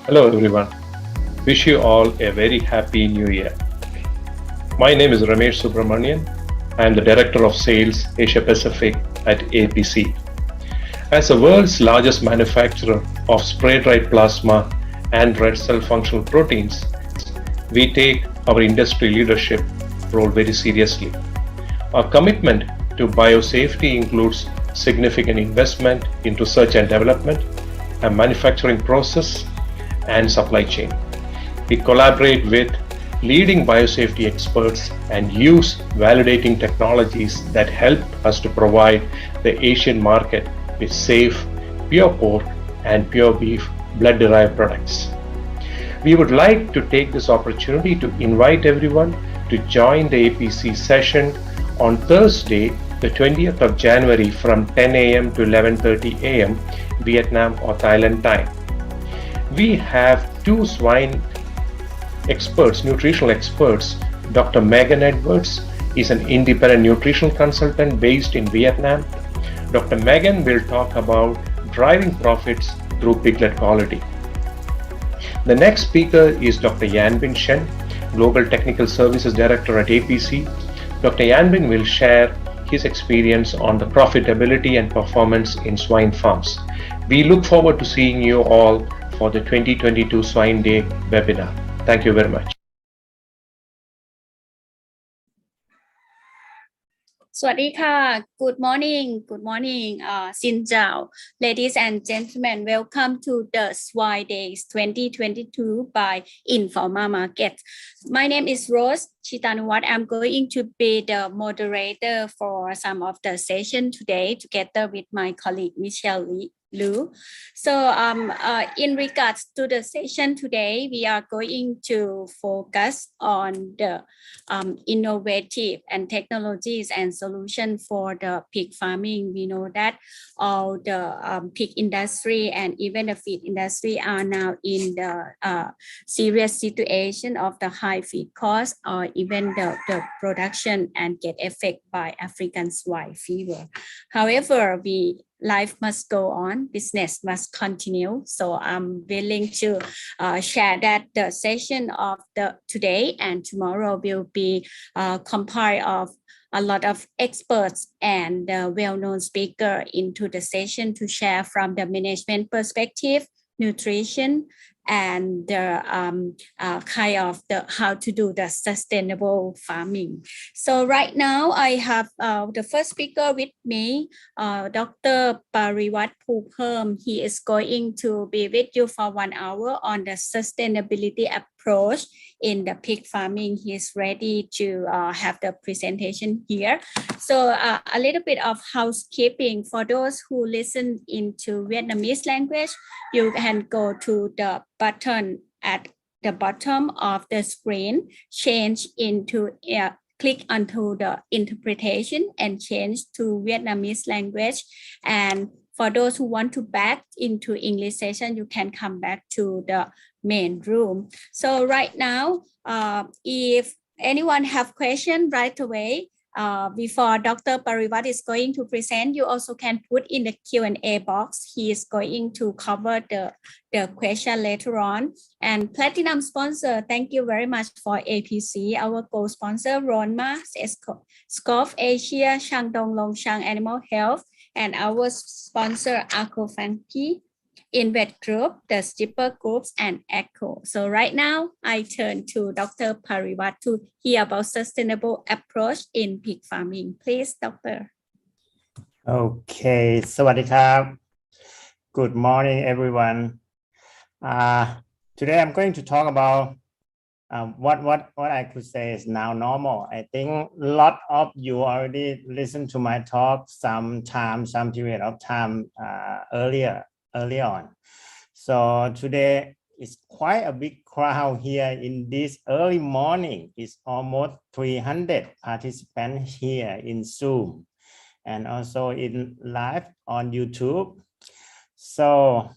Hello everyone. Wish you all a very happy new year. My name is Ramesh Subramanian. I am the Director of Sales Asia Pacific at APC. As the world's largest manufacturer of spray-dried plasma and red cell functional proteins, we take our industry leadership role very seriously. Our commitment to biosafety includes significant investment in research and development, a manufacturing process, and supply chain. We collaborate with leading biosafety experts and use validating technologies that help us to provide the Asian market with safe, pure pork and pure beef blood-derived products. We would like to take this opportunity to invite everyone to join the APC session on Thursday, the 20th of January from 10 a.m. to 11:30 a.m. Vietnam or Thailand time. We have two swine experts, nutritional experts. Dr. Megan Edwards is an independent nutritional consultant based in Vietnam. Dr. Megan will talk about driving profits through piglet quality. The next speaker is Dr. Yanbin Shen, Global Technical Services Director at APC. Dr. Yanbin will share his experience on the profitability and performance in swine farms. We look forward to seeing you all for the 2022 Swine Day webinar. Thank you very much. สวัสดีค่ะ Good morning Good morning Xin chào Ladies and gentlemen, welcome to the Swine Days 2022 by Informa Market. My name is Rose Chitanuwat. I'm going to be the moderator for some of the session today together with my colleague Michelle Liu. So in regards to the session today, we are going to focus on the innovative and technologies and solutions for the pig farming. We know that all the pig industry and even the feed industry are now in the serious situation of the high feed cost or even the production and get affected by African swine fever. However, life must go on, business must continue. So I'm willing to share that the session of the today and tomorrow will be compiled of a lot of experts and well-known speaker into the session to share from the management perspective, nutrition, and the kind of the how to do the sustainable farming. So right now I have the first speaker with me, Dr. Parivat Phupherm. He is going to be with you for 1 hour on the sustainability approach in the pig farming. He is ready to have the presentation here. So a little bit of housekeeping for those who listen into Vietnamese language. You can go to the button at the bottom of the screen, change into click onto the interpretation and change to Vietnamese language. And for those who want to back into English session, you can come back to the main room. So right now, if anyone have question right away, before Dr. Parivat is going to present, you also can put in the Q&A box. He is going to cover the question later on. And platinum sponsor, thank you very much for APC. Our co-sponsor, Ronma, Scoff Asia, Shandong Longshang Animal Health, and our sponsor, Acofanki, Invest Group, the Skipper Groups, and Echo. So right now, I turn to Dr. Parivat to hear about sustainable approach in pig farming. Please, Doctor. Okay, สวัสดีครับ Good morning, everyone. Today I'm going to talk about what I could say is now normal. I think a lot of you already listened to my talk some period of time early on. So today is quite a big crowd here in this early morning. It's almost 300 participants here in Zoom and also in live on YouTube. So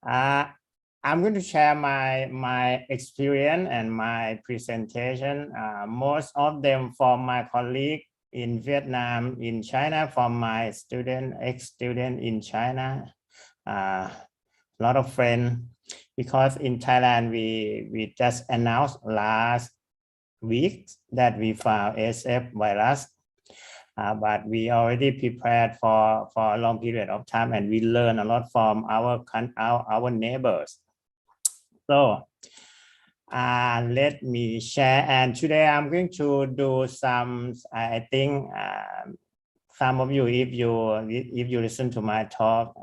I'm going to share my experience and my presentation, most of them from my colleague in Vietnam, in China, from my ex-student in China, a lot of friends because in Thailand we just announced last week that we found SF virus, but we already prepared for a long period of time, and we learn a lot from our neighbors. So let me share, and today I'm going to do some, I think some of you, if you listen to my talk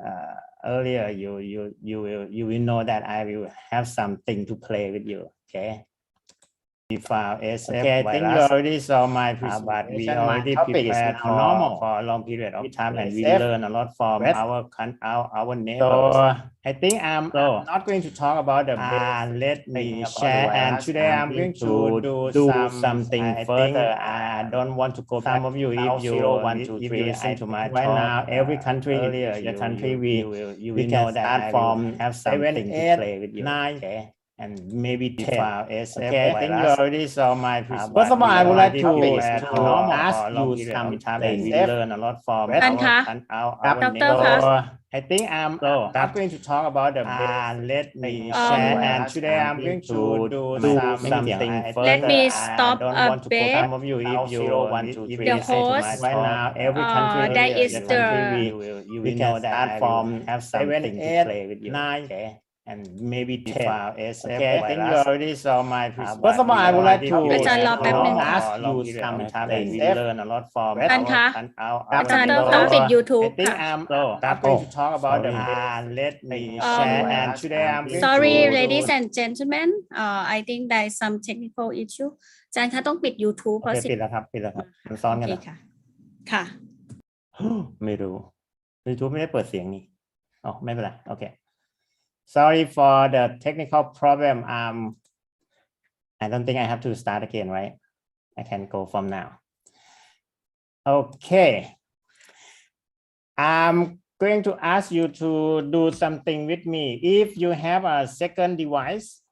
earlier, you will know that I will have something to play with you. Okay. We found SF virus. I think you already saw my presentation, but we already prepared for a long period of time, and we learn a lot from our neighbors. So I think I'm not going to talk about the let me share, and today I'm going to do something further. I don't want to go back. Some of you, if you listen to my talk, right now, every country, the country we can start from have something to play with you. 9, okay? And maybe 10. Okay, I think you already saw my presentation. First of all, I would like to ask you something. We learn a lot from our neighbors. I think I'm not going to talk about the let me share, and today I'm going to do something further. Let me stop a bit. Some of you, if you The host, right now, every country, that is we can start from have something to play with you. 9. Okay. And maybe 10. Okay, I think you already saw my presentation. First of all, I would like to ask you something. We learn a lot from our neighbors. I think I'm not going to talk about the let me share, and today I'm going Sorry, to ladies and gentlemen. I think there is some technical issue. อาจารย์คะต้องปิด YouTube เพราะ ปิดแล้วครับมันซ้อนกัน ค่ะค่ะ ไม่รู้ YouTube ไม่ได้เปิดเสียงนี่อ๋อไม่เป็นไรโอเค Sorry for the technical problem. I don't think I have to start again, right? I can go from now. Okay. I'm going to ask you to do something with me. If you have a second device,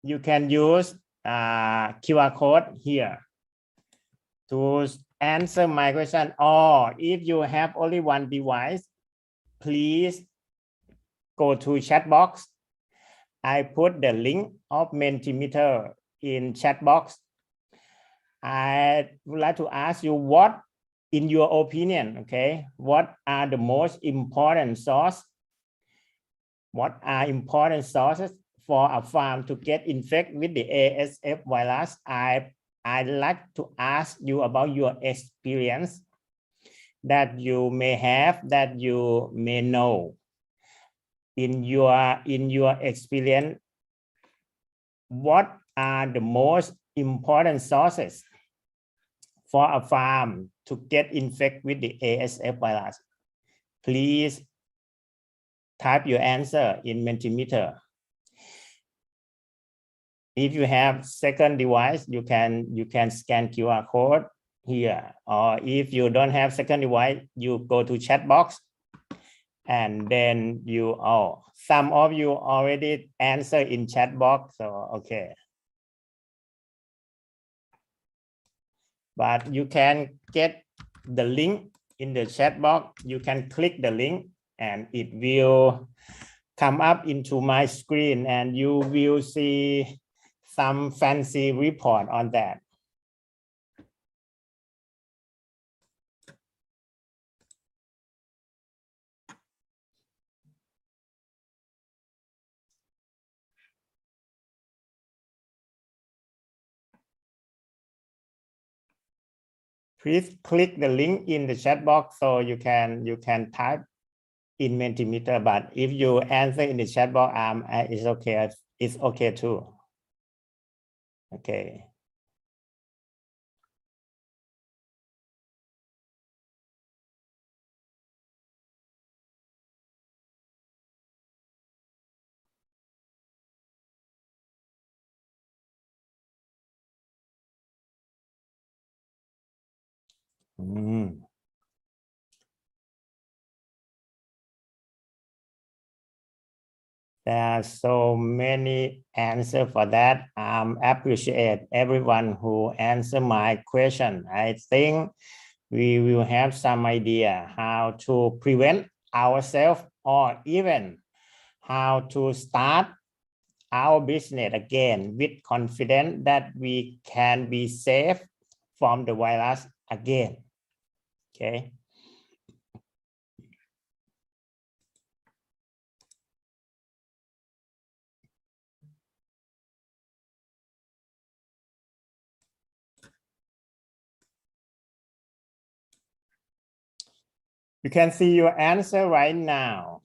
you can use QR code here to answer my question. Or if you have only one device, please go to chat box. I put the link of Mentimeter in chat box. I would like to ask you, what, in your opinion, okay, what are the most important sources? What are important sources for a farm to get infected with the ASF virus? I'd like to ask you about your experience that you may have, that you may know. In your experience, what are the most important sources for a farm to get infected with the ASF virus? Please type your answer in Mentimeter. If you have second device, you can scan QR code here. Or if you don't have second device, you go to chat box. And then some of you already answer in chat box, so okay. But you can get the link in the chat box. You can click the link and it will come up into my screen, and you will see some fancy report on that. Please click the link in the chat box so you can type in Mentimeter. But if you answer in the chat box, it's okay. It's okay too. Okay. There are so many answers for that. Appreciate everyone who answered my question. I think we will have some idea how to prevent ourselves, or even how to start our business again with confidence that we can be safe from the virus again. Okay. You can see your answer right now.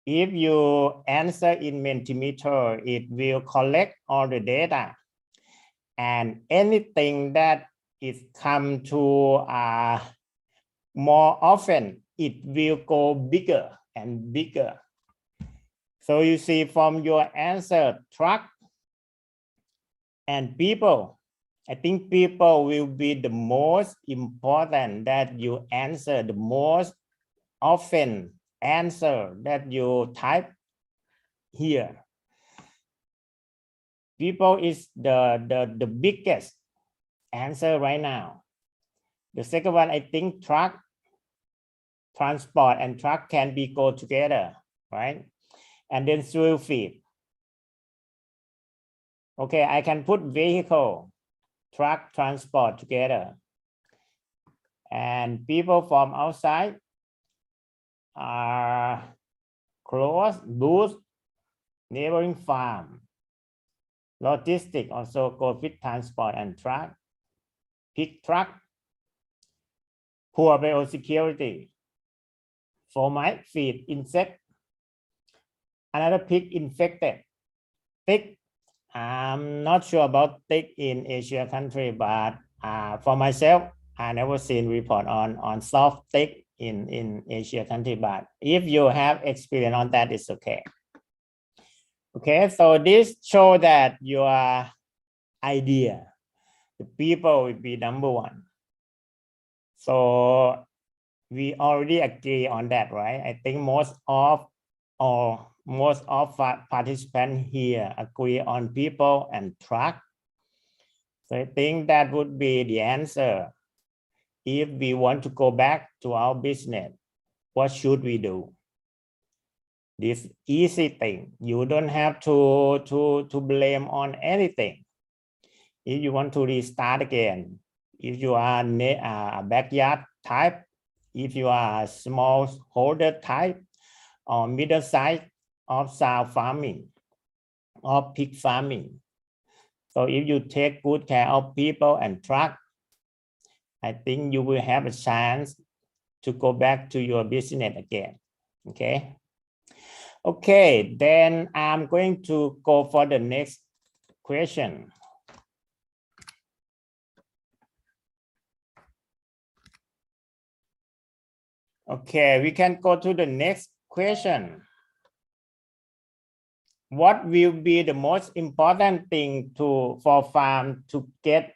If you answer in Mentimeter, it will collect all the data, and anything that is come to more often, it will go bigger and bigger. So you see from your answer, truck and people, I think people will be the most important that you answer, the most often answer that you type here. People is the biggest answer right now. The second one, I think truck, transport and truck can be go together, right? And then soil feed. Okay, I can put vehicle, truck, transport together. And people from outside are close, booth, neighboring farm. Logistic also go with transport and truck. Pig truck, poor biosecurity. Formite feed insect. Another pig infected. Tick, I'm not sure about tick in Asia country, but for myself, I never seen report on soft tick in Asia country, but if you have experience on that, it's okay. Okay, so this show that your idea, the people will be number one. So we already agree on that, right? I think most of participants here agree on people and truck. So I think that would be the answer. If we want to go back to our business, what should we do? This easy thing. You don't have to blame on anything. If you want to restart again, if you are a backyard type, if you are a small holder type or middle size of sow farming or pig farming. So if you take good care of people and truck, I think you will have a chance to go back to your business again. Okay. Okay, then I'm going to go for the next question. Okay, we can go to the next question. What will be the most important thing for farm to get?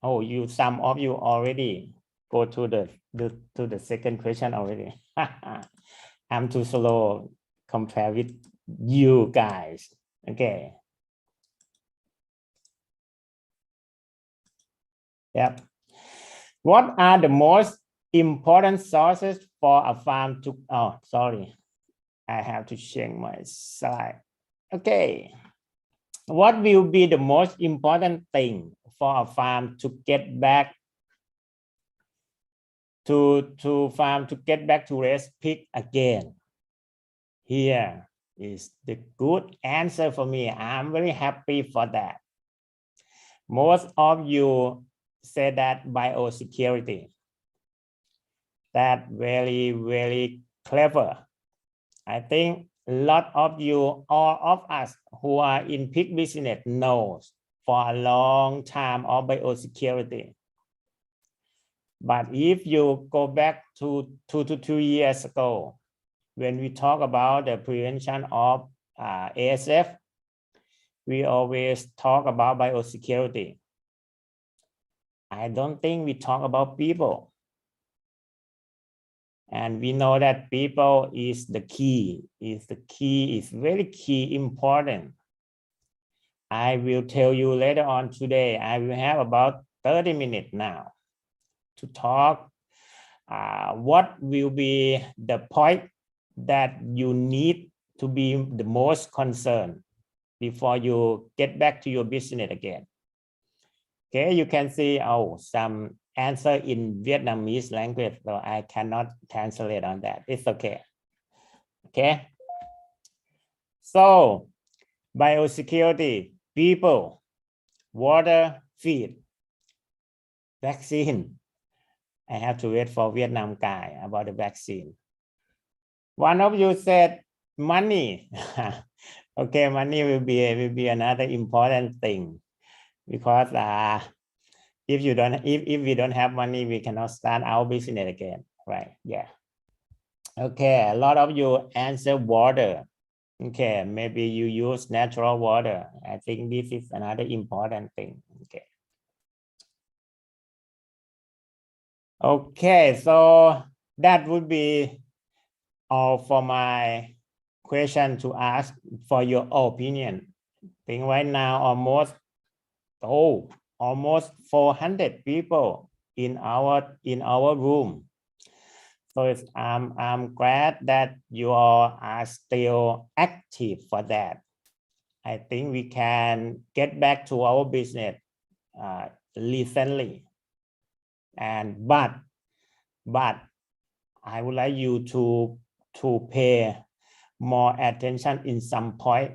Oh, some of you already go to the second question already. I'm too slow compared with you guys. Okay. Yep. What are the most important sources for a farm to, oh, sorry, I have to change my slide. Okay. What will be the most important thing for a farm to get back to raise pig again? Here is the good answer for me. I'm very happy for that. Most of you say that biosecurity. That very, very clever. I think a lot of you, all of us who are in pig business knows for a long time of biosecurity. But if you go back to 2 to 2 years ago, when we talk about the prevention of ASF, we always talk about biosecurity. I don't think we talk about people. And we know that people is the key, is very key, important. I will tell you later on today. I will have about 30 minutes now to talk what will be the point that you need to be the most concerned before you get back to your business again. Okay, you can see some answer in Vietnamese language, so I cannot translate on that. It's okay. Okay. So biosecurity, people, water, feed, vaccine. I have to wait for Vietnam guy about the vaccine. One of you said money. Okay, money will be another important thing, because if we don't have money, we cannot start our business again, right? Yeah. Okay, a lot of you answer water. Okay, maybe you use natural water. I think this is another important thing. Okay. Okay, so that would be all for my question to ask for your opinion. I think right now almost 400 people in our room. So I'm glad that you all are still active for that. I think we can get back to our business recently. But I would like you to pay more attention in some point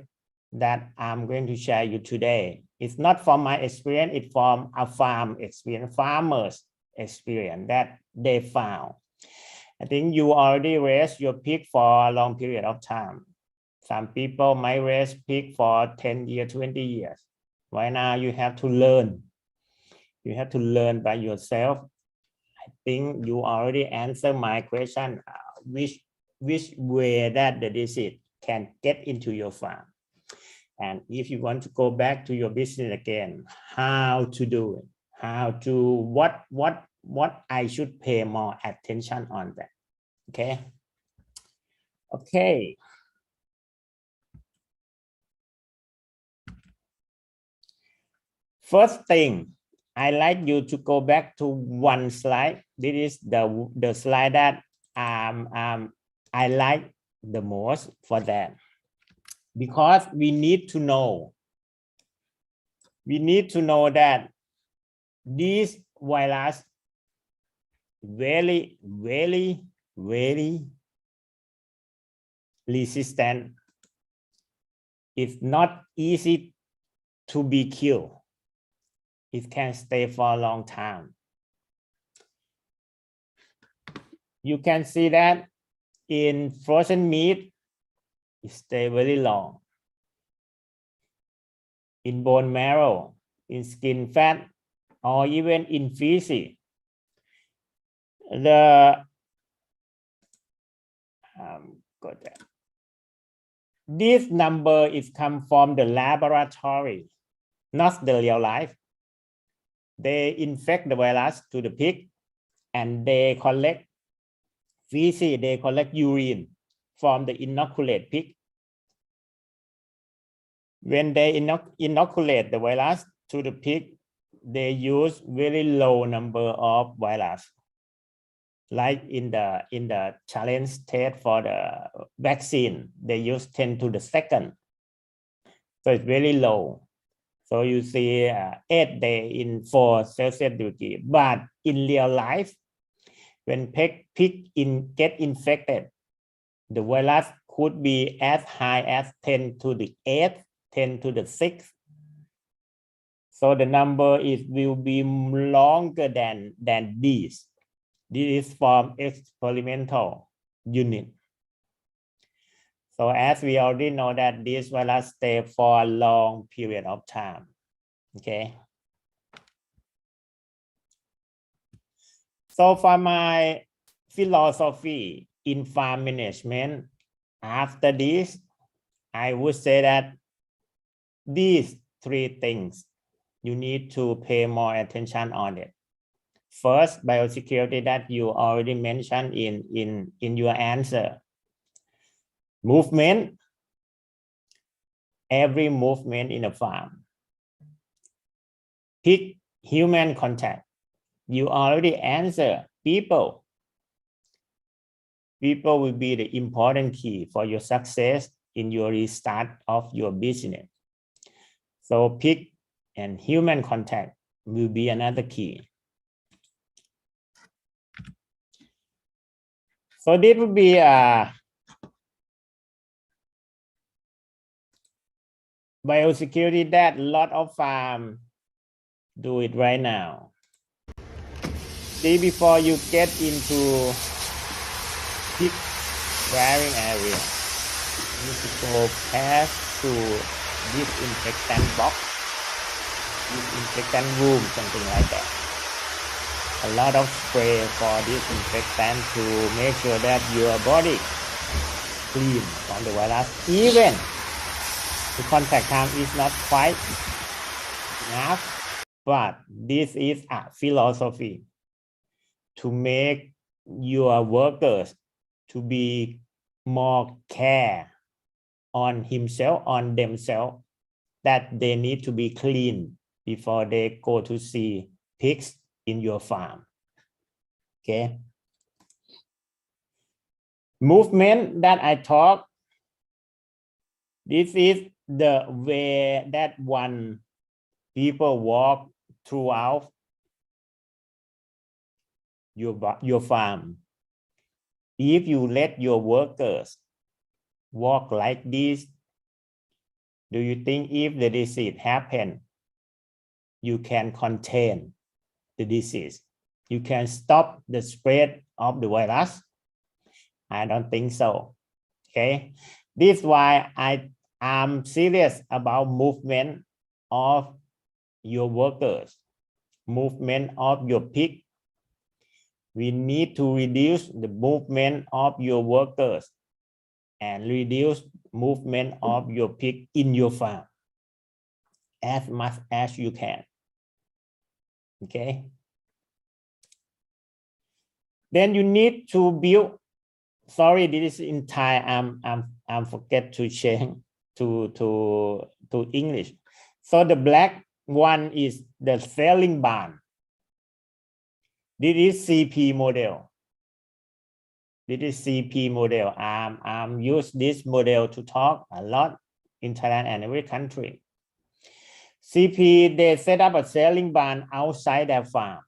that I'm going to share you today. It's not from my experience, it's from a farm experience, farmers experience that they found. I think you already raised your pig for a long period of time. Some people might raise pig for 10 years, 20 years. Right now you have to learn. You have to learn by yourself. I think you already answered my question, which way that the disease can get into your farm. And if you want to go back to your business again, how to do it, what I should pay more attention on that. Okay. First thing, I like you to go back to one slide. This is the slide that I like the most for that, because we need to know that this virus very resistant. It's not easy to be killed. It can stay for a long time. You can see that in frozen meat, it stays very long. In bone marrow, in skin fat, or even in feces. This number is come from the laboratory, not the real life. They infect the virus to the pig and they collect feces, they collect urine from the inoculate pig. When they inoculate the virus to the pig, they use very low number of virus. Like in the challenge test for the vaccine, they use 10 to the second. So it's very low. So you see 8 days in 4 Celsius degree. But in real life, when pig get infected, the virus could be as high as 10 to the 8th, 10 to the 6th. So the number will be longer than these. This is from experimental unit. So as we already know that this virus stay for a long period of time. Okay. So for my philosophy in farm management, after this, I would say that these 3 things, you need to pay more attention on it. First, biosecurity that you already mentioned in your answer. Movement, every movement in a farm. Pig human contact, you already answer. People will be the important key for your success in your restart of your business. So pig and human contact will be another key. So this would be biosecurity that a lot of farm do it right now. See, before you get into pig rearing area, you need to go past through disinfectant box, disinfectant room, something like that. A lot of spray for disinfectant to make sure that your body clean from the virus. Even the contact time is not quite enough, but this is a philosophy to make your workers to be more care on himself, on themselves, that they need to be clean before they go to see pigs in your farm. Okay. Movement that I talk, this is the way that one people walk throughout your farm. If you let your workers walk like this, do you think if the disease happen, you can contain the disease? You can stop the spread of the virus? I don't think so. Okay, this is why I am serious about movement of your workers, movement of your pig. We need to reduce the movement of your workers and reduce movement of your pig in your farm as much as you can. Okay. Then you need to build. Sorry, this is in Thai. I'm forget to change to English. So the black one is the selling barn. This is CP model. This is CP model. I'm use this model to talk a lot in Thailand and every country. CP, they set up a selling barn outside their farm.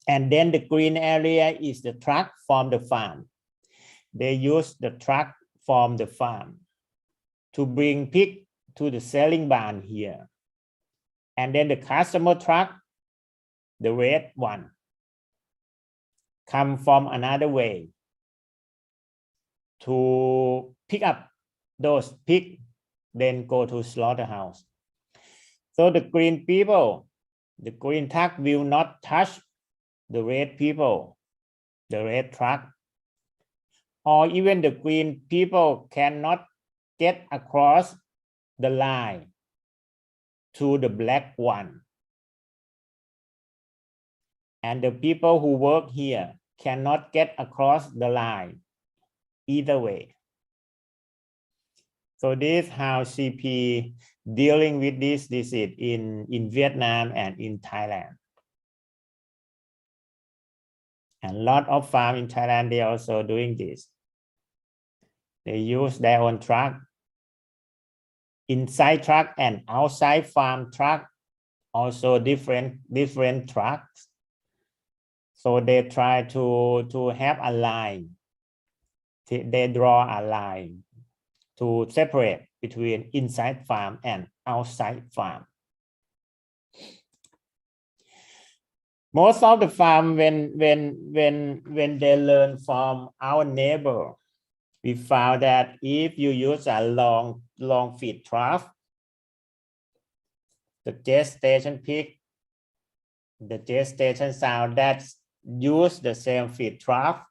And then the green area is the truck from the farm. They use the truck from the farm to bring pig to the selling barn here. And then the customer truck, the red one, come from another way to pick up those pigs, then go to slaughterhouse. So the green people, the green truck will not touch the red people, the red truck, or even the green people cannot get across the line to the black one. And the people who work here cannot get across the line either way. So this is how CP dealing with this disease in Vietnam and in Thailand. And a lot of farms in Thailand, they are also doing this. They use their own truck, inside truck and outside farm truck, also different trucks. So they try to have a line. They draw a line to separate between inside farm and outside farm. Most of the farm, when they learn from our neighbor, we found that if you use a long feed trough, the gestation pig, the gestation sow that use the same feed trough,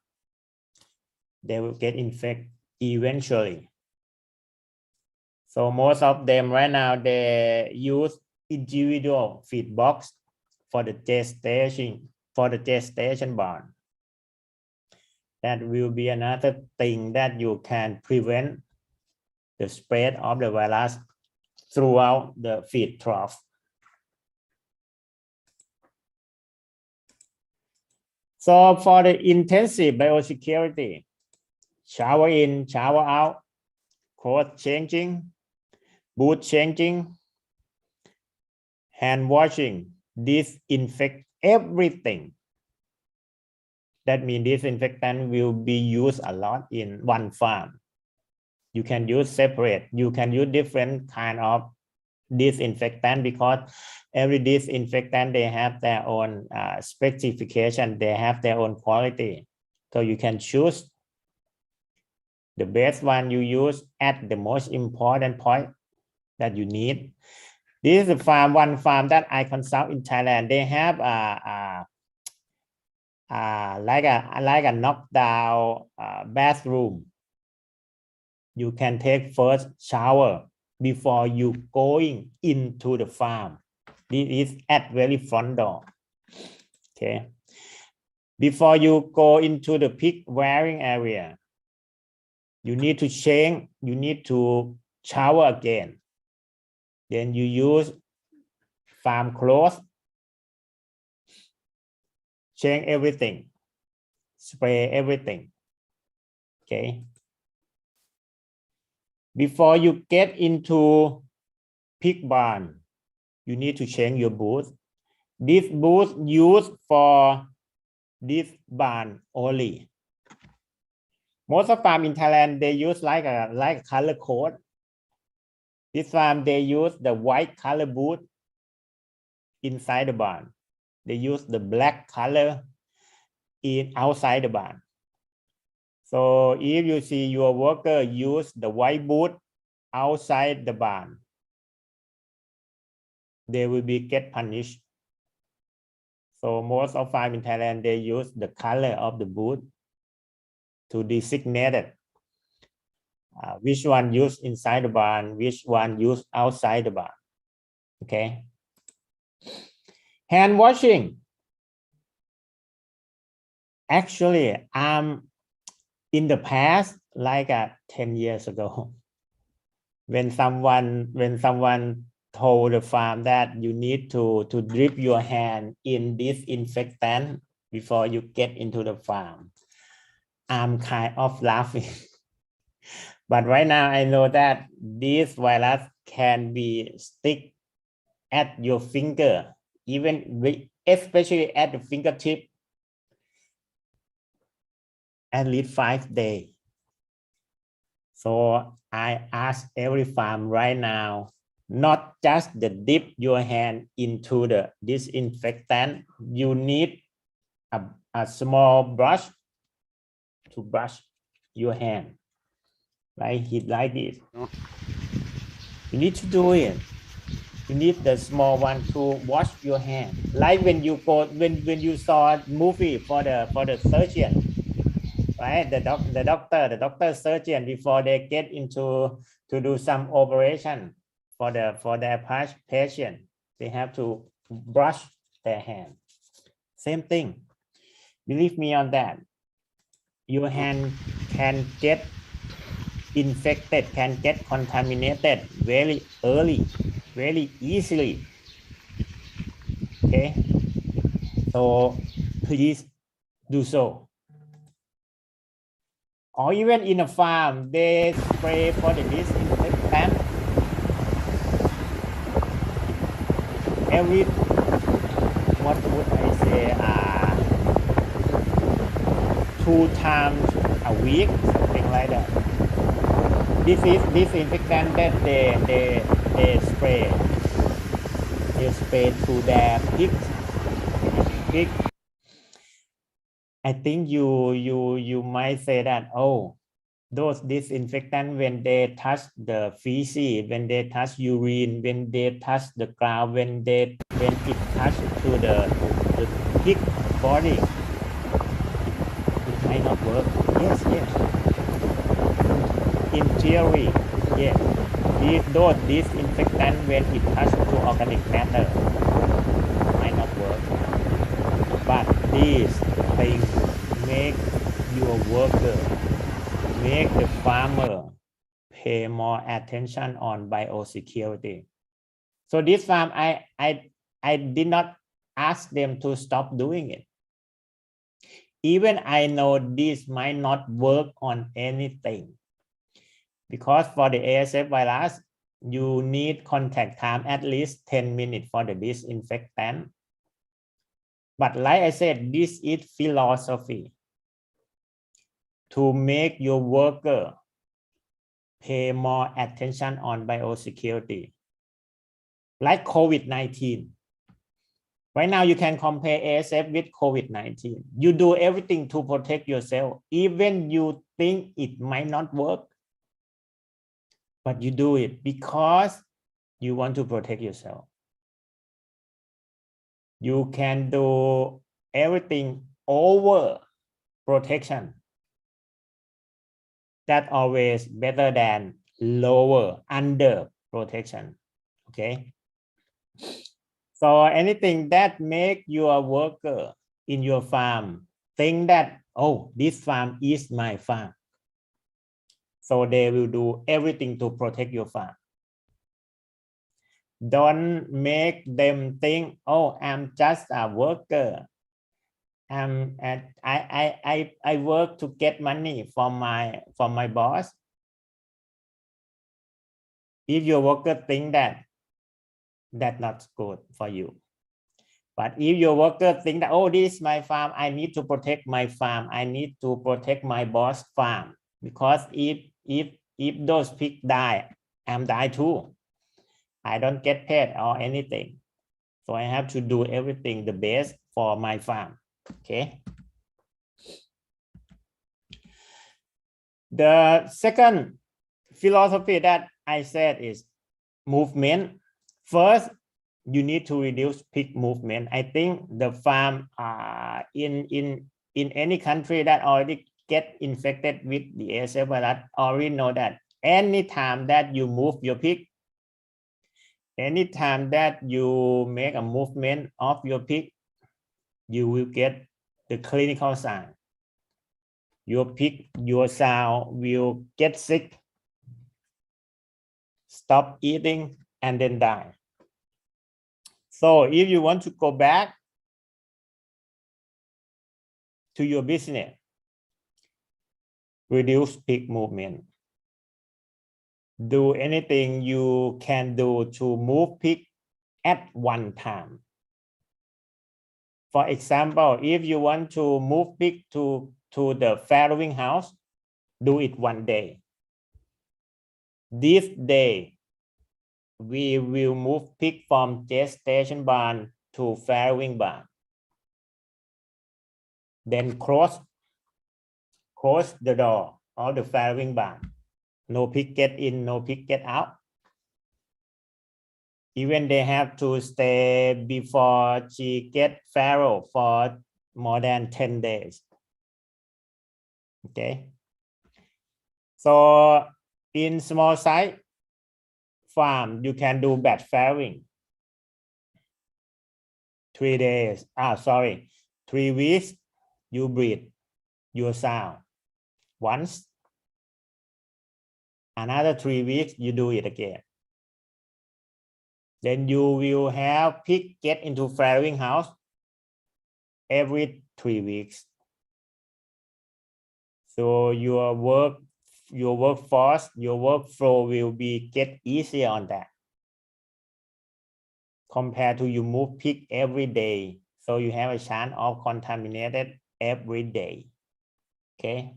they will get infected eventually. So most of them right now, they use individual feed box for the gestation barn. That will be another thing that you can prevent the spread of the virus throughout the feed trough. So for the intensive biosecurity, shower in, shower out, clothes changing, boot changing, hand washing, disinfect everything. That means disinfectant will be used a lot in one farm. You can use separate. You can use different kind of disinfectant because every disinfectant, they have their own specification. They have their own quality. So you can choose the best one you use at the most important point that you need. This is one farm that I consult in Thailand. They have like a knockdown bathroom. You can take first shower before you going into the farm. This is at very front door. Okay. Before you go into the pig wearing area, you need to change. You need to shower again. Then you use farm clothes, change everything, spray everything. Okay. Before you get into pig barn, you need to change your booth. This booth used for this barn only. Most of farm in Thailand, they use like a color code. This farm, they use the white color booth inside the barn. They use the black color outside the barn. So if you see your worker use the white booth outside the barn, they will get punished. So most of farm in Thailand, they use the color of the booth to designate it. Which one used inside the barn, which one used outside the barn. Okay. Hand washing. Actually, in the past, like 10 years ago, when someone told the farm that you need to dip your hand in disinfectant before you get into the farm, I'm kind of laughing. But right now I know that this virus can be stick at your finger, especially at the fingertip, at least 5 days. So I ask every farm right now, not just the dip your hand into the disinfectant, you need a small brush to brush your hand. Like this. You need to do it. You need the small one to wash your hand. Like when you saw a movie for the surgeon, right? The doctor surgeon, before they get into to do some operation for their patient, they have to brush their hand. Same thing. Believe me on that. Your hand can get infected, can get contaminated very early, very easily. Okay, so please do so. Or even in a farm, they spray for the disinfectant every, what would I say, 2 times a week, something like that. This is disinfectant that they spray. They spray to their pig. I think you might say that, oh, those disinfectant, when they touch the feces, when they touch urine, when they touch the ground, when it touch to the pig body, it might not work. Yes. In theory, yes. Those disinfectant, when it touch to organic matter, might not work. But these things make your worker, make the farmer pay more attention on biosecurity. So this farm, I did not ask them to stop doing it. Even I know this might not work on anything, because for the ASF virus, you need contact time at least 10 minutes for the disinfectant. But like I said, this is philosophy to make your worker pay more attention on biosecurity. Like COVID-19. Right now, you can compare ASF with COVID-19. You do everything to protect yourself, even you think it might not work, but you do it because you want to protect yourself. You can do everything over protection. That always better than lower under protection. Okay. So anything that make your worker in your farm think that, oh, this farm is my farm. So they will do everything to protect your farm. Don't make them think, oh, I'm just a worker. I work to get money from my boss. If your worker think that, that's not good for you. But if your worker think that, oh, this is my farm, I need to protect my farm, I need to protect my boss farm, because if those pigs die, I'm die too. I don't get paid or anything. So I have to do everything the best for my farm. Okay. The second philosophy that I said is movement. First, you need to reduce pig movement. I think the farm in any country that already get infected with the ASF virus already know that anytime that you move your pig, anytime that you make a movement of your pig, you will get the clinical sign. Your pig, your sow will get sick, stop eating, and then die. So if you want to go back to your business, reduce pig movement. Do anything you can do to move pig at one time. For example, if you want to move pig to the farrowing house, do it one day. This day, we will move pig from gestation barn to farrowing barn. Then close the door of the farrowing barn. No pig get in, no pig get out. Even they have to stay before she get farrow for more than 10 days. Okay. So in small size farm, you can do batch farrowing. 3 days, 3 weeks, you breed your sow once. Another 3 weeks, you do it again. Then you will have pig get into farrowing house every 3 weeks. So your workforce, your workflow will be get easier on that, compared to you move pig every day. So you have a chance of contaminated every day. Okay.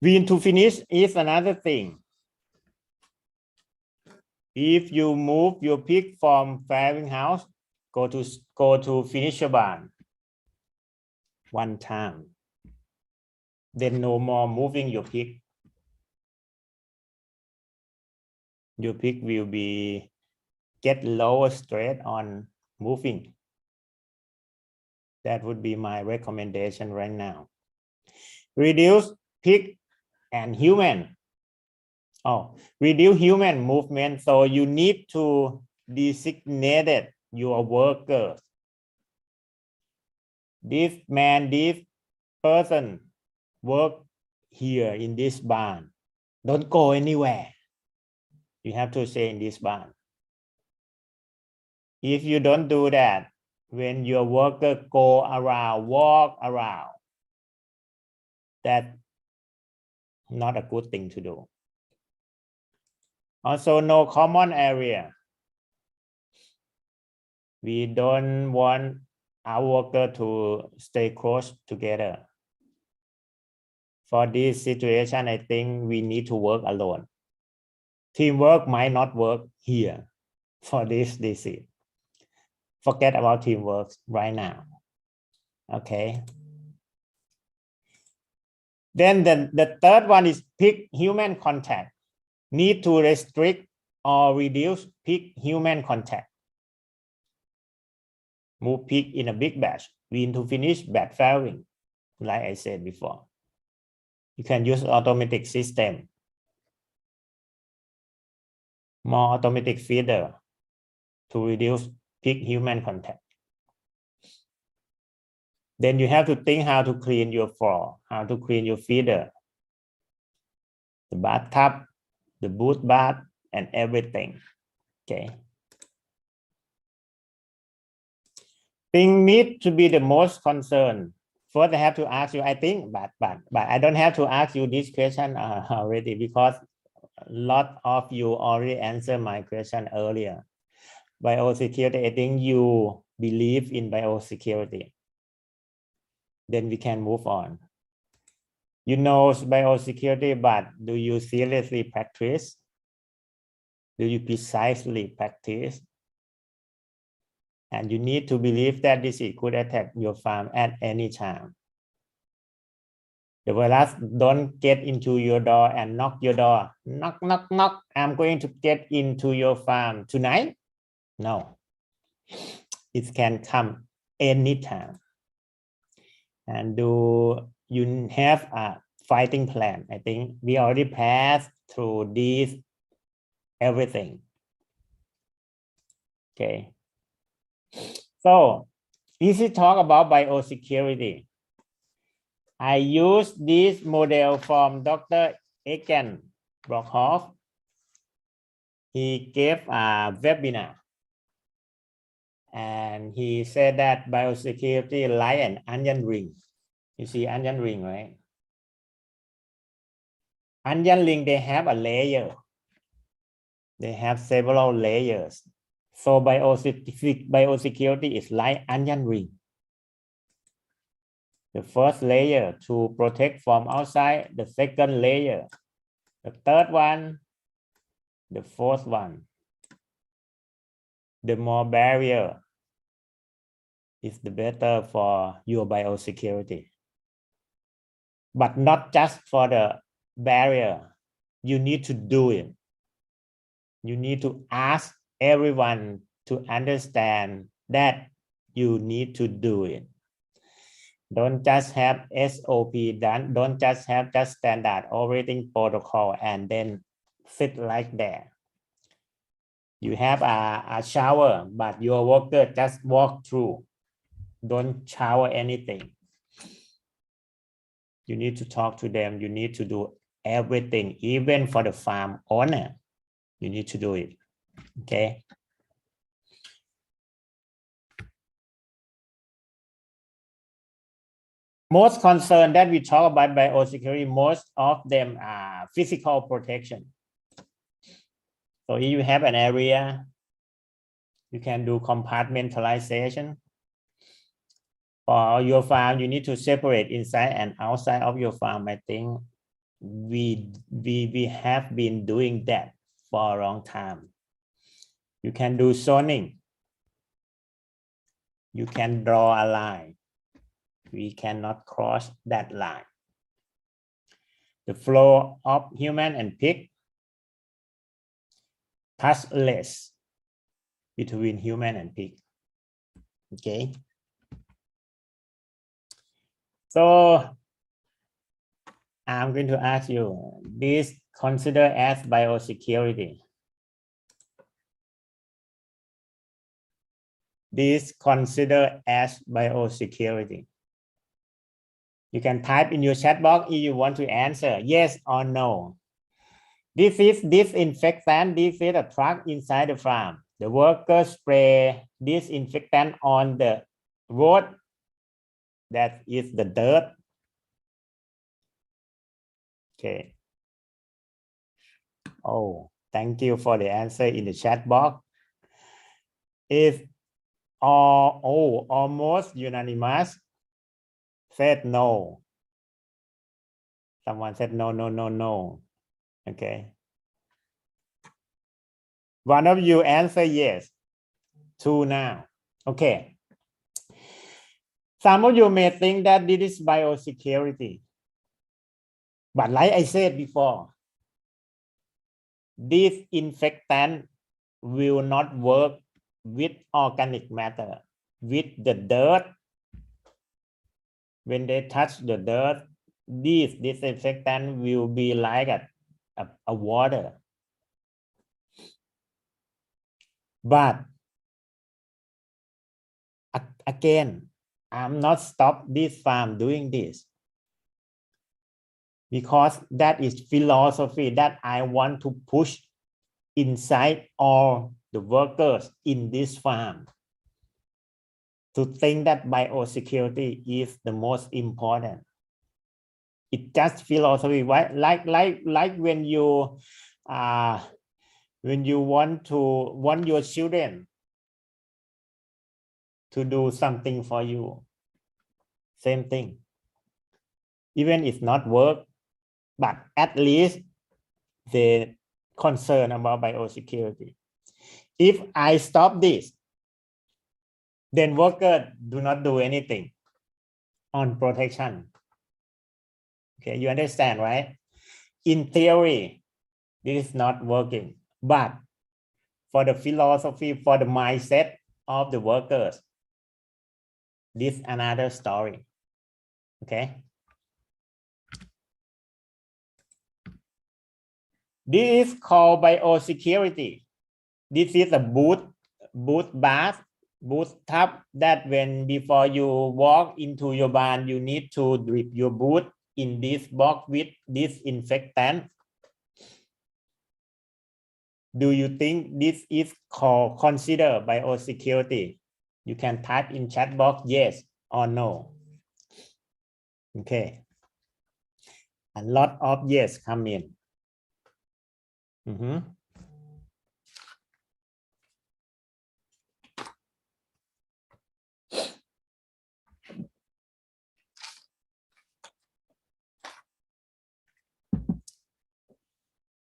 When to finish is another thing. If you move your pig from farrowing house, go to finisher barn one time. Then no more moving your pig. Your pig will be get lower stress on moving. That would be my recommendation right now. Reduce pig and human. Reduce human movement. So you need to designate your workers. This man, this person work here in this barn. Don't go anywhere. You have to stay in this barn. If you don't do that, when your worker go around, walk around, that not a good thing to do. Also, no common area. We don't want our worker to stay close together. For this situation, I think we need to work alone. Teamwork might not work here for this disease. Forget about teamwork right now. Okay. Then the third one is pig-human contact. Need to restrict or reduce pig-human contact. Move pig in a big batch. Wean to finish batch farrowing, like I said before. You can use automatic system. More automatic feeder to reduce pig-human contact. Then you have to think how to clean your floor, how to clean your feeder, the bathtub, the booth bath, and everything. Okay. Thing need to be the most concern. First, I have to ask you, I think, but I don't have to ask you this question already because a lot of you already answered my question earlier. Biosecurity, I think you believe in biosecurity. Then we can move on. You know biosecurity, but do you seriously practice? Do you precisely practice? And you need to believe that this could attack your farm at any time. The virus don't get into your door and knock your door. Knock, knock, knock. I'm going to get into your farm tonight. No, it can come anytime. And do you have a fighting plan? I think we already passed through these everything. Okay. So, easy talk about biosecurity. I use this model from Dr. Eken Brockhoff. He gave a webinar. And he said that biosecurity like an onion ring. You see onion ring, right? Onion ring, they have a layer. They have several layers. So biosecurity is like onion ring. The first layer to protect from outside, the second layer, the third one, the fourth one. The more barrier is the better for your biosecurity. But not just for the barrier. You need to do it. You need to ask everyone to understand that you need to do it. Don't just have SOP done. Don't just have just standard operating protocol and then sit like that. You have a shower, but your worker just walk through. Don't shower anything. You need to talk to them. You need to do everything, even for the farm owner. You need to do it. Okay. Most concern that we talk about biosecurity, most of them are physical protection. So if you have an area, you can do compartmentalization. For your farm, you need to separate inside and outside of your farm. I think we have been doing that for a long time. You can do zoning. You can draw a line. We cannot cross that line. The flow of human and pig, touchless between human and pig. Okay. So I'm going to ask you, this consider as biosecurity. This consider as biosecurity. You can type in your chat box if you want to answer yes or no. This is disinfectant. This is a truck inside the farm. The workers spray disinfectant on the road. That is the dirt. Okay. Oh, thank you for the answer in the chat box. Is almost unanimous. Said no. Someone said no, no, no, no. Okay. One of you answer yes. Two now. Okay. Some of you may think that this is biosecurity. But like I said before, this infectant will not work with organic matter, with the dirt. When they touch the dirt, this disinfectant will be like a water. But again, I'm not stop this farm doing this, because that is philosophy that I want to push inside all the workers in this farm, to think that biosecurity is the most important. It's just philosophy, right? Like when you want your children to do something for you, same thing. Even if not work, but at least they concern about biosecurity. If I stop this, then workers do not do anything on protection. Okay, you understand, right? In theory, this is not working, but for the philosophy, for the mindset of the workers, this is another story. Okay. This is called biosecurity. This is a boot tub that when before you walk into your barn, you need to dip your boot in this box with disinfectant. Do you think this is called considered biosecurity? You can type in chat box yes or no. Okay. A lot of yes come in.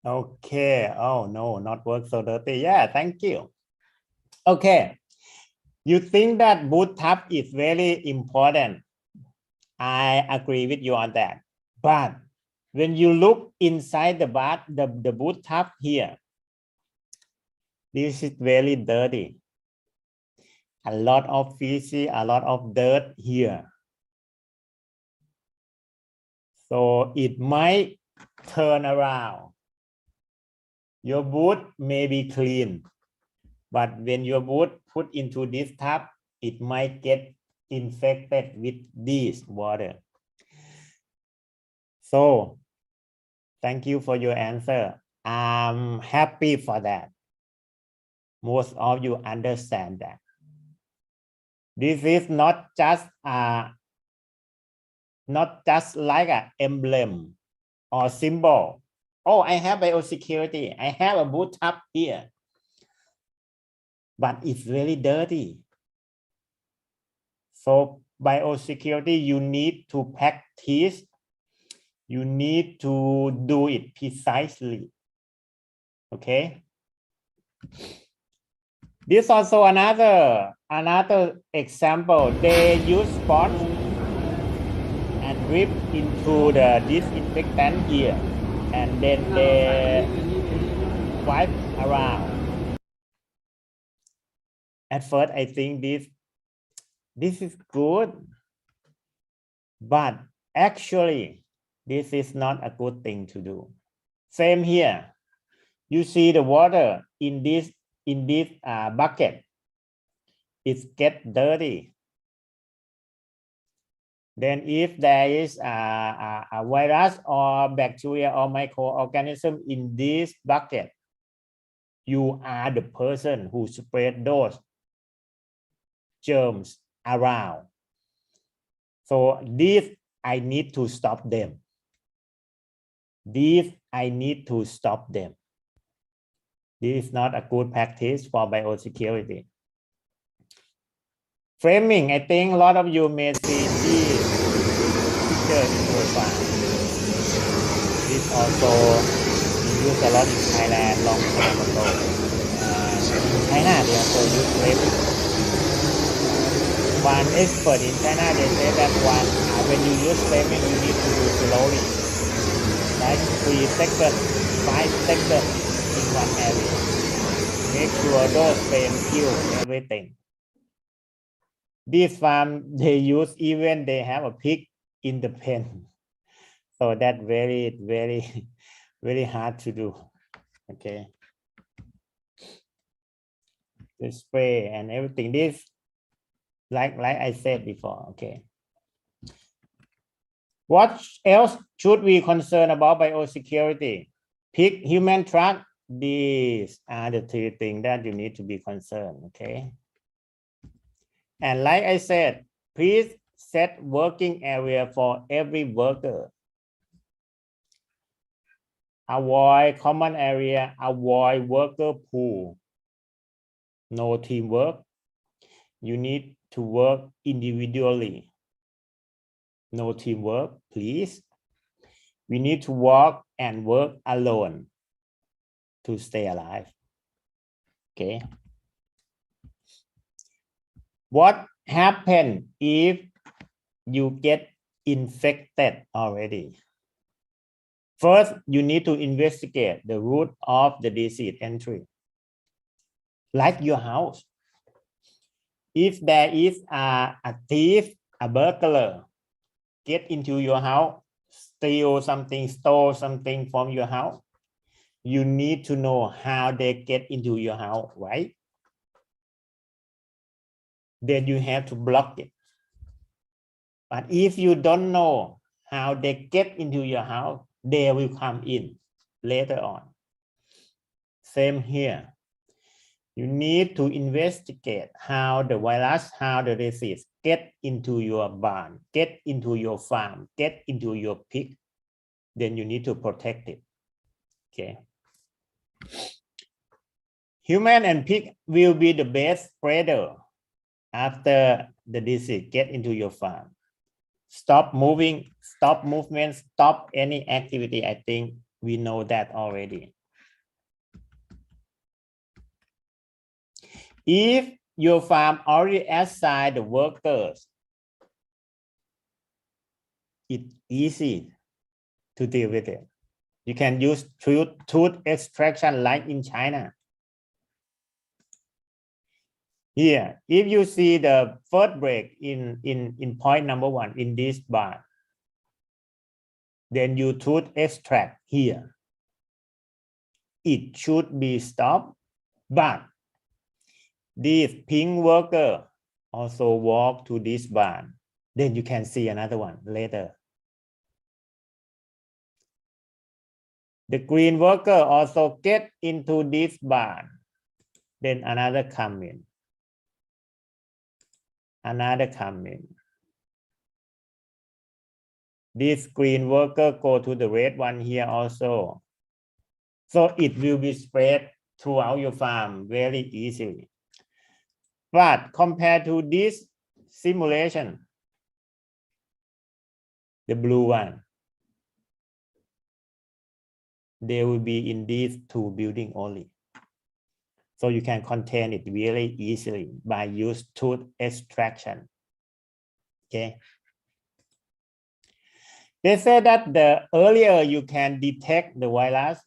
Okay. Oh no, not work so dirty. Yeah, thank you. Okay. You think that boot tub is very important. I agree with you on that. But when you look inside the bath, the boot tub here, this is very dirty. A lot of feces, a lot of dirt here. So it might turn around. Your boot may be clean, but when your boot put into this tub, it might get infected with this water. So thank you for your answer. I'm happy for that. Most of you understand that. This is not just like an emblem or symbol. Oh, I have biosecurity. I have a boot tub here. But it's very dirty. So biosecurity, you need to practice. You need to do it precisely. Okay. This also another example. They use sponge and drip into the disinfectant here, and then they wipe around. At first, I think this is good, but actually, this is not a good thing to do. Same here. You see the water in this bucket. It gets dirty. Then if there is a virus or bacteria or microorganism in this bucket, you are the person who spread those germs around. So this, I need to stop them. This, I need to stop them. This is not a good practice for biosecurity. Framing, I think a lot of you may see this picture in your farm. This also used a lot in Thailand long time ago. In China, they also use framing. One expert in China, they say that when you use framing, you need to do slowly, like 3 seconds, 5 seconds in one area. Make sure those frames kill everything. This farm, they use even they have a pig in the pen. So that very, very, very hard to do. Okay. The spray and everything. This, like I said before. Okay. What else should we concern about biosecurity? Pig, human, truck. These are the 3 things that you need to be concerned. Okay. And like I said, please set working area for every worker. Avoid common area, avoid worker pool. No teamwork. You need to work individually. No teamwork, please. We need to walk and work alone to stay alive. Okay. What happens if you get infected already? First, you need to investigate the root of the disease entry, like your house. If there is a thief, a burglar, get into your house, steal something, stole something from your house, you need to know how they get into your house, right? Then you have to block it. But if you don't know how they get into your house, they will come in later on. Same here. You need to investigate how the virus, how the disease get into your barn, get into your farm, get into your pig. Then you need to protect it. Okay. Human and pig will be the best spreader after the disease get into your farm. Stop moving, stop movement, stop any activity. I think we know that already. If your farm already assigned the workers, it's easy to deal with it. You can use tooth extraction like in China. Here, if you see the first break in point number 1 in this bar, then you tooth extract here. It should be stopped, but this pink worker also walk to this barn. Then you can see another one later. The green worker also get into this barn. Then another come in. Another come in. This green worker go to the red one here also. So it will be spread throughout your farm very easily. But compared to this simulation, the blue one, they will be in these 2 buildings only. So you can contain it really easily by use tooth extraction. Okay. They say that the earlier you can detect the virus,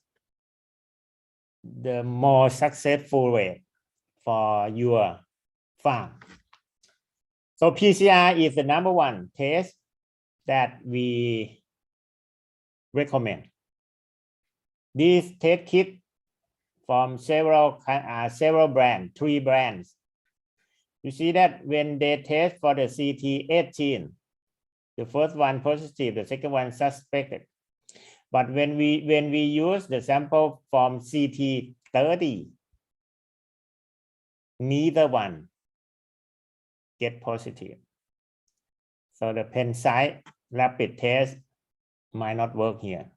the more successful rate for your farm. So PCR is the number 1 test that we recommend. This test kit from several brands, 3 brands. You see that when they test for the CT18, the first one positive, the second one suspected. But when we use the sample from CT30, neither one get positive. So the pen-side rapid test might not work here.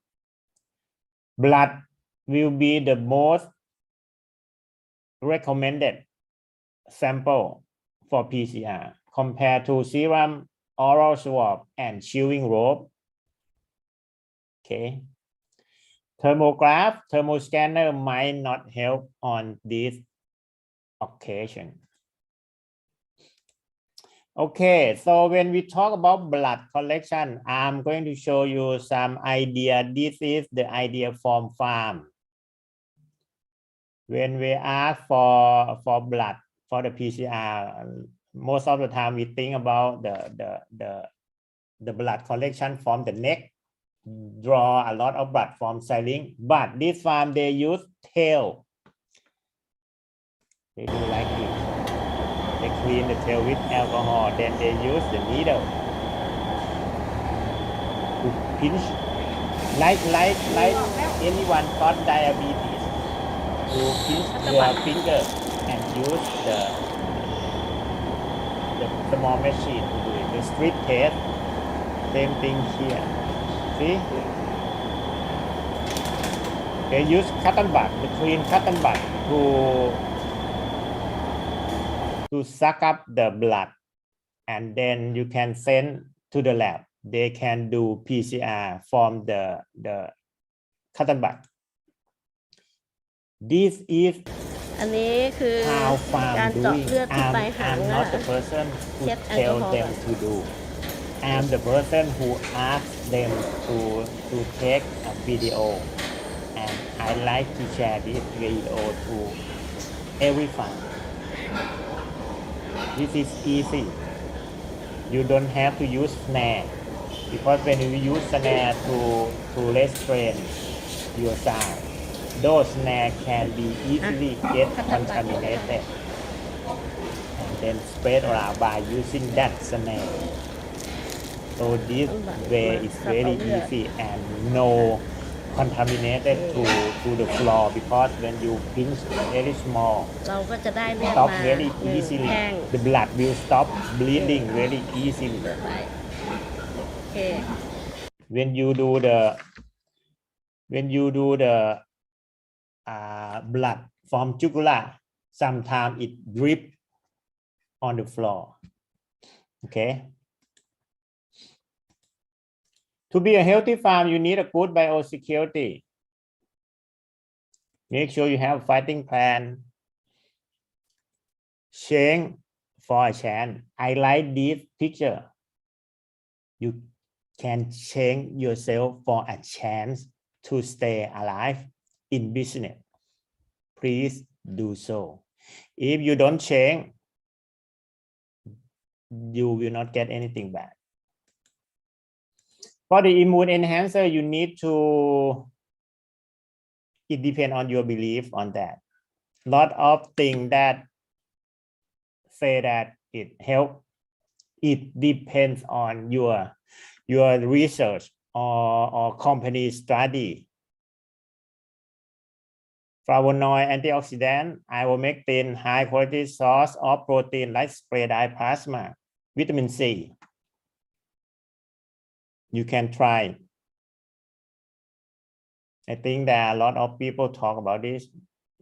Blood will be the most recommended sample for PCR compared to serum, oral swab, and chewing rope. Okay. Thermograph, thermoscanner might not help on this occasion. Okay, so when we talk about blood collection, I'm going to show you some idea. This is the idea from farm. When we ask for blood for the PCR, most of the time we think about the blood collection from the neck, draw a lot of blood from saline, but this farm they use tail. They do like this. They clean the tail with alcohol, then they use the needle to pinch, like anyone got diabetes, to pinch your finger and use the small machine to do it. The street test, same thing here. See? They use cotton bud, the clean cotton bud to suck up the blood, and then you can send to the lab. They can do PCR from the cotton bud. This is อันนี้คือ how farm การเจาะ doing. เลือดที่ปลายหาง I'm นะ not คะ the person who Check tell alcohol them to do. I'm the person who asks them to take a video, and I like to share this video to every farm. This is easy. You don't have to use snare, because when you use snare to restrain your sound, those snare can be easily get contaminated and then spread around by using that snare. So this way is very easy and no contaminated to the floor, because when you pinch very small, เราก็จะได้เลือด stop มา very หนึ่ง easily. แท่ง The blood will stop bleeding very easily. ไปโอเค When you do the blood from jugular, sometimes it drip on the floor. Okay. To be a healthy farm, you need a good biosecurity. Make sure you have a fighting plan. Change for a chance. I like this picture. You can change yourself for a chance to stay alive in business. Please do so. If you don't change, you will not get anything back. For the immune enhancer, you need to, it depends on your belief on that. Lot of things that say that it helps. It depends on your research or company study. Flavonoid, antioxidant, ivermectin, high quality source of protein like spread plasma, vitamin C. You can try. I think that a lot of people talk about this.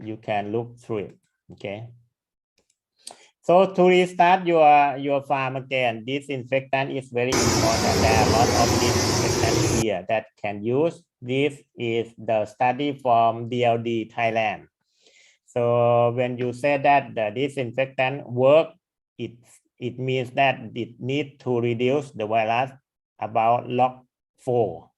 You can look through it. Okay. So to restart your farm again, disinfectant is very important. There are a lot of disinfectant here that can use. This is the study from DLD Thailand. So when you say that the disinfectant work, it means that it needs to reduce the virus about log 4.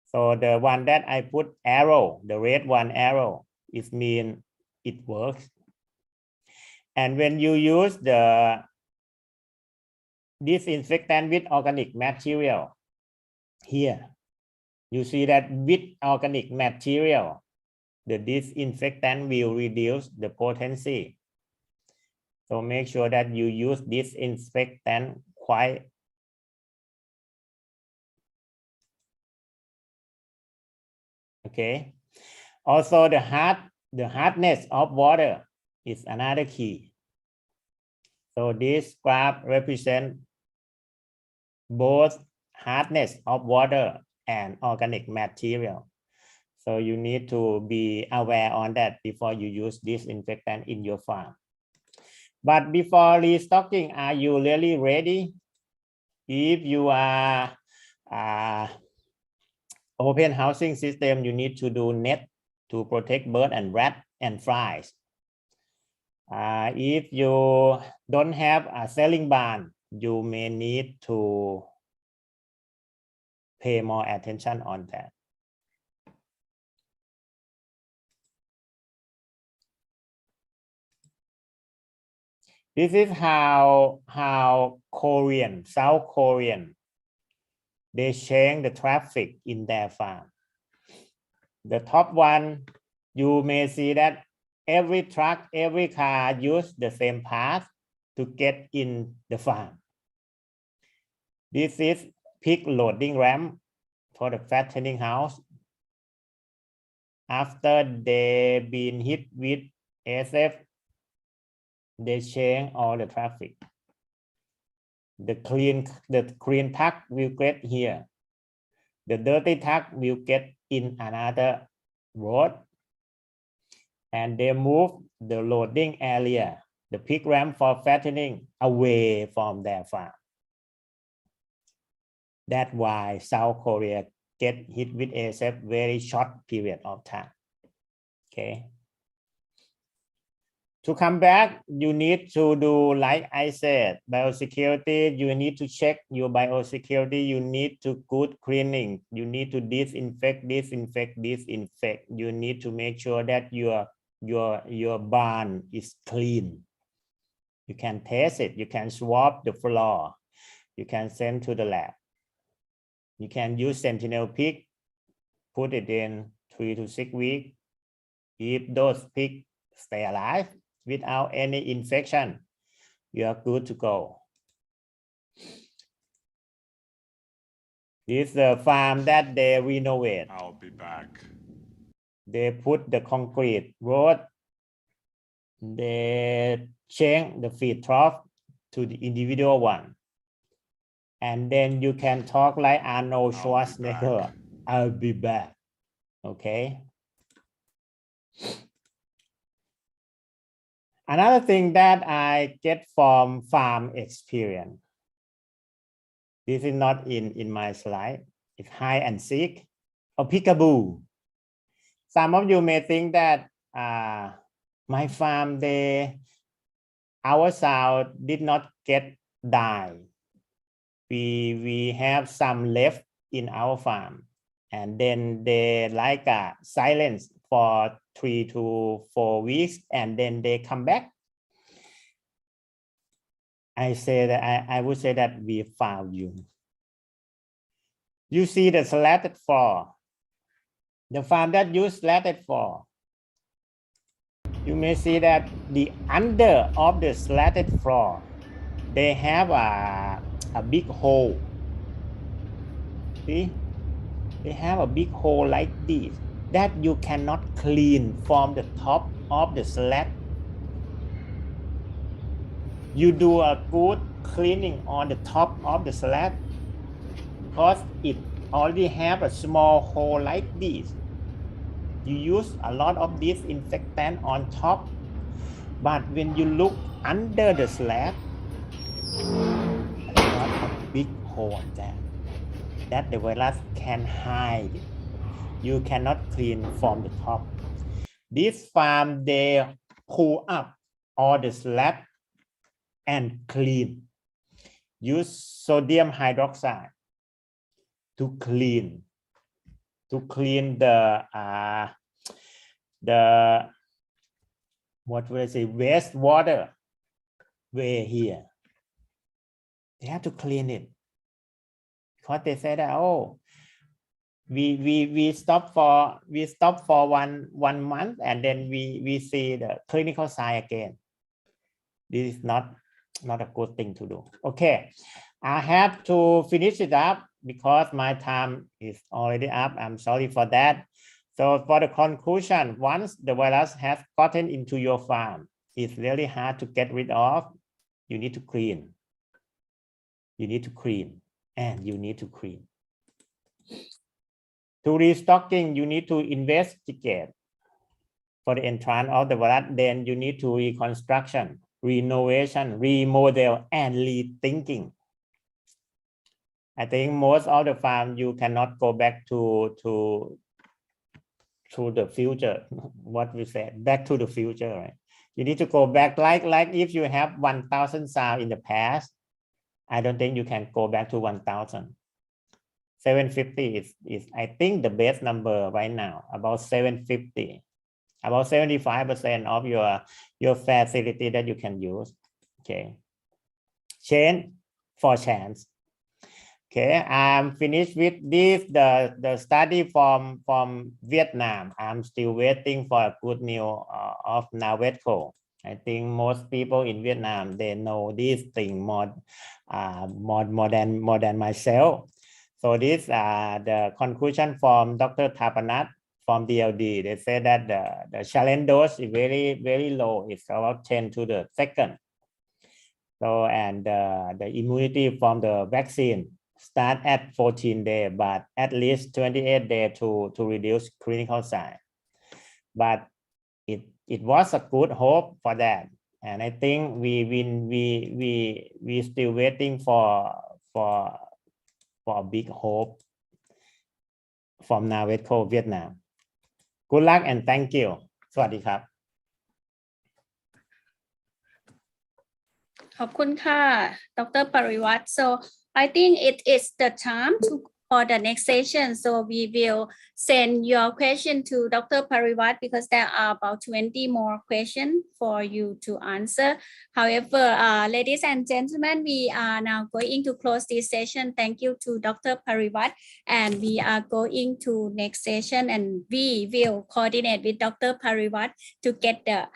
So the one that I put arrow, the red one arrow, it means it works. And when you use the disinfectant with organic material, here, you see that with organic material, the disinfectant will reduce the potency. So make sure that you use disinfectant quite okay. Also, the hardness of water is another key. So this graph represents both hardness of water and organic material. So you need to be aware on that before you use disinfectant in your farm. But before restocking, are you really ready? If you are open housing system, you need to do net to protect bird and rat and flies. If you don't have a selling barn, you may need to pay more attention on that. This is how South Korean, they change the traffic in their farm. The top one, you may see that every truck, every car use the same path to get in the farm. This is pig loading ramp for the fattening house. After they've been hit with SF, they change all the traffic. The clean truck will get here. The dirty truck will get in another road. And they move the loading area, the pig ramp for fattening, away from their farm. That's why South Korea get hit with SF very short period of time. Okay. To come back, you need to do, like I said, biosecurity. You need to check your biosecurity. You need to good cleaning. You need to disinfect. You need to make sure that your barn is clean. You can test it. You can swab the floor. You can send to the lab. You can use sentinel pig, put it in 3 to 6 weeks. If those pigs stay alive without any infection, you are good to go. This is the farm that they renovate. I'll be back. They put the concrete road. They change the feed trough to the individual one. And then you can talk like Arnold Schwarzenegger. I'll be back. Okay. Another thing that I get from farm experience. This is not in my slide. It's hide and seek or peekaboo. Some of you may think that my farm, our sow did not get die. We have some left in our farm, and then they like silence for 3 to 4 weeks, and then they come back. I would say that we found you. You see the slatted floor. The farm that use slatted floor. You may see that the under of the slatted floor, they have a big hole. See? They have a big hole like this that you cannot clean from the top of the slat. You do a good cleaning on the top of the slat because it already have a small hole like this. You use a lot of disinfectant on top, but when you look under the slat, there's not a big hole there that the virus can hide. You cannot clean from the top. This farm, they pull up all the slat and clean. Use sodium hydroxide to clean the what will I say, wastewater way here. They have to clean it because they say that, oh, we stop for 1 month, and then we see the clinical sign again. This is not a good thing to do. Okay, I have to finish it up because my time is already up. I'm sorry for that. So for the conclusion, once the virus has gotten into your farm, it's really hard to get rid of. You need to clean. You need to clean, and you need to clean. To restocking, you need to investigate for the entrance of the virus. Then you need to reconstruction, renovation, remodel, and rethinking. I think most of the farm you cannot go back to the future. What we said, back to the future, right? You need to go back like if you have 1,000 sow in the past, I don't think you can go back to 1,000. 750 is I think the best number right now, about 750, about 75% of your facility that you can use. Okay, change for chance. Okay, I'm finished with this, the study from Vietnam. I'm still waiting for a good news of Navetco. I think most people in Vietnam, they know this thing more than myself. So this the conclusion from Dr. Thapanat from DLD. They say that the challenge dose is very low. It's about 10 to the second. So and the immunity from the vaccine start at 14 days, but at least 28 days to reduce clinical signs. But it was a good hope for that, and I think we still waiting for a big hope from Navetco Vietnam. Good luck and thank you. สวัสดีครับ ขอบคุณค่ะ Dr. Parivat. So I think it is the time for the next session. So we will send your question to Dr. Parivat because there are about 20 more questions for you to answer. However, ladies and gentlemen, we are now going to close this session. Thank you to Dr. Parivat, and we are going to next session, and we will coordinate with Dr. Parivat to get the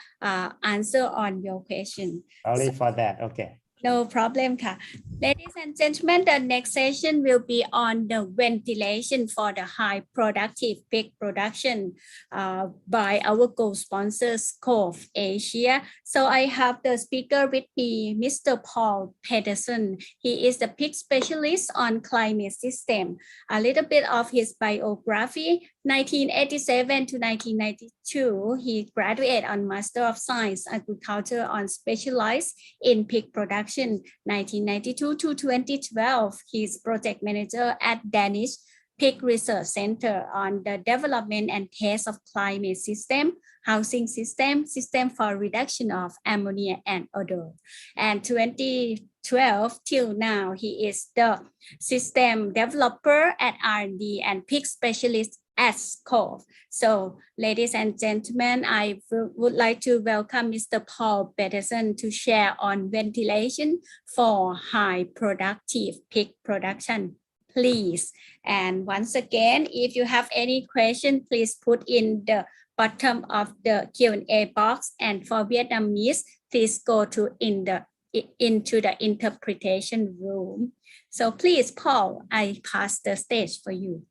answer on your question. Sorry for that. Okay. No problem,ค่ะ. Ladies and gentlemen, the next session will be on the ventilation for the high productive pig production by our co-sponsors, Cove Asia. So I have the speaker with me, Mr. Paul Pedersen. He is the pig specialist on climate system. A little bit of his biography. 1987 to 1992, he graduated on Master of Science Agriculture on specialized in pig production. 1992 to 2012, he's project manager at Danish Pig Research Center on the development and test of climate system, housing system for reduction of ammonia and odor. And 2012 till now, he is the system developer at R&D and pig specialist at Cove. So, ladies and gentlemen, I would like to welcome Mr. Paul Pedersen to share on ventilation for high productive pig production, please. And once again, if you have any question, please put in the bottom of the Q&A box. And for Vietnamese, please go to into the interpretation room. So please, Paul, I pass the stage for you.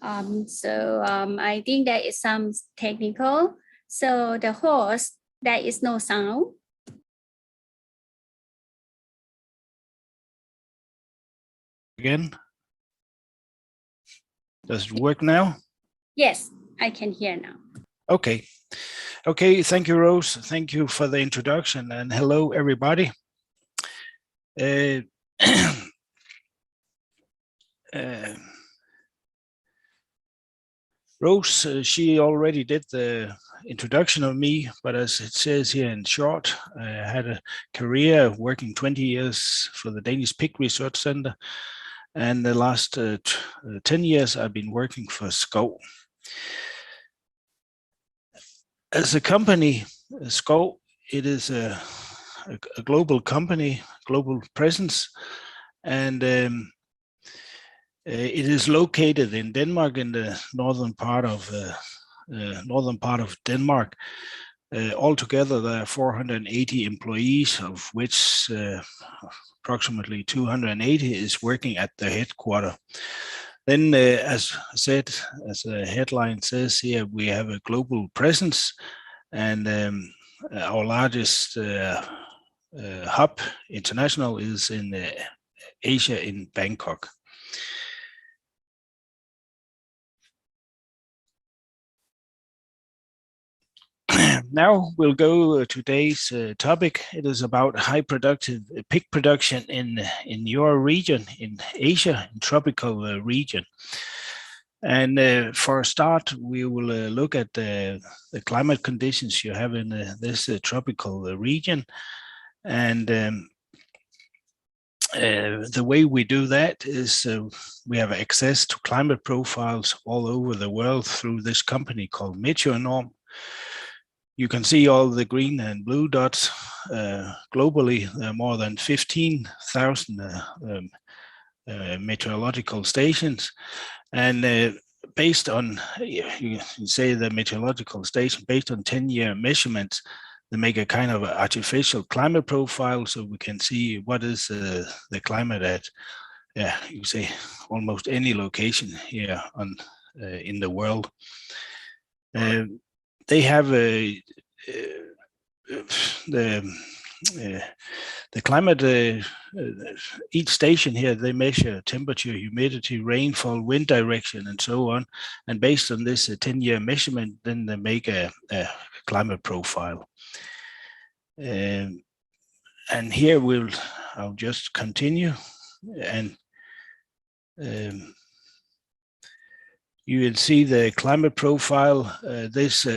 I think there is some technical. So the host, there is no sound. Again. Does it work now? Yes, I can hear now. Okay. Okay, thank you, Rose. Thank you for the introduction, and hello, everybody. Rose, she already did the introduction of me, but as it says here in short, I had a career working 20 years for the Danish Pig Research Center, and the last 10 years I've been working for Skov. As a company, Skov, it is a global company, global presence, and it is located in Denmark, in the northern part of Denmark. Altogether, there are 480 employees, of which approximately 280 is working at the headquarters. Then, as I said, as the headline says here, we have a global presence, and our largest hub international is in Asia, in Bangkok. Now we'll go today's topic. It is about high productive pig production in your region, in Asia, in tropical region. And for a start, we will look at the climate conditions you have in this tropical region. And the way we do that is we have access to climate profiles all over the world through this company called Meteornorm. You can see all the green and blue dots. Globally, there are more than 15,000 meteorological stations. And based on, you can say the meteorological station, based on 10-year measurements, they make a kind of artificial climate profile, so we can see what is the climate at, you say, almost any location here on in the world. They have the climate, each station here, they measure temperature, humidity, rainfall, wind direction, and so on. And based on this 10-year measurement, then they make a climate profile. And here I'll just continue. And you will see the climate profile.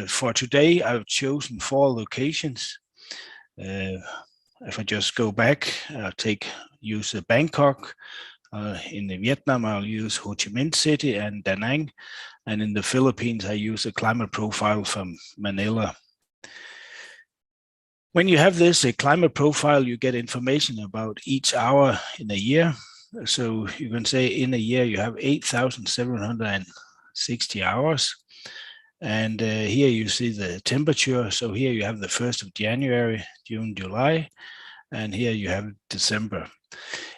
For today, I've chosen 4 locations. If I just go back, I'll use Bangkok. In Vietnam, I'll use Ho Chi Minh City and Da Nang. And in the Philippines, I use a climate profile from Manila. When you have this climate profile, you get information about each hour in a year. So you can say in a year, you have 8,760 hours. And here you see the temperature. So here you have the 1st of January, June, July, and here you have December.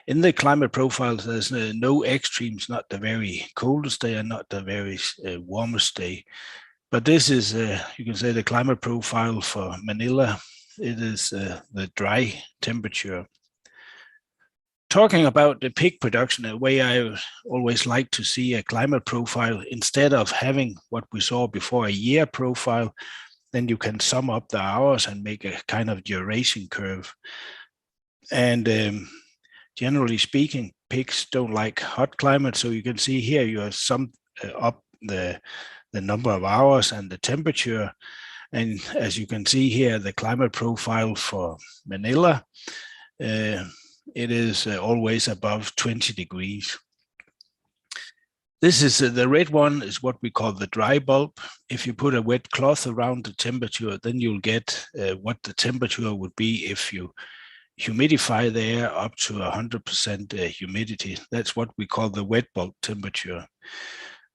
In the climate profiles, there's no extremes, not the very coldest day and not the very warmest day. But this is, you can say, the climate profile for Manila. It is the dry temperature. Talking about the pig production, the way I always like to see a climate profile, instead of having what we saw before, a year profile, then you can sum up the hours and make a kind of duration curve. And generally speaking, pigs don't like hot climate. So you can see here you have summed up the number of hours and the temperature. And as you can see here, the climate profile for Manila, it is always above 20 degrees. This is the red one is what we call the dry bulb. If you put a wet cloth around the temperature, then you'll get what the temperature would be if you humidify the air up to 100% humidity. That's what we call the wet bulb temperature.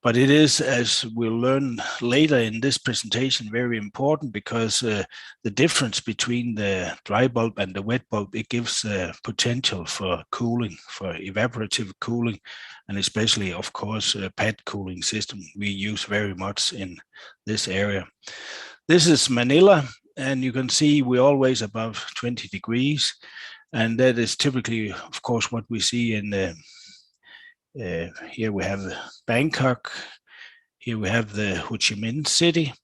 But it is, as we'll learn later in this presentation, very important because the difference between the dry bulb and the wet bulb, it gives potential for cooling, for evaporative cooling, and especially, of course, pad cooling system we use very much in this area. This is Manila, and you can see we're always above 20 degrees, and that is typically, of course, what we see in the here we have Bangkok, here we have the Ho Chi Minh City,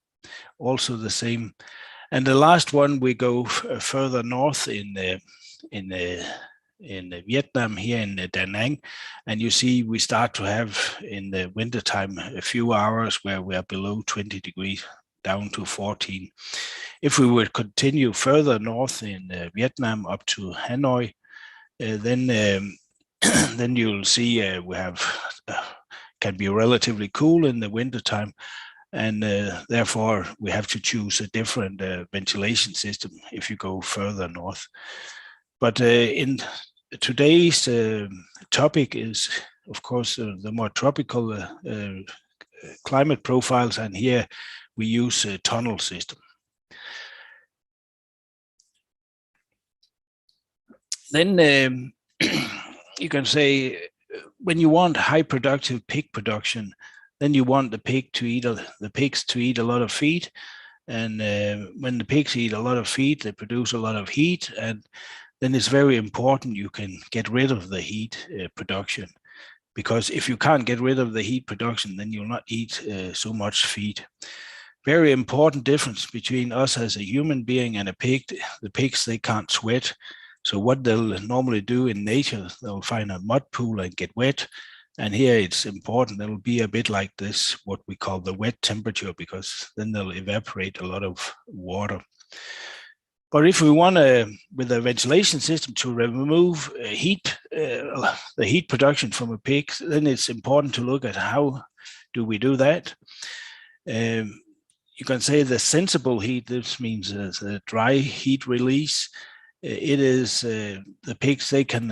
also the same. And the last one, we go further north in Vietnam, here in Da Nang, and you see we start to have in the wintertime a few hours where we are below 20 degrees. down to 14. If we would continue further north in Vietnam up to Hanoi, then then you'll see we have can be relatively cool in the wintertime, and therefore we have to choose a different ventilation system if you go further north. But in today's topic is, of course, the more tropical climate profiles, and here we use a tunnel system. Then you can say when you want high productive pig production, then you want the pigs to eat a lot of feed, and when the pigs eat a lot of feed, they produce a lot of heat, and then it's very important you can get rid of the heat production, because if you can't get rid of the heat production, then you'll not eat so much feed. Very important difference between us as a human being and a pig. The pigs, they can't sweat. So what they'll normally do in nature, they'll find a mud pool and get wet. And here it's important, it'll be a bit like this, what we call the wet temperature, because then they'll evaporate a lot of water. But if we want with a ventilation system to remove heat, the heat production from a pig, then it's important to look at how do we do that. You can say the sensible heat, this means the dry heat release. It is the pigs, they can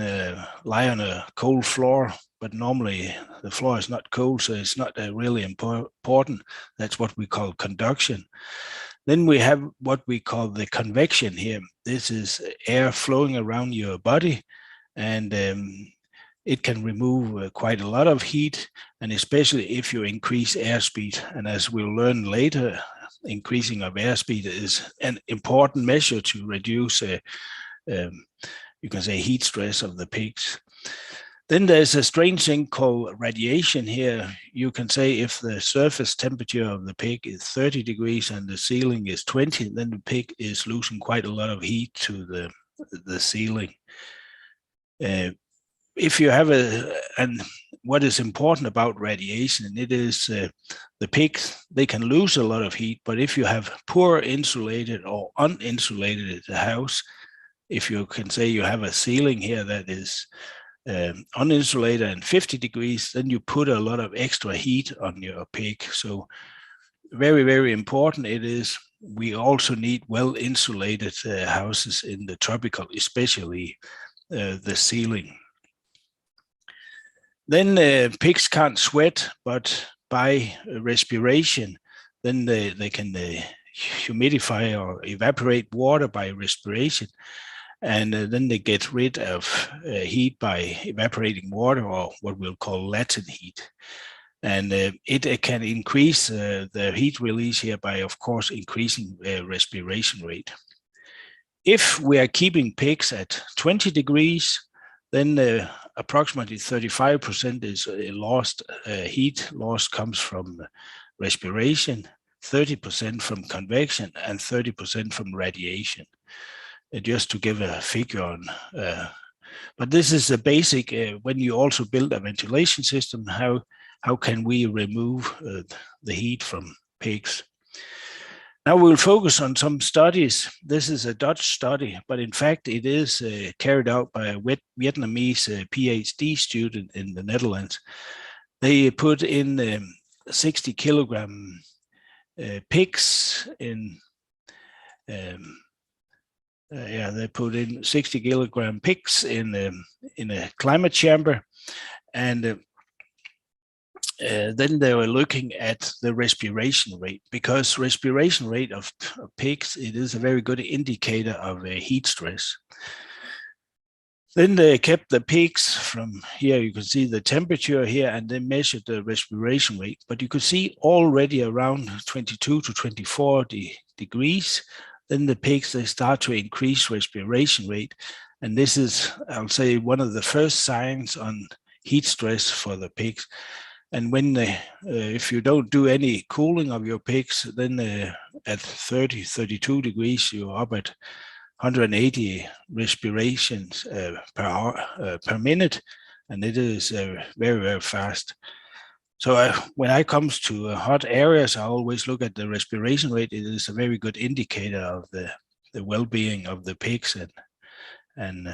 lie on a cold floor, but normally the floor is not cold, so it's not really important. That's what we call conduction. Then we have what we call the convection here. This is air flowing around your body, and it can remove quite a lot of heat, and especially if you increase airspeed. And as we'll learn later, increasing of airspeed is an important measure to reduce, you can say, heat stress of the pigs. Then there's a strange thing called radiation here. You can say if the surface temperature of the pig is 30 degrees and the ceiling is 20, then the pig is losing quite a lot of heat to the ceiling. If you have and what is important about radiation, it is the pigs, they can lose a lot of heat, but if you have poor insulated or uninsulated house, if you can say you have a ceiling here that is uninsulated and 50 degrees, then you put a lot of extra heat on your pig. So very, very important it is. We also need well insulated houses in the tropical, especially the ceiling. Then pigs can't sweat, but by respiration, then they can humidify or evaporate water by respiration. And then they get rid of heat by evaporating water, or what we'll call latent heat. And it can increase the heat release here by, of course, increasing respiration rate. If we are keeping pigs at 20 degrees, then approximately 35% is lost. Heat loss comes from respiration, 30% from convection, and 30% from radiation. Just to give a figure on, but this is the basic. When you also build a ventilation system, how can we remove the heat from pigs? Now we'll focus on some studies. This is a Dutch study, but in fact it is carried out by a Vietnamese PhD student in the Netherlands. They put in 60 kilogram pigs in. They put in 60 kilogram pigs in a climate chamber, and then they were looking at the respiration rate, because respiration rate of pigs, it is a very good indicator of heat stress. Then they kept the pigs from here, you can see the temperature here, and they measured the respiration rate, but you could see already around 22 to 24 degrees, then the pigs, they start to increase respiration rate. And this is, I'll say, one of the first signs on heat stress for the pigs. And when if you don't do any cooling of your pigs, then at 30, 32 degrees, you're up at 180 respirations per hour, per minute. And it is very, very fast. So when I comes to hot areas, I always look at the respiration rate. It is a very good indicator of the well-being of the pigs, and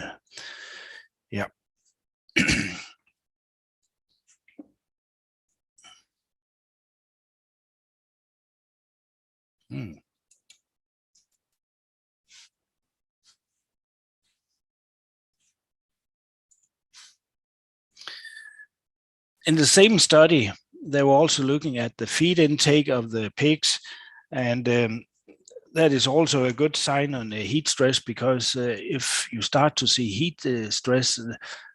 yeah. In the same study, they were also looking at the feed intake of the pigs, and that is also a good sign on the heat stress, because if you start to see heat stress,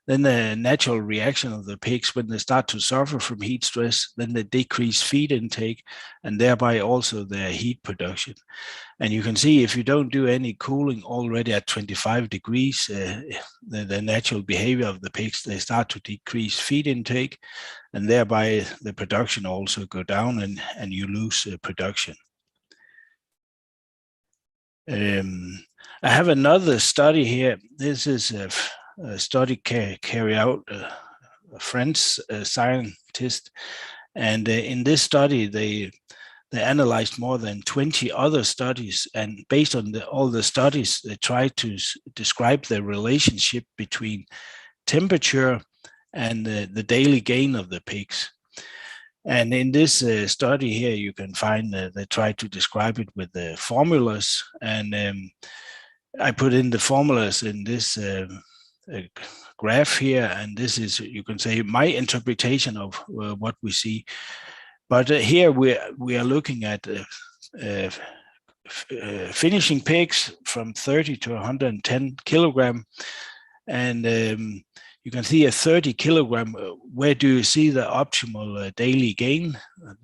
then the natural reaction of the pigs when they start to suffer from heat stress, then they decrease feed intake and thereby also their heat production. And you can see if you don't do any cooling already at 25 degrees, the natural behavior of the pigs, they start to decrease feed intake, and thereby the production also go down, and you lose production. I have another study here. This is a study carried out a French scientist, and in this study they analyzed more than 20 other studies, and based on all the studies, they tried to describe the relationship between temperature and the daily gain of the pigs. And in this study here, you can find they try to describe it with the formulas, and I put in the formulas in this graph here, and this is, you can say, my interpretation of what we see. But here we are looking at finishing pigs from 30 to 110 kilogram, and you can see a 30 kilogram. Where do you see the optimal daily gain,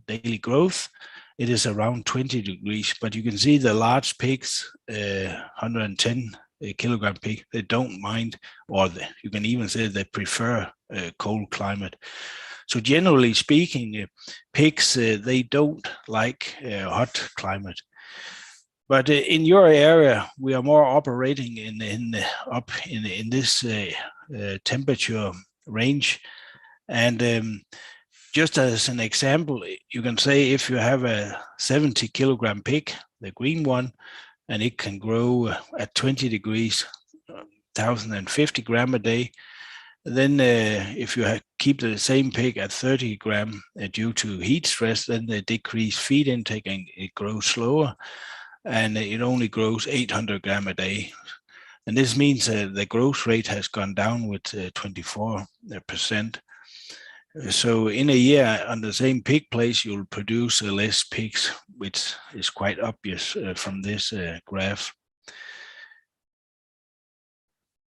daily growth? It is around 20 degrees, but you can see the large pigs, 110 kilogram pig, they don't mind, or you can even say they prefer cold climate. So generally speaking, pigs, they don't like hot climate. But in your area, we are more operating in this temperature range. And just as an example, you can say if you have a 70 kilogram pig, the green one, and it can grow at 20 degrees, 1,050 gram a day. Then if you keep the same pig at 30 gram due to heat stress, then they decrease feed intake and it grows slower, and it only grows 800 gram a day. And this means the growth rate has gone down with 24%. So in a year on the same pig place, you'll produce less pigs, which is quite obvious from this graph.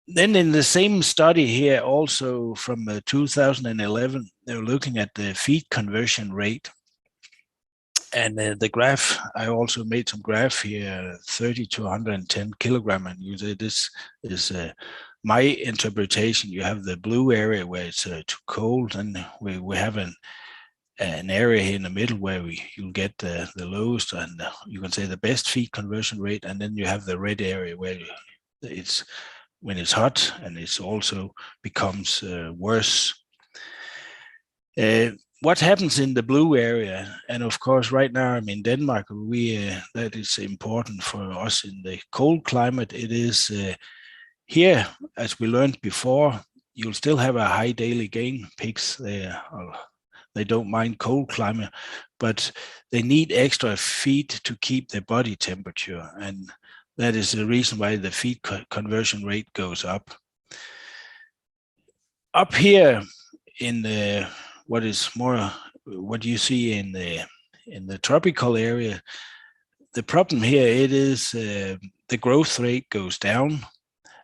Then in the same study here, also from 2011, they were looking at the feed conversion rate. And the graph, I also made some graph here, 30 to 110 kilogram. And you say this is my interpretation. You have the blue area where it's too cold, and we have an area here in the middle where you'll get the lowest, and you can say the best feed conversion rate. And then you have the red area where it's when it's hot, and it's also becomes worse. What happens in the blue area, and of course right now I'm in Denmark, that is important for us in the cold climate. It is here, as we learned before, you'll still have a high daily gain. Pigs, they don't mind cold climate, but they need extra feed to keep their body temperature, and that is the reason why the feed conversion rate goes up. Up here in the what you see in the tropical area, the problem here, it is the growth rate goes down.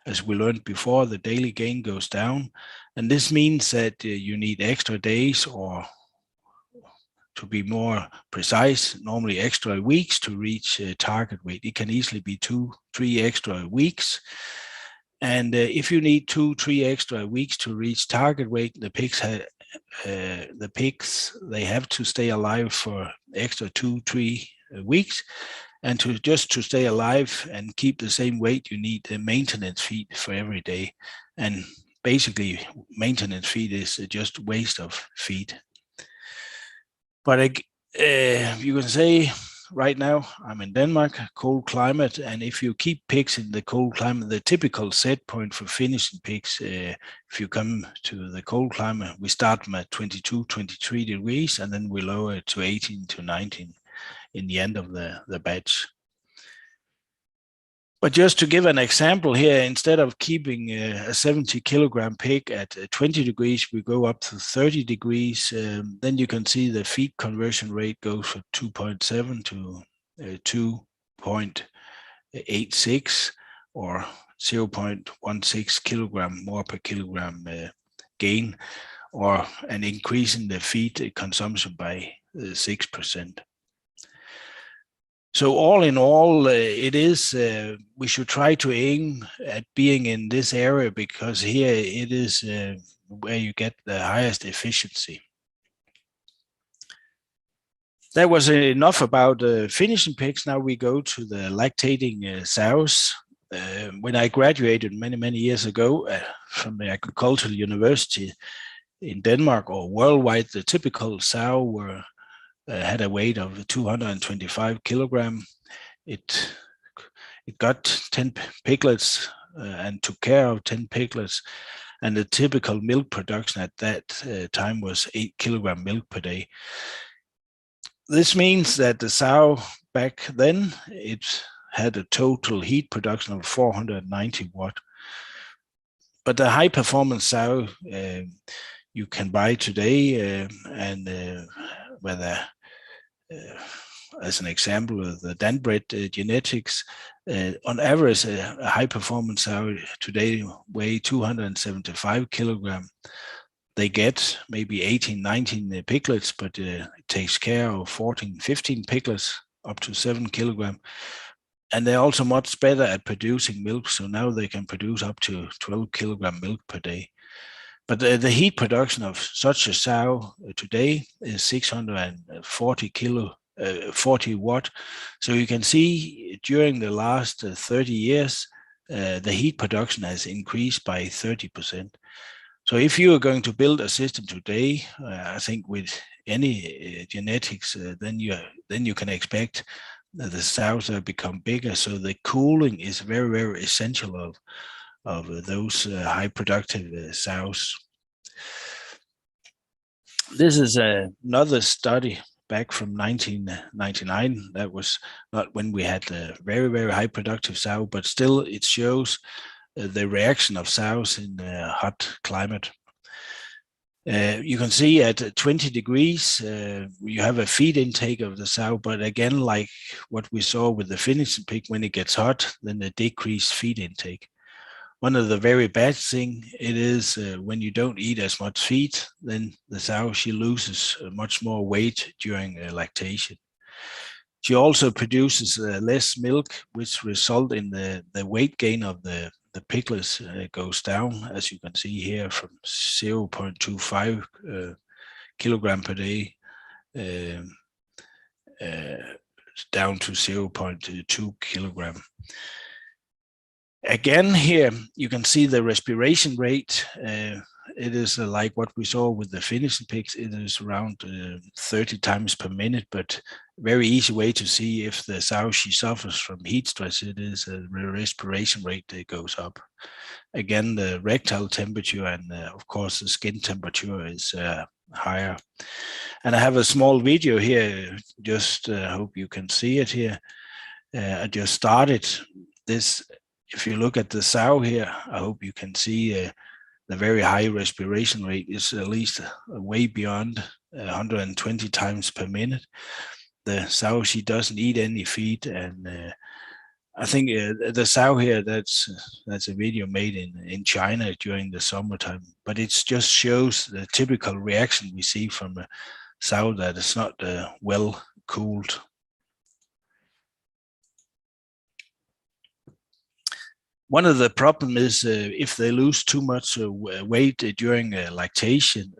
As we learned before, the daily gain goes down, and this means that you need extra days, or to be more precise, normally extra weeks to reach target weight. It can easily be 2-3 extra weeks. And if you need 2-3 extra weeks to reach target weight, the pigs they have to stay alive for extra 2-3 weeks. And to stay alive and keep the same weight, you need a maintenance feed for every day. And basically, maintenance feed is just waste of feed. But you can say right now I'm in Denmark, cold climate, and if you keep pigs in the cold climate, the typical set point for finishing pigs, if you come to the cold climate, we start from at 22, 23 degrees, and then we lower it to 18 to 19 in the end of the batch. But just to give an example here, instead of keeping a 70 kilogram pig at 20 degrees, we go up to 30 degrees. Then you can see the feed conversion rate goes from 2.7 to 2.86 or 0.16 kilogram more per kilogram gain, or an increase in the feed consumption by 6%. So all in all, it is, we should try to aim at being in this area, because here it is where you get the highest efficiency. That was enough about finishing pigs. Now we go to the lactating sows. When I graduated many years ago from the agricultural university in Denmark or worldwide, the typical sow had a weight of 225 kilogram. It got 10 piglets and took care of 10 piglets, and the typical milk production at that time was 8 kilogram milk per day. This means that the sow back then, it had a total heat production of 490 watt. But the high performance sow you can buy today, and whether as an example of the Danbred genetics, on average a high performance sow today weigh 275 kilogram. They get maybe 18, 19 piglets, but it takes care of 14, 15 piglets up to 7 kilogram. And they're also much better at producing milk. So now they can produce up to 12 kilogram milk per day. But the heat production of such a sow today is 640 watt. So you can see during the last 30 years, the heat production has increased by 30%. So if you are going to build a system today, I think with any genetics, then you can expect that the sows have become bigger. So the cooling is very essential of those high productive sows. This is another study back from 1999. That was not when we had a very high productive sow, but still it shows the reaction of sows in a hot climate. You can see at 20 degrees, you have a feed intake of the sow, but again, like what we saw with the finishing pig, when it gets hot, then the decreased feed intake. One of the very bad thing it is when you don't eat as much feed, then the sow, she loses much more weight during lactation. She also produces less milk, which result in the weight gain of the piglets goes down, as you can see here, from 0.25 kilogram per day down to 0.2 kilogram. Again, here you can see the respiration rate. It is like what we saw with the finishing pigs. It is around 30 times per minute, but very easy way to see if the sow, she suffers from heat stress. It is the respiration rate that goes up. Again, the rectal temperature and of course the skin temperature is higher. And I have a small video here, just hope you can see it here. I just started this. If you look at the sow here, I hope you can see the very high respiration rate is at least way beyond 120 times per minute. The sow, she doesn't eat any feed, and I think the sow here, that's a video made in China during the summertime, but it just shows the typical reaction we see from a sow that is not well cooled. One of the problems is if they lose too much weight during lactation,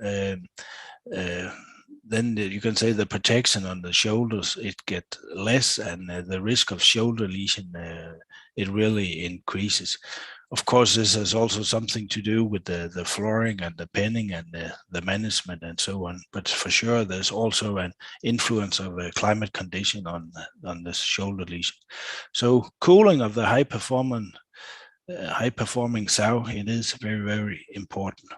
then you can say the protection on the shoulders, it get less, and the risk of shoulder lesion, it really increases. Of course, this has also something to do with the flooring and the penning and the management and so on. But for sure, there's also an influence of a climate condition on the shoulder lesion. So cooling of the high performing sow, it is very, very important.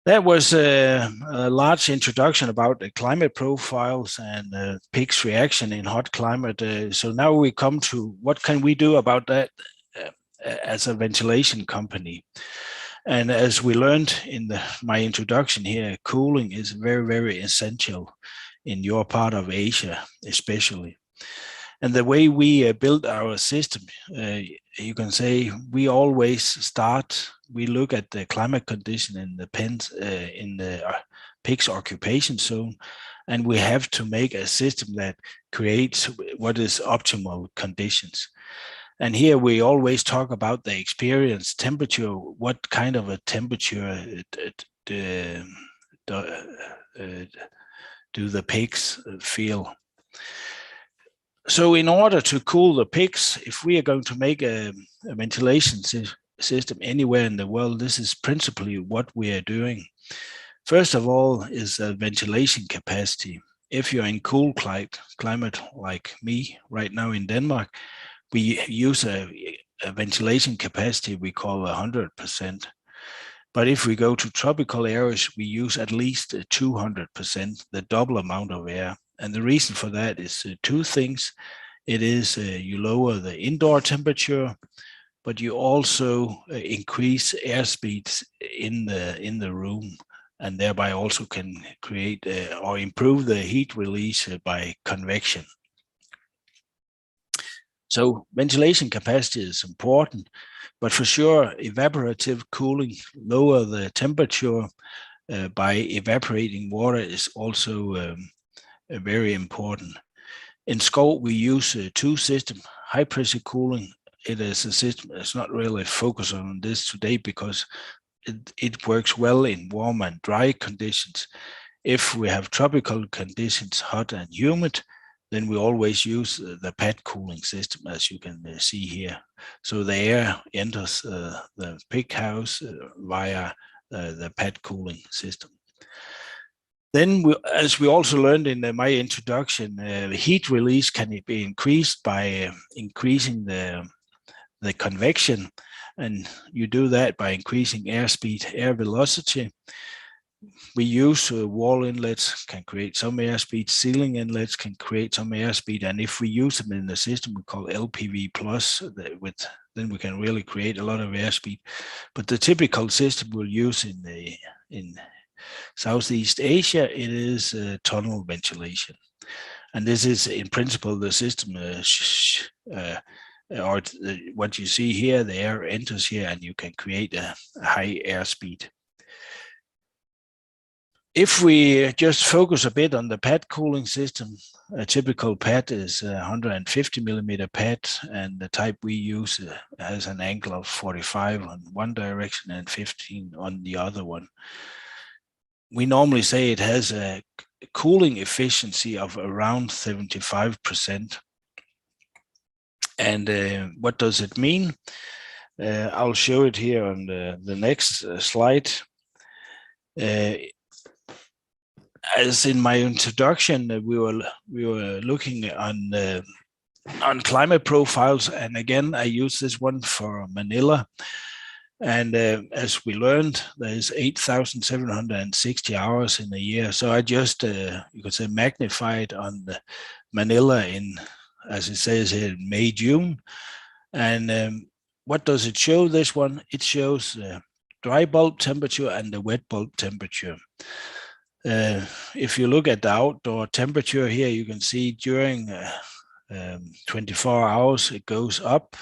That was a large introduction about the climate profiles and pigs' reaction in hot climate. So now we come to what can we do about that as a ventilation company. And as we learned in my introduction here, cooling is very, very essential in your part of Asia, especially. And the way we build our system, you can say we always we look at the climate condition in the pens, in the pig's occupation zone, and we have to make a system that creates what is optimal conditions. And here we always talk about the experience temperature, what kind of a temperature do the pigs feel. So in order to cool the pigs, if we are going to make a ventilation system anywhere in the world, this is principally what we are doing. First of all is the ventilation capacity. If you're in cool climate like me right now in Denmark, we use a ventilation capacity we call 100%. But if we go to tropical areas, we use at least 200%, the double amount of air. And the reason for that is two things. It is you lower the indoor temperature, but you also increase air speeds in the room, and thereby also can create or improve the heat release by convection. So ventilation capacity is important, but for sure evaporative cooling, lower the temperature by evaporating water is also very important. In Skov, we use two systems. High pressure cooling, it is a system that's not really focused on this today because it works well in warm and dry conditions. If we have tropical conditions, hot and humid, then we always use the pad cooling system, as you can see here. So the air enters the pig house via the pad cooling system. Then, as we also learned in my introduction, heat release can be increased by increasing the convection, and you do that by increasing airspeed, air velocity. We use wall inlets can create some airspeed, ceiling inlets can create some airspeed, and if we use them in the system we call LPV plus, then we can really create a lot of airspeed. But the typical system we'll use in Southeast Asia, it is tunnel ventilation, and this is in principle the system. What you see here, the air enters here, and you can create a high airspeed. If we just focus a bit on the pad cooling system, a typical pad is 150 millimeter pad, and the type we use has an angle of 45 on one direction and 15 on the other one. We normally say it has a cooling efficiency of around 75%. And what does it mean? I'll show it here on the next slide. As in my introduction, we were looking on climate profiles, and again I use this one for Manila. And as we learned, there's 8,760 hours in a year. So I just, you could say, magnified on the Manila in, as it says here, May, June. And what does it show, this one? It shows dry bulb temperature and the wet bulb temperature. If you look at the outdoor temperature here, you can see during 24 hours, it goes up,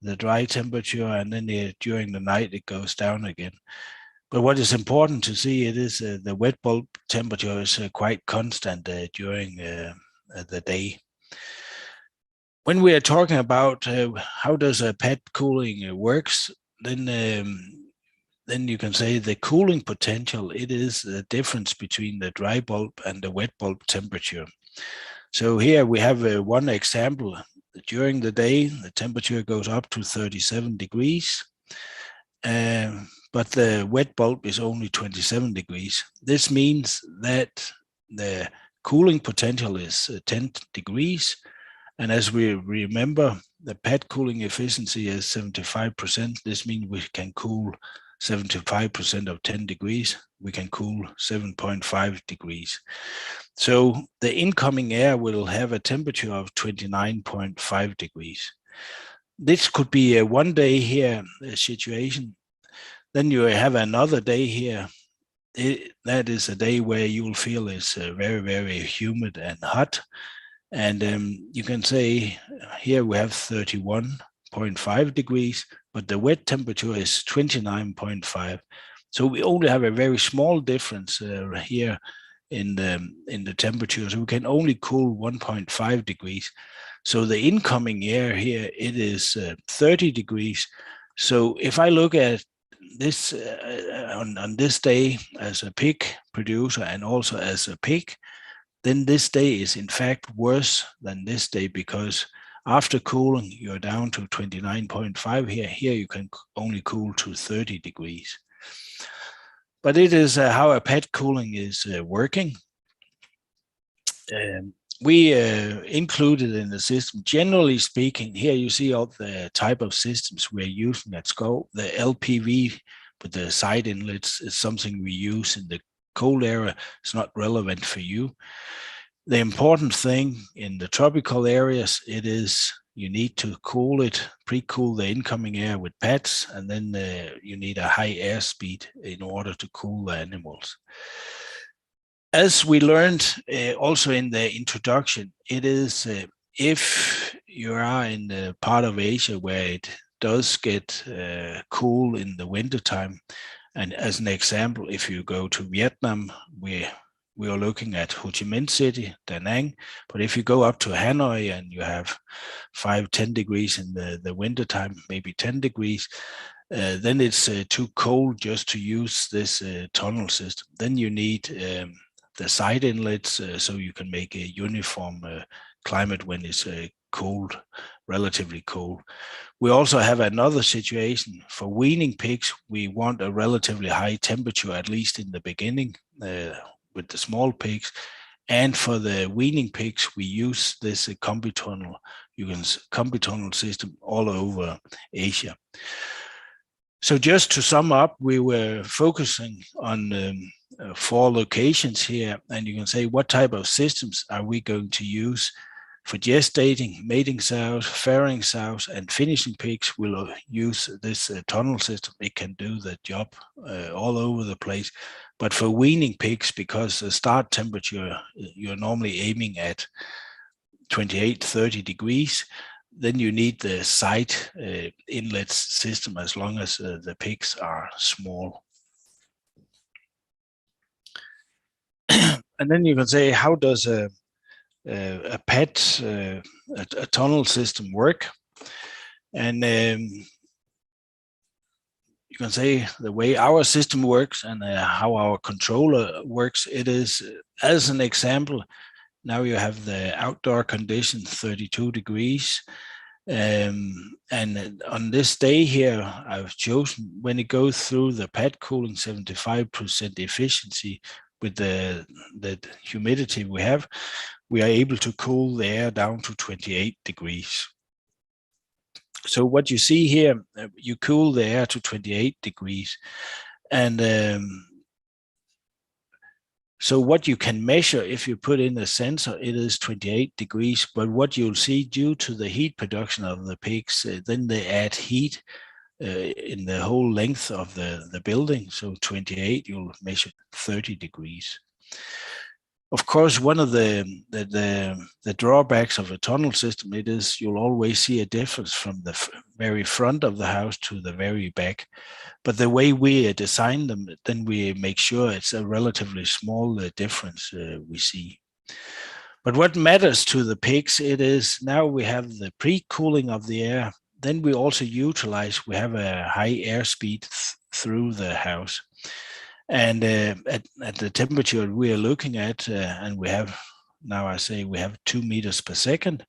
the dry temperature, and then during the night it goes down again. But what is important to see, it is the wet bulb temperature is quite constant during the day. When we are talking about how does a pad cooling works, then then you can say the cooling potential, it is the difference between the dry bulb and the wet bulb temperature. So here we have one example. During the day, the temperature goes up to 37 degrees, but the wet bulb is only 27 degrees. This means that the cooling potential is 10 degrees. And as we remember, the pad cooling efficiency is 75%. This means we can cool 75% of 10 degrees. We can cool 7.5 degrees. So the incoming air will have a temperature of 29.5 degrees. This could be a one day here situation. Then you have another day here. That is a day where you will feel it's very, very humid and hot. And you can say here we have 31.5 degrees, but the wet temperature is 29.5. So we only have a very small difference here in the temperature. So we can only cool 1.5 degrees. So the incoming air here, it is 30 degrees. So if I look at this on this day as a pig producer and also as a pig, then this day is in fact worse than this day, because after cooling, you're down to 29.5 here. Here you can only cool to 30 degrees. But it is how a pad cooling is working. We included in the system, generally speaking, here you see all the type of systems we're using at Skov. The LPV with the side inlets is something we use in the cold area. It's not relevant for you. The important thing in the tropical areas, it is you need to cool it, pre-cool the incoming air with pads, and then you need a high airspeed in order to cool the animals. As we learned also in the introduction, it is if you are in the part of Asia where it does get cool in the wintertime, and as an example, if you go to Vietnam, we are looking at Ho Chi Minh City, Da Nang, but if you go up to Hanoi and you have 5-10 degrees in the wintertime, maybe 10 degrees, then it's too cold just to use this tunnel system. Then you need the side inlets so you can make a uniform climate when it's cold, relatively cold. We also have another situation for weaning pigs. We want a relatively high temperature, at least in the beginning, with the small pigs. And for the weaning pigs, we use this combi tunnel system all over Asia. So just to sum up, we were focusing on 4 locations here, and you can say, what type of systems are we going to use for gestating, mating sows, farrowing sows, and finishing pigs? We'll use this tunnel system. It can do the job all over the place. But for weaning pigs, because the start temperature, you're normally aiming at 28-30 degrees, then you need the side inlet system as long as the pigs are small. And then you can say, how does a pad, a tunnel system work? And you can say the way our system works and how our controller works, it is, as an example, now you have the outdoor condition 32 degrees. And on this day here, I've chosen, when it goes through the pad cooling 75% efficiency with the humidity we have, we are able to cool the air down to 28 degrees. So what you see here, you cool the air to 28 degrees. And so what you can measure if you put in a sensor, it is 28 degrees. But what you'll see, due to the heat production of the pigs, then they add heat in the whole length of the building. So 28, you'll measure 30 degrees. Of course, one of the drawbacks of a tunnel system, it is you'll always see a difference from the very front of the house to the very back. But the way we design them, then we make sure it's a relatively small difference we see. But what matters to the pigs, it is now we have the pre-cooling of the air. Then we also utilize, we have a high airspeed, through the house. And at the temperature we are looking at, and we have now, I say we have 2 meters per second,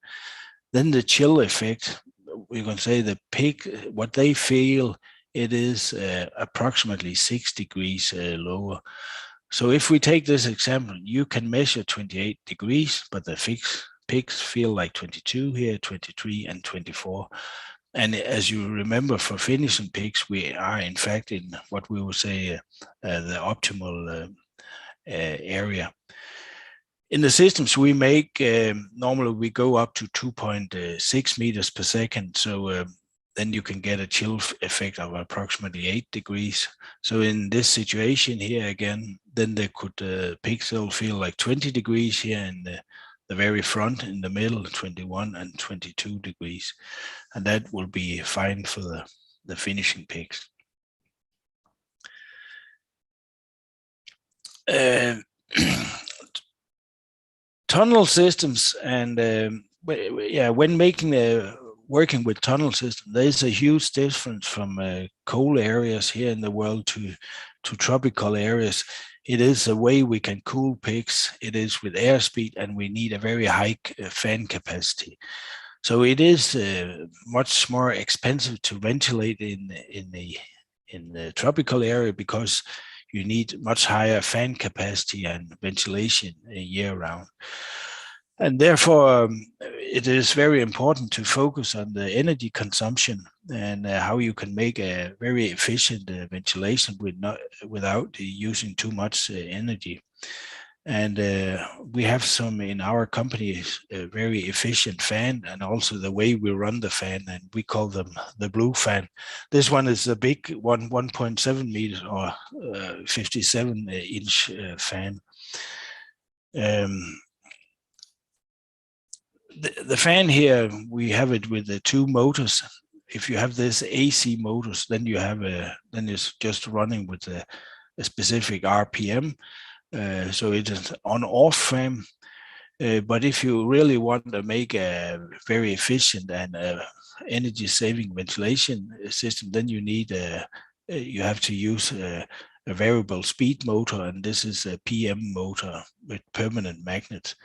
then the chill effect, we can say the pig, what they feel, it is approximately 6 degrees lower. So if we take this example, you can measure 28 degrees, but the pigs feel like 22 here, 23 and 24. And as you remember, for finishing pigs, we are in fact in what we would say the optimal area. In the systems we make, normally we go up to 2.6 meters per second. So then you can get a chill effect of approximately 8 degrees. So in this situation here again, then they could pigs will feel like 20 degrees here in the very front, in the middle, 21 and 22 degrees. And that will be fine for the finishing pigs. Tunnel systems, and when working with tunnel systems, there is a huge difference from cold areas here in the world to tropical areas. It is a way we can cool pigs. It is with airspeed, and we need a very high fan capacity. So it is much more expensive to ventilate in the tropical area, because you need much higher fan capacity and ventilation year round. And therefore, it is very important to focus on the energy consumption and how you can make a very efficient ventilation without using too much energy. And we have some in our company, a very efficient fan, and also the way we run the fan, and we call them the blue fan. This one is a big one, 1.7 meters or 57 inch fan. The fan here, we have it with the 2 motors. If you have this AC motors, then you have then it's just running with a specific RPM. So it is on-off fan. But if you really want to make a very efficient and energy-saving ventilation system, then you need you have to use a variable speed motor, and this is a PM motor with permanent magnets.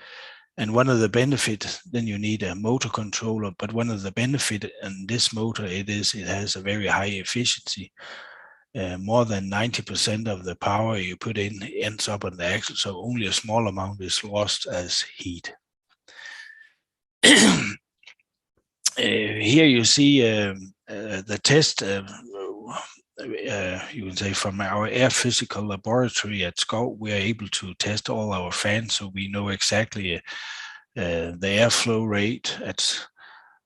And one of the benefits, then you need a motor controller, but one of the benefits in this motor, it has a very high efficiency. More than 90% of the power you put in ends up on the axle, so only a small amount is lost as heat. Here you see the test, you can say from our air physical laboratory at Skov, we are able to test all our fans, so we know exactly the airflow rate at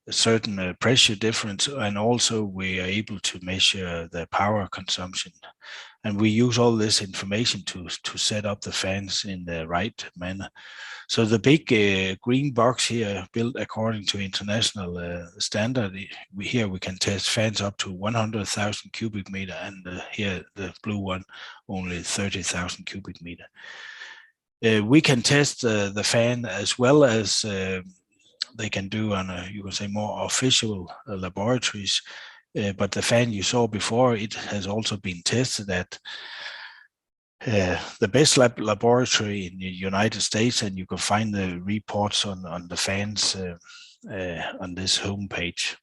a certain pressure difference, and also we are able to measure the power consumption. And we use all this information to set up the fans in the right manner. So the big green box here, built according to international standard, here we can test fans up to 100,000 cubic meter, and here the blue one, only 30,000 cubic meter. We can test the fan as well as they can do on you can say more official laboratories, but the fan you saw before, it has also been tested at the best laboratory in the United States, and you can find the reports on the fans on this homepage.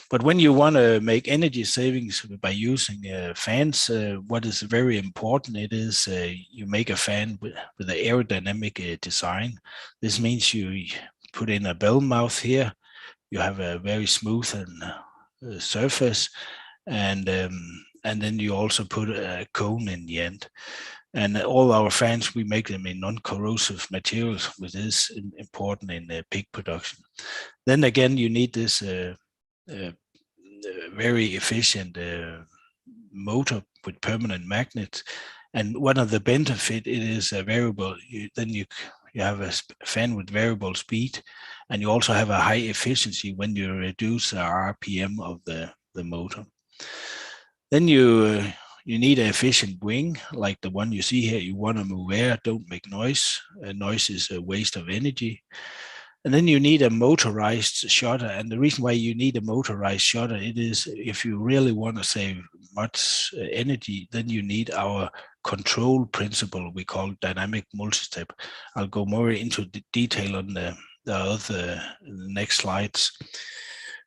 But when you want to make energy savings by using fans, what is very important, it is you make a fan with an aerodynamic design. This means you put in a bell mouth here, you have a very smooth and surface, and then you also put a cone in the end. And all our fans, we make them in non-corrosive materials, which is important in pig production. Then again, you need this very efficient motor with permanent magnets. And one of the benefits, it is a variable, then you have a fan with variable speed, and you also have a high efficiency when you reduce the RPM of the motor. Then you need an efficient wing, like the one you see here. You want to move air, don't make noise. Noise is a waste of energy. And then you need a motorized shutter. And the reason why you need a motorized shutter, it is if you really want to save much energy, then you need our control principle we call dynamic multi-step. I'll go more into the detail on the next slides.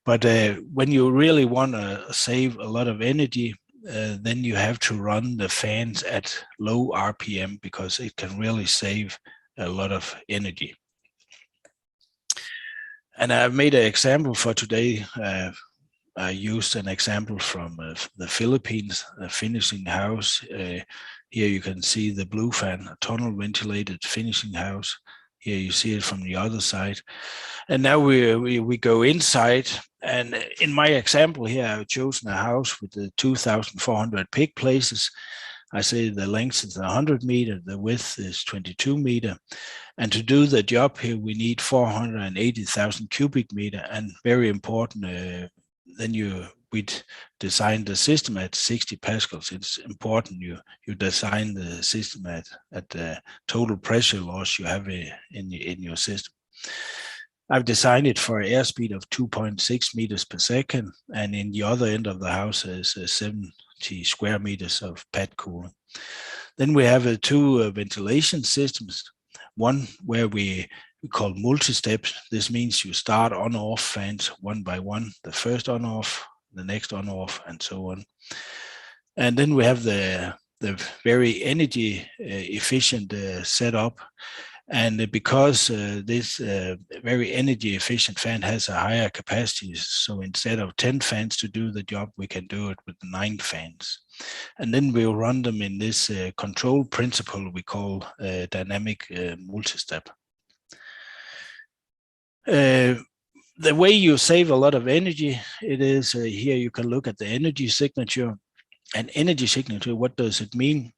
But when you really want to save a lot of energy, then you have to run the fans at low RPM because it can really save a lot of energy. And I've made an example for today. I used an example from the Philippines, a finishing house. Here you can see the blue fan, a tunnel ventilated finishing house. Here you see it from the other side. And now we go inside. And in my example here, I've chosen a house with the 2,400 pig places. I say the length is 100 meters, the width is 22 meters. And to do the job here, we need 480,000 cubic meter. And very important, then we'd design the system at 60 pascals. It's important you design the system at the total pressure loss you have in your system. I've designed it for an airspeed of 2.6 meters per second, and in the other end of the house is 70 square meters of pad cooling. Then we have two ventilation systems. One where we call multi-step. This means you start on-off fans one by one. The first on-off, the next on-off, and so on. And then we have the very energy efficient setup. And because this very energy efficient fan has a higher capacity, so instead of 10 fans to do the job, we can do it with 9 fans. And then we'll run them in this control principle we call dynamic multi-step. The way you save a lot of energy, it is here you can look at the energy signature. And energy signature, what does it mean?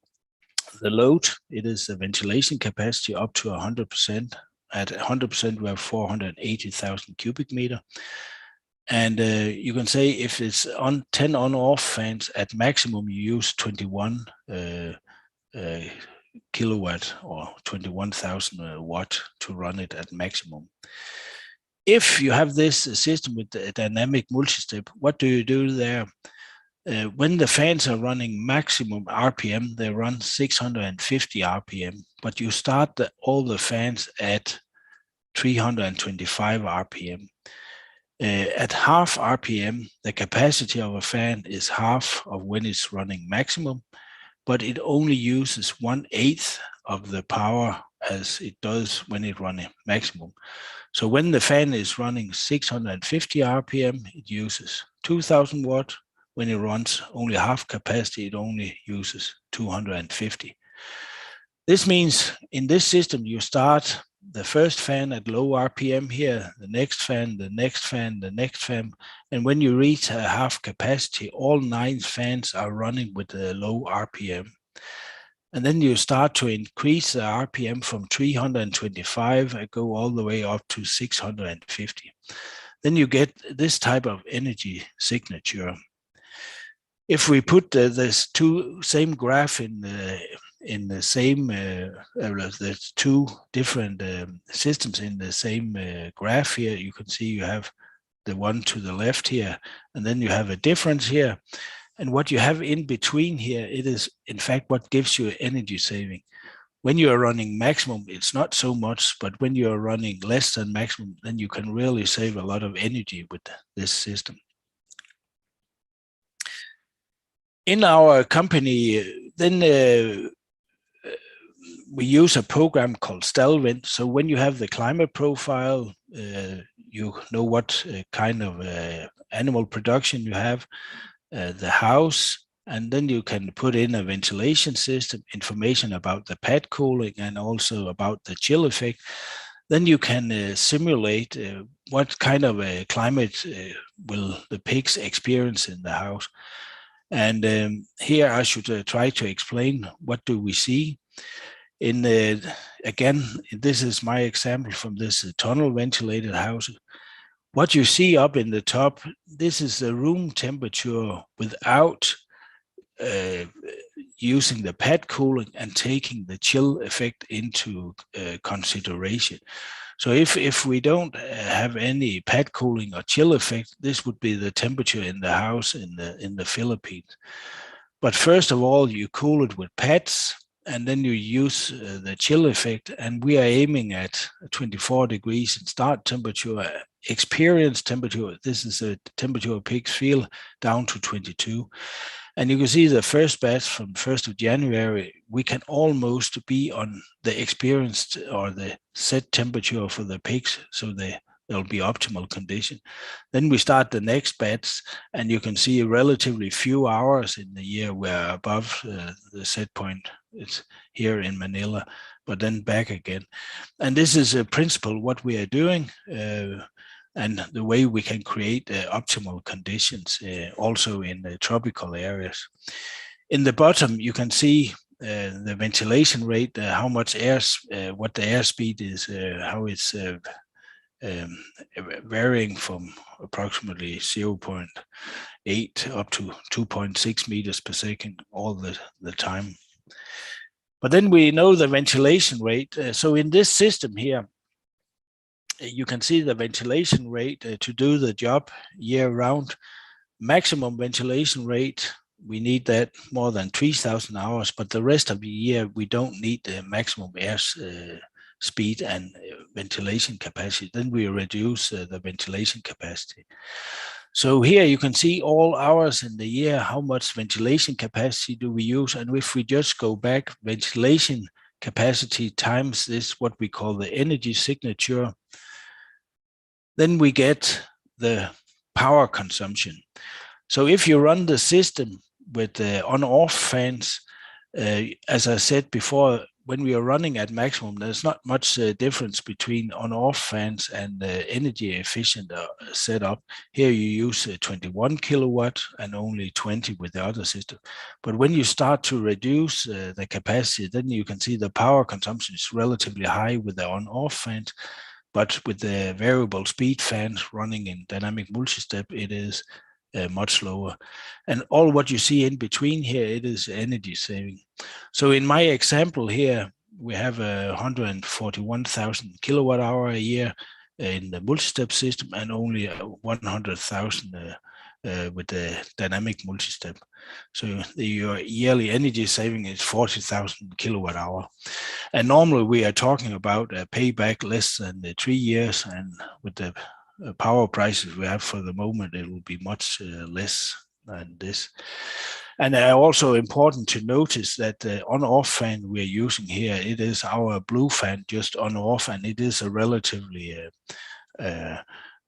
The load, it is the ventilation capacity up to 100%. At 100%, we have 480,000 cubic meter. And you can say if it's on 10 on-off fans, at maximum you use 21 kilowatt or 21,000 watt to run it at maximum. If you have this system with the dynamic multi-step, what do you do there? When the fans are running maximum RPM, they run 650 RPM, but you start all the fans at 325 RPM. At half RPM, the capacity of a fan is half of when it's running maximum, but it only uses 1/8 of the power as it does when it's running maximum. So when the fan is running 650 RPM, it uses 2,000 watt. When it runs only half capacity, it only uses 250. This means in this system, you start the first fan at low RPM here, the next fan, the next fan, the next fan. And when you reach a half capacity, all 9 fans are running with a low RPM. And then you start to increase the RPM from 325 and go all the way up to 650. Then you get this type of energy signature. If we put this same graph in the same, there's 2 different systems in the same graph here. You can see you have the one to the left here, and then you have a difference here. And what you have in between here, it is in fact what gives you energy saving. When you are running maximum, it's not so much, but when you are running less than maximum, then you can really save a lot of energy with this system. In our company, then we use a program called Stalvent. So when you have the climate profile, you know what kind of animal production you have, the house, and then you can put in a ventilation system, information about the pad cooling, and also about the chill effect. Then you can simulate what kind of a climate will the pigs experience in the house. And here I should try to explain what do we see. Again, this is my example from this tunnel ventilated house. What you see up in the top, this is the room temperature without using the pad cooling and taking the chill effect into consideration. So if we don't have any pad cooling or chill effect, this would be the temperature in the house in the Philippines. But first of all, you cool it with pads, and then you use the chill effect, and we are aiming at 24 degrees in start temperature, experience temperature. This is a temperature of pigs feel down to 22. And you can see the first batch from 1st of January, we can almost be on the experienced or the set temperature for the pigs, so they'll be optimal condition. Then we start the next batch, and you can see relatively few hours in the year we're above the set point. It's here in Manila, but then back again. And this is a principle what we are doing, and the way we can create optimal conditions also in the tropical areas. In the bottom, you can see the ventilation rate, how much air, what the airspeed is, how it's varying from approximately 0.8 up to 2.6 meters per second all the time. But then we know the ventilation rate. So in this system here, you can see the ventilation rate to do the job year round. Maximum ventilation rate, we need that more than 3,000 hours, but the rest of the year, we don't need the maximum air speed and ventilation capacity. Then we reduce the ventilation capacity. So here you can see all hours in the year, how much ventilation capacity do we use. And if we just go back, ventilation capacity times this, what we call the energy signature, then we get the power consumption. So if you run the system with the on-off fans, as I said before, when we are running at maximum, there's not much difference between on-off fans and energy efficient setup. Here you use 21 kilowatt and only 20 with the other system. But when you start to reduce the capacity, then you can see the power consumption is relatively high with the on-off fans. But with the variable speed fans running in dynamic multi-step, it is much lower. And all what you see in between here, it is energy saving. So in my example here, we have 141,000 kilowatt hour a year in the multi-step system and only 100,000 with the dynamic multi-step. So your yearly energy saving is 40,000 kilowatt hour. And normally we are talking about a payback less than 3 years, and with the power prices we have for the moment, it will be much less than this. And also important to notice that the on-off fan we're using here, it is our blue fan just on-off, and it is a relatively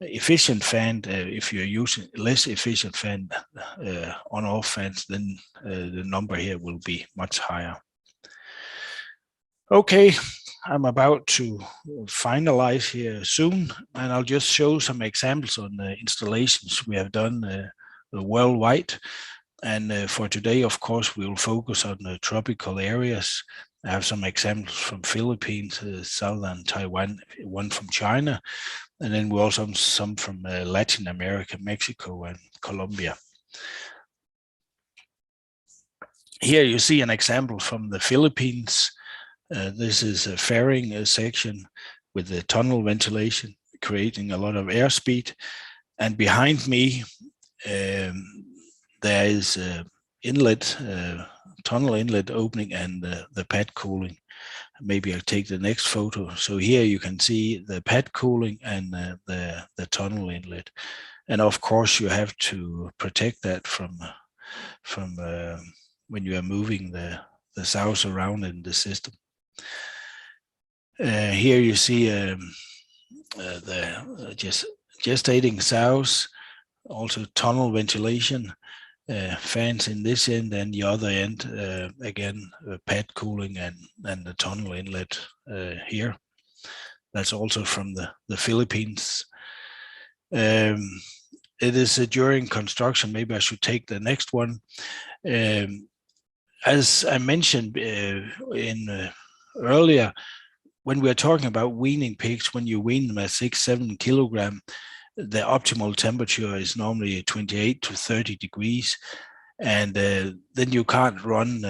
efficient fan. If you're using less efficient fan, on-off fans, then the number here will be much higher. Okay, I'm about to finalize here soon, and I'll just show some examples on the installations we have done worldwide. And for today, of course, we will focus on the tropical areas. I have some examples from Philippines, southern Taiwan, one from China, and then we also have some from Latin America, Mexico, and Colombia. Here you see an example from the Philippines. This is a fairing section with the tunnel ventilation, creating a lot of airspeed. And behind me, there is inlet, tunnel inlet opening and the pad cooling. Maybe I'll take the next photo. So here you can see the pad cooling and the tunnel inlet. And of course you have to protect that from when you are moving the sows around in the system. Here you see the gestating sows, also tunnel ventilation, fans in this end, and the other end, again, pad cooling and the tunnel inlet here. That's also from the Philippines. It is during construction. Maybe I should take the next one. As I mentioned earlier, when we're talking about weaning pigs, when you wean them at 6-7 kilogram, the optimal temperature is normally 28 to 30 degrees. And then you can't run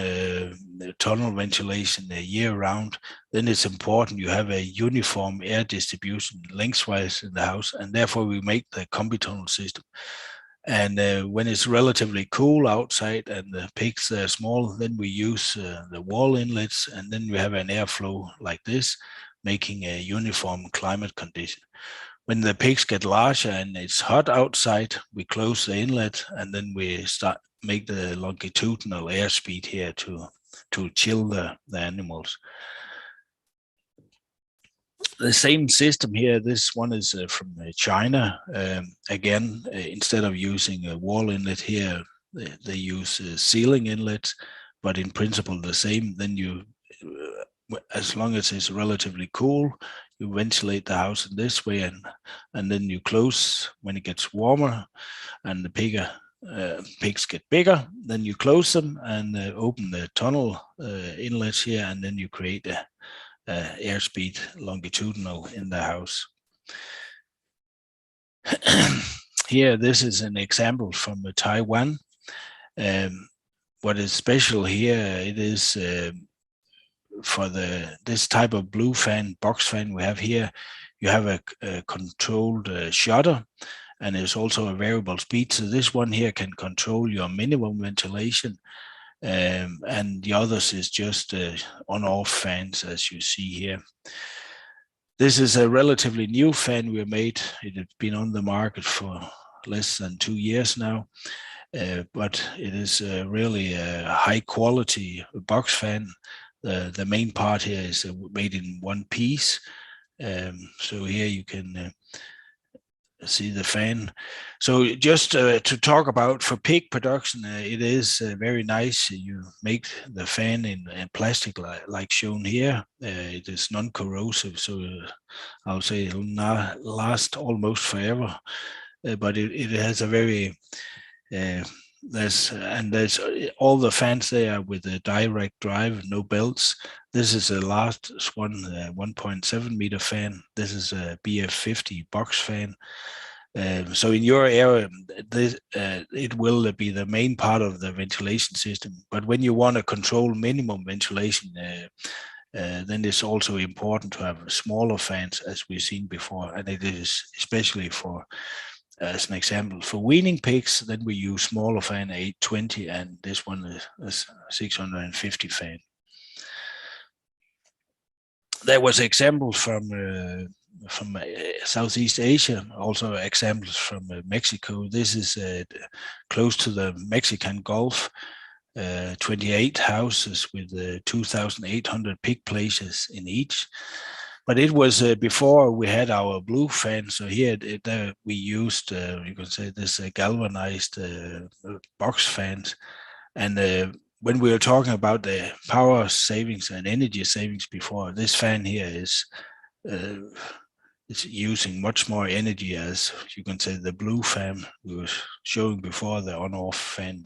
tunnel ventilation year round. Then it's important you have a uniform air distribution lengthwise in the house, and therefore we make the combi tunnel system. And when it's relatively cool outside and the pigs are small, then we use the wall inlets, and then we have an airflow like this, making a uniform climate condition. When the pigs get larger and it's hot outside, we close the inlet, and then we make the longitudinal airspeed here to chill the animals. The same system here, this one is from China. Again, instead of using a wall inlet here, they use ceiling inlets, but in principle the same. Then you, as long as it's relatively cool, you ventilate the house in this way, and then you close when it gets warmer and the pigs get bigger, then you close them and open the tunnel inlets here, and then you create a airspeed longitudinal in the house. Here, this is an example from Taiwan. What is special here, it is for this type of blue fan, box fan we have here, you have a controlled shutter, and there's also a variable speed. So this one here can control your minimum ventilation, and the others is just on-off fans, as you see here. This is a relatively new fan we made. It had been on the market for less than 2 years now, but it is really a high quality box fan. The main part here is made in one piece. So here you can see the fan. So just to talk about for pig production, it is very nice. You make the fan in plastic like shown here. It is non-corrosive, so I'll say it will not last almost forever. But it has a very there's all the fans there with a direct drive, no belts. This is the last one, 1.7 meter fan. This is a BF50 box fan. So in your area, it will be the main part of the ventilation system. But when you want to control minimum ventilation, then it's also important to have smaller fans, as we've seen before. And it is especially for, as an example, for weaning pigs, then we use smaller fan 820, and this one is 650 fan. There was examples from Southeast Asia, also examples from Mexico. This is close to the Mexican Gulf, 28 houses with 2,800 pig places in each. But it was before we had our blue fan. So here we used, you can say, this galvanized box fans. And when we were talking about the power savings and energy savings before, this fan here is using much more energy, as you can say the blue fan we were showing before, the on-off fan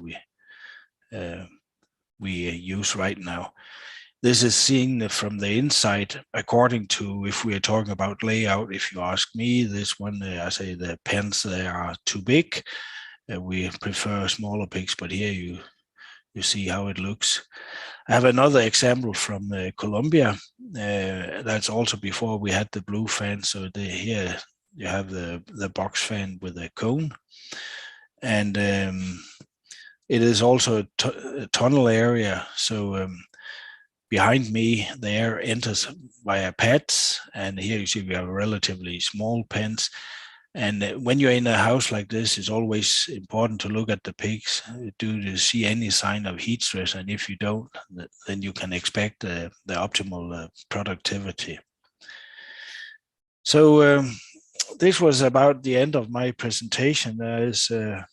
we use right now. This is seen from the inside according to, if we are talking about layout, if you ask me, this one, I say the pens, they are too big. We prefer smaller pigs, but here you see how it looks. I have another example from Colombia. That's also before we had the blue fan. So here you have the box fan with a cone. And it is also a tunnel area. So behind me, the air enters via pads. And here you see we have relatively small pens. And when you're in a house like this, it's always important to look at the pigs. Do you see any sign of heat stress? And if you don't, then you can expect the optimal productivity. So this was about the end of my presentation. There's a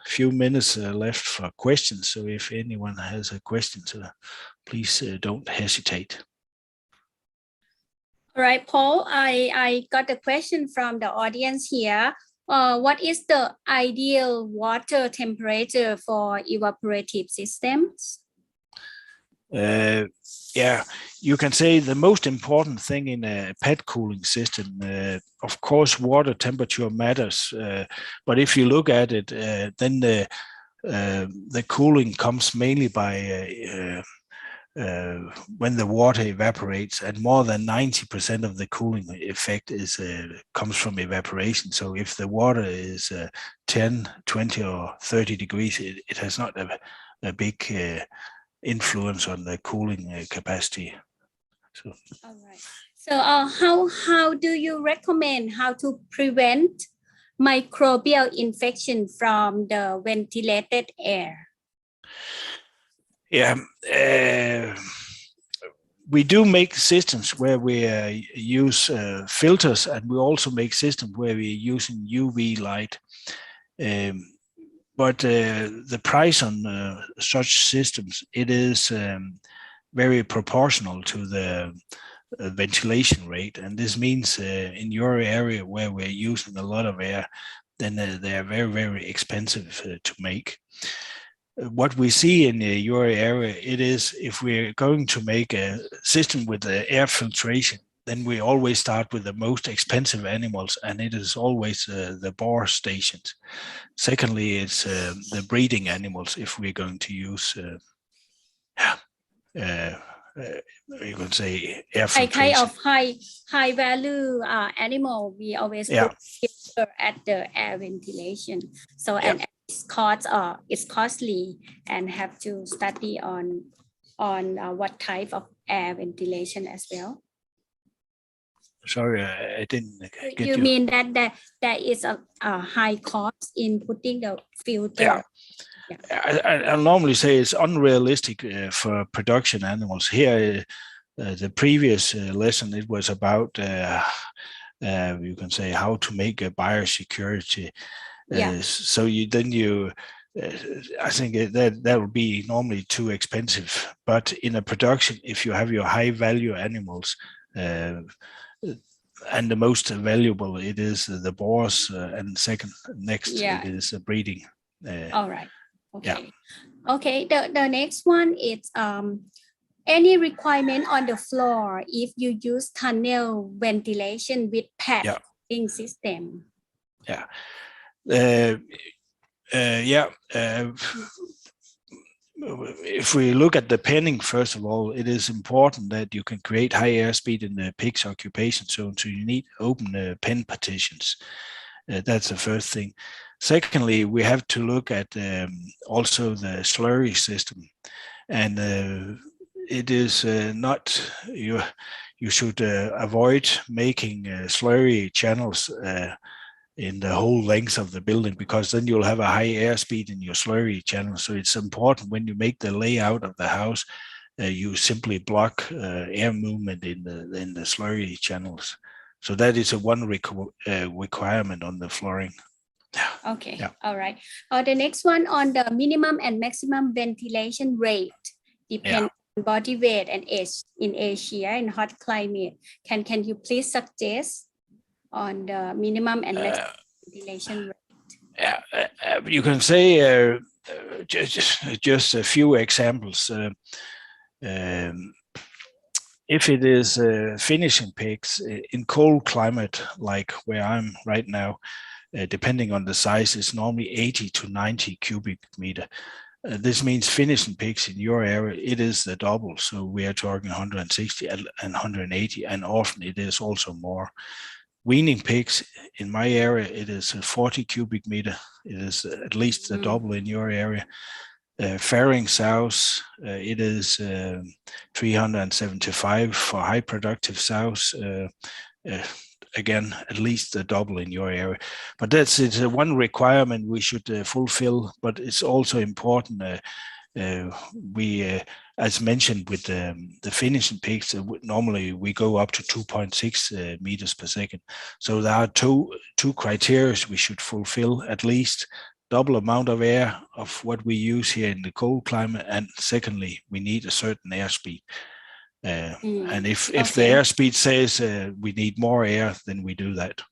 few minutes left for questions. So if anyone has a question, please don't hesitate. All right, Paul, I got a question from the audience here. What is the ideal water temperature for evaporative systems? Yeah, you can say the most important thing in a pet cooling system, of course, water temperature matters. But if you look at it, then the cooling comes mainly by when the water evaporates, and more than 90% of the cooling effect is comes from evaporation. So if the water is 10, 20 or 30 degrees, it has not a big influence on the cooling capacity. So, all right. So how do you recommend how to prevent microbial infection from the ventilated air? yeah, we do make systems where we use filters, and we also make systems where we're using UV light. But the price on such systems, it is very proportional to the ventilation rate. And this means in your area where we're using a lot of air, then they are very, very expensive to make. What we see in your area, it is if we're going to make a system with the air filtration, then we always start with the most expensive animals, and it is always the boar stations. Secondly, it's the breeding animals if we're going to use, you can say air filtration. Kind of high value animal, we always put filter at the air ventilation. So and it's costly, and have to study on what type of air ventilation as well. Sorry, I didn't get you. You mean that there is a high cost in putting the filter? I normally say it's unrealistic for production animals. Here, the previous lesson, it was about you can say how to make a biosecurity. So I think that would be normally too expensive. But in a production, if you have your high value animals, and the most valuable, it is the boars, and next it is breeding. All right. Okay. Okay. The next one is any requirement on the floor if you use tunnel ventilation with pad cooling system? If we look at the penning, first of all, it is important that you can create high airspeed in the pig's occupation zone, so you need open pen partitions. That's the first thing. Secondly, we have to look at also the slurry system, and it is not you should avoid making slurry channels in the whole length of the building, because then you'll have a high airspeed in your slurry channel. So it's important when you make the layout of the house, you simply block air movement in the slurry channels. So that is one requirement on the flooring. Okay. All right. The next one on the minimum and maximum ventilation rate depends on body weight and age in Asia in hot climate. Can you please suggest on the minimum and maximum ventilation rate? You can say just a few examples. If it is finishing pigs in cold climate, like where I'm right now, depending on the size, it's normally 80 to 90 cubic meter. This means finishing pigs in your area, it is the double. So we are talking 160 and 180, and often it is also more. Weaning pigs in my area, it is 40 cubic meter. It is at least the double in your area. Farrowing sows, it is 375 for high productive sows. Again, at least the double in your area. But it's one requirement we should fulfill. But it's also important. As mentioned with the finishing pigs, normally we go up to 2.6 meters per second. So there are two criteria we should fulfill: at least double amount of air of what we use here in the cold climate, and secondly, we need a certain airspeed. And if the airspeed says we need more air, then we do that.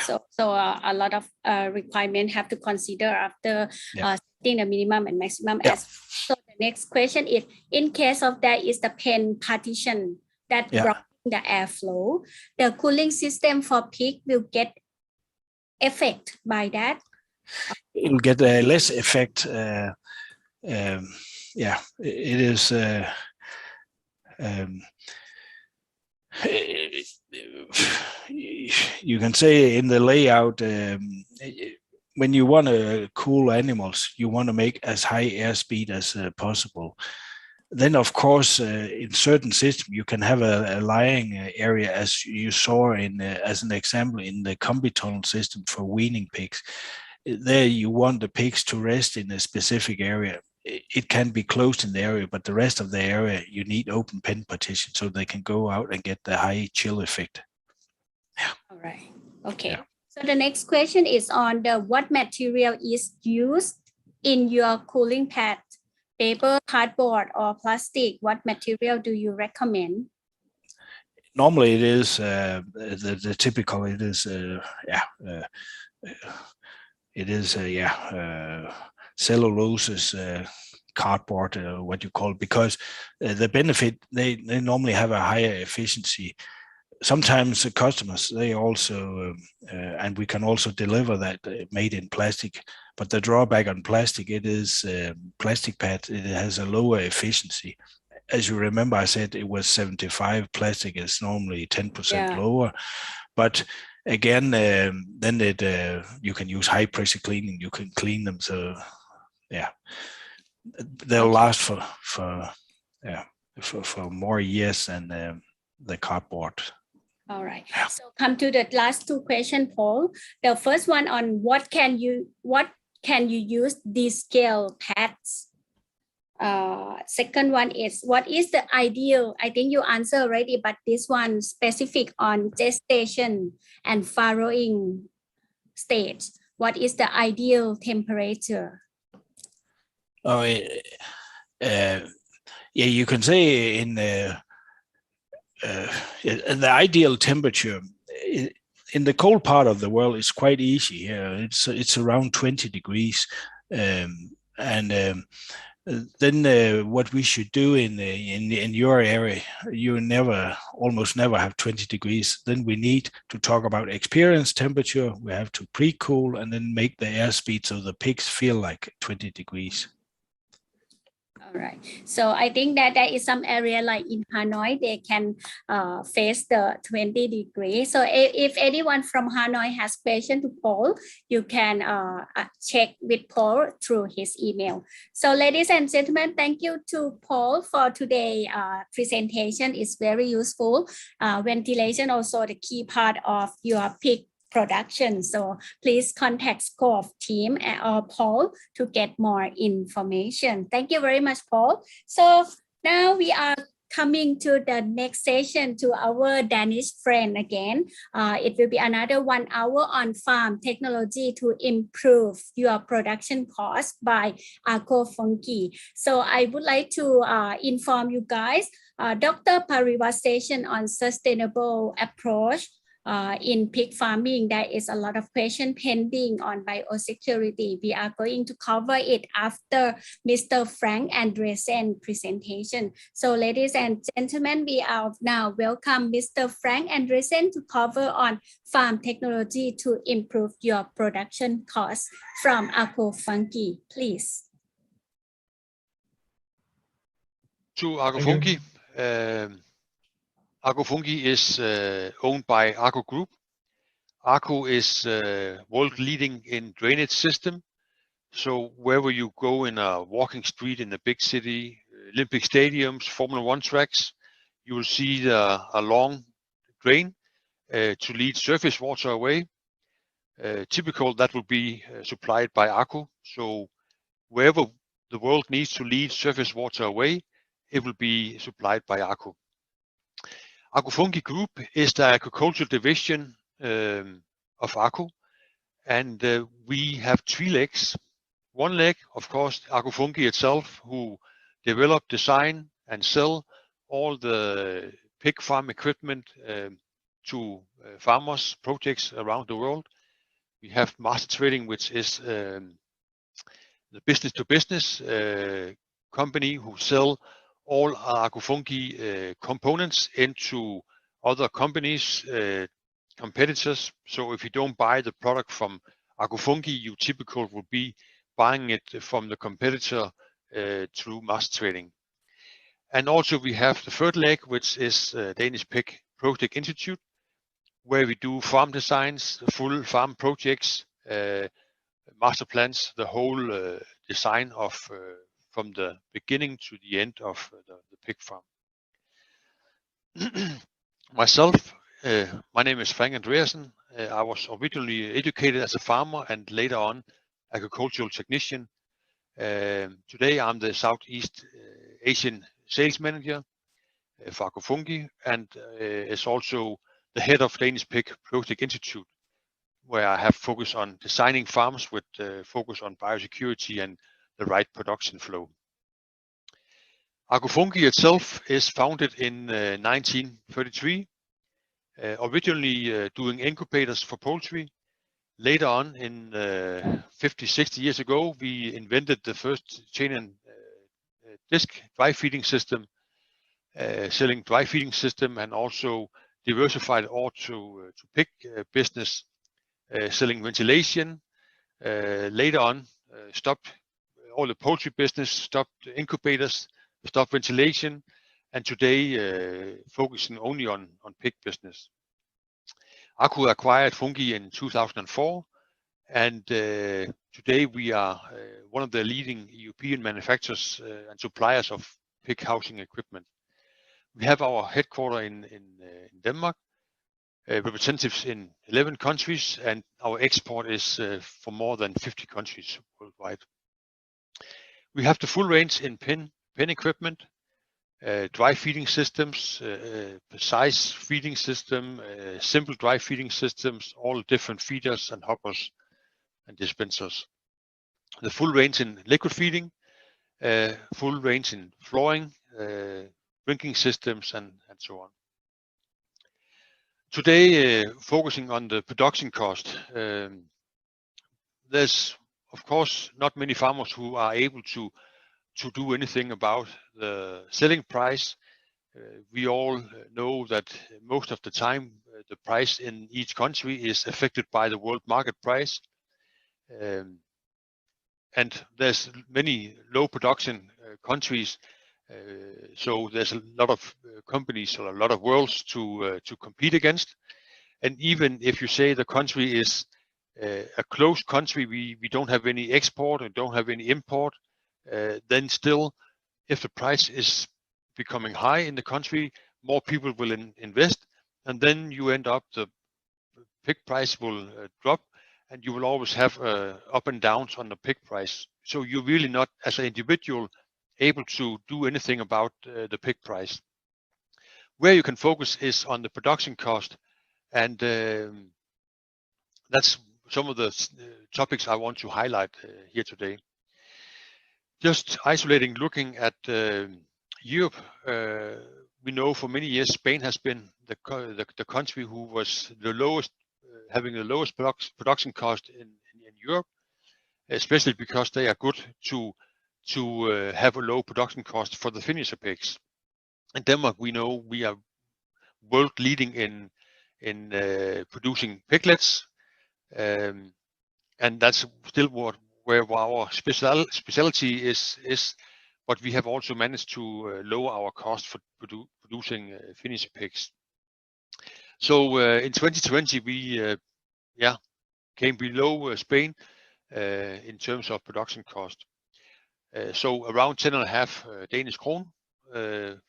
So a lot of requirements have to consider after setting the minimum and maximum. So the next question is, in case of there is the pen partition that blocking the airflow, the cooling system for pig will get affected by that. it will get less effect. Yeah, it is. You can say in the layout, when you want to cool animals, you want to make as high airspeed as possible. Then, of course, in certain system, you can have a lying area, as you saw in, as an example, in the combi tunnel system for weaning pigs. There, you want the pigs to rest in a specific area. It can be closed in the area, but the rest of the area, you need open pen partition so they can go out and get the high chill effect. Yeah. All right. Okay. Yeah. So the next question is on the what material is used in your cooling pad? Paper, cardboard, or plastic? What material do you recommend? Normally, it is the typical. It is it is cellulose, cardboard, what you call it, because the benefit, they normally have a higher efficiency. Sometimes the customers, they also, and we can also deliver that made in plastic, but the drawback on plastic, it is plastic pad, it has a lower efficiency. As you remember, I said it was 75, plastic is normally 10% lower, but again, then you can use high pressure cleaning, you can clean them, so yeah, they'll last for more years than the cardboard. All right. So come to the last two questions, Paul. The first one on what can you use these scale pads? Second one is what is the ideal? I think you answered already, but this one specific on gestation and farrowing stage. What is the ideal temperature? Oh, yeah, you can say in the ideal temperature in the cold part of the world is quite easy. It's around 20 degrees, and then what we should do in your area, you almost never have 20 degrees. Then we need to talk about experience temperature. We have to pre-cool and then make the airspeed so the pigs feel like 20 degrees. All right. So I think that there is some area like in Hanoi, they can face the 20 degrees. So if anyone from Hanoi has question to Paul, you can check with Paul through his email. So ladies and gentlemen, thank you to Paul for today's presentation. It's very useful. Ventilation also the key part of your pig production. So please contact Scope team or Paul to get more information. Thank you very much, Paul. So now we are coming to the next session to our Danish friend again. It will be another 1 hour on farm technology to improve your production cost by AgroFunky. So I would like to inform you guys, Dr. Pariva's session on sustainable approach in pig farming. There is a lot of question pending on biosecurity. We are going to cover it after Mr. Frank Andresen presentation. So ladies and gentlemen, we are now welcome Mr. Frank Andresen to cover on farm technology to improve your production costs from AgroFunky. Please. To AgroFunky. AgroFunky is owned by Agro Group. Agro is world leading in drainage system. So wherever you go in a walking street in a big city, Olympic stadiums, Formula 1 tracks, you will see a long drain to lead surface water away. Typical that will be supplied by Agro. So wherever the world needs to lead surface water away, it will be supplied by Agro. AgroFunky Group is the agricultural division of Agro, and we have 3 legs. One leg, of course, AgroFunky itself, who develop, design, and sell all the pig farm equipment to farmers projects around the world. We have Master Trading, which is the business-to-business company who sell all AgroFunky components into other companies, competitors. So if you don't buy the product from Agrofungi, you typically will be buying it from the competitor through mass trading. And also we have the third leg, which is Danish Pig Project Institute, where we do farm designs, full farm projects, master plans, the whole design of from the beginning to the end of the pig farm. Myself, my name is Frank Andreasen. I was originally educated as a farmer and later on agricultural technician. Today I'm the Southeast Asian sales manager for Agrofungi and is also the head of Danish Pig Project Institute, where I have focus on designing farms with focus on biosecurity and the right production flow. Agrofungi itself is founded in 1933, originally doing incubators for poultry. Later on, in 50-60 years ago, we invented the first chain and disc dry feeding system, selling dry feeding system, and also diversified all to pig business, selling ventilation. Later on, stopped all the poultry business, stopped incubators, stopped ventilation, and today focusing only on pig business. Aku acquired Fungi in 2004, and today we are one of the leading European manufacturers and suppliers of pig housing equipment. We have our headquarters in Denmark, representatives in 11 countries, and our export is for more than 50 countries worldwide. We have the full range in pen equipment, dry feeding systems, precise feeding system, simple dry feeding systems, all different feeders and hoppers and dispensers. The full range in liquid feeding, full range in flooring, drinking systems, and so on. Today, focusing on the production cost, there's of course not many farmers who are able to do anything about the selling price. We all know that most of the time the price in each country is affected by the world market price. And there's many low production countries, so there's a lot of companies or a lot of worlds to compete against. And even if you say the country is a closed country, we don't have any export and don't have any import, then still, if the price is becoming high in the country, more people will invest, and then you end up the pig price will drop, and you will always have up and downs on the pig price. So you're really not, as an individual, able to do anything about the pig price. Where you can focus is on the production cost, and that's some of the topics I want to highlight here today. Just isolating, looking at Europe, we know for many years Spain has been the country who was the lowest, having the lowest production cost in Europe, especially because they are good to have a low production cost for the finisher pigs. In Denmark, we know we are world leading in producing piglets, and that's still where our specialty is, but we have also managed to lower our cost for producing finisher pigs. So in 2020 we came below Spain in terms of production cost. So around 10.5 Danish krone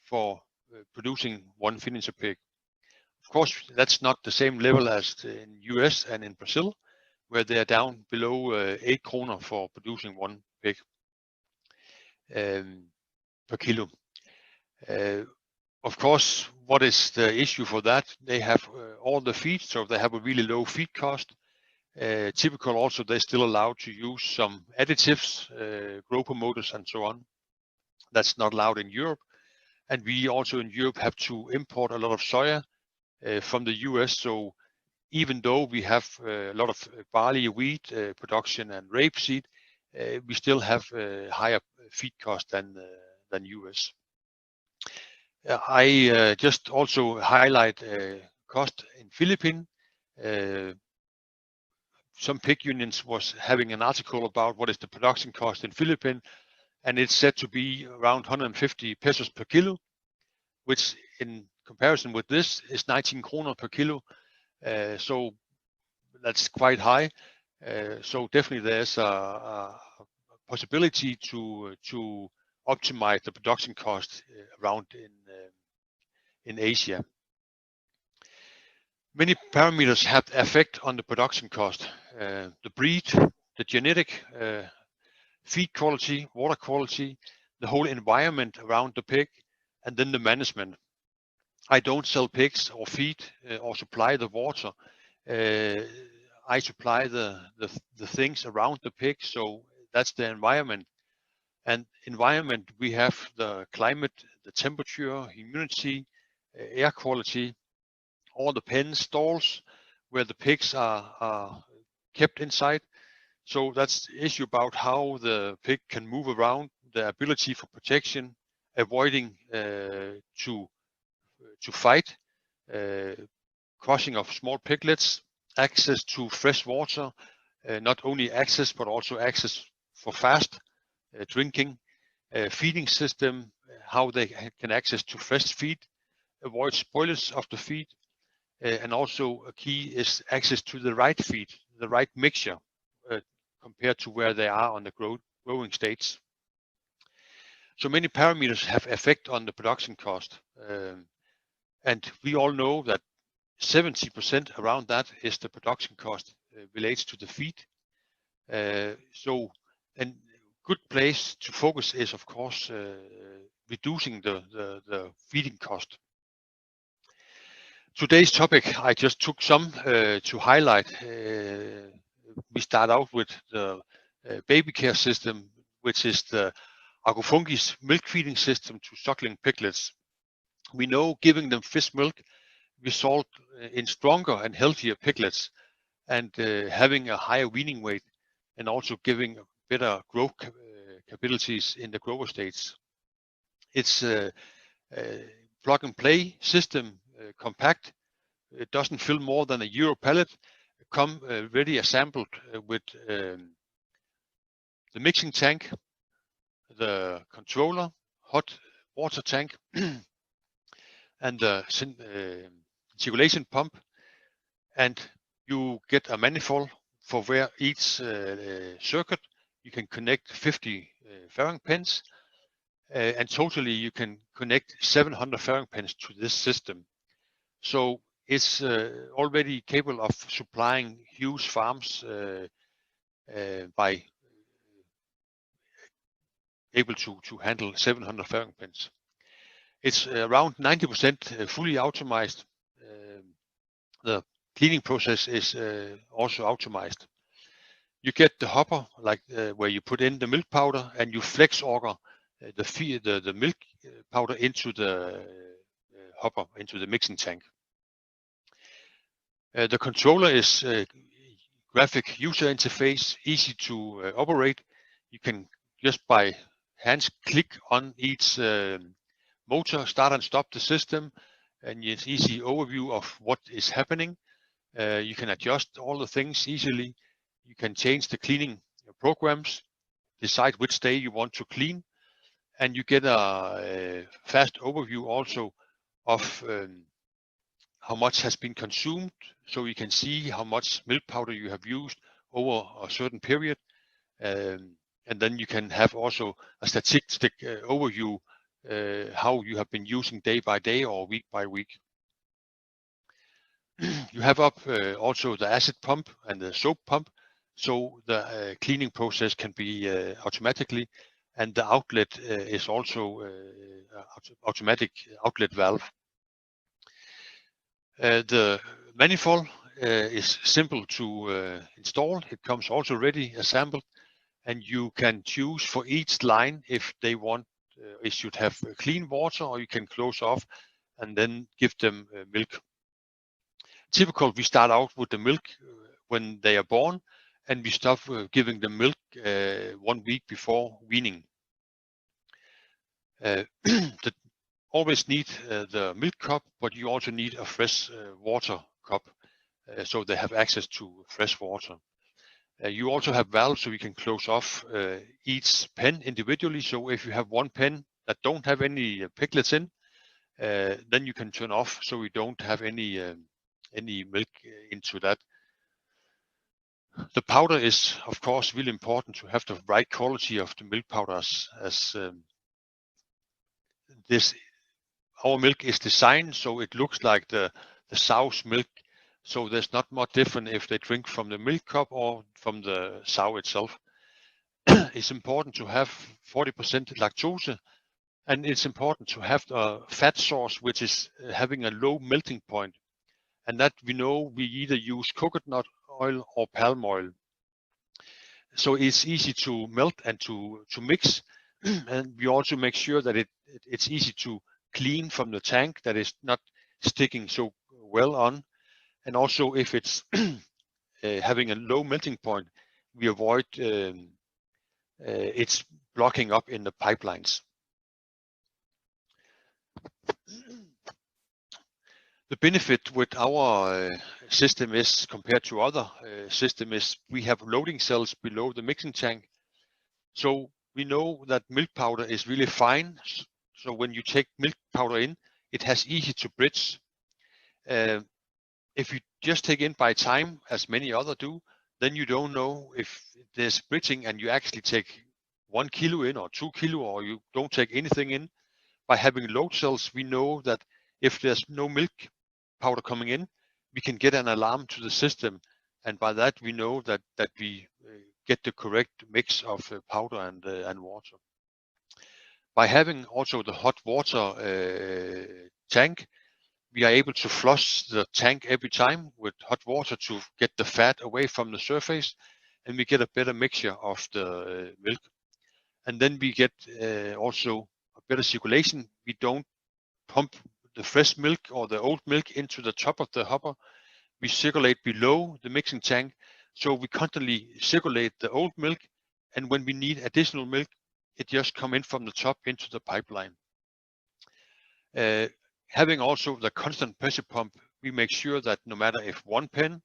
for producing one finisher pig. Of course, that's not the same level as in US and in Brazil, where they are down below 8 kroner for producing one pig per kilo. Of course, what is the issue for that? They have all the feed, so they have a really low feed cost. Typical also, they're still allowed to use some additives, growth promoters and so on. That's not allowed in Europe. And we also in Europe have to import a lot of soya from the US. So even though we have a lot of barley, wheat production and rapeseed, we still have higher feed cost than US. I just also highlight cost in Philippines. some pig unions was having an article about what is the production cost in Philippines, and it's said to be around 150 pesos per kilo, which in comparison with this is 19 kroner per kilo. So that's quite high. So definitely there's a possibility to optimize the production cost around in Asia. Many parameters have effect on the production cost. The breed, the genetic, feed quality, water quality, the whole environment around the pig, and then the management. I don't sell pigs or feed or supply the water. I supply the things around the pig, so that's the environment. And environment, we have the climate, the temperature, humidity, air quality, all the pens, stalls where the pigs are kept inside. So that's the issue about how the pig can move around, the ability for protection, avoiding to fight, crossing of small piglets, access to fresh water, not only access but also access for fast drinking, feeding system, how they can access to fresh feed, avoid spoilage of the feed, and also a key is access to the right feed, the right mixture compared to where they are on the growing stage. So many parameters have effect on the production cost, and we all know that 70% around that is the production cost relates to the feed. So a good place to focus is of course reducing the feeding cost. Today's topic, I just took some to highlight. We start out with the baby care system, which is the Agrofungi's milk feeding system to suckling piglets. We know giving them fish milk result in stronger and healthier piglets and having a higher weaning weight and also giving better growth capabilities in the grower states. It's a plug and play system, compact. It doesn't fill more than a Euro pallet. Come ready assembled with the mixing tank, the controller, hot water tank, and the circulation pump, and you get a manifold for where each circuit you can connect 50 fairing pens, and totally you can connect 700 fairing pens to this system. So it's already capable of supplying huge farms by able to handle 700 fairing pens. It's around 90% fully optimized. The cleaning process is also optimized. You get the hopper, like where you put in the milk powder, and you flex auger the milk powder into the hopper, into the mixing tank. The controller is graphic user interface, easy to operate. You can just by hands click on each motor, start and stop the system, and it's easy overview of what is happening. You can adjust all the things easily. You can change the cleaning programs, decide which day you want to clean, and you get a fast overview also of how much has been consumed, so you can see how much milk powder you have used over a certain period, and then you can have also a statistic overview how you have been using day by day or week by week. You have up also the acid pump and the soap pump, so the cleaning process can be automatically, and the outlet is also automatic outlet valve. The manifold is simple to install. It comes also ready assembled, and you can choose for each line if they want it should have clean water, or you can close off and then give them milk. Typical, we start out with the milk when they are born, and we stop giving them milk 1 week before weaning. Always need the milk cup, but you also need a fresh water cup, so they have access to fresh water. You also have valves so you can close off each pen individually. So if you have one pen that don't have any piglets in, then you can turn off so we don't have any milk into that. The powder is, of course, really important to have the right quality of the milk powders, as our milk is designed so it looks like the sow's milk. So there's not much different if they drink from the milk cup or from the sow itself. It's important to have 40% lactose, and it's important to have a fat source which is having a low melting point. And that we know we either use coconut oil or palm oil. So it's easy to melt and to mix. And we also make sure that it's easy to clean from the tank, that is not sticking so well on. And also if it's having a low melting point, we avoid it's blocking up in the pipelines. The benefit with our system is, compared to other system, is we have loading cells below the mixing tank. So we know that milk powder is really fine. So when you take milk powder in, it has easy to bridge. If you just take in by time, as many other do, then you don't know if there's bridging and you actually take 1 kilo in or 2 kilo, or you don't take anything in. By having load cells, we know that if there's no milk powder coming in, we can get an alarm to the system, and by that we know that we get the correct mix of powder and water. By having also the hot water tank, we are able to flush the tank every time with hot water to get the fat away from the surface, and we get a better mixture of the milk. And then we get also a better circulation. We don't pump the fresh milk or the old milk into the top of the hopper. We circulate below the mixing tank, so we constantly circulate the old milk, and when we need additional milk, it just come in from the top into the pipeline. Having also the constant pressure pump, we make sure that no matter if 1 pen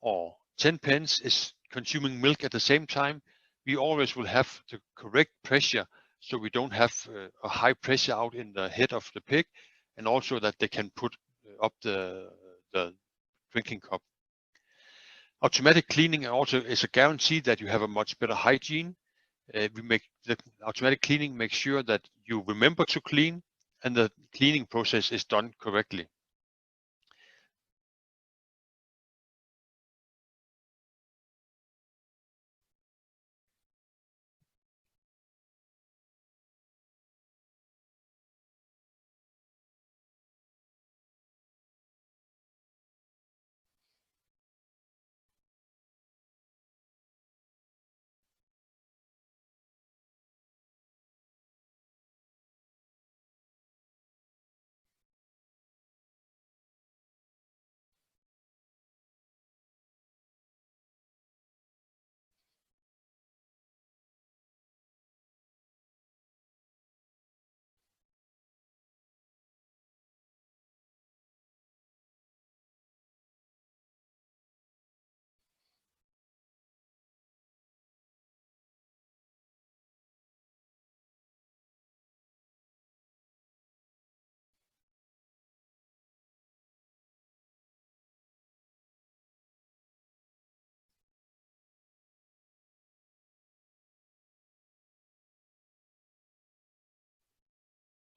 or 10 pens is consuming milk at the same time, we always will have the correct pressure, so we don't have a high pressure out in the head of the pig, and also that they can put up the drinking cup. Automatic cleaning also is a guarantee that you have a much better hygiene. We make the automatic cleaning make sure that you remember to clean and the cleaning process is done correctly.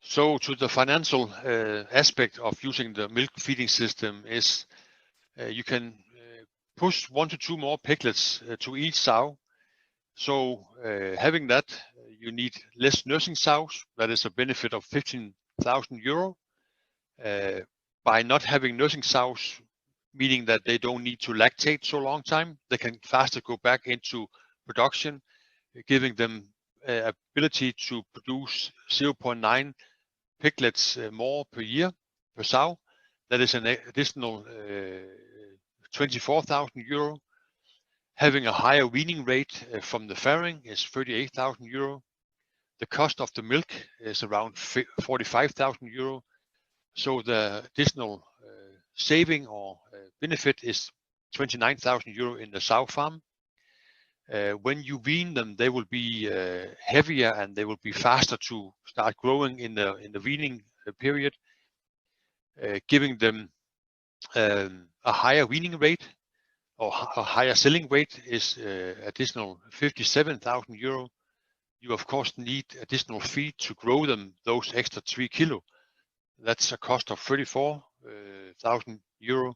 So to the financial aspect of using the milk feeding system is you can push 1 to 2 more piglets to each sow. So having that, you need less nursing sows. That is a benefit of 15,000 euro. By not having nursing sows, meaning that they don't need to lactate so long time, they can faster go back into production, giving them ability to produce 0.9 piglets more per year per sow. That is an additional 24,000 euro. Having a higher weaning rate from the farrowing is 38,000 euro. The cost of the milk is around 45,000 euro. So the additional saving or benefit is 29,000 euro in the sow farm. When you wean them, they will be heavier and they will be faster to start growing in the weaning period, giving them a higher weaning rate or a higher selling weight is additional 57,000 euro. You of course need additional feed to grow them those extra 3 kilo. That's a cost of 34,000 euro,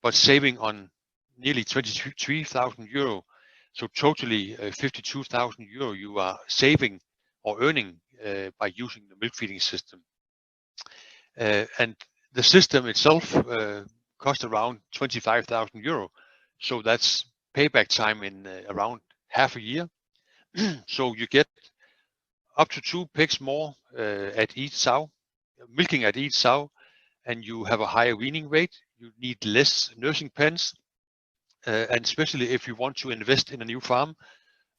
but saving on nearly 23,000 euro. So totally 52,000 euro you are saving or earning by using the milk feeding system. And the system itself cost around 25,000 euro. So that's payback time in around half a year. So you get up to 2 pigs more at each sow, milking at each sow, and you have a higher weaning rate. You need less nursing pens, and especially if you want to invest in a new farm,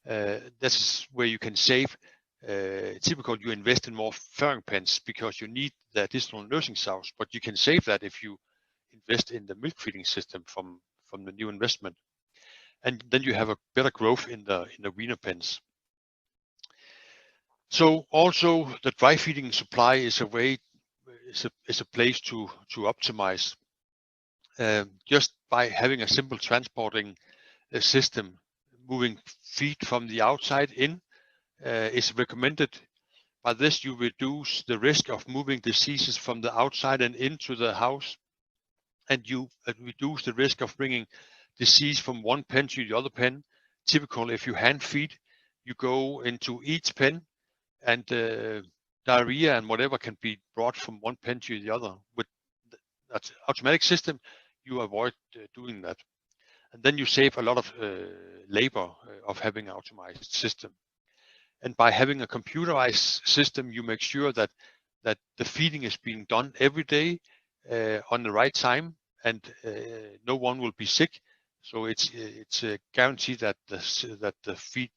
this is where you can save. Typically, you invest in more farrowing pens because you need the additional nursing sows, but you can save that if you invest in the milk feeding system from the new investment, and then you have a better growth in the weaner pens. So also the dry feeding supply is a way, is a place to optimize. Just by having a simple transporting system, moving feed from the outside in is recommended. By this, you reduce the risk of moving diseases from the outside and into the house, and you reduce the risk of bringing disease from one pen to the other pen. Typically, if you hand feed, you go into each pen, and diarrhea and whatever can be brought from one pen to the other. With that automatic system, you avoid doing that, and then you save a lot of labor of having an automated system. And by having a computerized system, you make sure that the feeding is being done every day on the right time, and no one will be sick. So it's a guarantee that the feed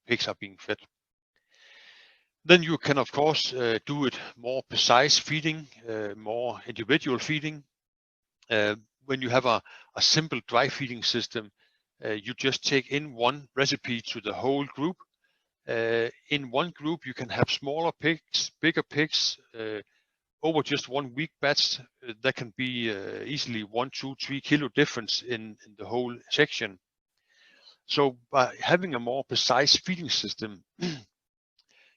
pigs are being fed. Then you can of course do it more precise feeding, more individual feeding. When you have a simple dry feeding system, you just take in one recipe to the whole group. In one group, you can have smaller pigs, bigger pigs, over just 1 week batch. That can be easily 1, 2, 3 kilo difference in the whole section. So by having a more precise feeding system,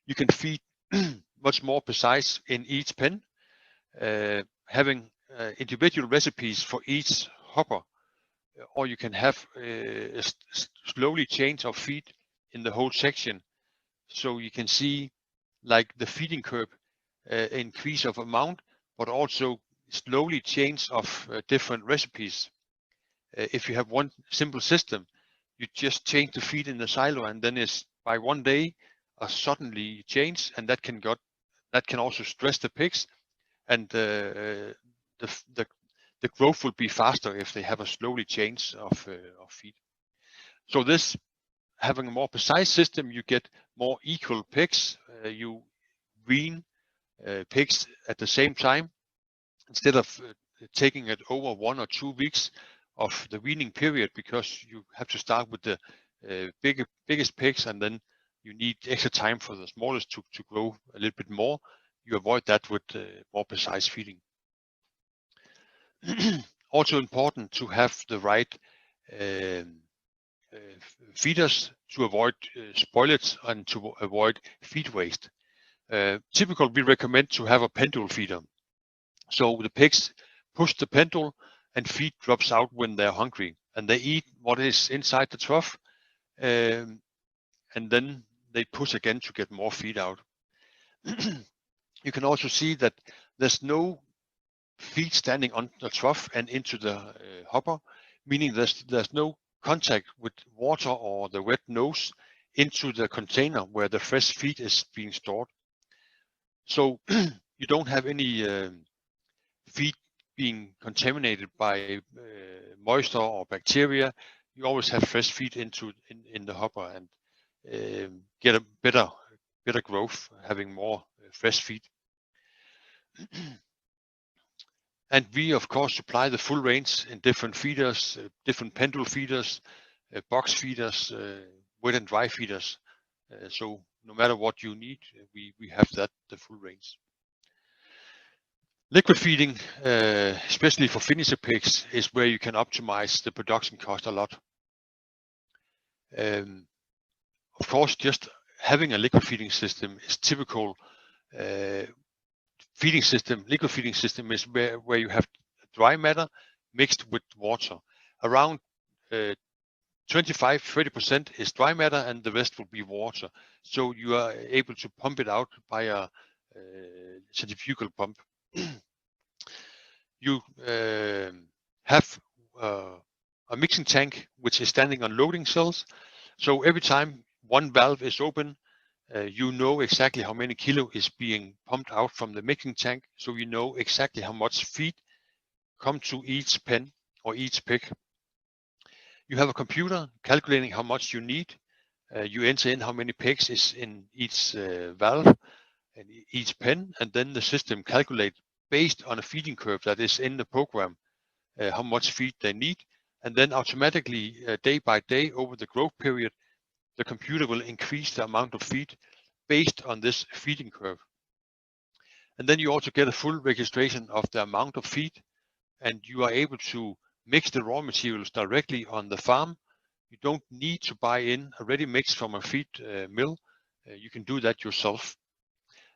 you can feed much more precise in each pen, having individual recipes for each hopper, or you can have a slowly change of feed in the whole section. So you can see like the feeding curve increase of amount, but also slowly change of different recipes. If you have one simple system, you just change the feed in the silo, and then it's by one day a suddenly change, and that can also stress the pigs, and the growth will be faster if they have a slowly change of feed. So this, having a more precise system, you get more equal pigs. You wean pigs at the same time instead of taking it over 1 or 2 weeks of the weaning period, because you have to start with the biggest pigs, and then you need extra time for the smallest to grow a little bit more. You avoid that with more precise feeding. Also important to have the right feeders to avoid spoilage and to avoid feed waste. Typically, we recommend to have a pendule feeder. So the pigs push the pendule and feed drops out when they're hungry, and they eat what is inside the trough, and then they push again to get more feed out. You can also see that there's no feed standing on the trough and into the hopper, meaning there's no contact with water or the wet nose into the container where the fresh feed is being stored. So you don't have any feed being contaminated by moisture or bacteria. You always have fresh feed in the hopper, and get a better growth having more fresh feed. And we of course supply the full range in different feeders, different pendule feeders, box feeders, wet and dry feeders. So no matter what you need, we have that, the full range. Liquid feeding, especially for finisher pigs, is where you can optimize the production cost a lot. Of course, just having a liquid feeding system is typical. Liquid feeding system is where you have dry matter mixed with water. Around 25-30% is dry matter, and the rest will be water. So you are able to pump it out by a centrifugal pump. You have a mixing tank which is standing on loading cells. So every time one valve is open, you know exactly how many kilo is being pumped out from the mixing tank. So you know exactly how much feed come to each pen or each pig. You have a computer calculating how much you need. You enter in how many pigs is in each valve and each pen, and then the system calculates based on a feeding curve that is in the program how much feed they need, and then automatically day by day over the growth period, the computer will increase the amount of feed based on this feeding curve. And then you also get a full registration of the amount of feed, and you are able to mix the raw materials directly on the farm. You don't need to buy in a ready mix from a feed mill. You can do that yourself.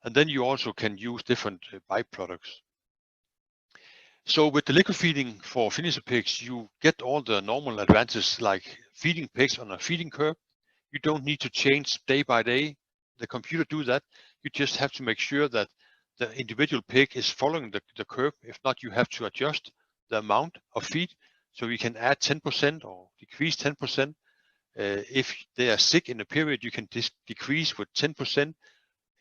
And then you also can use different byproducts. So with the liquid feeding for finisher pigs, you get all the normal advantages like feeding pigs on a feeding curve. You don't need to change day by day. The computer do that. You just have to make sure that the individual pig is following the curve. If not, you have to adjust the amount of feed. So you can add 10% or decrease 10%. If they are sick in a period, you can decrease with 10%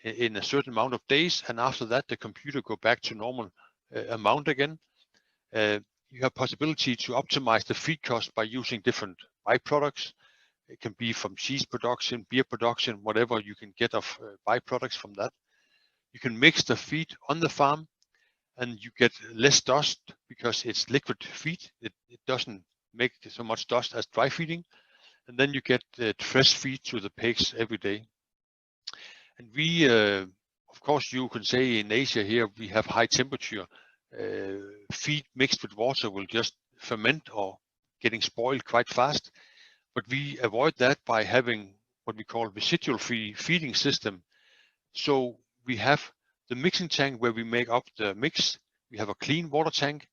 in a certain amount of days, and after that the computer go back to normal amount again. You have possibility to optimize the feed cost by using different byproducts. It can be from cheese production, beer production, whatever you can get of byproducts from that. You can mix the feed on the farm, and you get less dust because it's liquid feed. It doesn't make so much dust as dry feeding, and then you get fresh feed to the pigs every day. And we, of course, you can say in Asia here we have high temperature. Feed mixed with water will just ferment or getting spoiled quite fast. But we avoid that by having what we call residual feeding system. So we have the mixing tank where we make up the mix. We have a clean water tank,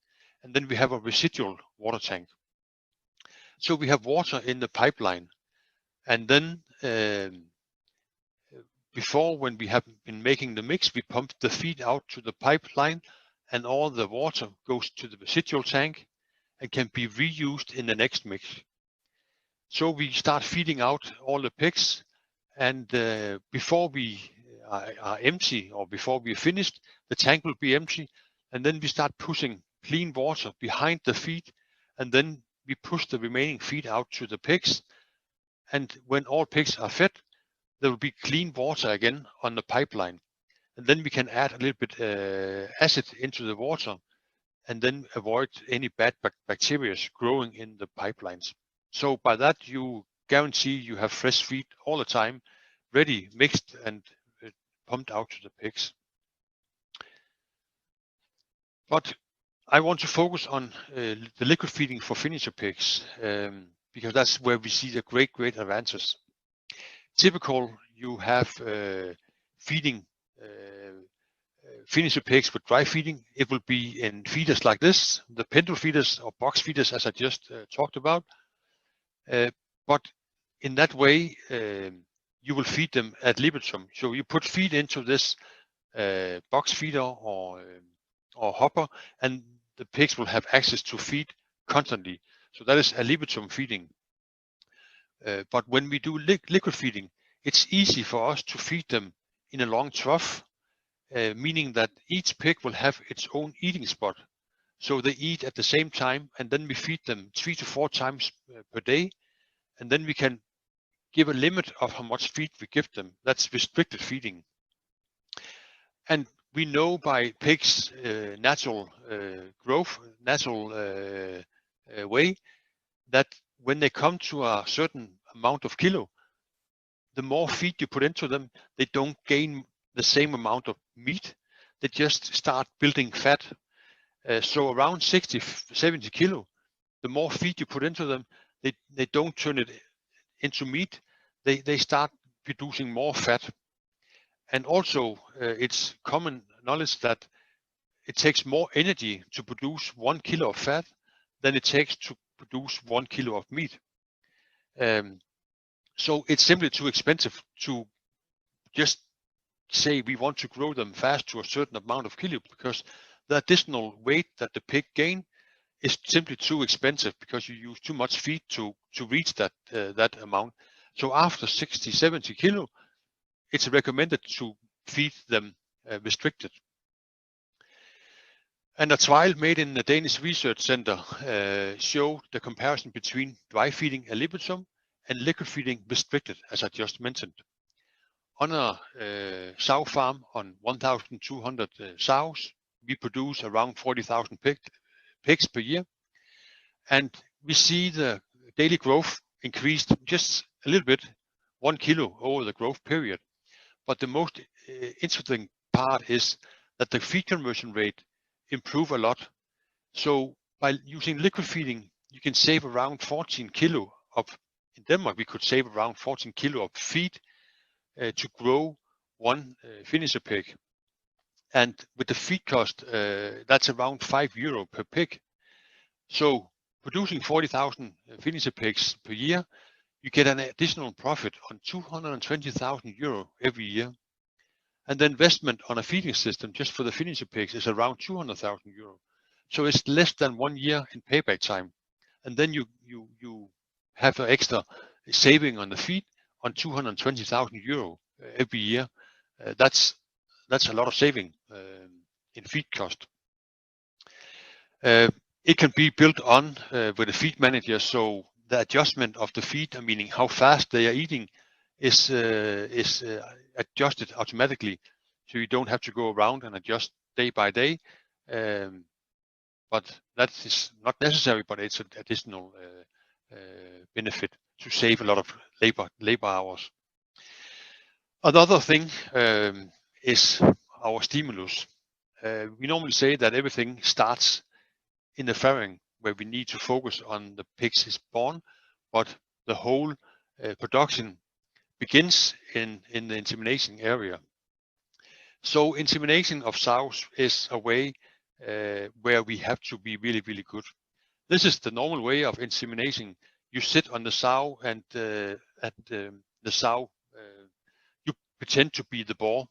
and then we have a residual water tank. So we have water in the pipeline, and then before, when we have been making the mix, we pump the feed out to the pipeline, and all the water goes to the residual tank and can be reused in the next mix. So we start feeding out all the pigs, and before we are empty or before we are finished, the tank will be empty, and then we start pushing clean water behind the feed, and then we push the remaining feed out to the pigs. And when all pigs are fed, there will be clean water again on the pipeline, and then we can add a little bit acid into the water, and then avoid any bad bacteria growing in the pipelines. So by that you guarantee you have fresh feed all the time, ready, mixed, and pumped out to the pigs. But I want to focus on the liquid feeding for finisher pigs, because that's where we see the great advances. Typical, you have feeding finisher pigs with dry feeding. It will be in feeders like this, the pendle feeders or box feeders, as I just talked about. But in that way, you will feed them ad libitum. So you put feed into this box feeder or hopper, and the pigs will have access to feed constantly. So that is ad libitum feeding. But when we do liquid feeding, it's easy for us to feed them in a long trough, meaning that each pig will have its own eating spot. So they eat at the same time, and then we feed them 3 to 4 times per day. And then we can give a limit of how much feed we give them. That's restricted feeding. And we know by pigs' natural growth, natural way, that when they come to a certain amount of kilo, the more feed you put into them, they don't gain the same amount of meat. They just start building fat. So around 60, 70 kilo, the more feed you put into them, they don't turn it into meat. They start producing more fat. And also, it's common knowledge that it takes more energy to produce 1 kilo of fat than it takes to produce 1 kilo of meat. So it's simply too expensive to just say we want to grow them fast to a certain amount of kilo, because the additional weight that the pig gain is simply too expensive because you use too much feed to reach that amount. So after 60, 70 kilo, it's recommended to feed them restricted. And a trial made in the Danish Research Center showed the comparison between dry feeding a libitum and liquid feeding restricted, as I just mentioned. On a sow farm on 1,200 sows, we produce around 40,000 pigs per year. And we see the daily growth increased just a little bit, 1 kilo over the growth period. But the most interesting part is that the feed conversion rate improved a lot. So by using liquid feeding, you can save around 14 kilo of, in Denmark, we could save around 14 kilo of feed to grow one finisher pig. And with the feed cost, that's around €5 per pig. So producing 40,000 finisher pigs per year, you get an additional profit on €220,000 every year. And the investment on a feeding system just for the finisher pigs is around €200,000. So it's less than 1 year in payback time. And then you have an extra saving on the feed on €220,000 every year. That's a lot of saving in feed cost. It can be built on with a feed manager, so the adjustment of the feed, meaning how fast they are eating, is adjusted automatically, so you don't have to go around and adjust day by day. But that is not necessary, but it's an additional benefit to save a lot of labor hours. Another thing is our stimulus. We normally say that everything starts in the farrowing, where we need to focus on the pigs is born, but the whole production begins in the insemination area. So insemination of sows is a way where we have to be really, really good. This is the normal way of insemination. You sit on the sow, and at the sow, you pretend to be the boar.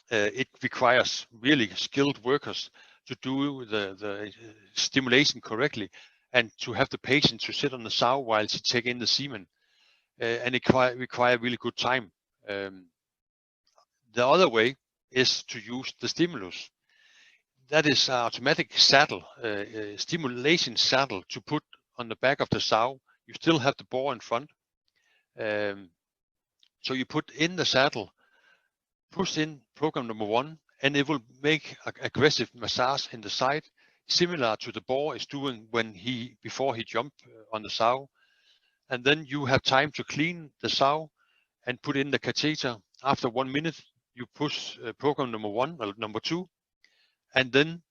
It requires really skilled workers to do the stimulation correctly, and to have the patience to sit on the sow while she takes in the semen. And it requires really good time. The other way is to use the stimulus. That is an automatic saddle, stimulation saddle to put on the back of the sow. You still have the boar in front. So you put in the saddle, push in program number 1, and it will make aggressive massage in the side, similar to the boar is doing before he jumps on the sow. And then you have time to clean the sow and put in the catheter. After 1 minute, you push program number 1 or number 2, and then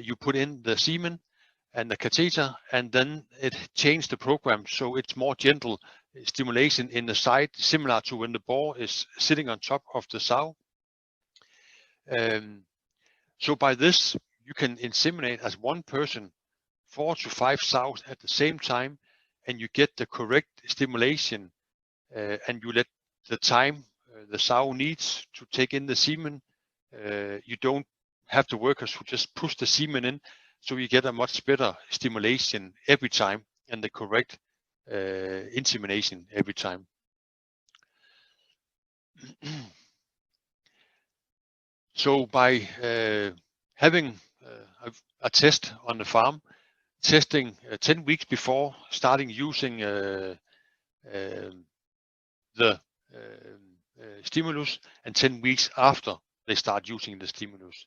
you put in the semen and the catheter, and then it changes the program so it's more gentle stimulation in the side, similar to when the boar is sitting on top of the sow. So by this, you can inseminate as one person 4 to 5 sows at the same time, and you get the correct stimulation, and you let the time the sow needs to take in the semen. You don't have the workers who just push the semen in, so you get a much better stimulation every time and the correct insemination every time. So by having a test on the farm, testing 10 weeks before starting using the stimulus, and 10 weeks after they start using the stimulus.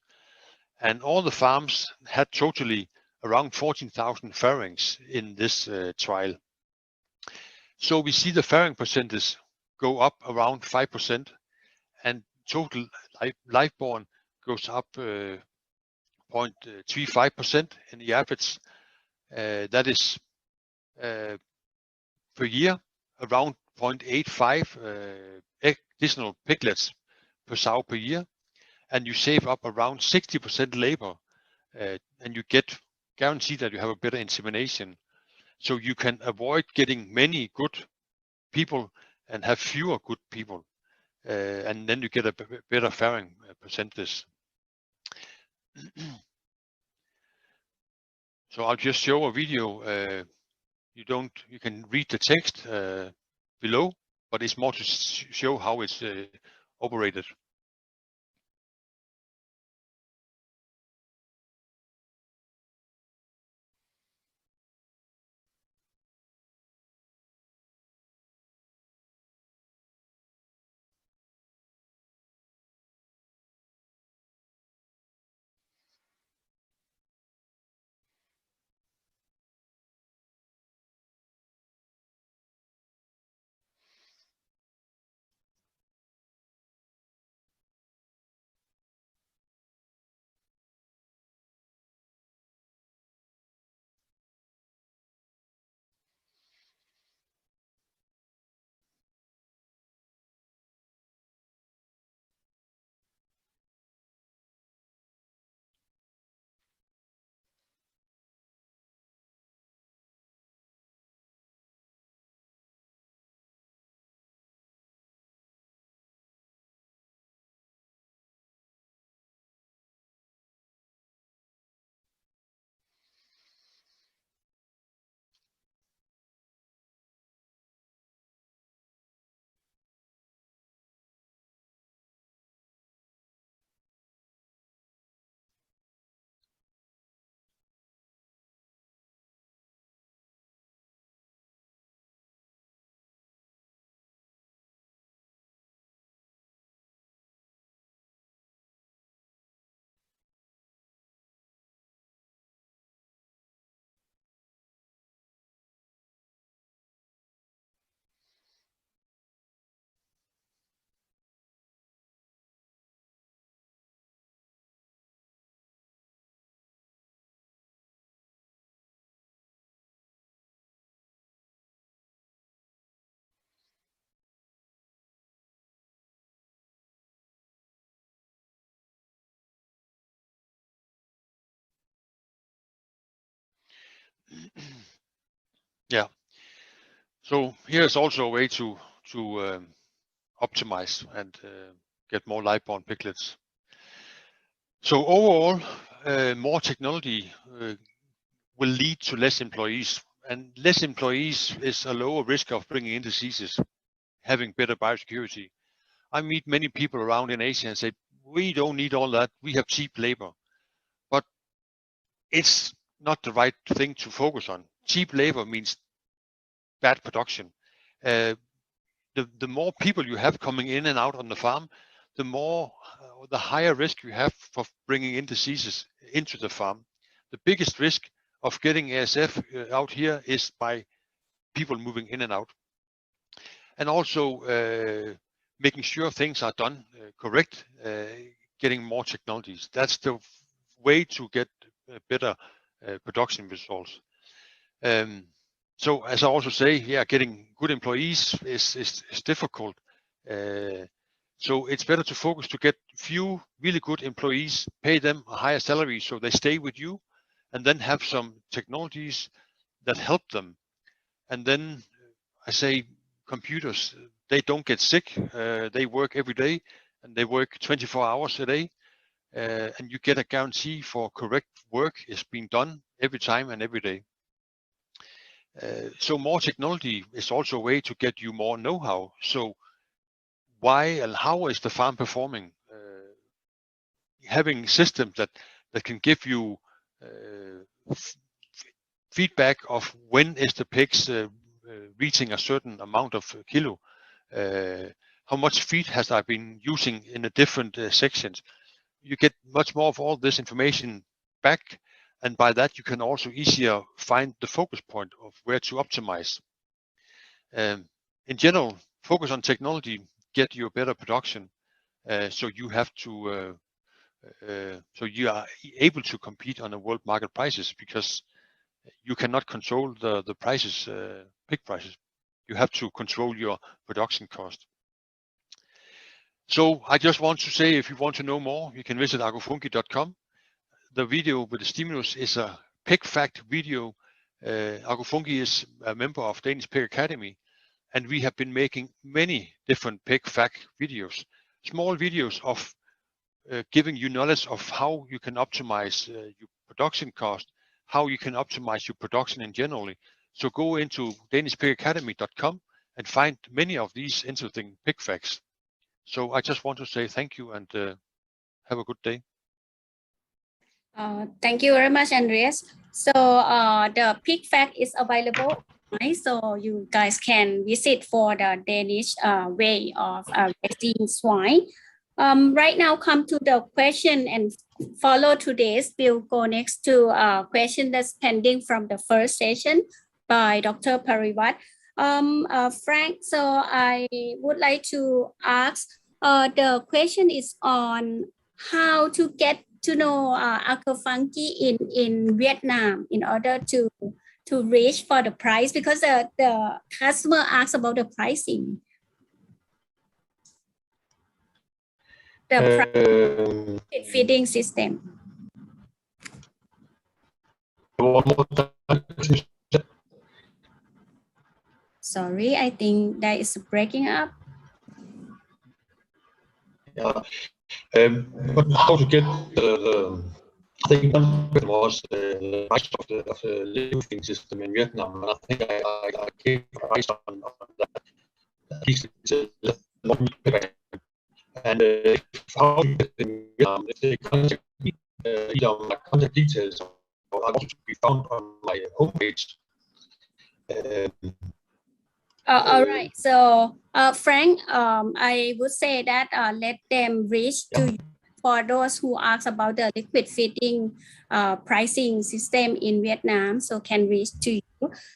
And all the farms had totally around 14,000 farrowings in this trial. So we see the farrowing percentage go up around 5%, and total live-born goes up 0.35% in the average. That is per year around 0.85 additional piglets per sow per year, and you save up around 60% labor, and you get guaranteed that you have a better insemination. So you can avoid getting many good people and have fewer good people, and then you get a better farrowing percentage. So I'll just show a video. You can read the text below, but it's more to show how it's operated. Yeah. So here's also a way to optimize and get more live-born piglets. So overall, more technology will lead to less employees, and less employees is a lower risk of bringing in diseases, having better biosecurity. I meet many people around in Asia and say, we don't need all that, we have cheap labor. But it's not the right thing to focus on. Cheap labor means bad production. The more people you have coming in and out on the farm, the higher risk you have for bringing in diseases into the farm. The biggest risk of getting ASF out here is by people moving in and out. And also making sure things are done correct, getting more technologies. That's the way to get better production results. So as I also say, yeah, getting good employees is difficult. So it's better to focus to get few really good employees, pay them a higher salary so they stay with you, and then have some technologies that help them. And then I say computers, they don't get sick. They work every day, and they work 24 hours a day. And you get a guarantee for correct work is being done every time and every day. So more technology is also a way to get you more know-how. So why and how is the farm performing? Having systems that can give you feedback of when is the pigs reaching a certain amount of kilo, how much feed has I been using in the different sections. You get much more of all this information back, and by that you can also easier find the focus point of where to optimize. In general, focus on technology, get you a better production. So you have to, so you are able to compete on the world market prices, because you cannot control the prices, pig prices. You have to control your production cost. So I just want to say, if you want to know more, you can visit agrofungi.com. The video with the stimulus is a pig fact video. Agrofungi is a member of Danish Pig Academy, and we have been making many different pig fact videos, small videos of giving you knowledge of how you can optimize your production cost, how you can optimize your production in generally. So go into danishpigacademy.com and find many of these interesting pig facts. So I just want to say thank you and have a good day. Thank you very much, Andreas. So the pig fact is available, right? So you guys can visit for the Danish way of raising swine. Right now, come to the question and follow today's. We'll go next to a question that's pending from the first session by Dr. Parivat. Frank, so I would like to ask, the question is on how to get to know Agrofungi in Vietnam in order to reach for the price, because the customer asks about the pricing. The feeding system. Sorry, I think that is breaking up. Yeah. But how to get I think one question was the price of the living system in Vietnam, and I think I gave a price on that. And how to get in Vietnam, if they contact me, either my contact details or also to be found on my homepage. All right. So, Frank, I would say that let them reach to you for those who ask about the liquid feeding pricing system in Vietnam, so can reach to you.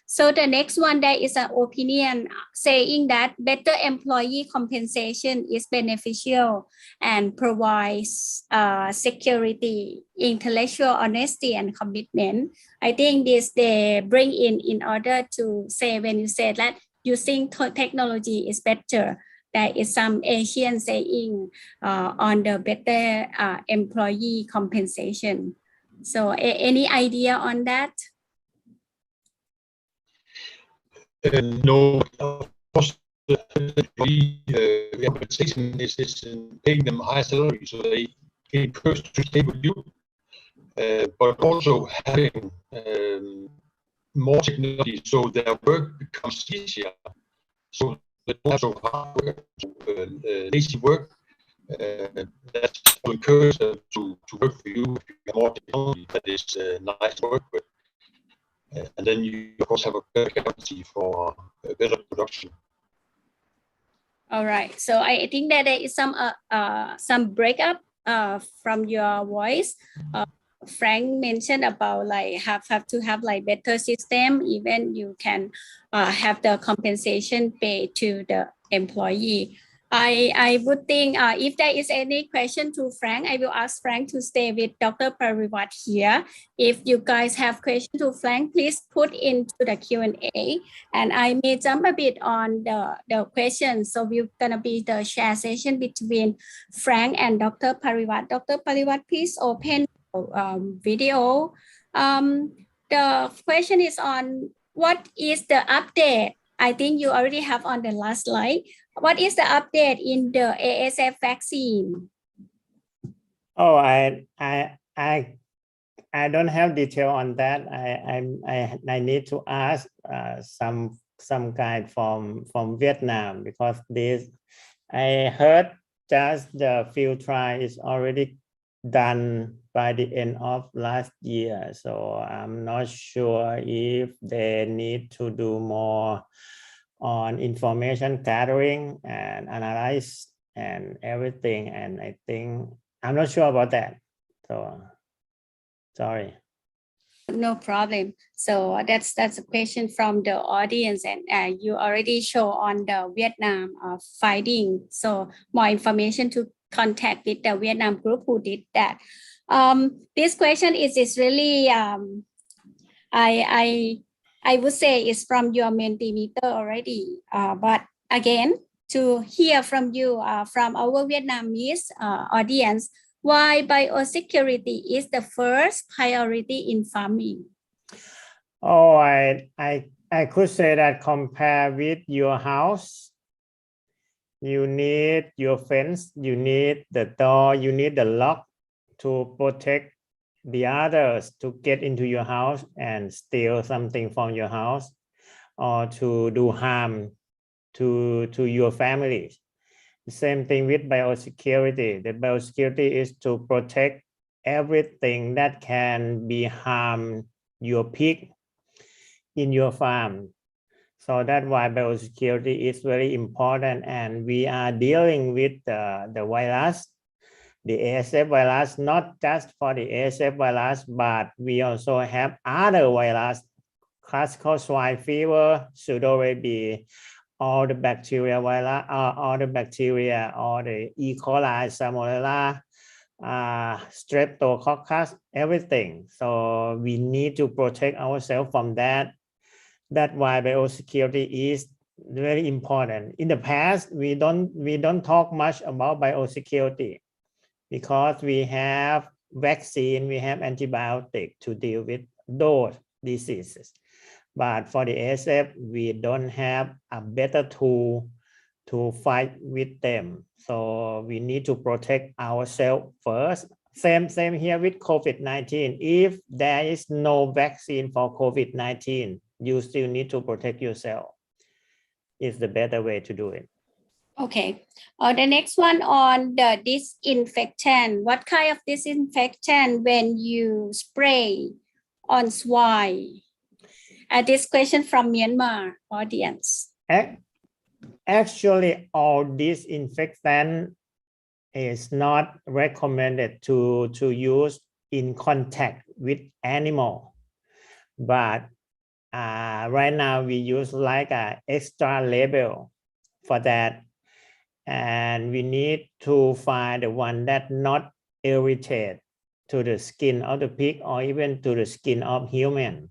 So the next one, there is an opinion saying that better employee compensation is beneficial and provides security, intellectual honesty, and commitment. I think this they bring in order to say, when you say that using technology is better, there is some Asian saying on the better employee compensation. So any idea on that? No, of course, the employee compensation is paying them higher salary, so they get encouraged to stay with you, but also having more technology so their work becomes easier. So they don't have so hard work, lazy work. That's to encourage them to work for you. If you have more technology that is nice to work with. And then you, of course, have a better capacity for better production. All right. So I think that there is some breakup from your voice. Frank mentioned about like have to have like better system, even you can have the compensation paid to the employee. I would think if there is any question to Frank, I will ask Frank to stay with Dr. Parivat here. If you guys have questions to Frank, please put into the Q&A, and I may jump a bit on the questions. So we're gonna be the share session between Frank and Dr. Parivat. Dr. Parivat, please open video. The question is on what is the update? I think you already have on the last slide. What is the update in the ASF vaccine? Oh, I don't have detail on that. I need to ask some guide from Vietnam, because this I heard just the field trial is already done by the end of last year, so I'm not sure if they need to do more on information gathering and analyze and everything, and I think I'm not sure about that, so sorry. No problem. So that's a question from the audience, and you already show on the Vietnam fighting. So more information to contact with the Vietnam group who did that. This question is really I would say it's from your Mentimeter already. But again, to hear from you from our Vietnamese audience, why biosecurity is the first priority in farming? Oh, I could say that compare with your house, you need your fence, you need the door, you need the lock to protect the others to get into your house and steal something from your house or to do harm to your family. The same thing with biosecurity. The biosecurity is to protect everything that can be harm your pig in your farm. So that's why biosecurity is very important, and we are dealing with the virus, the ASF virus, not just for the ASF virus, but we also have other virus, classical swine fever, pseudo-rabies, all the bacteria virus, all the bacteria, all the E. coli, salmonella, streptococcus, everything. So we need to protect ourselves from that. That's why biosecurity is very important. In the past, we don't talk much about biosecurity because we have vaccine, we have antibiotic to deal with those diseases. But for the ASF, we don't have a better tool to fight with them. So we need to protect ourselves first. Same here with COVID-19. If there is no vaccine for COVID-19, you still need to protect yourself. It's the better way to do it. Okay. The next one on the disinfectant. What kind of disinfectant when you spray on swine? This question from Myanmar audience. Actually, all disinfectant is not recommended to use in contact with animal, but right now we use like a extra label for that, and we need to find the one that not irritate to the skin of the pig or even to the skin of human.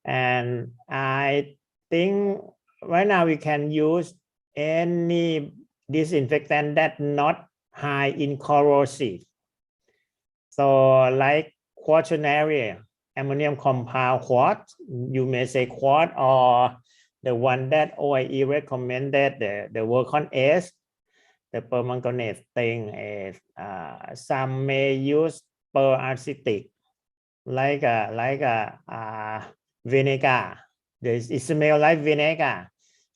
And I think right now we can use any disinfectant that not high in corrosive. So like quaternary ammonium compound quartz, you may say quartz, or the one that OIE recommended, the Worcon S, the permanganate thing is some may use peracetic like a vinegar. It smells like vinegar.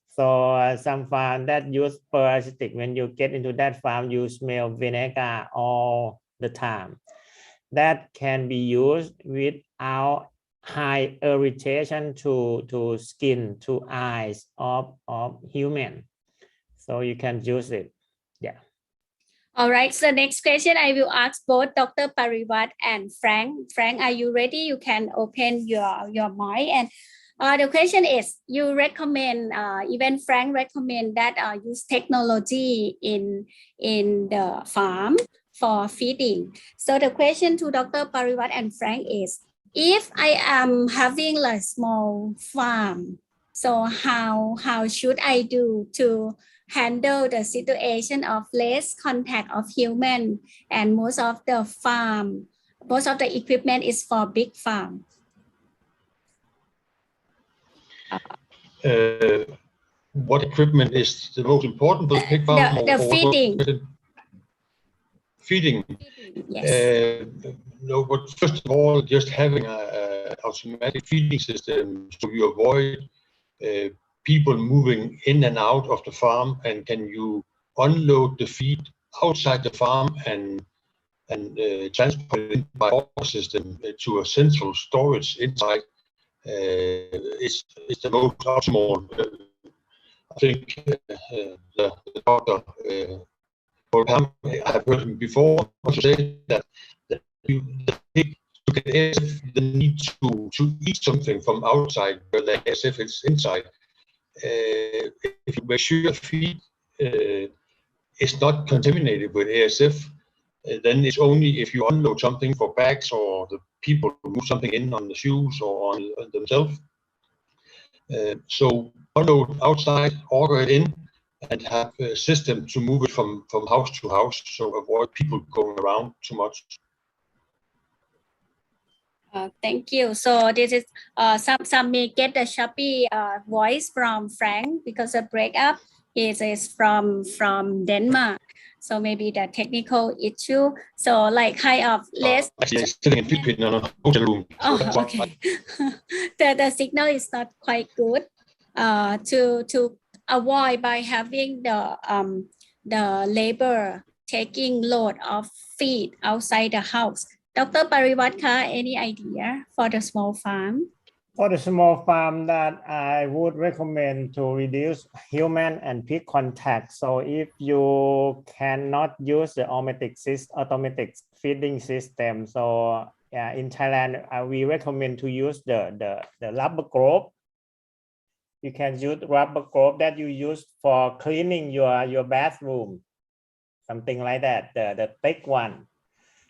So some farm that use peracetic, when you get into that farm, you smell vinegar all the time. That can be used without high irritation to skin, to eyes of human. So you can use it. Yeah. All right. So next question, I will ask both Dr. Parivat and Frank. Frank, are you ready? You can open your mic. And the question is, you recommend, even Frank recommend that use technology in the farm for feeding. So the question to Dr. Parivat and Frank is, if I am having a small farm, so how should I do to handle the situation of less contact of human, and most of the equipment is for big farm? What equipment is the most important for the pig farm? The feeding. Feeding. Yes. No, but first of all, just having an automatic feeding system so you avoid people moving in and out of the farm, and can you unload the feed outside the farm and transport it by water system to a central storage inside. It's the most optimal. I think the doctor I have heard him before say that the pig to get ASF, the need to eat something from outside where the ASF is inside. If you make sure your feed is not contaminated with ASF, then it's only if you unload something for bags or the people move something in on the shoes or on themselves. So unload outside, order it in, and have a system to move it from house to house, so avoid people going around too much. Thank you. So this is some may get the choppy voice from Frank because the breakup is from Denmark. So maybe the technical issue. So like kind of less. Actually, I'm sitting in Philippines in a hotel room. Oh, okay. The signal is not quite good. To avoid by having the labor taking load of feed outside the house. Dr. Parivatka, any idea for the small farm? For the small farm, that I would recommend to reduce human and pig contact. So if you cannot use the automatic feeding system, so in Thailand, we recommend to use the rubber glove. You can use rubber glove that you use for cleaning your bathroom, something like that, the thick one.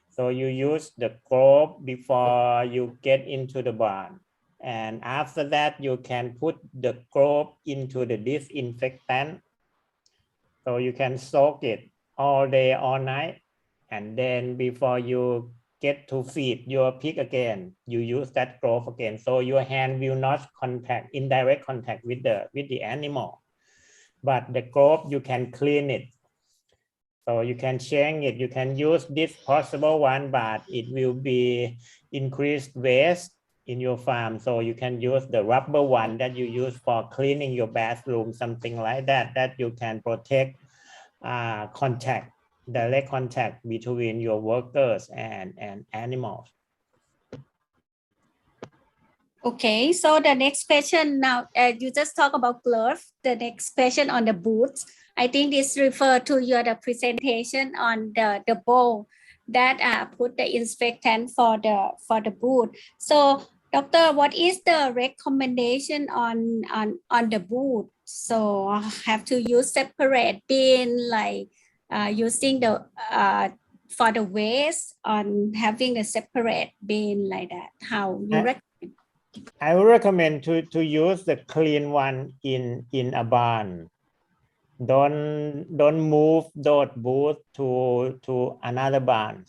So you use the glove before you get into the barn. And after that, you can put the glove into the disinfectant. So you can soak it all day, all night. And then before you get to feed your pig again, you use that glove again. So your hand will not indirect contact with the animal. But the glove, you can clean it. So you can change it. You can use this possible one, but it will be increased waste in your farm. So you can use the rubber one that you use for cleaning your bathroom, something like that, that you can protect direct contact between your workers and animals. Okay, so the next question now, you just talk about gloves. The next question on the boots. I think this refer to your the presentation on the bowl that put the disinfectant for the boot. So, doctor, what is the recommendation on the boot? So have to use separate bin, like using the for the waste on having a separate bin like that. How you recommend? I would recommend to use the clean one in a barn. Don't move those boots to another barn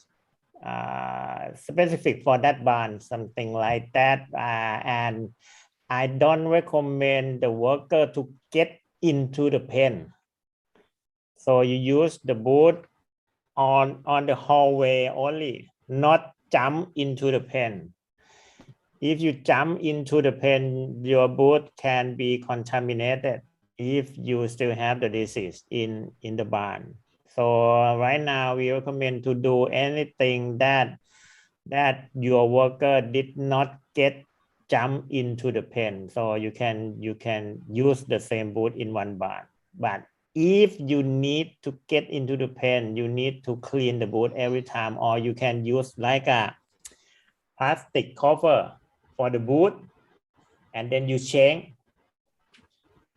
specific for that barn, something like that. And I don't recommend the worker to get into the pen. So you use the boot on the hallway only, not jump into the pen. If you jump into the pen, your boot can be contaminated if you still have the disease in the barn. So right now we recommend to do anything that your worker did not get jump into the pen. So you can use the same boot in one barn. But if you need to get into the pen, you need to clean the boot every time, or you can use like a plastic cover for the boot, and then you change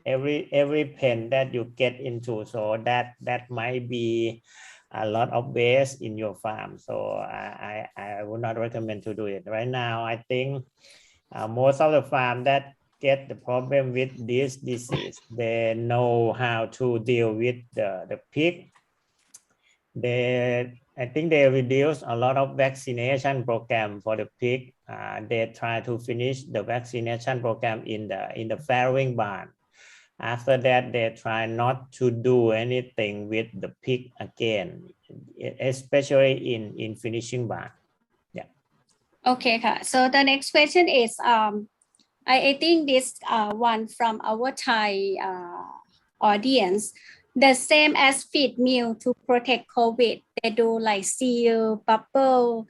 every pen that you get into. So that might be a lot of waste in your farm. So I would not recommend to do it right now. I think most of the farm that get the problem with this disease, they know how to deal with the pig. I think they reduce a lot of vaccination program for the pig. They try to finish the vaccination program in the farrowing barn. After that, they try not to do anything with the pig again, especially in finishing barn. Yeah. Okay, so the next question is I think this one from our Thai audience. The same as feed meal to protect COVID, they do like seal, bubble.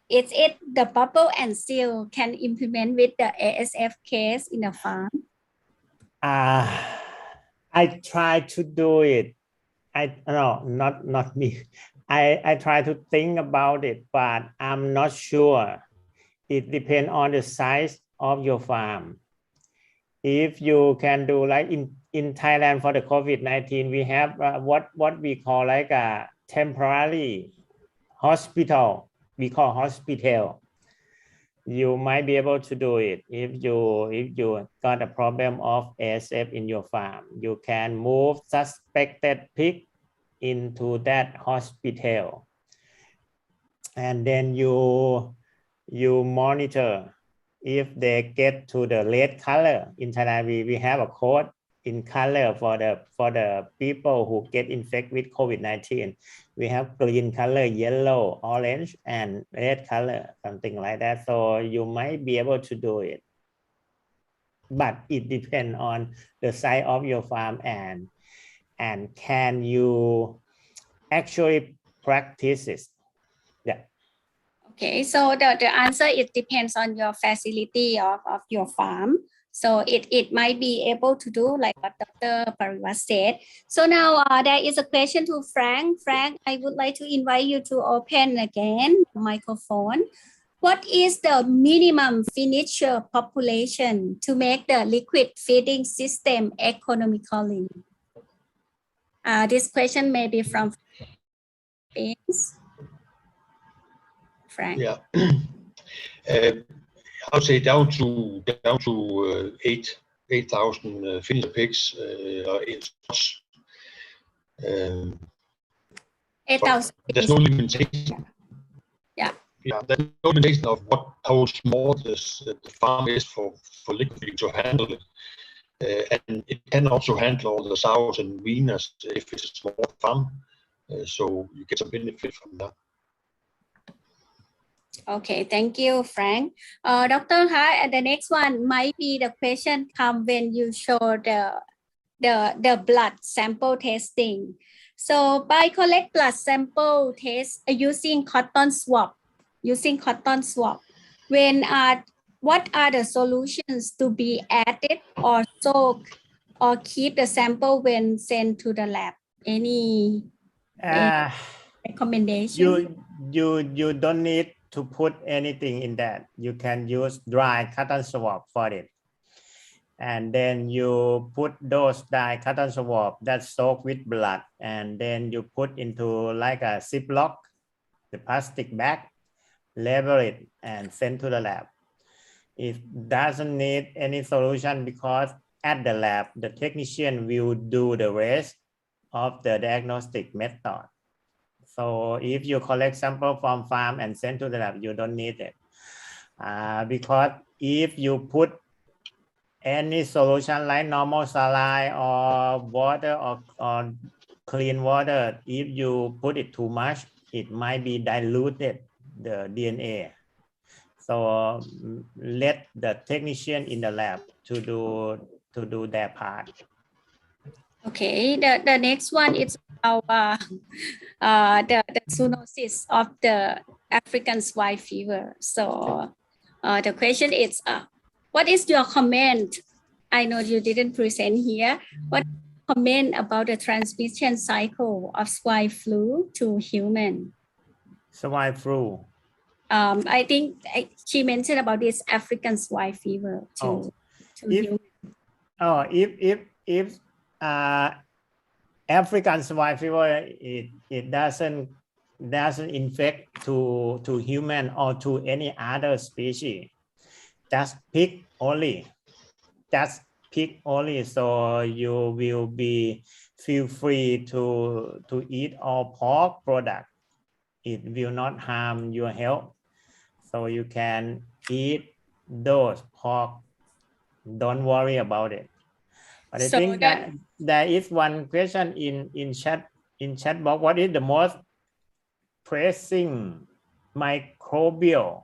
Is it the bubble and seal can implement with the ASF case in a farm? I try to do it. Not me. I try to think about it, but I'm not sure. It depends on the size of your farm. If you can do like in Thailand for the COVID-19, we have what we call like a temporary hospital. We call hospital. You might be able to do it if you got a problem of ASF in your farm. You can move suspected pig into that hospital, and then you monitor if they get to the red color. In Thailand, we have a code in color for the people who get infected with COVID-19. We have green color, yellow, orange, and red color, something like that. So you might be able to do it, but it depends on the size of your farm and can you actually practice it. Yeah. Okay, so the answer, it depends on your facility of your farm. So it might be able to do like what Dr. Parivat said. So now there is a question to Frank. Frank, I would like to invite you to open again the microphone. What is the minimum finisher population to make the liquid feeding system economically? This question may be from Frank. Yeah. I would say down to 8,000 finisher pigs in slots. 8,000. There's no limitation. Yeah. Yeah, there's no limitation of how small the farm is for liquid feeding to handle it. And it can also handle all the sows and weaners if it's a small farm. So you get some benefit from that. Okay, thank you, Frank. Dr. Ha, the next one might be the question come when you show the blood sample testing. So by collect blood sample test using cotton swab, when what are the solutions to be added or soak or keep the sample when sent to the lab? Any recommendation? You don't need to put anything in that. You can use dry cotton swab for it. And then you put those dry cotton swab that soak with blood, and then you put into like a Ziploc, the plastic bag, label it and send to the lab. It doesn't need any solution because at the lab, the technician will do the rest of the diagnostic method. So if you collect sample from farm and send to the lab, you don't need it. Because if you put any solution like normal saline or water or clean water, if you put it too much, it might be diluted the DNA. So let the technician in the lab to do their part. Okay, the next one is about the zoonosis of the African swine fever. So the question is, what is your comment? I know you didn't present here. What comment about the transmission cycle of swine flu to human? Swine flu. I think she mentioned about this African swine fever to human. If African swine fever, it doesn't infect to human or to any other species. Just pig only. So you will feel free to eat all pork product. It will not harm your health. So you can eat those pork. Don't worry about it. But I think that there is one question in chat box. What is the most pressing microbial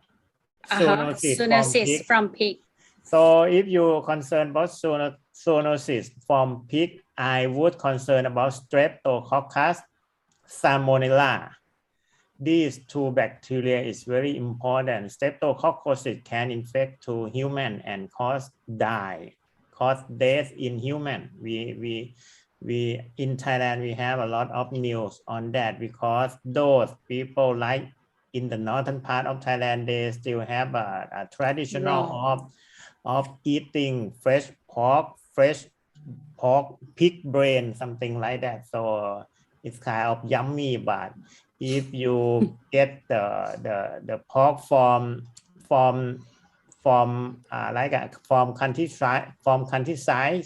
zoonosis from pig? So if you're concerned about zoonosis from pig, I would concern about Streptococcus, Salmonella. These two bacteria is very important. Streptococcus can infect to human and cause death in human. We we in Thailand we have a lot of news on that because those people like in the northern part of Thailand they still have a traditional of eating fresh pork pig brain, something like that. So it's kind of yummy, but if you get the pork from countryside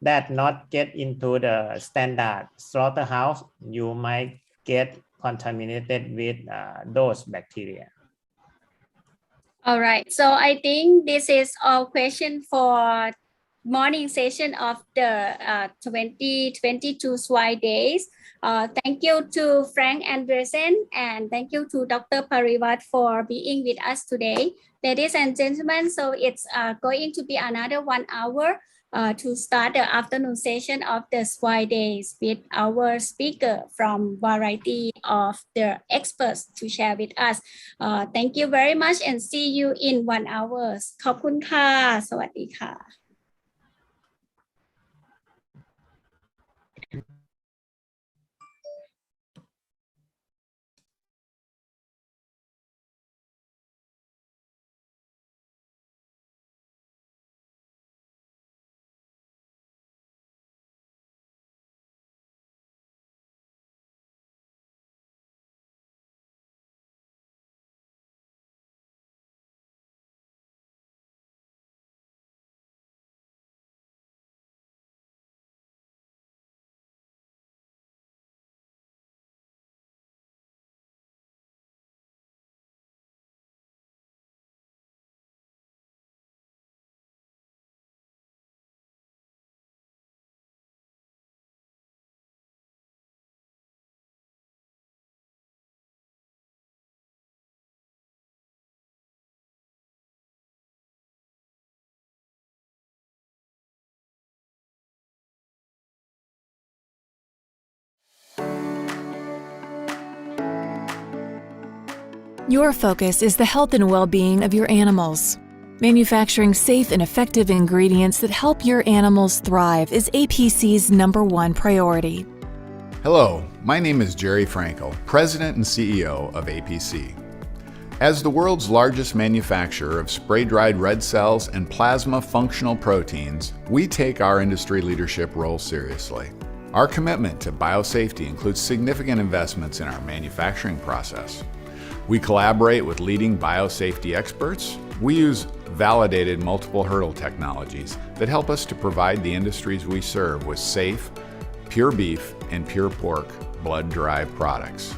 that not get into the standard slaughterhouse, you might get contaminated with those bacteria. All right, so I think this is all question for morning session of the 2022 Swine Days. Thank you to Frank Anderson and thank you to Dr. Parivat for being with us today. Ladies and gentlemen, so it's going to be another 1 hour to start the afternoon session of the Swine Days with our speaker from variety of the experts to share with us. Thank you very much and see you in 1 hour. ขอบคุณค่ะ สวัสดีค่ะ Your focus is the health and well-being of your animals. Manufacturing safe and effective ingredients that help your animals thrive is APC's #1 priority. Hello, my name is Jerry Frankel, President and CEO of APC. As the world's largest manufacturer of spray-dried red cells and plasma functional proteins, we take our industry leadership role seriously. Our commitment to biosafety includes significant investments in our manufacturing process. We collaborate with leading biosafety experts. We use validated multiple hurdle technologies that help us to provide the industries we serve with safe, pure beef and pure pork blood-derived products.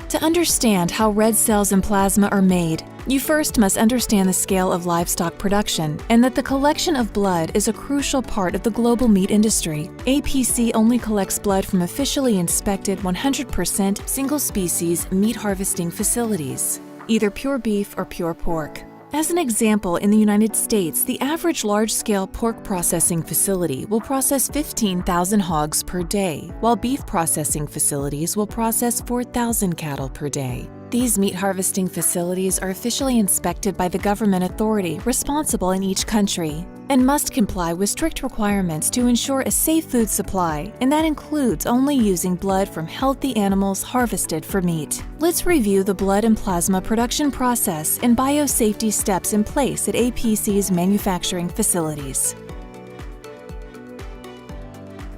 To understand how red cells and plasma are made, you first must understand the scale of livestock production and that the collection of blood is a crucial part of the global meat industry. APC only collects blood from officially inspected 100% single-species meat harvesting facilities, either pure beef or pure pork. As an example, in the United States, the average large-scale pork processing facility will process 15,000 hogs per day, while beef processing facilities will process 4,000 cattle per day. These meat harvesting facilities are officially inspected by the government authority responsible in each country and must comply with strict requirements to ensure a safe food supply, and that includes only using blood from healthy animals harvested for meat. Let's review the blood and plasma production process and biosafety steps in place at APC's manufacturing facilities.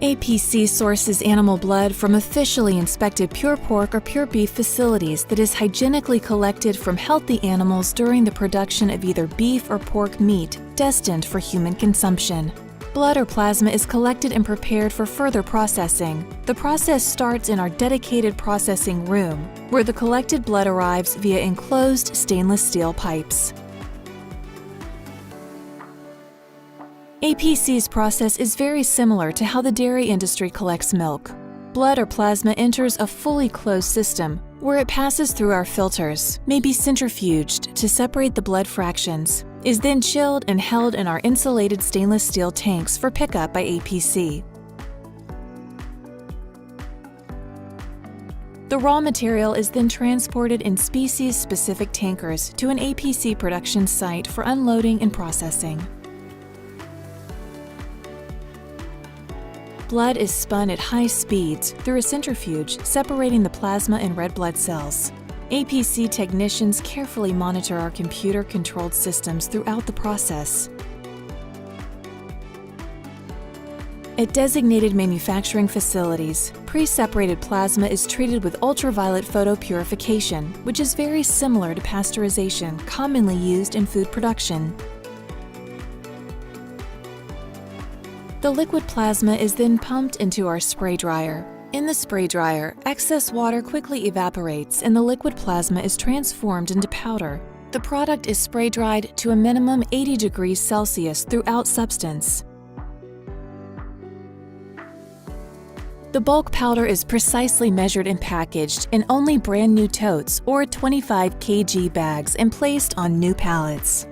APC sources animal blood from officially inspected pure pork or pure beef facilities that is hygienically collected from healthy animals during the production of either beef or pork meat destined for human consumption. Blood or plasma is collected and prepared for further processing. The process starts in our dedicated processing room, where the collected blood arrives via enclosed stainless steel pipes. APC's process is very similar to how the dairy industry collects milk. Blood or plasma enters a fully closed system where it passes through our filters, may be centrifuged to separate the blood fractions, is then chilled and held in our insulated stainless steel tanks for pickup by APC. The raw material is then transported in species-specific tankers to an APC production site for unloading and processing. blood is spun at high speeds through a centrifuge, separating the plasma and red blood cells. APC technicians carefully monitor our computer-controlled systems throughout the process. At designated manufacturing facilities, pre-separated plasma is treated with ultraviolet photopurification, which is very similar to pasteurization commonly used in food production. The liquid plasma is then pumped into our spray dryer. In the spray dryer, excess water quickly evaporates and the liquid plasma is transformed into powder. The product is spray dried to a minimum 80 degrees Celsius throughout substance. The bulk powder is precisely measured and packaged in only brand new totes or 25 kg bags and placed on new pallets.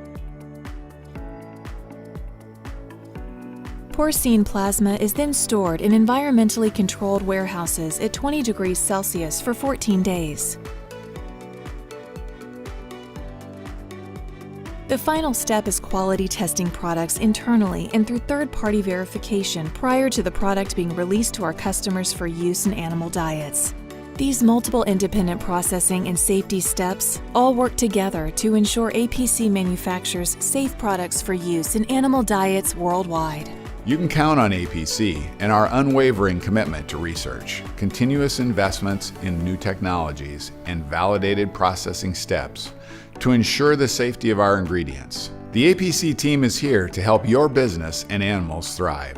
Porcine plasma is then stored in environmentally controlled warehouses at 20 degrees Celsius for 14 days. The final step is quality testing products internally and through third-party verification prior to the product being released to our customers for use in animal diets. These multiple independent processing and safety steps all work together to ensure APC manufactures safe products for use in animal diets worldwide. You can count on APC and our unwavering commitment to research, continuous investments in new technologies, and validated processing steps to ensure the safety of our ingredients. The APC team is here to help your business and animals thrive.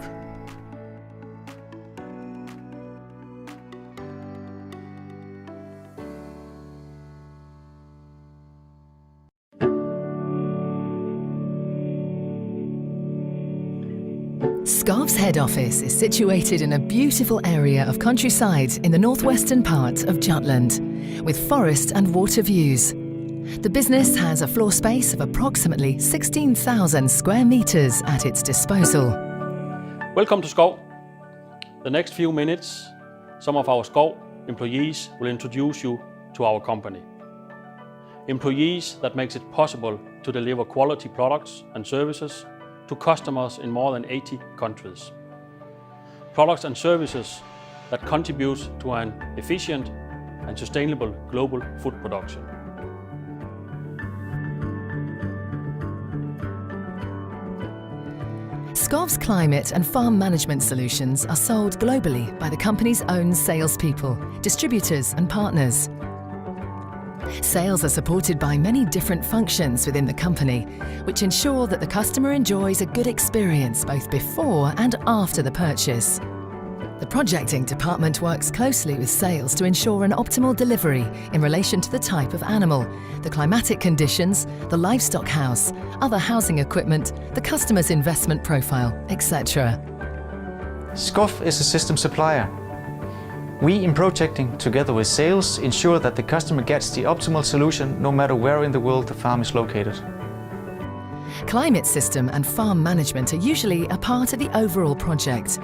Scarf's head office is situated in a beautiful area of countryside in the northwestern part of Jutland, with forest and water views. The business has a floor space of approximately 16,000 square meters at its disposal. Welcome to Skov. The next few minutes, some of our Skov employees will introduce you to our company. Employees that makes it possible to deliver quality products and services to customers in more than 80 countries. Products and services that contribute to an efficient and sustainable global food production. Scarf's climate and farm management solutions are sold globally by the company's own salespeople, distributors and partners. Sales are supported by many different functions within the company, which ensure that the customer enjoys a good experience both before and after the purchase. The projecting department works closely with sales to ensure an optimal delivery in relation to the type of animal, the climatic conditions, the livestock house, other housing equipment, the customer's investment profile, etc. Scarf is a system supplier. We, in projecting, together with sales, ensure that the customer gets the optimal solution no matter where in the world the farm is located. Climate system and farm management are usually a part of the overall project.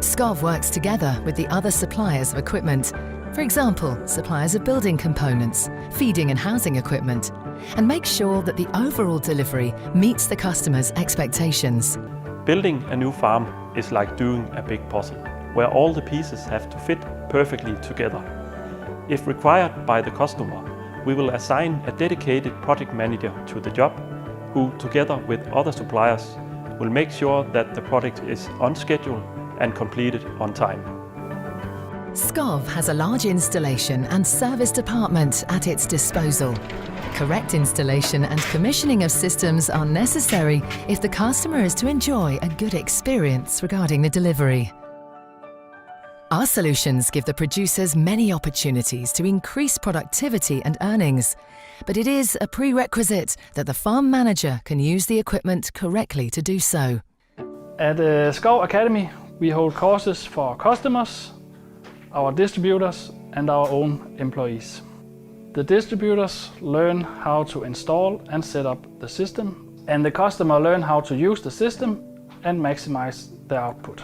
Scarf works together with the other suppliers of equipment, for example, suppliers of building components, feeding and housing equipment, and makes sure that the overall delivery meets the customer's expectations. Building a new farm is like doing a big puzzle, where all the pieces have to fit perfectly together. If required by the customer, we will assign a dedicated project manager to the job, who, together with other suppliers, will make sure that the project is on schedule and completed on time. Scarf has a large installation and service department at its disposal. Correct installation and commissioning of systems are necessary if the customer is to enjoy a good experience regarding the delivery. Our solutions give the producers many opportunities to increase productivity and earnings, but it is a prerequisite that the farm manager can use the equipment correctly to do so. At Skov Academy, we hold courses for our customers, our distributors and our own employees. The distributors learn how to install and set up the system, and the customer learn how to use the system and maximize their output.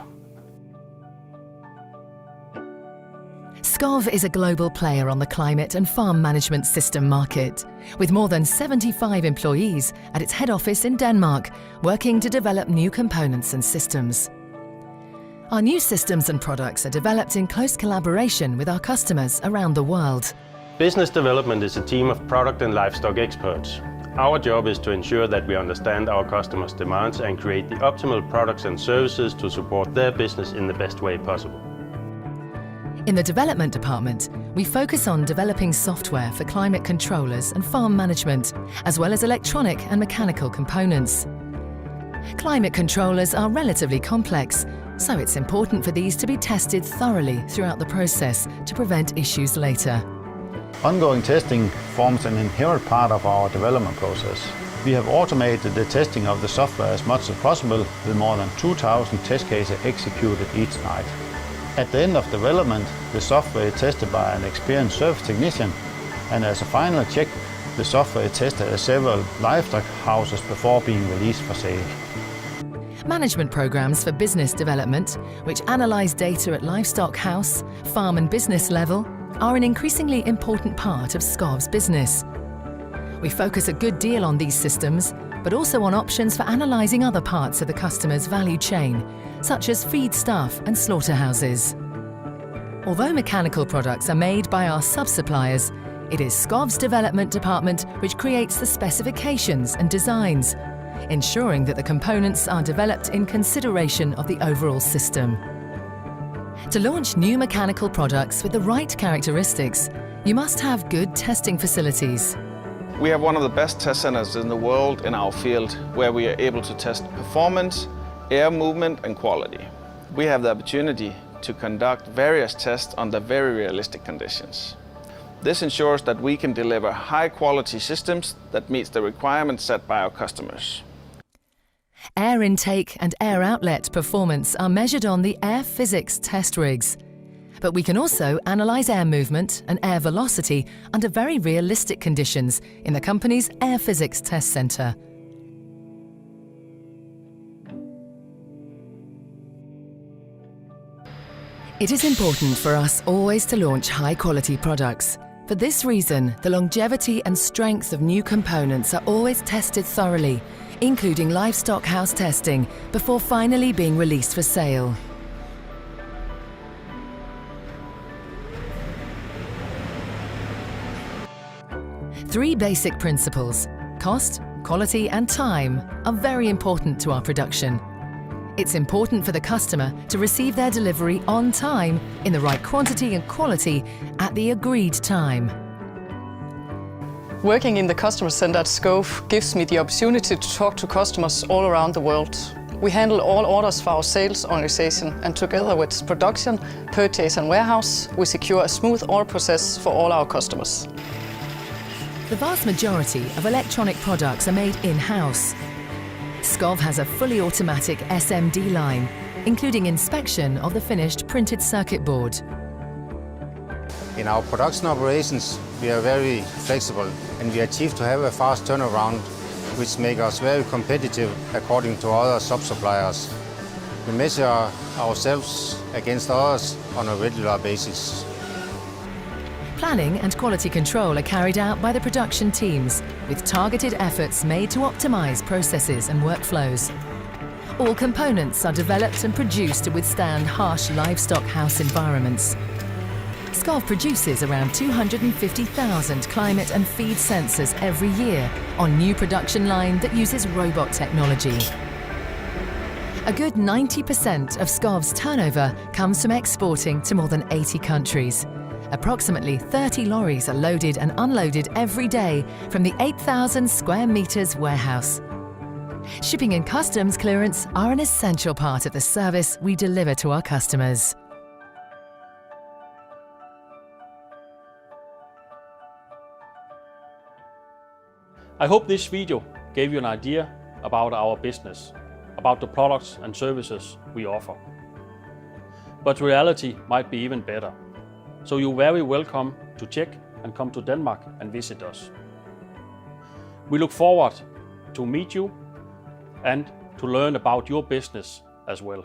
Scarf is a global player on the climate and farm management system market, with more than 75 employees at its head office in Denmark, working to develop new components and systems. Our new systems and products are developed in close collaboration with our customers around the world. Business development is a team of product and livestock experts. Our job is to ensure that we understand our customers' demands and create the optimal products and services to support their business in the best way possible. In the development department, we focus on developing software for climate controllers and farm management, as well as electronic and mechanical components. Climate controllers are relatively complex, so it's important for these to be tested thoroughly throughout the process to prevent issues later. Ongoing testing forms an inherent part of our development process. We have automated the testing of the software as much as possible, with more than 2,000 test cases executed each night. At the end of development, the software is tested by an experienced service technician, and as a final check, the software is tested at several livestock houses before being released for sale. Management programs for business development, which analyse data at livestock house, farm and business level, are an increasingly important part of SCOV's business. We focus a good deal on these systems, but also on options for analysing other parts of the customer's value chain, such as feed staff and slaughterhouses. Although mechanical products are made by our sub-suppliers, it is SCOV's development department which creates the specifications and designs, ensuring that the components are developed in consideration of the overall system. To launch new mechanical products with the right characteristics, you must have good testing facilities. We have one of the best test centers in the world in our field, where we are able to test performance, air movement and quality. We have the opportunity to conduct various tests under very realistic conditions. This ensures that we can deliver high-quality systems that meets the requirements set by our customers. Air intake and air outlet performance are measured on the air physics test rigs. But we can also analyse air movement and air velocity under very realistic conditions in the company's Air Physics Test Centre. It is important for us always to launch high-quality products. For this reason, the longevity and strength of new components are always tested thoroughly, including livestock house testing, before finally being released for sale. Three basic principles: cost, quality and time are very important to our production. It's important for the customer to receive their delivery on time, in the right quantity and quality, at the agreed time. Working in the customer center at SCOV gives me the opportunity to talk to customers all around the world. We handle all orders for our sales organization, and together with production, purchase and warehouse, we secure a smooth order process for all our customers. The vast majority of electronic products are made in-house. SCOV has a fully automatic SMD line, including inspection of the finished printed circuit board. In our production operations, we are very flexible, and we achieve to have a fast turnaround, which makes us very competitive according to other sub-suppliers. We measure ourselves against others on a regular basis. Planning and quality control are carried out by the production teams, with targeted efforts made to optimise processes and workflows. All components are developed and produced to withstand harsh livestock house environments. SCOV produces around 250,000 climate and feed sensors every year on new production line that uses robot technology. A good 90% of SCOV's turnover comes from exporting to more than 80 countries. Approximately 30 lorries are loaded and unloaded every day from the 8,000 square metres warehouse. Shipping and customs clearance are an essential part of the service we deliver to our customers. I hope this video gave you an idea about our business, about the products and services we offer. But reality might be even better. So you're very welcome to check and come to Denmark and visit us. We look forward to meet you and to learn about your business as well.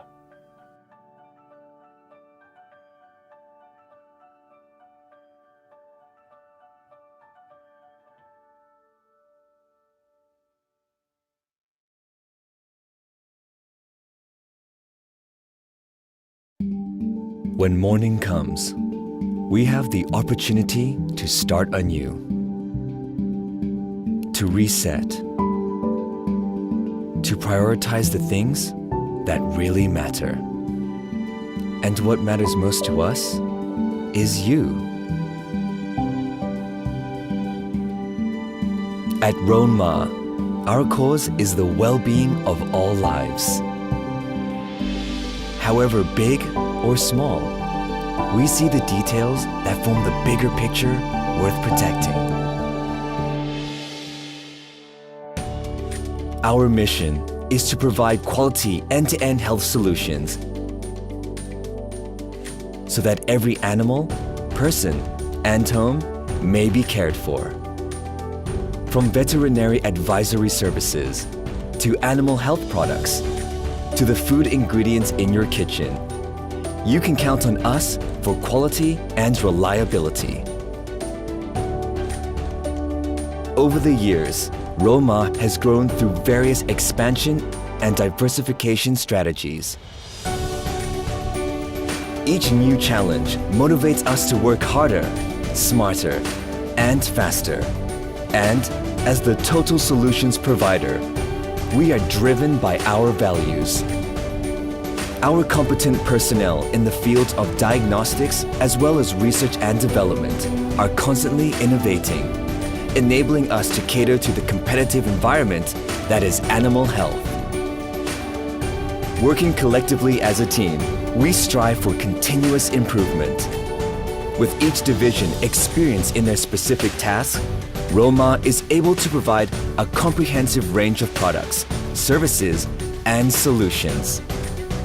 When morning comes, we have the opportunity to start anew, to reset, to prioritize the things that really matter. And what matters most to us is you. At Ronma, our cause is the well-being of all lives. However big or small, we see the details that form the bigger picture worth protecting. Our mission is to provide quality end-to-end health solutions so that every animal, person, and home may be cared for. From veterinary advisory services, to animal health products, to the food ingredients in your kitchen, you can count on us for quality and reliability. Over the years, Ronma has grown through various expansion and diversification strategies. Each new challenge motivates us to work harder, smarter, and faster. And as the total solutions provider, we are driven by our values. Our competent personnel in the fields of diagnostics as well as research and development are constantly innovating, enabling us to cater to the competitive environment that is animal health. Working collectively as a team, we strive for continuous improvement. With each division experienced in their specific task, Ronma is able to provide a comprehensive range of products, services, and solutions.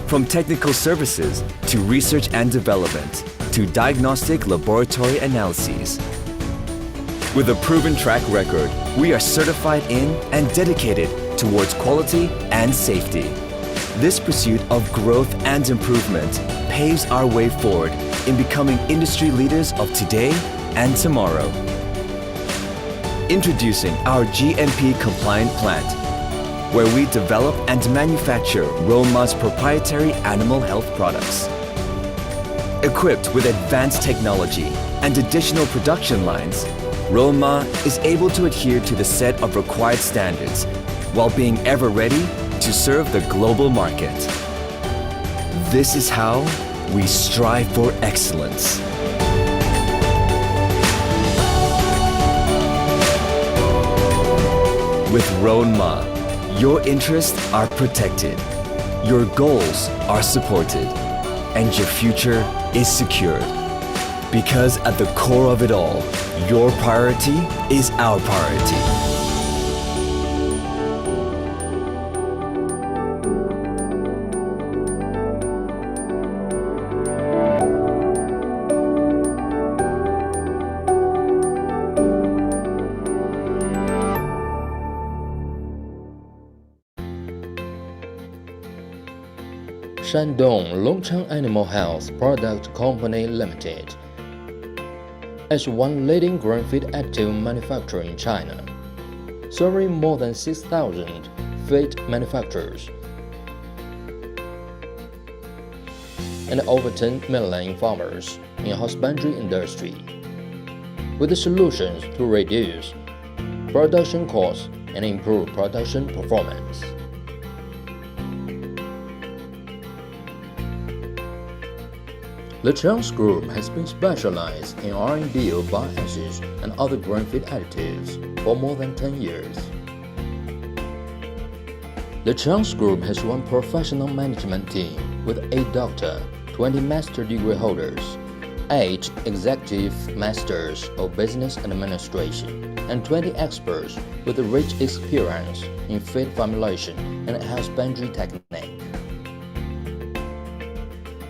From technical services to research and development to diagnostic laboratory analyses. With a proven track record, we are certified in and dedicated towards quality and safety. This pursuit of growth and improvement paves our way forward in becoming industry leaders of today and tomorrow. Introducing our GMP-compliant plant, where we develop and manufacture Ronma's proprietary animal health products. Equipped with advanced technology and additional production lines, Ronma is able to adhere to the set of required standards while being ever ready to serve the global market. This is how we strive for excellence. With Ronma, your interests are protected, your goals are supported, and your future is secured. Because at the core of it all, your priority is our priority. Shandong Longchang Animal Health Product Company Limited is one leading grain-feed additive manufacturer in China, serving more than 6,000 feed manufacturers and over 10 million farmers in husbandry industry, with solutions to reduce production costs and improve production performance. The Chăn Group has been specialized in R&D of bioacids and other grain-feed additives for more than 10 years. The Chăn Group has one professional management team with 8 doctors, 20 master degree holders, 8 executive masters of business administration, and 20 experts with rich experience in feed formulation and husbandry technique.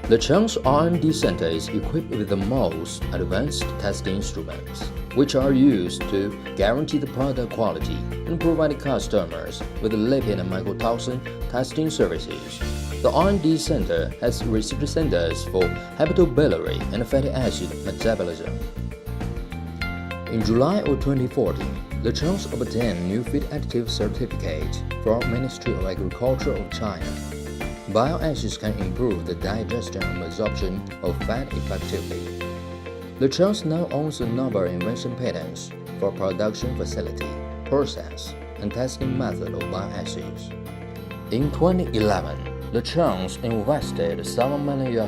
The Chang's R&D Center is equipped with the most advanced testing instruments, which are used to guarantee the product quality and provide customers with lipid and mycotoxin testing services. The R&D Center has research centers for hepatobiliary and fatty acid metabolism. In July of 2014, the Chang's obtained new feed additive certificate from Ministry of Agriculture of China. Bioacids can improve the digestion and absorption of fat effectively. Chan's now owns a number of invention patents for production facility, process, and testing method of bioacids. In 2011, Chan's invested $7 million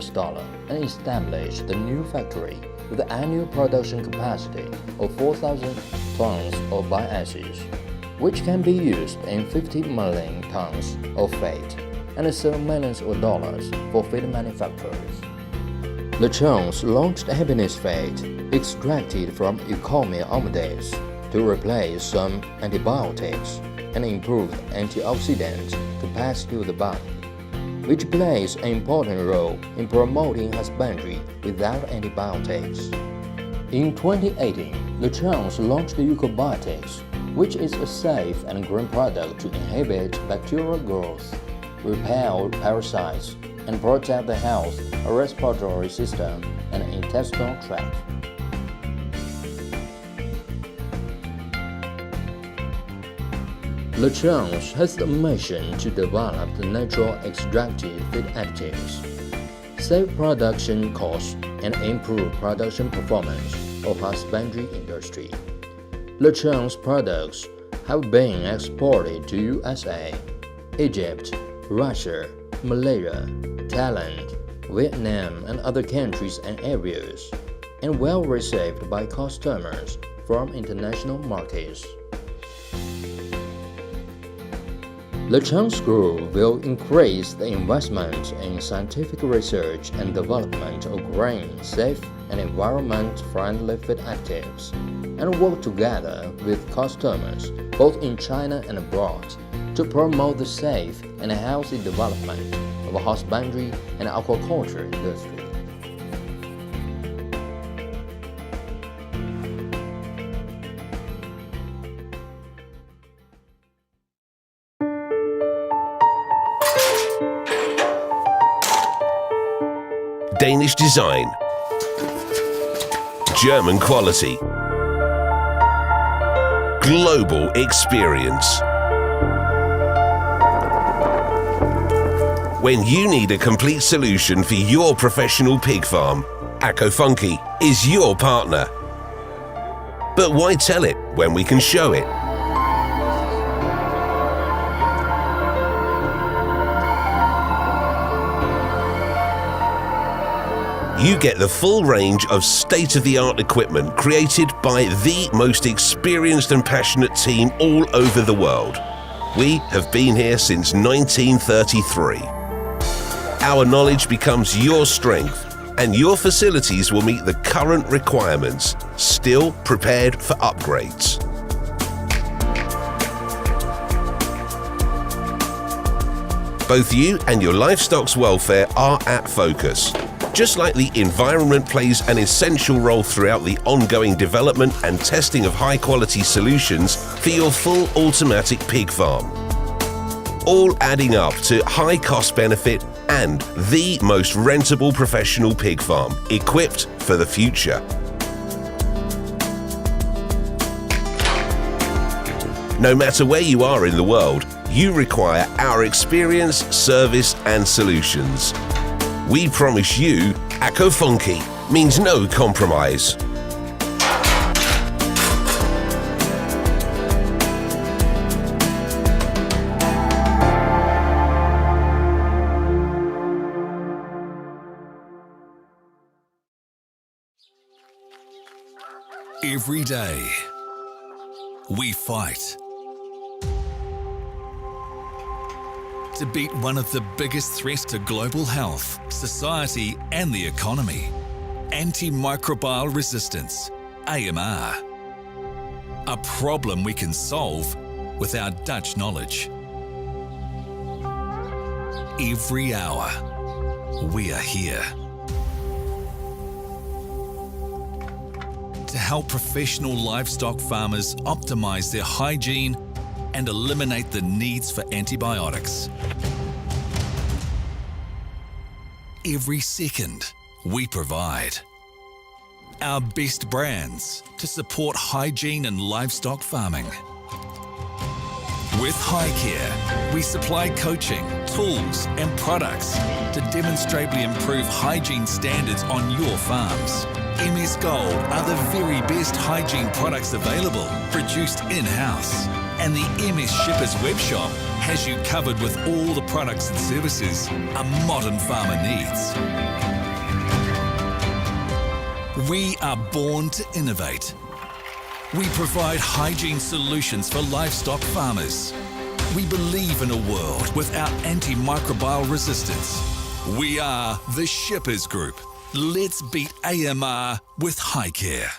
and established the new factory with an annual production capacity of 4,000 tons of bioacids, which can be used in 50 million tons of feed and sell millions of dollars for feed manufacturers. Chan's launched happiness feed extracted from Eumycomia omodis to replace some antibiotics and improve antioxidant capacity of the body, which plays an important role in promoting husbandry without antibiotics. In 2018, Chan's launched Eucobiotics, which is a safe and green product to inhibit bacterial growth, repel parasites, and protect the health of respiratory system and intestinal tract. Chan's has the mission to develop the natural extracted feed additives, save production costs, and improve production performance of husbandry industry. Chan's products have been exported to USA, Egypt, Russia, Malaysia, Thailand, Vietnam, and other countries and areas, and well received by customers from international markets. Chan's Group will increase the investment in scientific research and development of green, safe, and environment-friendly feed additives, and work together with customers both in China and abroad to promote the safe and healthy development of husbandry and aquaculture industry. Danish design, German quality, global experience. When you need a complete solution for your professional pig farm, AkoFunky is your partner. But why tell it when we can show it? You get the full range of state-of-the-art equipment created by the most experienced and passionate team all over the world. We have been here since 1933. Our knowledge becomes your strength, and your facilities will meet the current requirements, still prepared for upgrades. Both you and your livestock's welfare are at focus. Just like the environment plays an essential role throughout the ongoing development and testing of high-quality solutions for your full automatic pig farm. All adding up to high cost benefit and the most rentable professional pig farm, equipped for the future. No matter where you are in the world, you require our experience, service and solutions. We promise you, AkoFunky means no compromise. Every day, we fight to beat one of the biggest threats to global health, society, and the economy: antimicrobial resistance, AMR. A problem we can solve with our Dutch knowledge. Every hour, we are here to help professional livestock farmers optimize their hygiene and eliminate the needs for antibiotics. Every second, we provide our best brands to support hygiene and livestock farming. With HighCare, we supply coaching, tools and products to demonstrably improve hygiene standards on your farms. MS Gold are the very best hygiene products available, produced in-house. And the MS Shippers webshop has you covered with all the products and services a modern farmer needs. We are born to innovate. We provide hygiene solutions for livestock farmers. We believe in a world without antimicrobial resistance. We are the Shippers Group. Let's beat AMR with HighCare.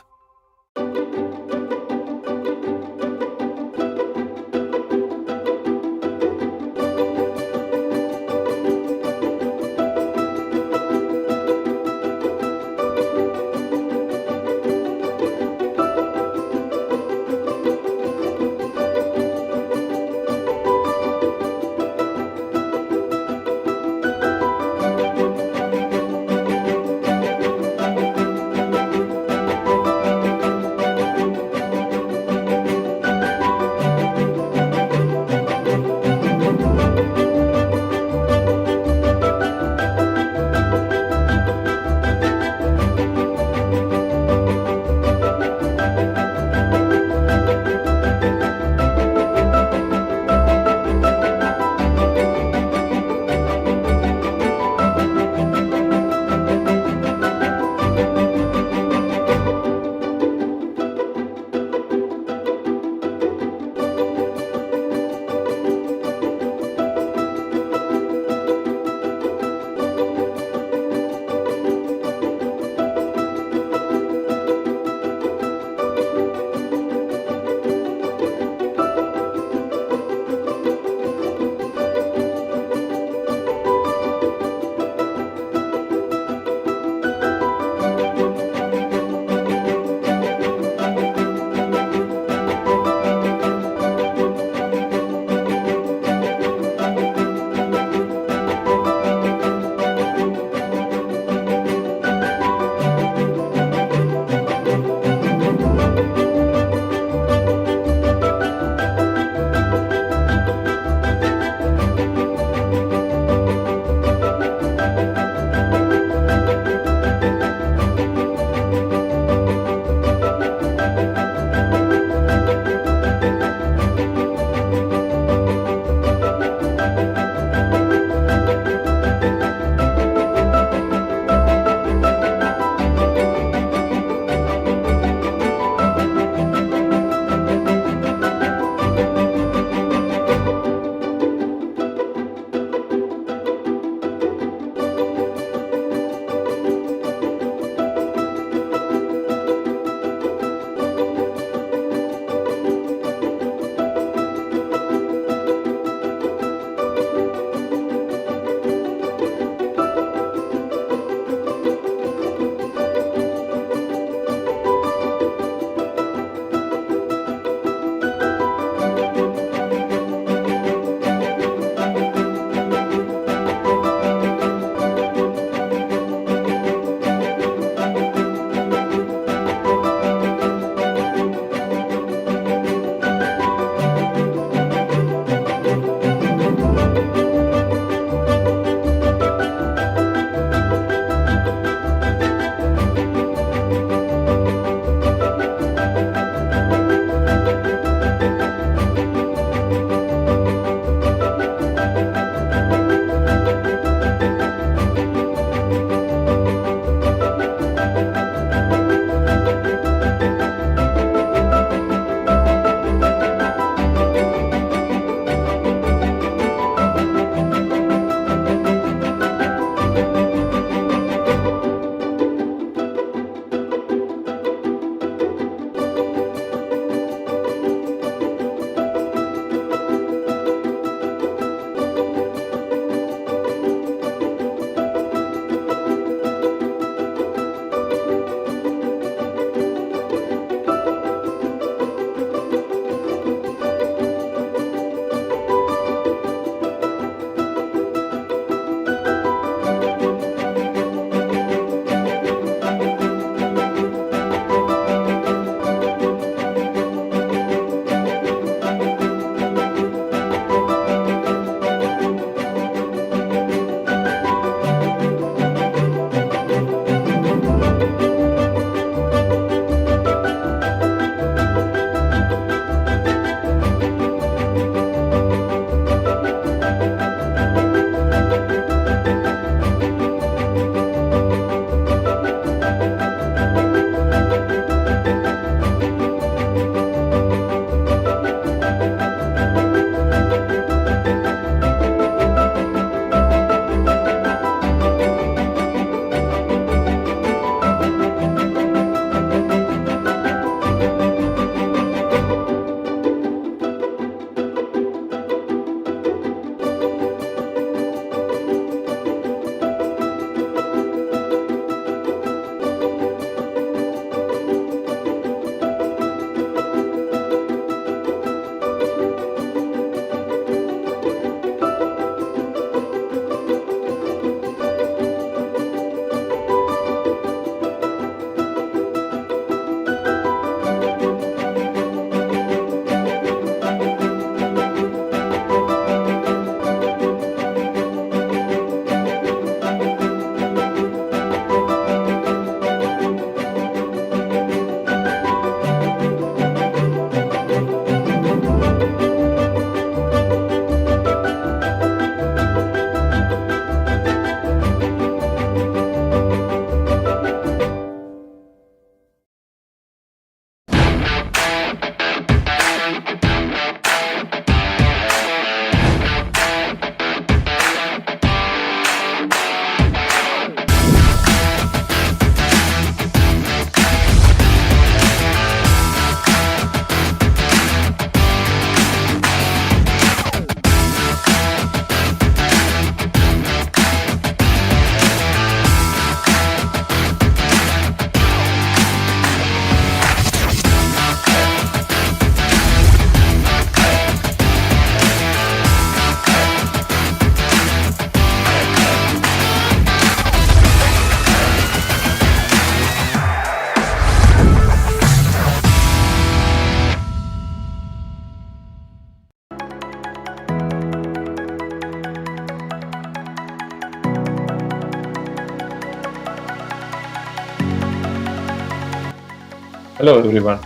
Hello everyone.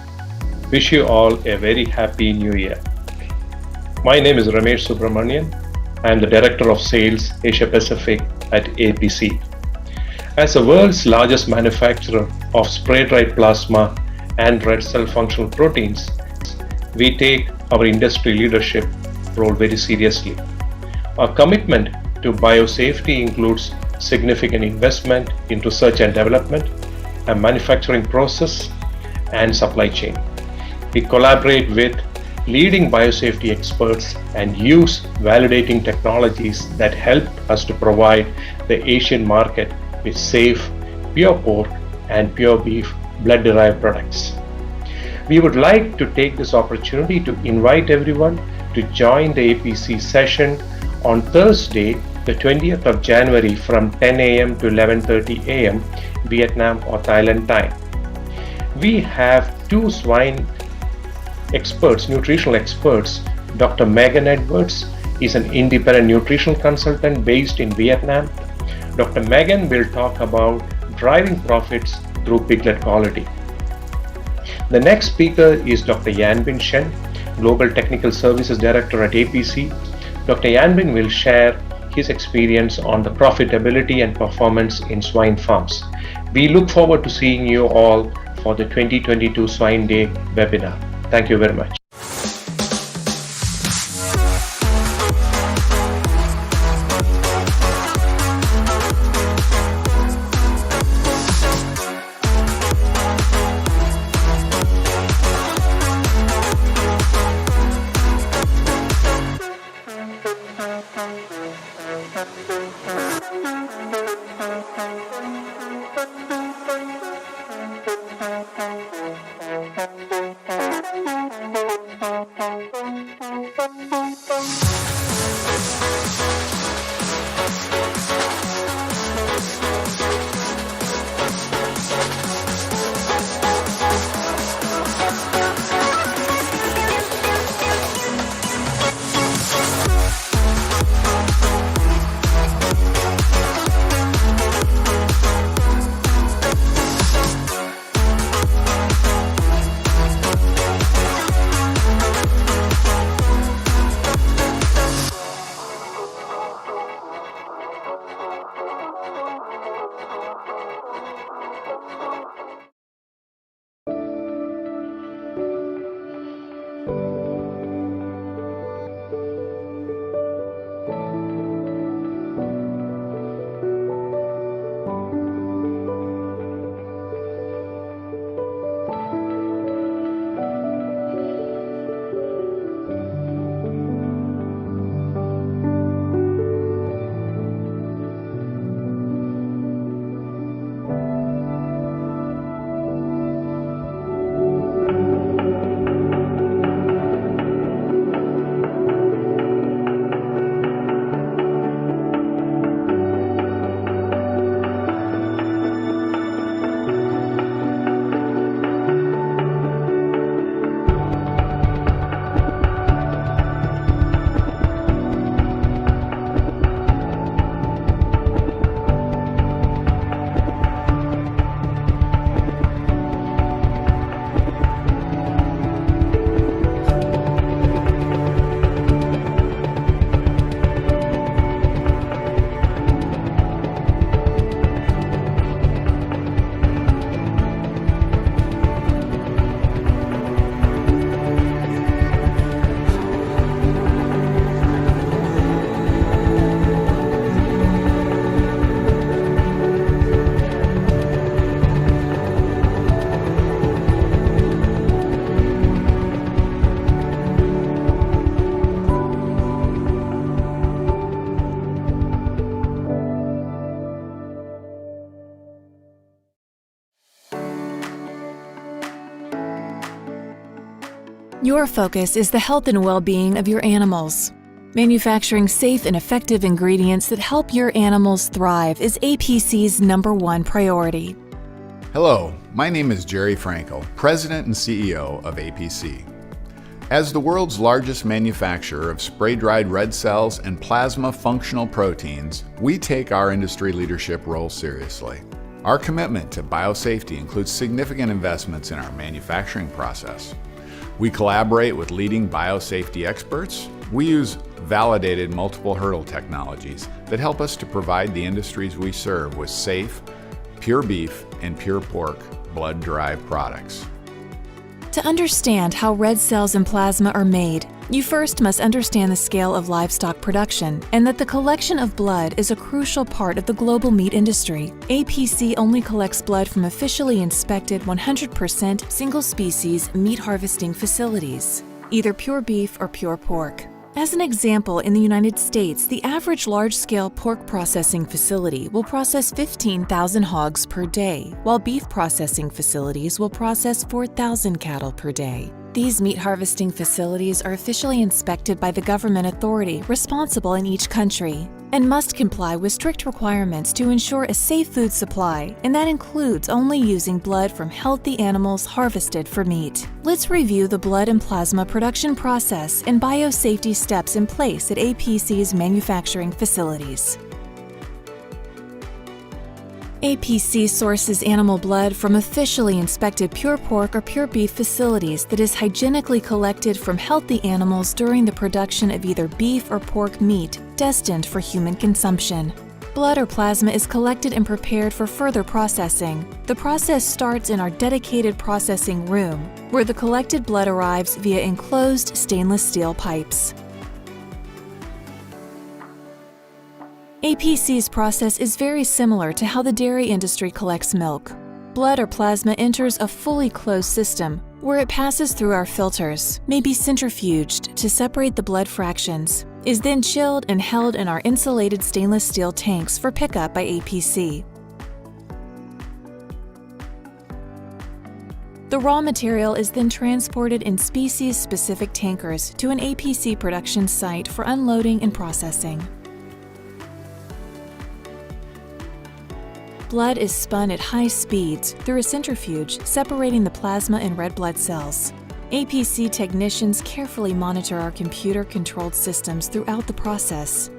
Wish you all a very happy new year. My name is Ramesh Subramanian. I am the Director of Sales Asia Pacific at APC. As the world's largest manufacturer of spray-dried plasma and red cell functional proteins, we take our industry leadership role very seriously. Our commitment to biosafety includes significant investment in research and development, a manufacturing process, and supply chain. We collaborate with leading biosafety experts and use validating technologies that help us to provide the Asian market with safe, pure pork and pure beef blood-derived products. We would like to take this opportunity to invite everyone to join the APC session on Thursday, the 20th of January from 10 a.m. to 11:30 a.m. Vietnam or Thailand time. We have two swine experts, nutritional experts. Dr. Megan Edwards is an independent nutritional consultant based in Vietnam. Dr. Megan will talk about driving profits through piglet quality. The next speaker is Dr. Yanbin Shen, Global Technical Services Director at APC. Dr. Yanbin will share his experience on the profitability and performance in swine farms. We look forward to seeing you all for the 2022 Swine Day webinar. Thank you very much. Your focus is the health and well-being of your animals. Manufacturing safe and effective ingredients that help your animals thrive is APC's #1 priority. Hello, my name is Jerry Frankel, President and CEO of APC. As the world's largest manufacturer of spray-dried red cells and plasma functional proteins, we take our industry leadership role seriously. Our commitment to biosafety includes significant investments in our manufacturing process. We collaborate with leading biosafety experts. We use validated multiple hurdle technologies that help us to provide the industries we serve with safe, pure beef and pure pork blood-derived products. To understand how red cells and plasma are made, you first must understand the scale of livestock production and that the collection of blood is a crucial part of the global meat industry. APC only collects blood from officially inspected 100% single-species meat harvesting facilities, either pure beef or pure pork. As an example, in the United States, the average large-scale pork processing facility will process 15,000 hogs per day, while beef processing facilities will process 4,000 cattle per day. These meat harvesting facilities are officially inspected by the government authority responsible in each country and must comply with strict requirements to ensure a safe food supply, and that includes only using blood from healthy animals harvested for meat. Let's review the blood and plasma production process and biosafety steps in place at APC's manufacturing facilities. APC sources animal blood from officially inspected pure pork or pure beef facilities that is hygienically collected from healthy animals during the production of either beef or pork meat destined for human consumption. Blood or plasma is collected and prepared for further processing. The process starts in our dedicated processing room, where the collected blood arrives via enclosed stainless steel pipes. APC's process is very similar to how the dairy industry collects milk. Blood or plasma enters a fully closed system where it passes through our filters, may be centrifuged to separate the blood fractions, is then chilled and held in our insulated stainless steel tanks for pickup by APC. The raw material is then transported in species-specific tankers to an APC production site for unloading and processing. Blood is spun at high speeds through a centrifuge, separating the plasma and red blood cells. APC technicians carefully monitor our computer-controlled systems throughout the process.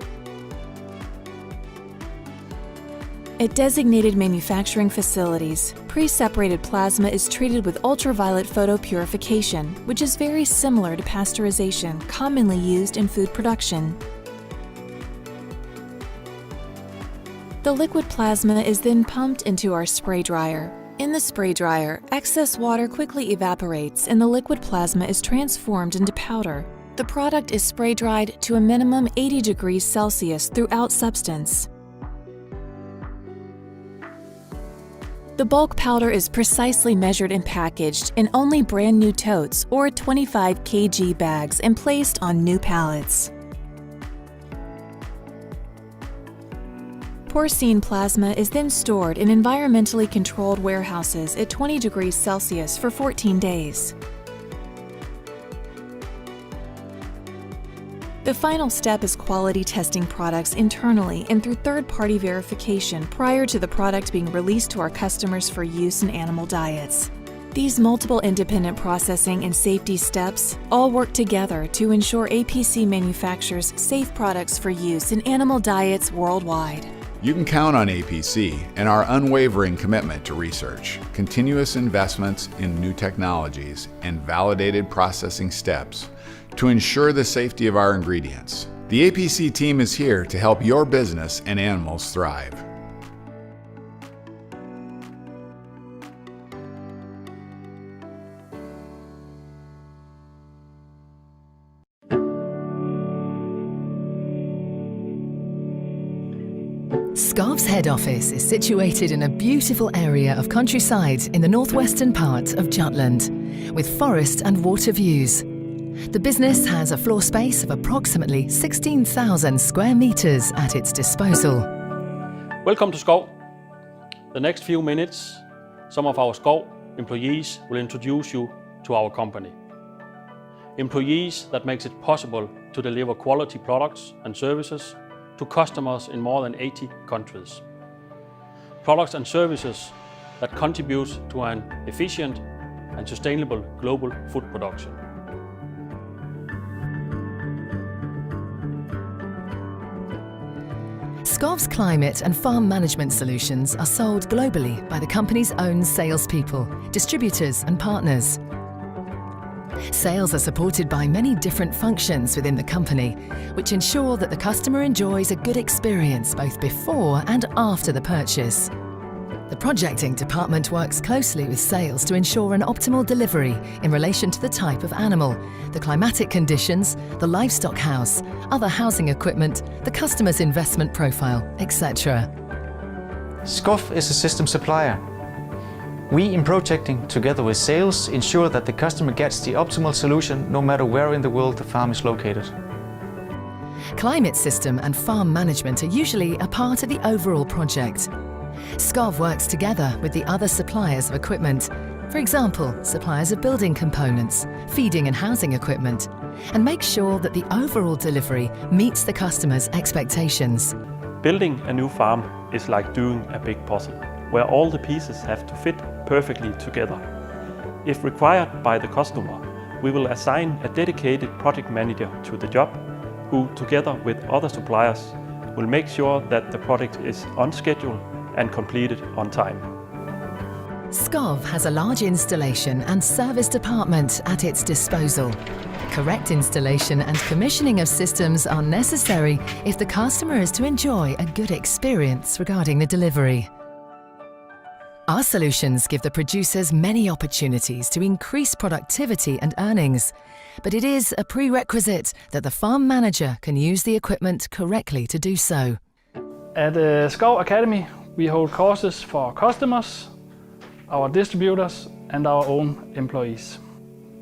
At designated manufacturing facilities, pre-separated plasma is treated with ultraviolet photopurification, which is very similar to pasteurization commonly used in food production. The liquid plasma is then pumped into our spray dryer. In the spray dryer, excess water quickly evaporates and the liquid plasma is transformed into powder. The product is spray dried to a minimum 80 degrees Celsius throughout substance. The bulk powder is precisely measured and packaged in only brand new totes or 25 kg bags and placed on new pallets. Porcine plasma is then stored in environmentally controlled warehouses at 20 degrees Celsius for 14 days. The final step is quality testing products internally and through third-party verification prior to the product being released to our customers for use in animal diets. These multiple independent processing and safety steps all work together to ensure APC manufactures safe products for use in animal diets worldwide. You can count on APC and our unwavering commitment to research, continuous investments in new technologies, and validated processing steps to ensure the safety of our ingredients. The APC team is here to help your business and animals thrive. Scarf's head office is situated in a beautiful area of countryside in the northwestern part of Jutland, with forest and water views. The business has a floor space of approximately 16,000 square meters at its disposal. Welcome to Skov. The next few minutes, some of our Skov employees will introduce you to our company. Employees that makes it possible to deliver quality products and services to customers in more than 80 countries. Products and services that contribute to an efficient and sustainable global food production. Skov's climate and farm management solutions are sold globally by the company's own salespeople, distributors and partners. Sales are supported by many different functions within the company, which ensure that the customer enjoys a good experience both before and after the purchase. The projecting department works closely with sales to ensure an optimal delivery in relation to the type of animal, the climatic conditions, the livestock house, other housing equipment, the customer's investment profile, etc. Skov is a system supplier. We in projecting, together with sales, ensure that the customer gets the optimal solution no matter where in the world the farm is located. Climate system and farm management are usually a part of the overall project. Skov works together with the other suppliers of equipment, for example, suppliers of building components, feeding and housing equipment, and makes sure that the overall delivery meets the customer's expectations. Building a new farm is like doing a big puzzle, where all the pieces have to fit perfectly together. If required by the customer, we will assign a dedicated project manager to the job, who, together with other suppliers, will make sure that the project is on schedule and completed on time. Skov has a large installation and service department at its disposal. Correct installation and commissioning of systems are necessary if the customer is to enjoy a good experience regarding the delivery. Our solutions give the producers many opportunities to increase productivity and earnings, but it is a prerequisite that the farm manager can use the equipment correctly to do so. At Skov Academy, we hold courses for our customers, our distributors and our own employees.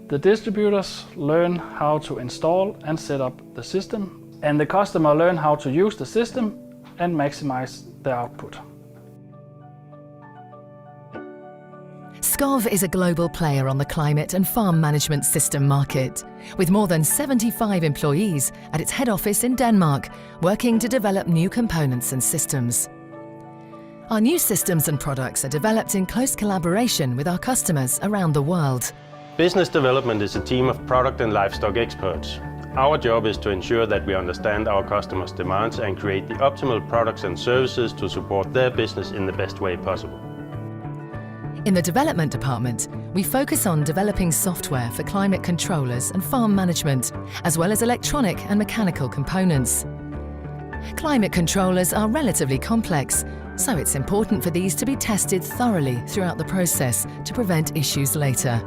The distributors learn how to install and set up the system, and the customer learn how to use the system and maximize their output. Skov is a global player on the climate and farm management system market, with more than 75 employees at its head office in Denmark, working to develop new components and systems. Our new systems and products are developed in close collaboration with our customers around the world. Business development is a team of product and livestock experts. Our job is to ensure that we understand our customers' demands and create the optimal products and services to support their business in the best way possible. In the development department, we focus on developing software for climate controllers and farm management, as well as electronic and mechanical components. Climate controllers are relatively complex, so it's important for these to be tested thoroughly throughout the process to prevent issues later.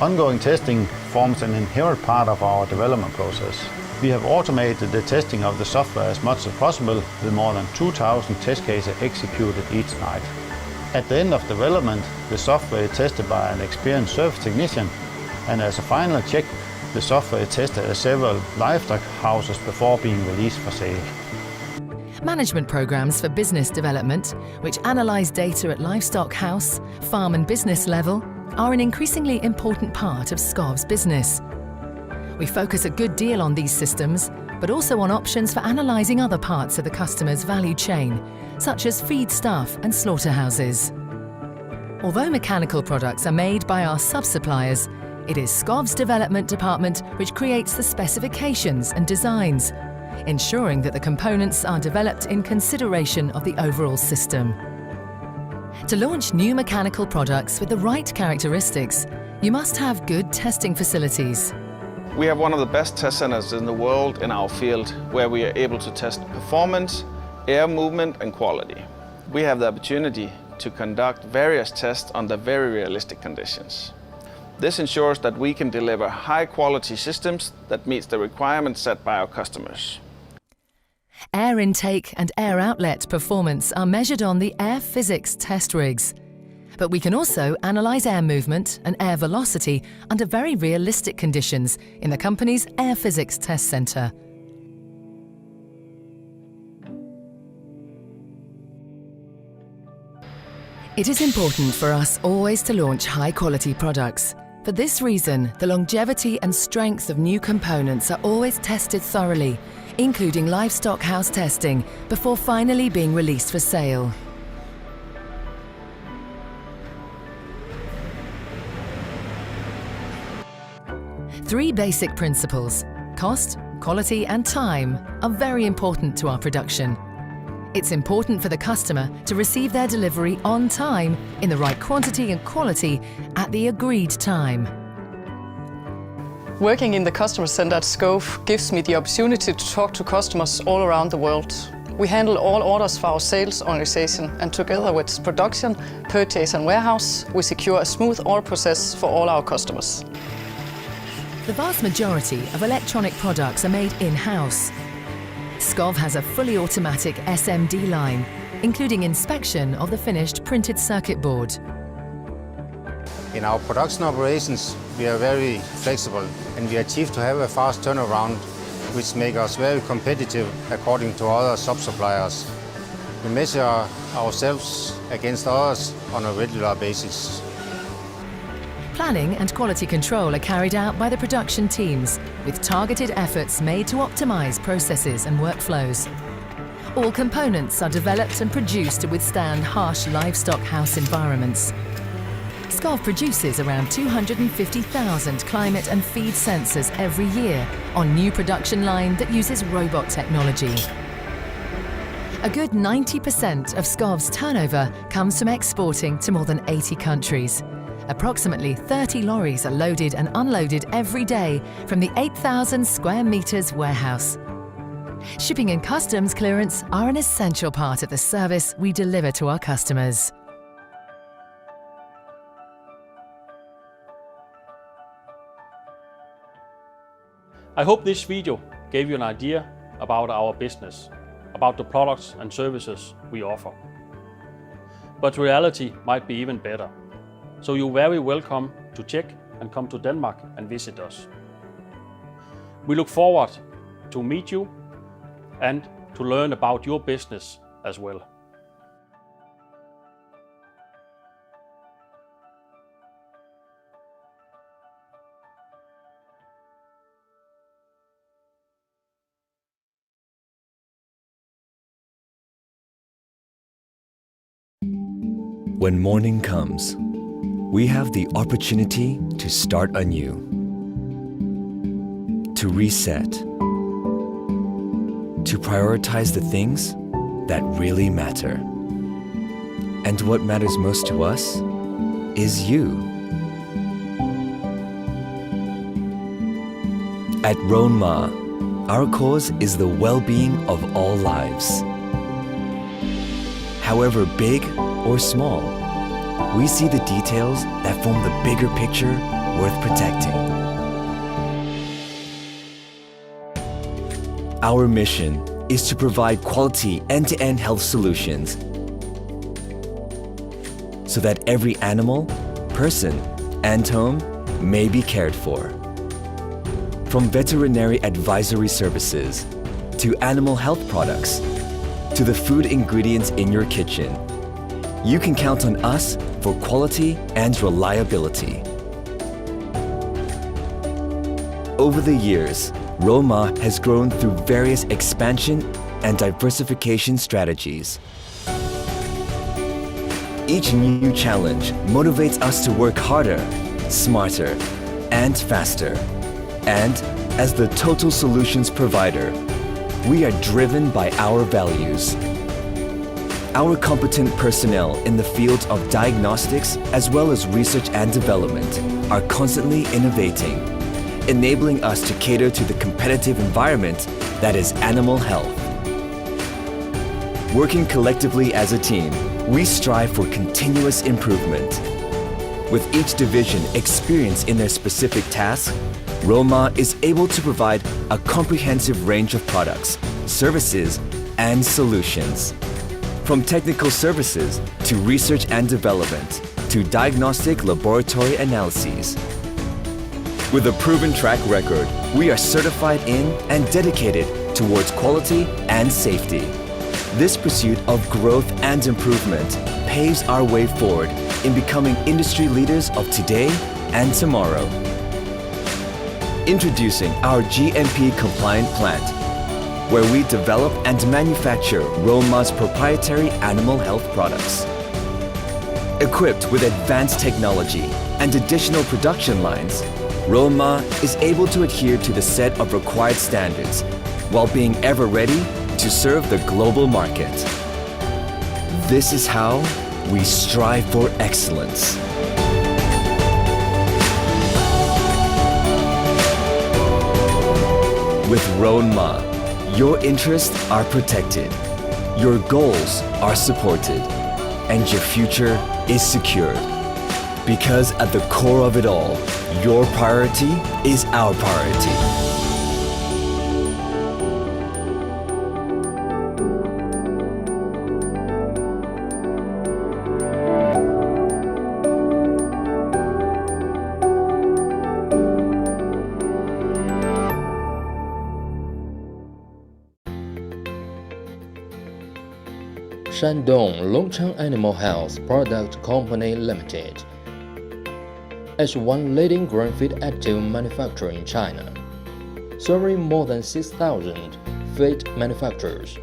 Ongoing testing forms an inherent part of our development process. We have automated the testing of the software as much as possible, with more than 2,000 test cases executed each night. At the end of development, the software is tested by an experienced service technician, and as a final check, the software is tested at several livestock houses before being released for sale. Management programs for business development, which analyze data at livestock house, farm and business level, are an increasingly important part of Skov's business. We focus a good deal on these systems, but also on options for analysing other parts of the customer's value chain, such as feed staff and slaughterhouses. Although mechanical products are made by our sub-suppliers, it is Skov's development department which creates the specifications and designs, ensuring that the components are developed in consideration of the overall system. To launch new mechanical products with the right characteristics, you must have good testing facilities. We have one of the best test centers in the world in our field, where we are able to test performance, air movement and quality. We have the opportunity to conduct various tests under very realistic conditions. This ensures that we can deliver high-quality systems that meets the requirements set by our customers. Air intake and air outlet performance are measured on the air physics test rigs. But we can also analyse air movement and air velocity under very realistic conditions in the company's air physics test centre. It is important for us always to launch high-quality products. For this reason, the longevity and strength of new components are always tested thoroughly, including livestock house testing, before finally being released for sale. Three basic principles: cost, quality and time are very important to our production. It's important for the customer to receive their delivery on time, in the right quantity and quality, at the agreed time. Working in the customer center at Scove gives me the opportunity to talk to customers all around the world. We handle all orders for our sales organization, and together with production, purchase and warehouse, we secure a smooth order process for all our customers. The vast majority of electronic products are made in-house. Scov has a fully automatic SMD line, including inspection of the finished printed circuit board. In our production operations, we are very flexible and we achieve to have a fast turnaround, which makes us very competitive according to other sub-suppliers. We measure ourselves against others on a regular basis. Planning and quality control are carried out by the production teams, with targeted efforts made to optimize processes and workflows. All components are developed and produced to withstand harsh livestock house environments. Scov produces around 250,000 climate and feed sensors every year on new production line that uses robot technology. A good 90% of Scov's turnover comes from exporting to more than 80 countries. Approximately 30 lorries are loaded and unloaded every day from the 8,000 square meters warehouse. Shipping and customs clearance are an essential part of the service we deliver to our customers. I hope this video gave you an idea about our business, about the products and services we offer. But reality might be even better. So you're very welcome to check and come to Denmark and visit us. We look forward to meet you and to learn about your business as well. When morning comes, we have the opportunity to start anew, to reset, to prioritize the things that really matter. And what matters most to us is you. At Ronma, our cause is the well-being of all lives. However big or small, we see the details that form the bigger picture worth protecting. Our mission is to provide quality end-to-end health solutions so that every animal, person, and home may be cared for. From veterinary advisory services, to animal health products, to the food ingredients in your kitchen, you can count on us for quality and reliability. Over the years, Ronma has grown through various expansion and diversification strategies. Each new challenge motivates us to work harder, smarter, and faster. And as the total solutions provider, we are driven by our values. Our competent personnel in the fields of diagnostics as well as research and development are constantly innovating, enabling us to cater to the competitive environment that is animal health. Working collectively as a team, we strive for continuous improvement. With each division experienced in their specific task, Ronma is able to provide a comprehensive range of products, services, and solutions. From technical services to research and development to diagnostic laboratory analyses. With a proven track record, we are certified in and dedicated towards quality and safety. This pursuit of growth and improvement paves our way forward in becoming industry leaders of today and tomorrow. Introducing our GMP-compliant plant, where we develop and manufacture Ronma's proprietary animal health products. Equipped with advanced technology and additional production lines, Ronma is able to adhere to the set of required standards while being ever ready to serve the global market. This is how we strive for excellence. With Ronma, your interests are protected, your goals are supported, and your future is secured. Because at the core of it all, your priority is our priority. Shandong Longchang Animal Health Product Company Limited is one leading grain feed additive manufacturer in China, serving more than 6,000 feed manufacturers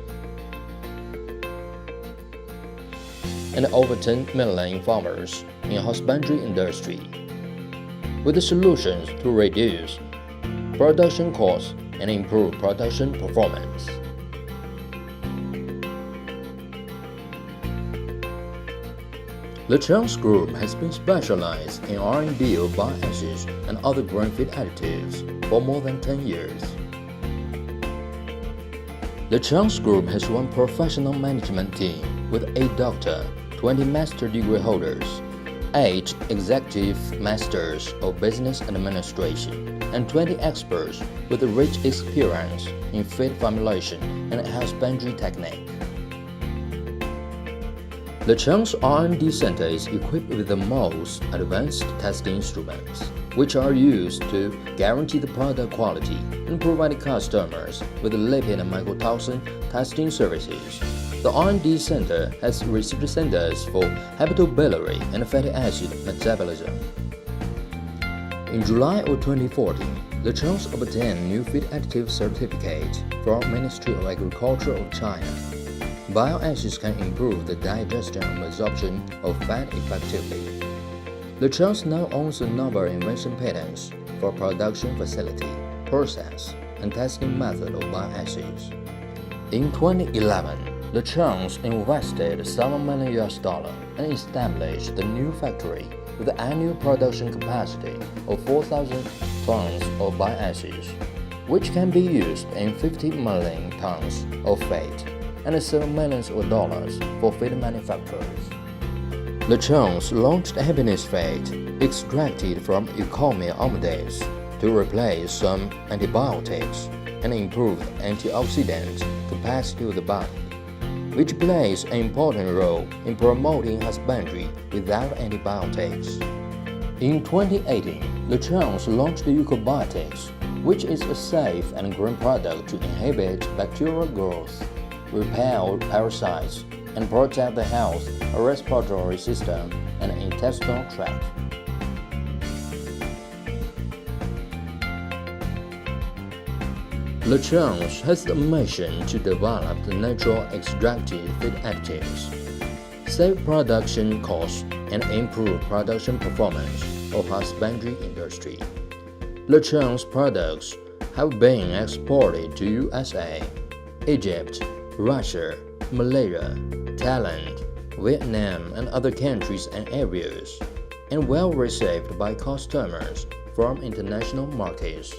and over 10 million farmers in the husbandry industry, with the solutions to reduce production costs and improve production performance. The Chann's group has been specialized in R&D of bioacids and other grain feed additives for more than 10 years. The Chann's group has one professional management team with 8 doctors, 20 master degree holders, 8 executive masters of business administration, and 20 experts with a rich experience in feed formulation and husbandry technique. The Chann's R&D Center is equipped with the most advanced testing instruments, which are used to guarantee the product quality and provide customers with lipid and mycotoxin testing services. The R&D Center has research centers for hepatobiliary and fatty acid metabolism. In July of 2014, the Chann's obtained new feed additive certificate from Ministry of Agriculture of China. Bioacids can improve the digestion and absorption of fat effectively. The Chann's now owns a number of invention patents for production facility, process, and testing method of bioacids. In 2011, the Chann's invested $7 million and established the new factory with an annual production capacity of 4,000 tons of bioacids, which can be used in 50 million tons of feed and $7 million for feed manufacturers. The Chann's launched happiness feed extracted from Eucommia omodis to replace some antibiotics and improve antioxidant capacity of the body, which plays an important role in promoting husbandry without antibiotics. In 2018, the Chann's launched Eucobiotics, which is a safe and green product to inhibit bacterial growth, repel parasites, and protect the health, respiratory system, and intestinal tract. The Chann's has the mission to develop the natural extractive feed additives, save production costs, and improve production performance of husbandry industry. The Chann's products have been exported to USA, Egypt, Russia, Malaysia, Thailand, Vietnam, and other countries and areas, and well received by customers from international markets.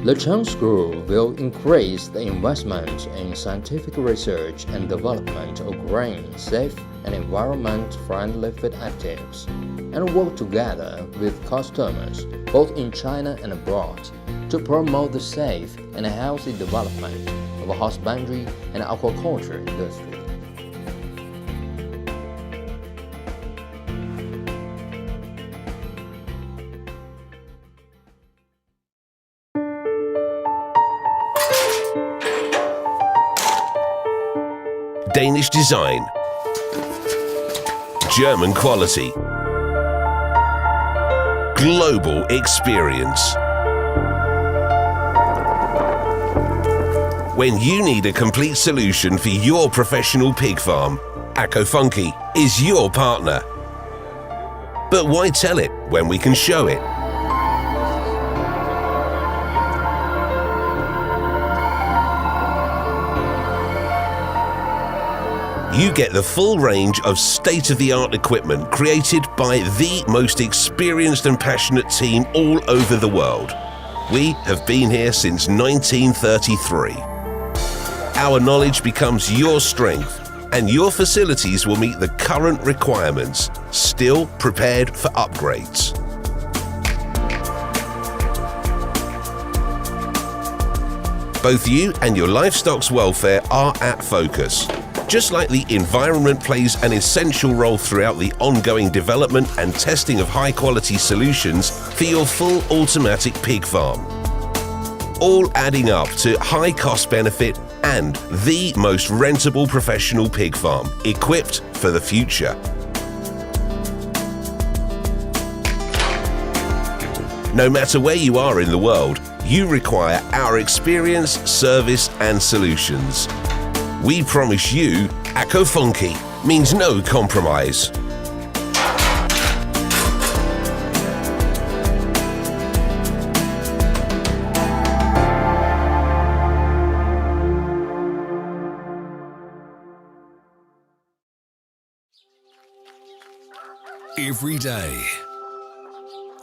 The Chann's Group will increase the investment in scientific research and development of green, safe, and environment-friendly feed additives, and work together with customers both in China and abroad to promote the safe and healthy development of the husbandry and aquaculture industry. Danish design, German quality, global experience. When you need a complete solution for your professional pig farm, AcoFunky is your partner. But why tell it when we can show it? You get the full range of state-of-the-art equipment created by the most experienced and passionate team all over the world. We have been here since 1933. Our knowledge becomes your strength, and your facilities will meet the current requirements, still prepared for upgrades. Both you and your livestock's welfare are at focus. Just like the environment plays an essential role throughout the ongoing development and testing of high-quality solutions for your full automatic pig farm. All adding up to high cost benefit and the most rentable professional pig farm, equipped for the future. No matter where you are in the world, you require our experience, service and solutions. We promise you, Akko Funky means no compromise. Every day,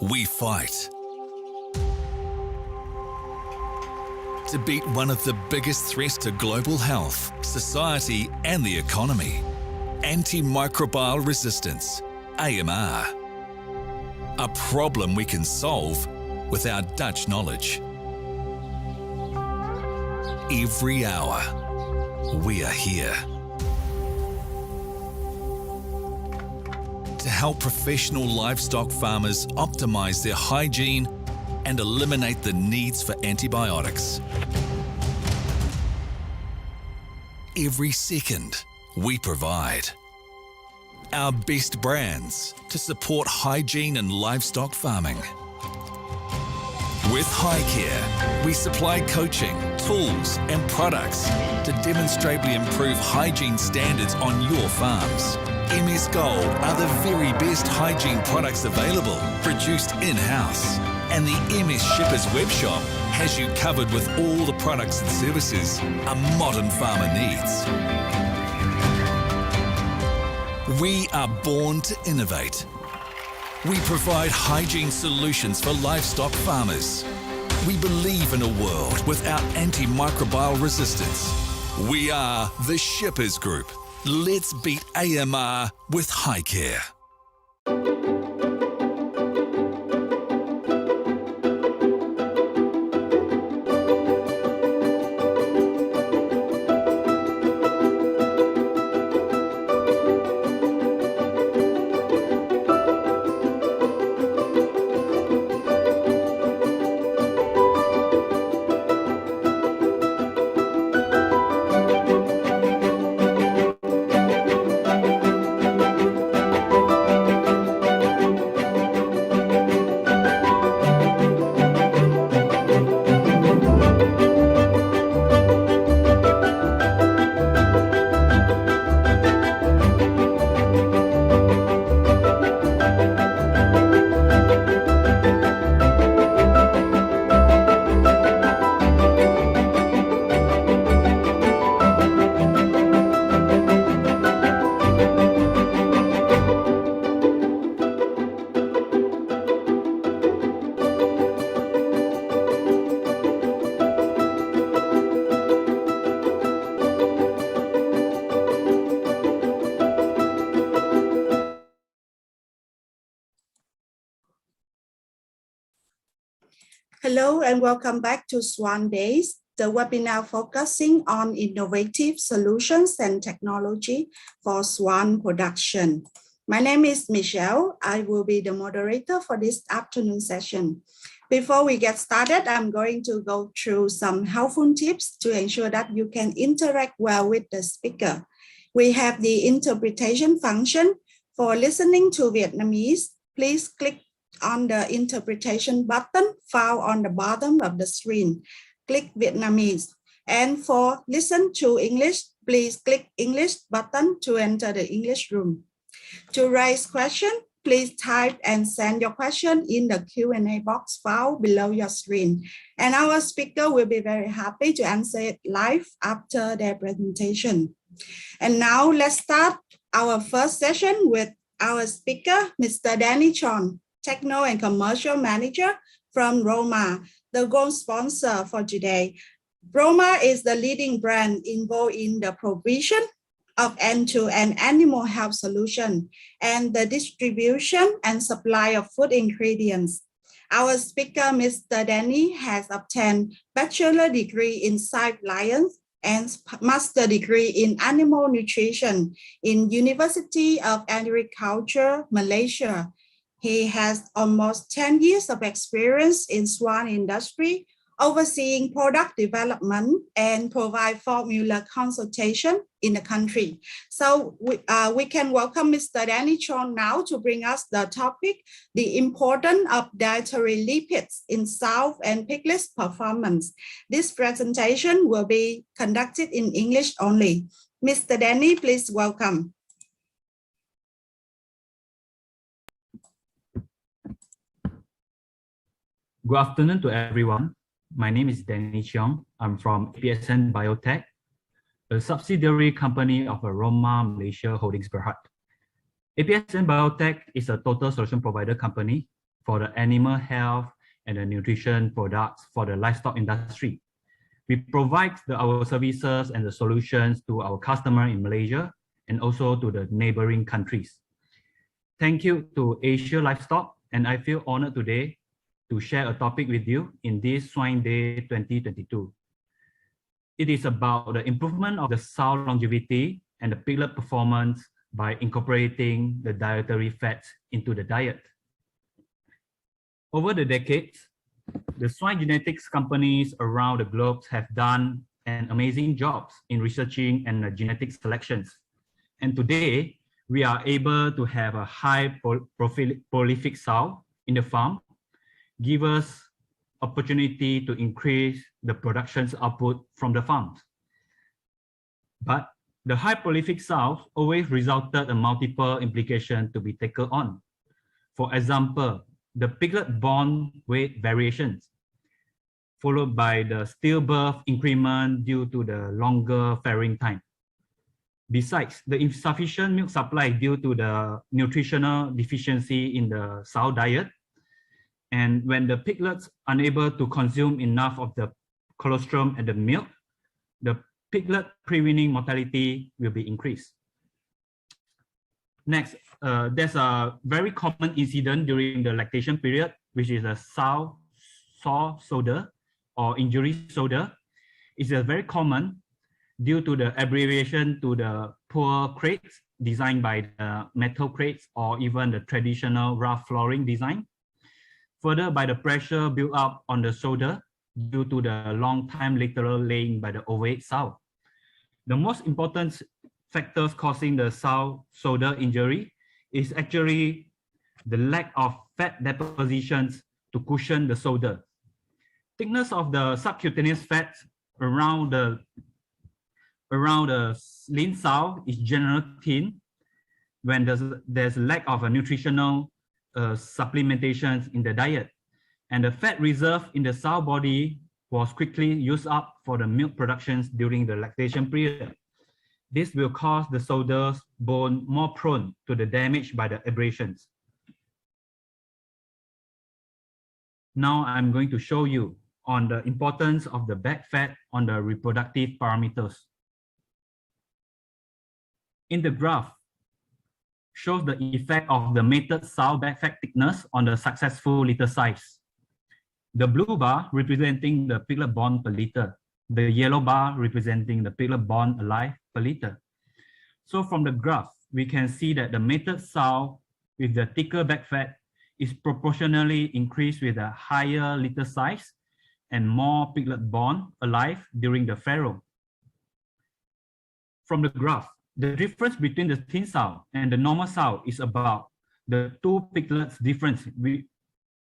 we fight to beat one of the biggest threats to global health, society and the economy: antimicrobial resistance, AMR. A problem we can solve with our Dutch knowledge. Every hour, we are here to help professional livestock farmers optimize their hygiene and eliminate the needs for antibiotics. Every second, we provide our best brands to support hygiene and livestock farming. With HiCare, we supply coaching, tools and products to demonstrably improve hygiene standards on your farms. MS Gold are the very best hygiene products available, produced in-house. And the MS Shippers webshop has you covered with all the products and services a modern farmer needs. We are born to innovate. We provide hygiene solutions for livestock farmers. We believe in a world without antimicrobial resistance. We are the Shippers Group. Let's beat AMR with HiCare. Hello and welcome back to Swan Days, the webinar focusing on innovative solutions and technology for swan production. My name is Michelle. I will be the moderator for this afternoon session. Before we get started, I'm going to go through some helpful tips to ensure that you can interact well with the speaker. We have the interpretation function. For listening to Vietnamese, please click on the interpretation button found on the bottom of the screen. Click Vietnamese. And for listen to English, please click English button to enter the English room. To raise question, please type and send your question in the Q&A box found below your screen. And our speaker will be very happy to answer it live after their presentation. And now let's start our first session with our speaker, Mr. Danny Chon, Techno and Commercial Manager from Roma, the gold sponsor for today. Roma is the leading brand involved in the provision of end-to-end animal health solution and the distribution and supply of food ingredients. Our speaker, Mr. Danny, has obtained bachelor degree in science and master degree in animal nutrition in University of Agriculture, Malaysia. He has almost 10 years of experience in swine industry, overseeing product development and provide formula consultation in the country. So we can welcome Mr. Danny Chon now to bring us the topic, the importance of dietary lipids in sow and piglets performance. This presentation will be conducted in English only. Mr. Danny, please welcome. Good afternoon to everyone. My name is Danny Cheong. I'm from APSN Biotech, a subsidiary company of Roma Malaysia Holdings Berhad. APSN Biotech is a total solution provider company for the animal health and the nutrition products for the livestock industry. We provide our services and the solutions to our customer in Malaysia and also to the neighboring countries. Thank you to Asia Livestock, and I feel honored today to share a topic with you in this Swine Day 2022. It is about the improvement of the sow longevity and the piglet performance by incorporating the dietary fats into the diet. Over the decades, the swine genetics companies around the globe have done an amazing job in researching and genetic selections. And today, we are able to have a high prolific sow in the farm, give us opportunity to increase the production's output from the farms. But the high prolific sows always resulted in multiple implications to be taken on. For example, the piglet-born weight variations, followed by the stillbirth increment due to the longer farrowing time. Besides, the insufficient milk supply due to the nutritional deficiency in the sow diet. And when the piglets are unable to consume enough of the colostrum and the milk, the piglet pre-weaning mortality will be increased. Next, there's a very common incident during the lactation period, which is a sow sore shoulder or injury shoulder. It's very common due to the abbreviation to the poor crates designed by the metal crates or even the traditional rough flooring design. Further, by the pressure built up on the shoulder due to the long time lateral laying by the overweight sow. The most important factors causing the sow shoulder injury is actually the lack of fat depositions to cushion the shoulder. Thickness of the subcutaneous fat around the lean sow is generally thin when there's lack of a nutritional supplementations in the diet, and the fat reserve in the sow body was quickly used up for the milk productions during the lactation period. This will cause the shoulder's bone more prone to the damage by the abrasions. Now I'm going to show you on the importance of the back fat on the reproductive parameters. In the graph, shows the effect of the mated sow back fat thickness on the successful litter size. The blue bar representing the piglet born per liter, the yellow bar representing the piglet born alive per liter. So from the graph, we can see that the mated sow with the thicker back fat is proportionally increased with a higher litter size and more piglet born alive during the farrow. From the graph, the difference between the thin sow and the normal sow is about the 2 piglets difference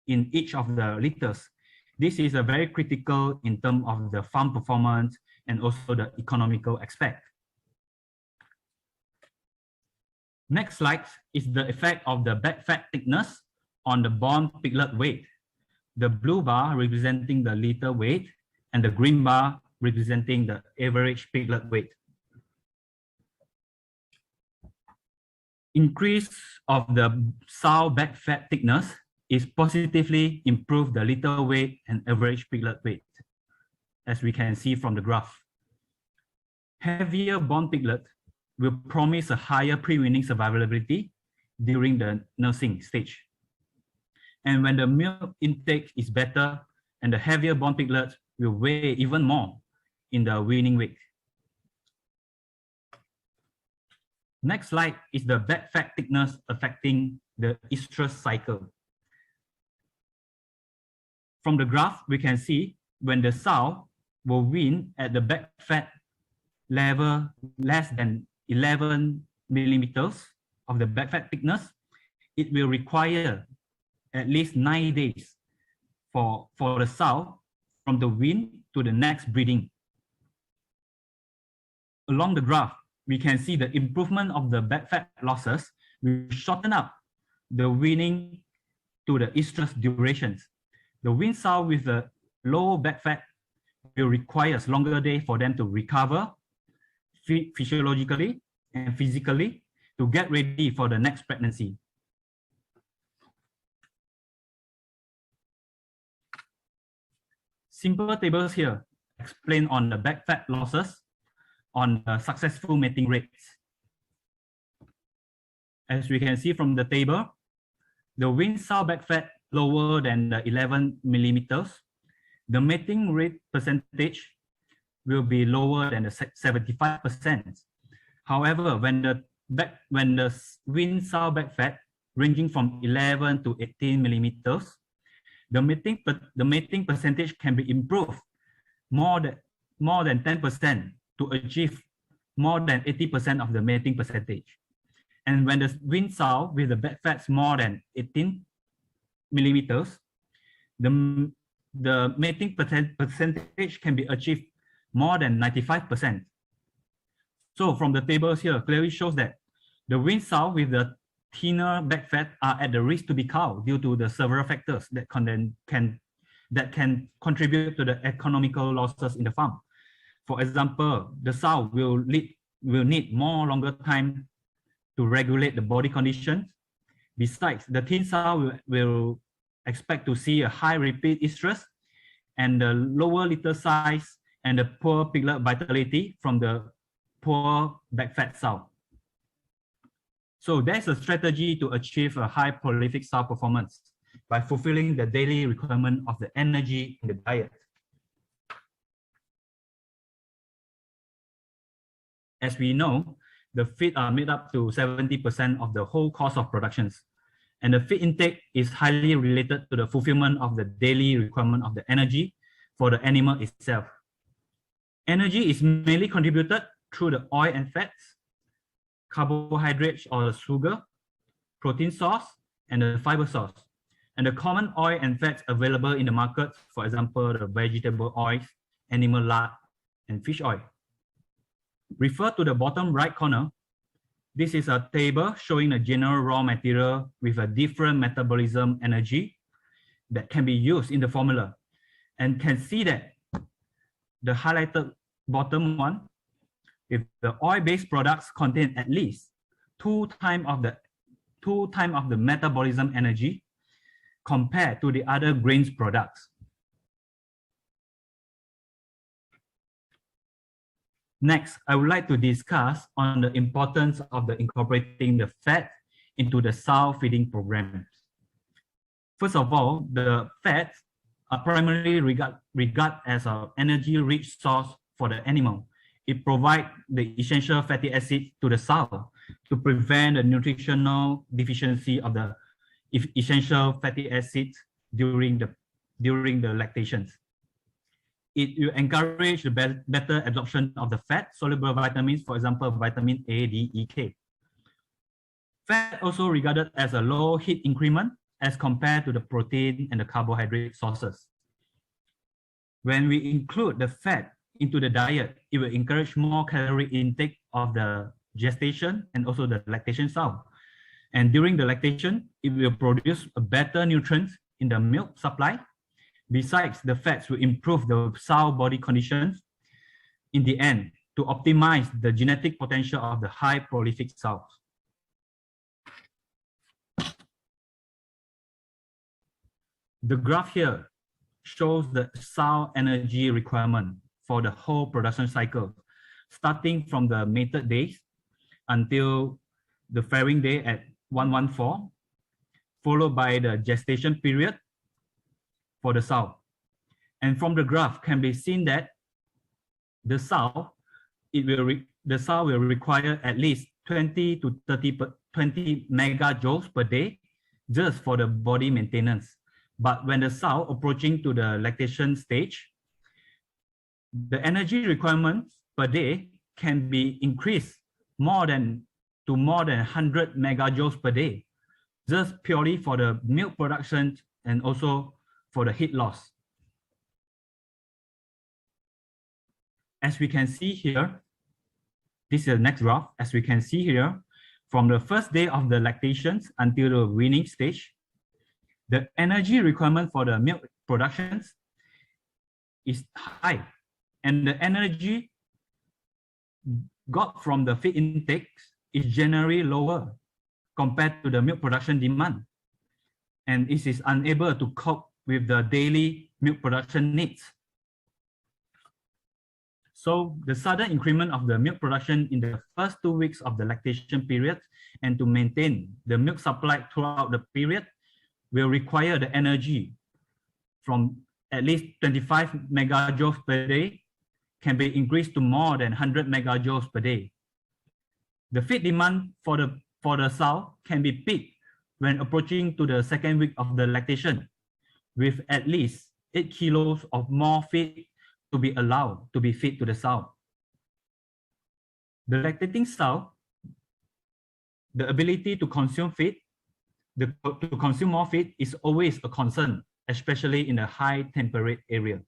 in each of the litters. This is a very critical in terms of the farm performance and also the economical aspect. Next slide is the effect of the back fat thickness on the born piglet weight. The blue bar representing the litter weight and the green bar representing the average piglet weight. Increase of the sow back fat thickness is positively improve the litter weight and average piglet weight, as we can see from the graph. Heavier born piglet will promise a higher pre-weaning survivability during the nursing stage. And when the milk intake is better, and the heavier born piglets will weigh even more in the weaning week. Next slide is the back fat thickness affecting the estrus cycle. From the graph, we can see when the sow will wean at the back fat level less than 11 millimeters of the back fat thickness, it will require at least 9 days for the sow from the wean to the next breeding. Along the graph, we can see the improvement of the back fat losses will shorten up the weaning to the estrus durations. The wean sow with the low back fat will require longer days for them to recover physiologically and physically to get ready for the next pregnancy. Simple tables here explain on the back fat losses on the successful mating rates. As we can see from the table, the wean sow back fat lower than the 11 millimeters, the mating rate percentage will be lower than the 75%. However, when the wean sow back fat ranging from 11 to 18 millimeters, the mating percentage can be improved more than 10% to achieve more than 80% of the mating percentage. And when the wean sow with the back fats more than 18 millimeters, the mating percentage can be achieved more than 95%. So from the tables here clearly shows that the wean sow with the thinner back fat are at the risk to be culled due to the several factors that can contribute to the economical losses in the farm. For example, the sow will need longer time to regulate the body conditions. Besides, the thin sow will expect to see a high repeat estrus and the lower litter size and the poor piglet vitality from the poor back fat sow. So there's a strategy to achieve a high prolific sow performance by fulfilling the daily requirement of the energy in the diet. As we know, the feed are made up to 70% of the whole cost of productions, and the feed intake is highly related to the fulfillment of the daily requirement of the energy for the animal itself. Energy is mainly contributed through the oil and fats, carbohydrates or the sugar, protein source, and the fiber source. And the common oil and fats available in the market, for example, the vegetable oils, animal lard, and fish oil. Refer to the bottom right corner. This is a table showing a general raw material with a different metabolism energy that can be used in the formula, and can see that the highlighted bottom one, if the oil-based products contain at least two times of the metabolism energy compared to the other grains products. Next, I would like to discuss on the importance of incorporating the fat into the sow feeding programs. First of all, the fats are primarily regarded as an energy-rich source for the animal. It provides the essential fatty acid to the sow to prevent the nutritional deficiency of the essential fatty acids during the lactations. It will encourage the better absorption of the fat-soluble vitamins, for example, vitamin A, D, E, K. Fat also regarded as a low heat increment as compared to the protein and the carbohydrate sources. When we include the fat into the diet, it will encourage more calorie intake of the gestation and also the lactation sow. And during the lactation, it will produce a better nutrients in the milk supply. Besides, the fats will improve the sow body conditions in the end to optimize the genetic potential of the high prolific sows. The graph here shows the sow energy requirement for the whole production cycle, starting from the mated days until the farrowing day at 114, followed by the gestation period for the sow. And from the graph can be seen that the sow will require at least 20 to 20 megajoules per day just for the body maintenance. But when the sow approaching to the lactation stage, the energy requirements per day can be increased more than 100 megajoules per day, just purely for the milk production and also for the heat loss. As we can see here, this is the next graph. As we can see here, from the first day of the lactations until the weaning stage, the energy requirement for the milk productions is high, and the energy got from the feed intake is generally lower compared to the milk production demand, and it is unable to cope with the daily milk production needs. So the sudden increment of the milk production in the first 2 weeks of the lactation period and to maintain the milk supply throughout the period will require the energy from at least 25 megajoules per day can be increased to more than 100 megajoules per day. The feed demand for the sow can be peaked when approaching to the second week of the lactation, with at least 8 kilos of more feed to be allowed to be fed to the sow. The lactating sow, the ability to consume feed, to consume more feed is always a concern, especially in a high temperate area.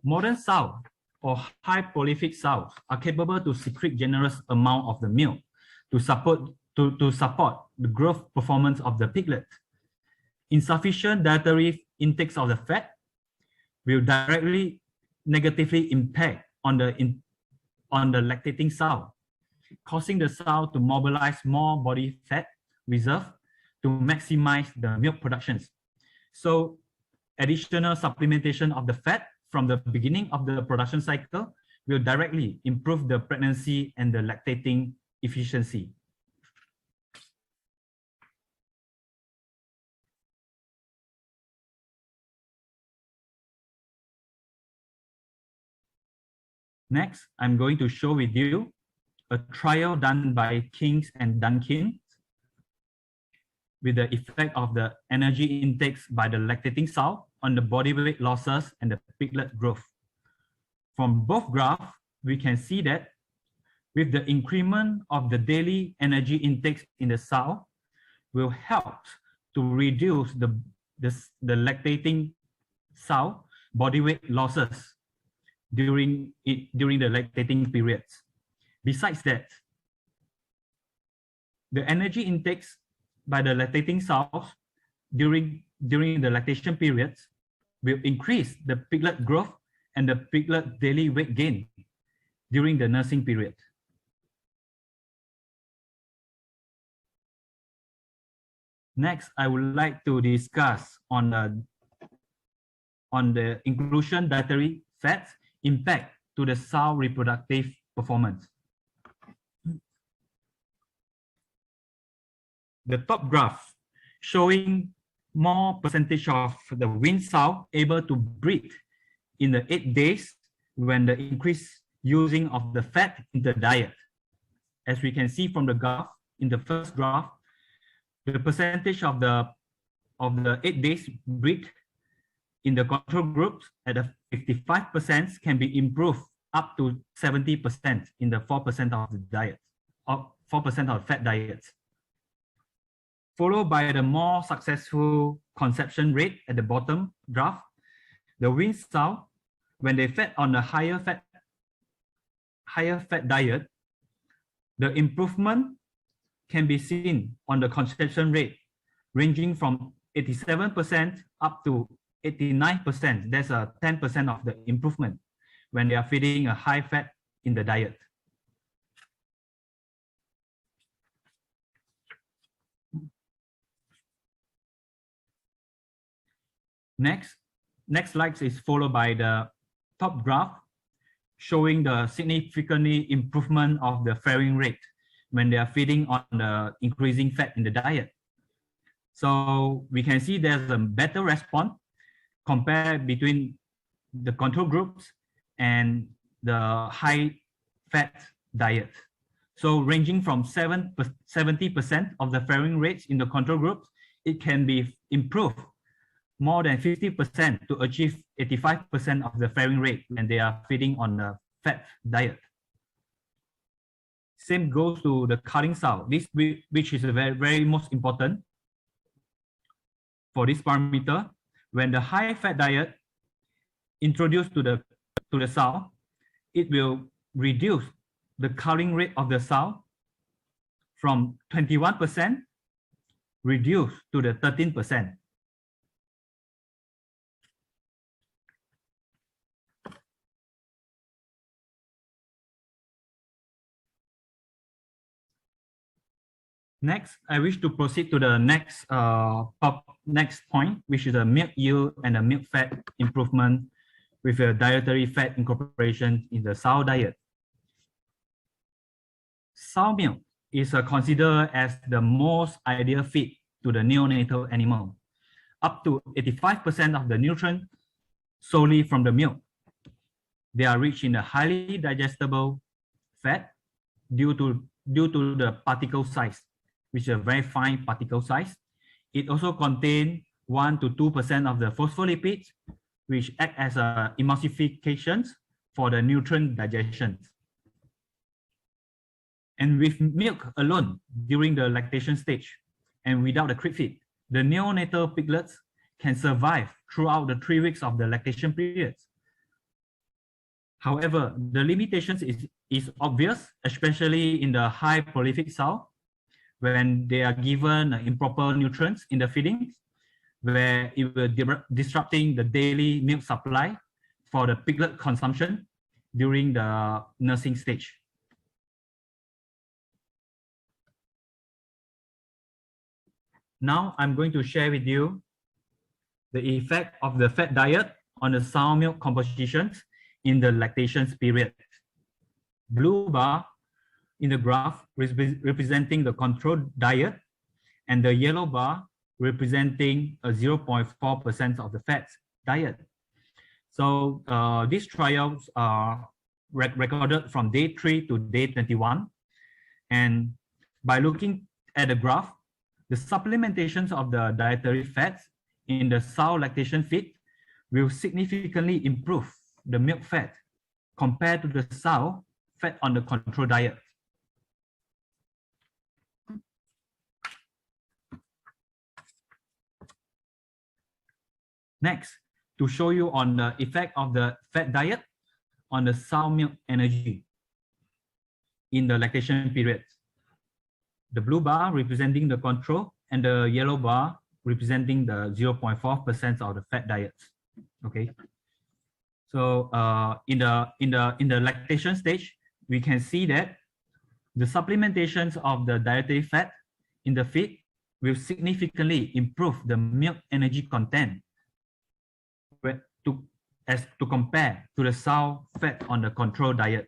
Modern sow or high prolific sows are capable to secrete generous amount of the milk to support the growth performance of the piglet. Insufficient dietary intakes of the fat will directly negatively impact on the lactating sow, causing the sow to mobilize more body fat reserve to maximize the milk productions. So additional supplementation of the fat from the beginning of the production cycle will directly improve the pregnancy and the lactating efficiency. Next, I'm going to show with you a trial done by Kings and Dunkin with the effect of the energy intakes by the lactating sow on the body weight losses and the piglet growth. From both graphs, we can see that with the increment of the daily energy intakes in the sow will help to reduce the lactating sow body weight losses during the lactating periods. Besides that, the energy intakes by the lactating sows during the lactation periods will increase the piglet growth and the piglet daily weight gain during the nursing period. Next, I would like to discuss on the inclusion dietary fats impact to the sow reproductive performance. The top graph showing more percentage of the weaned sow able to breed in the 8 days when the increase using of the fat in the diet. As we can see from the graph, in the first graph, the percentage of the 8 days breed in the control groups at a 55% can be improved up to 70% in the 4% of the diet, or 4% of fat diets. Followed by the more successful conception rate at the bottom graph. The weaned sow, when they fed on a higher fat diet, the improvement can be seen on the conception rate, ranging from 87% up to 89%. That's a 10% of the improvement when they are feeding a high fat in the diet. Next slide is followed by the top graph showing the significantly improvement of the farrowing rate when they are feeding on the increasing fat in the diet. So we can see there's a better response compared between the control groups and the high fat diet. So ranging from 70% of the farrowing rates in the control groups, it can be improved more than 50% to achieve 85% of the farrowing rate when they are feeding on the fat diet. Same goes to the culling sow, which is a very most important for this parameter. When the high fat diet introduced to the sow, it will reduce the culling rate of the sow from 21% reduced to the 13%. Next, I wish to proceed to the next point, which is the milk yield and the milk fat improvement with a dietary fat incorporation in the sow diet. Sow milk is considered as the most ideal feed to the neonatal animal. Up to 85% of the nutrients solely from the milk. They are rich in a highly digestible fat due to the particle size, which is a very fine particle size. It also contains 1 to 2% of the phospholipids, which act as emulsifications for the nutrient digestion. And with milk alone during the lactation stage and without the crib feed, the neonatal piglets can survive throughout the 3 weeks of the lactation period. However, the limitations is obvious, especially in the high prolific sow, when they are given improper nutrients in the feedings, where it will disrupting the daily milk supply for the piglet consumption during the nursing stage. Now I'm going to share with you the effect of the fat diet on the sow milk compositions in the lactation period. Blue bar in the graph representing the controlled diet, and the yellow bar representing a 0.4% of the fat diet. So these trials are recorded from day 3 to day 21. And by looking at the graph, the supplementations of the dietary fats in the sow lactation feed will significantly improve the milk fat compared to the sow fed on the control diet. Next, to show you on the effect of the fat diet on the sow milk energy in the lactation period. The blue bar representing the control and the yellow bar representing the 0.4% of the fat diet. Okay. So in the lactation stage, we can see that the supplementations of the dietary fat in the feed will significantly improve the milk energy content to compare to the sow fed on the control diet.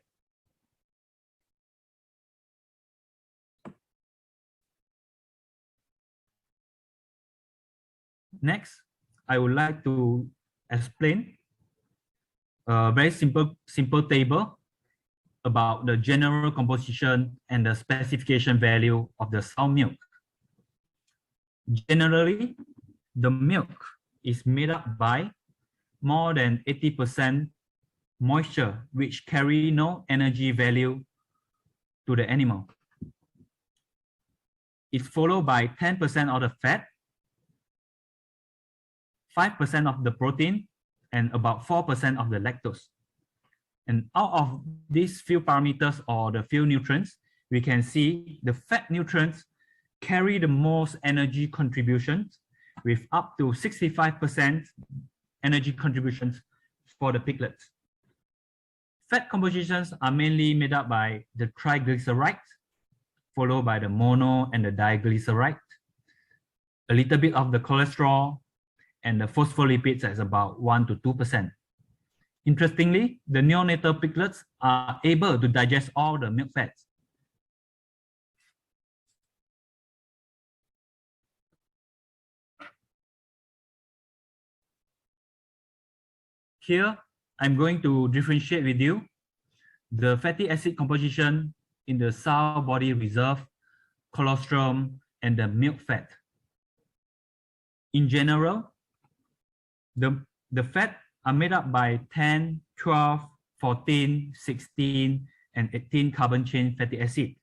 Next, I would like to explain a very simple table about the general composition and the specification value of the sow milk. Generally, the milk is made up by more than 80% moisture, which carry no energy value to the animal. It's followed by 10% of the fat, 5% of the protein, and about 4% of the lactose. And out of these few parameters or the few nutrients, we can see the fat nutrients carry the most energy contributions with up to 65% energy contributions for the piglets. Fat compositions are mainly made up by the triglycerides, followed by the mono and the diglyceride, a little bit of the cholesterol, and the phospholipids is about 1 to 2%. Interestingly, the neonatal piglets are able to digest all the milk fats. Here, I'm going to differentiate with you the fatty acid composition in the sow body reserve, colostrum, and the milk fat. In general, the fat are made up by 10, 12, 14, 16, and 18 carbon chain fatty acid.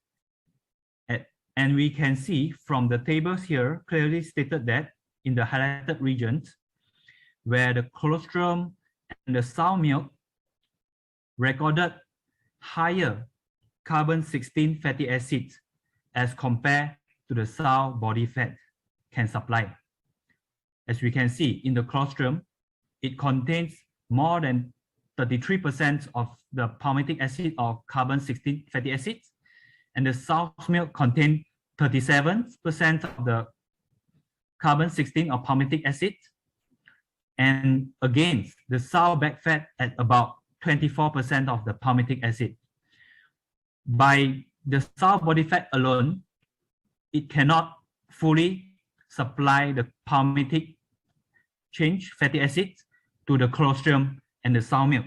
And we can see from the tables here clearly stated that in the highlighted regions where the colostrum and the sow milk recorded higher carbon 16 fatty acids as compared to the sow body fat can supply. As we can see in the colostrum, it contains more than 33% of the palmitic acid or carbon 16 fatty acids, and the sow's milk contains 37% of the carbon 16 or palmitic acid, and again, the sow back fat at about 24% of the palmitic acid. By the sow body fat alone, it cannot fully supply the palmitic change fatty acids to the colostrum and the sow milk.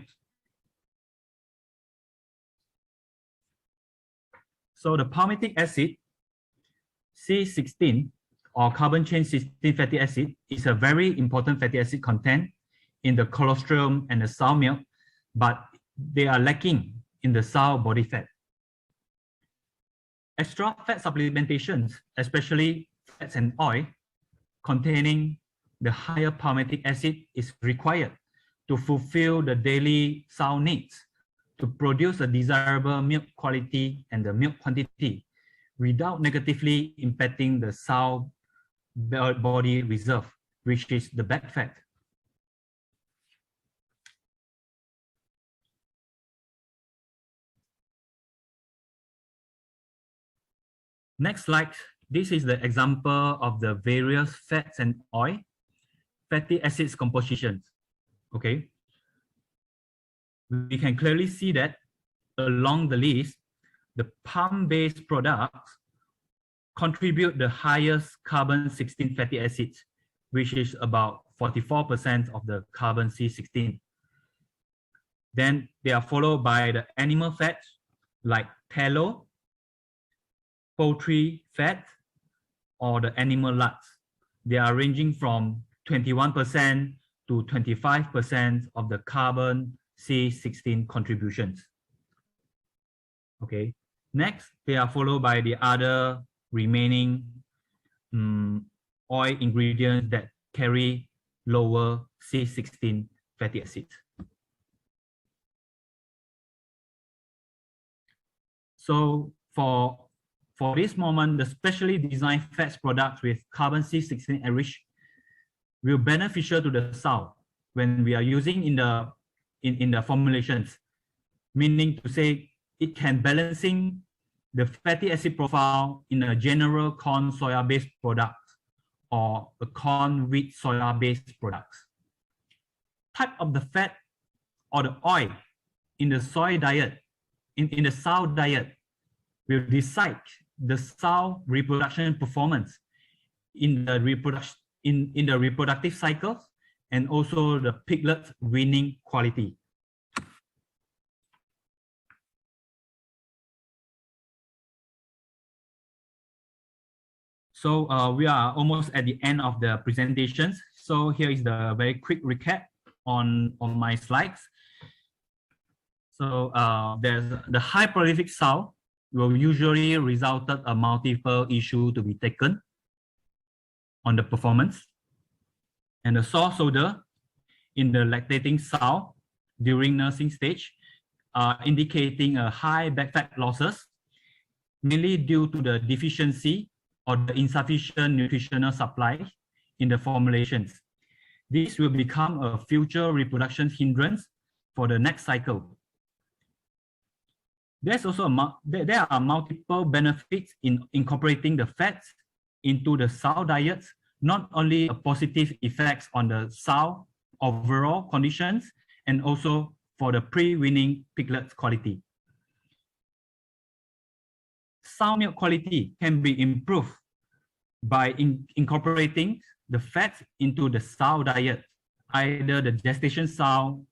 So the palmitic acid, C16 or carbon chain 16 fatty acid, is a very important fatty acid content in the colostrum and the sow milk, but they are lacking in the sow body fat. Extra fat supplementations, especially fats and oil containing the higher palmitic acid, is required to fulfill the daily sow needs to produce a desirable milk quality and the milk quantity without negatively impacting the sow body reserve, which is the back fat. Next slide, this is the example of the various fats and oil fatty acids compositions. Okay, we can clearly see that along the list, the palm-based products contribute the highest carbon 16 fatty acids, which is about 44% of the carbon C16. Then they are followed by the animal fats like tallow, poultry fat, or the animal lard. They are ranging from 21% to 25% of the carbon C16 contributions. Okay, next they are followed by the other remaining oil ingredients that carry lower C16 fatty acids. So for this moment, the specially designed fats products with carbon C16 enriched will be beneficial to the sow when we are using in the formulations, meaning to say it can balancing the fatty acid profile in a general corn soya based product or a corn wheat soya based products. Type of the fat or the oil in the soy diet, in the sow diet, will decide the sow reproduction performance in the reproductive cycle and also the piglet weaning quality. So we are almost at the end of the presentations. So here is the very quick recap on my slides. So there's the high prolific sow will usually result in a multiple issue to be taken on the performance. And the source odor in the lactating sow during nursing stage are indicating a high back fat losses, mainly due to the deficiency or the insufficient nutritional supply in the formulations. This will become a future reproduction hindrance for the next cycle. There's also there are multiple benefits in incorporating the fats into the sow diets not only a positive effects on the sow overall conditions, and also for the pre-weaning piglets quality. Sow milk quality can be improved by incorporating the fats into the sow diet, either the gestation sow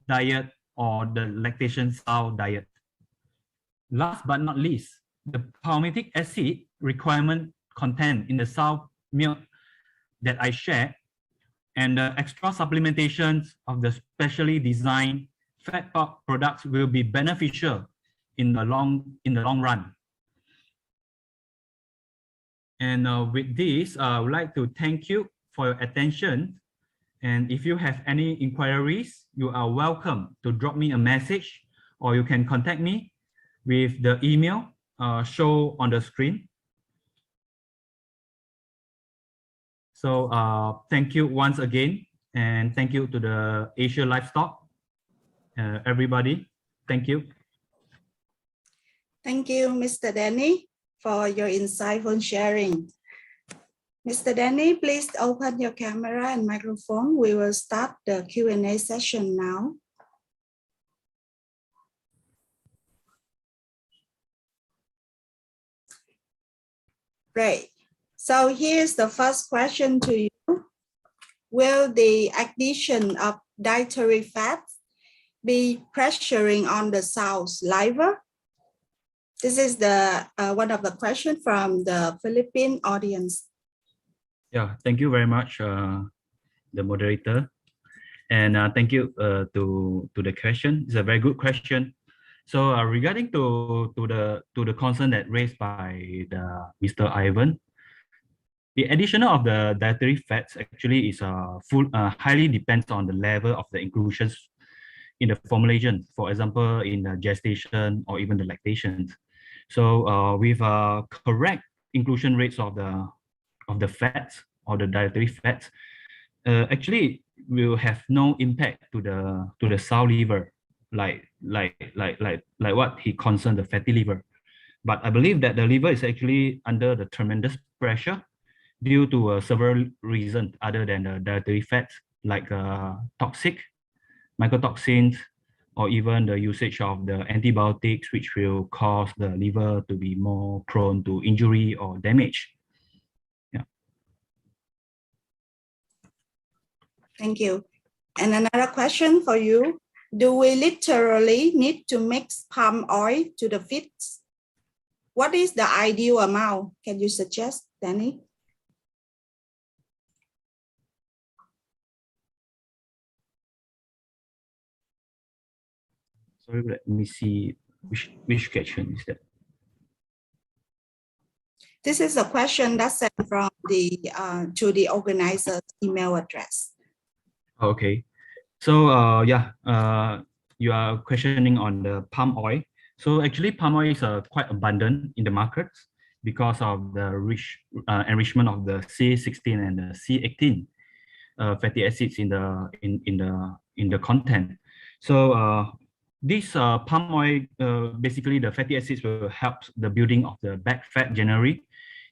diet or the lactation sow diet. Last but not least, the palmitic acid requirement content in the sow milk that I shared, and the extra supplementations of the specially designed fat products will be beneficial in the long run. And with this, I would like to thank you for your attention. And if you have any inquiries, you are welcome to drop me a message, or you can contact me with the email shown on the screen. So thank you once again, and thank you to the Asia Livestock, everybody. Thank you. Thank you, Mr. Danny, for your insightful sharing. Mr. Danny, please open your camera and microphone. We will start the Q&A session now. Great. So here's the first question to you. Will the addition of dietary fats be pressuring on the sow's liver? This is the one of the questions from the Philippine audience. Yeah, thank you very much, the moderator, and thank you to the question. It's a very good question. So regarding to the concern that raised by Mr. Ivan, the addition of the dietary fats actually is highly depends on the level of the inclusions in the formulation. For example, in the gestation or even the lactation. So with correct inclusion rates of the fats or the dietary fats, actually will have no impact to the sow liver, like what he concerned the fatty liver. But I believe that the liver is actually under the tremendous pressure due to several reasons other than the dietary fats, like toxic mycotoxins, or even the usage of the antibiotics, which will cause the liver to be more prone to injury or damage. Yeah. Thank you. And another question for you. Do we literally need to mix palm oil to the feeds? What is the ideal amount? Can you suggest, Danny? Sorry, let me see which question is that. This is a question that's sent from the to the organizer's email address. Okay, so you are questioning on the palm oil. So actually, palm oil is quite abundant in the markets because of the rich enrichment of the C16 and the C18 fatty acids in the content. So this palm oil, basically the fatty acids will help the building of the back fat generally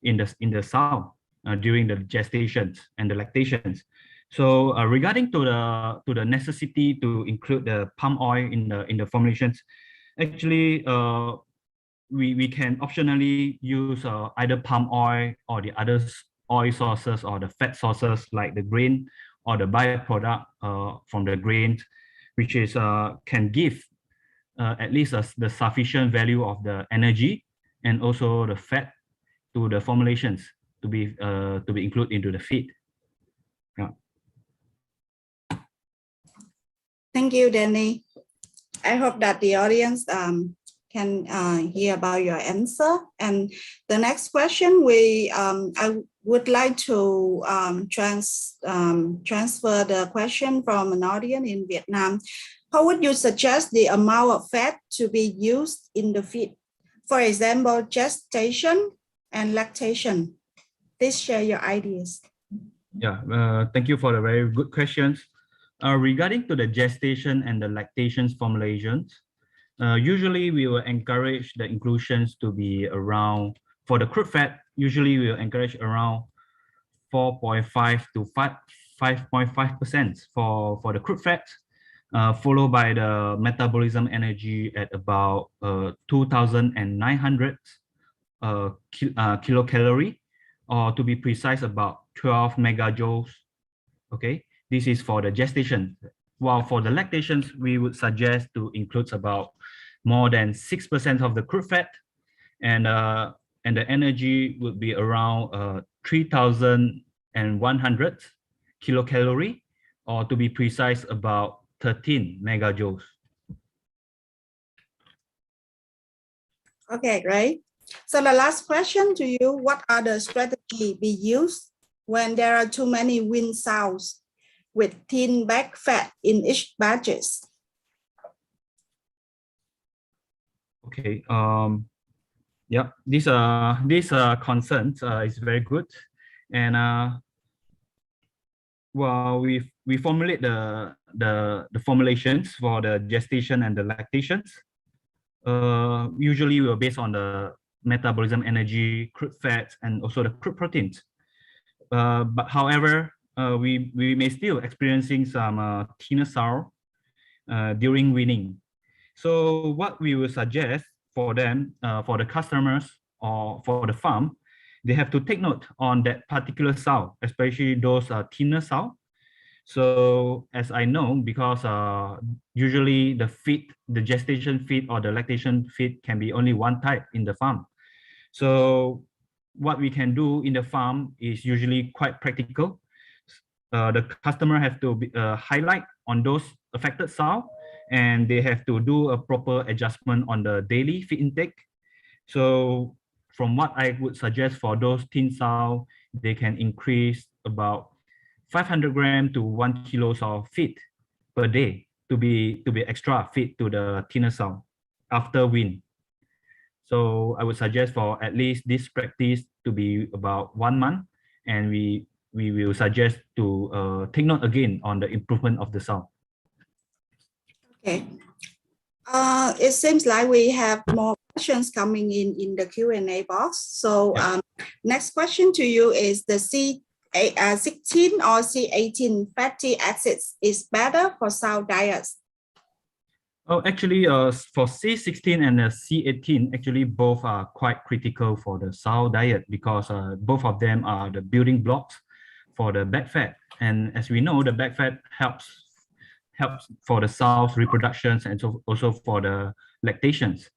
in the sow during the gestations and the lactations. So regarding to the necessity to include the palm oil in the formulations, actually we can optionally use either palm oil or the other oil sources or the fat sources like the grain or the byproduct from the grains, which is can give at least the sufficient value of the energy and also the fat to the formulations to be included into the feed. Yeah. Thank you, Danny. I hope that the audience can hear about your answer. And the next question, I would like to transfer the question from an audience in Vietnam. How would you suggest the amount of fat to be used in the feed? For example, gestation and lactation. Please share your ideas. Yeah, thank you for the very good questions. Regarding to the gestation and the lactations formulations, usually we will encourage the inclusions to be around, for the crude fat, usually we will encourage around 4.5 to 5.5% for the crude fat, followed by the metabolism energy at about 2,900 kilocalorie, or to be precise, about 12 megajoules. Okay, this is for the gestation. While for the lactations, we would suggest to include about more than 6% of the crude fat, and the energy would be around 3,100 kilocalorie, or to be precise, about 13 megajoules. Okay, great. So the last question to you, what are the strategies be used when there are too many wing sows with thin back fat in each batches? Okay, yeah, this concern is very good, and well, we formulate the formulations for the gestation and the lactations. Usually, we're based on the metabolism energy, crude fats, and also the crude proteins. But however, we may still experiencing some thinner sow during weaning. So what we will suggest for them, for the customers or for the farm, they have to take note on that particular sow, especially those thinner sow. So as I know, because usually the feed, the gestation feed or the lactation feed can be only one type in the farm. So what we can do in the farm is usually quite practical. The customer have to highlight on those affected sow, and they have to do a proper adjustment on the daily feed intake. So from what I would suggest for those thin sow, they can increase about 500 grams to 1 kilo of feed per day to be extra feed to the thinner sow after wean. So I would suggest for at least this practice to be about 1 month, and we will suggest to take note again on the improvement of the sow. Okay. It seems like we have more questions coming in the Q&A box. So next question to you is the C16 or C18 fatty acids is better for sow diets? Oh, actually, for C16 and C18, actually both are quite critical for the sow diet, because both of them are the building blocks for the back fat. And as we know, the back fat helps for the sow's reproductions and so also for the lactations.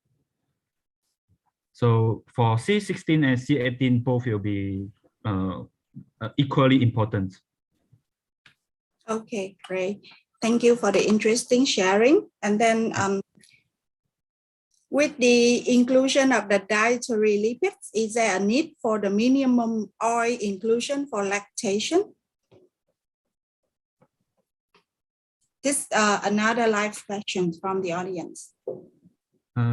So for C16 and C18, both will be equally important. Okay, great. Thank you for the interesting sharing. And then with the inclusion of the dietary lipids, is there a need for the minimum oil inclusion for lactation? This another live question from the audience.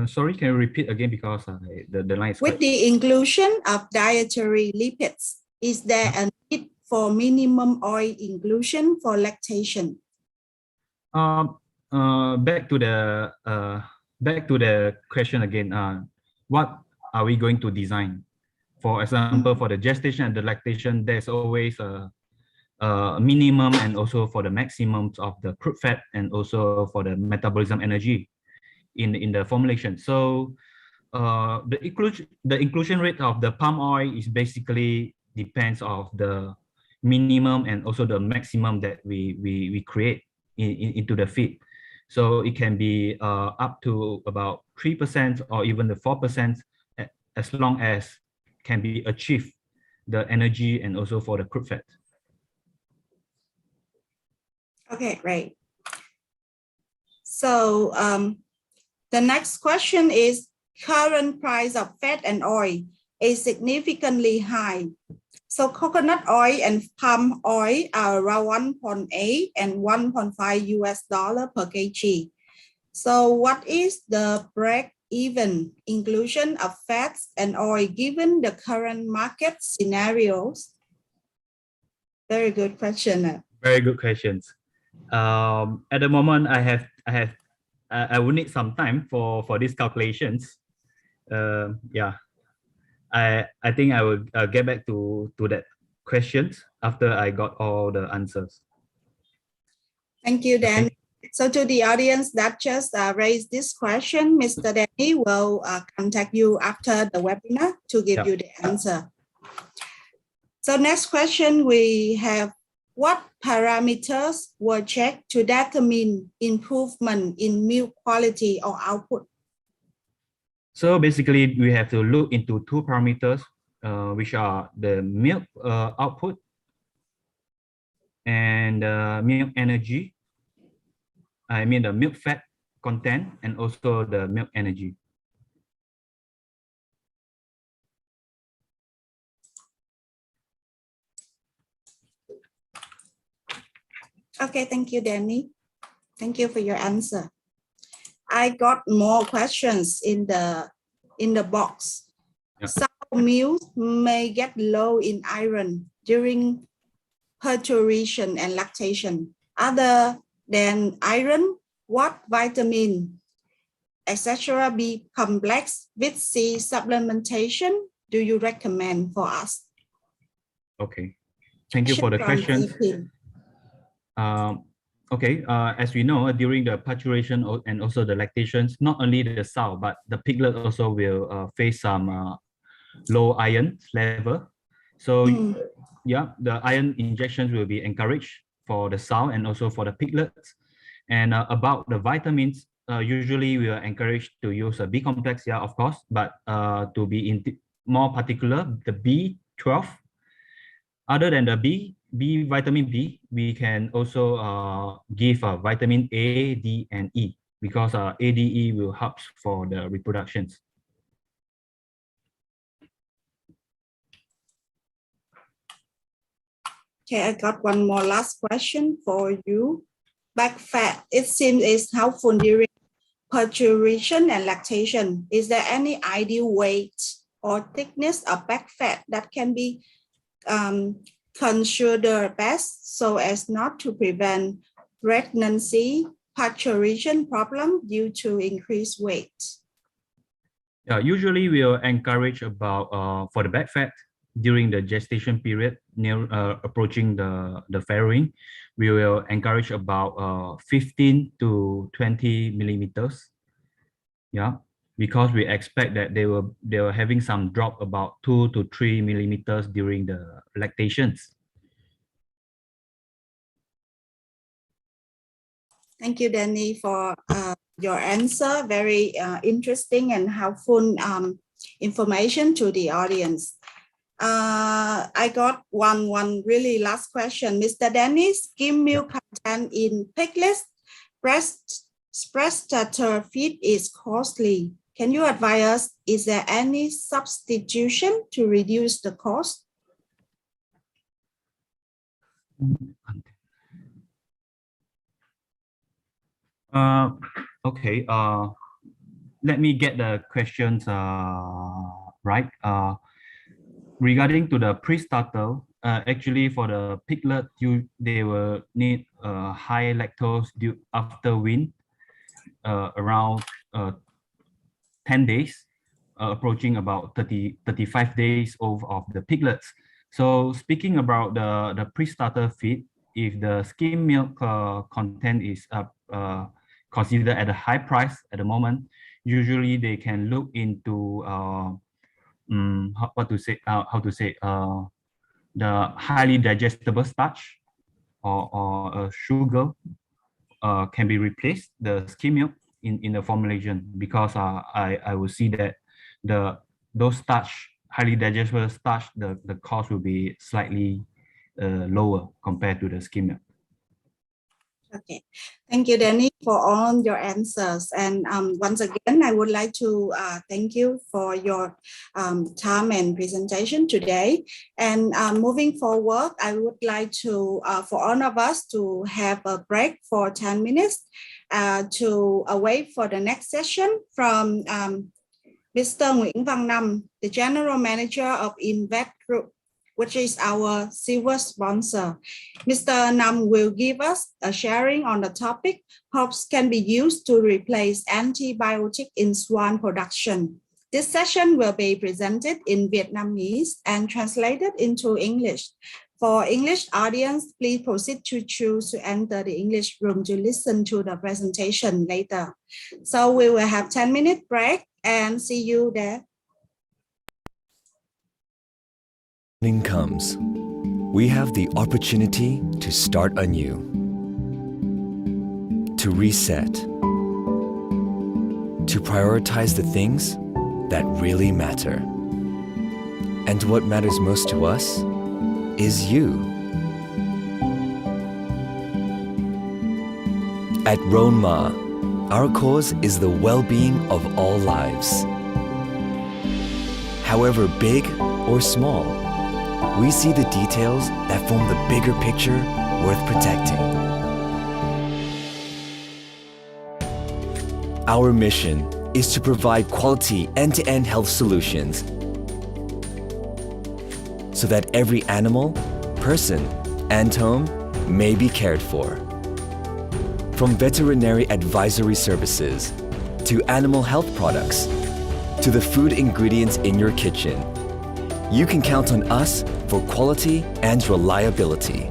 Sorry, can you repeat again, because the line is with the inclusion of dietary lipids, is there a need for minimum oil inclusion for lactation? Back to the question again. What are we going to design? For example, for the gestation and the lactation, there's always a minimum and also for the maximums of the crude fat and also for the metabolism energy in the formulation. So the inclusion rate of the palm oil is basically depends of the minimum and also the maximum that we create into the feed. So it can be up to about 3% or even the 4%, as long as can be achieved the energy and also for the crude fat. Okay, great. So the next question is, current price of fat and oil is significantly high. So coconut oil and palm oil are around 1.8 and 1.5 US dollar per kg. So what is the break-even inclusion of fats and oil given the current market scenarios? Very good question. Very good questions. At the moment, I will need some time for these calculations. Yeah, I think I will get back to that questions after I got all the answers. Thank you, Danny. Okay. So to the audience that just raised this question, Mr. Danny will contact you after the webinar to give you the answer. So next question we have, what parameters were checked to determine improvement in milk quality or output? So basically we have to look into two parameters, which are the milk output and milk energy. I mean the milk fat content and also the milk energy. Okay, thank you, Danny. Thank you for your answer. I got more questions in the box. Yeah. Some milk may get low in iron during parturition and lactation. Other than iron, what vitamin, etc. B complex with C supplementation do you recommend for us? Okay, thank you for the question. As we know, during the parturition and also the lactations, not only the sow, but the piglet also will face some low iron level. So yeah, the iron injections will be encouraged for the sow and also for the piglets. And about the vitamins, usually we are encouraged to use a B complex, yeah, of course, but to be more particular, the B12. Other than the vitamin B, we can also give vitamin A, D, and E because A, D, E will help for the reproductions. Okay, I got one more last question for you. Back fat, it seems is helpful during parturition and lactation. Is there any ideal weight or thickness of back fat that can be considered best so as not to prevent pregnancy, parturition problem due to increased weight? Yeah, usually we'll encourage about for the back fat during the gestation period near approaching the farrowing, we will encourage about 15 to 20 millimeters. Yeah, because we expect that they were having some drop about 2 to 3 millimeters during the lactations. Thank you, Danny, for your answer. Very interesting and helpful information to the audience. I got one really last question. Mr. Danny, skim milk content in piglets breast starter feed is costly. Can you advise us, is there any substitution to reduce the cost? Okay, let me get the questions right. Regarding to the pre-starter, actually for the piglet, they will need high lactose after wean, around 10 days, approaching about 35 days of the piglets. So speaking about the pre-starter feed, if the skim milk content is considered at a high price at the moment, usually they can look into the highly digestible starch or sugar can be replaced the skim milk in the formulation, because I will see that those starch, highly digestible starch, the cost will be slightly lower compared to the skim milk. Okay, thank you, Danny, for all your answers. And once again, I would like to thank you for your time and presentation today. And moving forward, I would like to, for all of us, to have a break for 10 minutes to wait for the next session from Mr. Nguyễn Văn Nam, the General Manager of Invest Group, which is our silver sponsor. Mr. Nam will give us a sharing on the topic, hops can be used to replace antibiotic in swine production. This session will be presented in Vietnamese and translated into English. For English audience, please proceed to choose to enter the English room to listen to the presentation later. So we will have 10-minute break and see you there. Morning comes, we have the opportunity to start anew, to reset, to prioritize the things that really matter. And what matters most to us is you. At Ronma, our cause is the well-being of all lives. However big or small, we see the details that form the bigger picture worth protecting. Our mission is to provide quality end-to-end health solutions so that every animal, person, and home may be cared for. From veterinary advisory services, to animal health products, to the food ingredients in your kitchen, you can count on us for quality and reliability.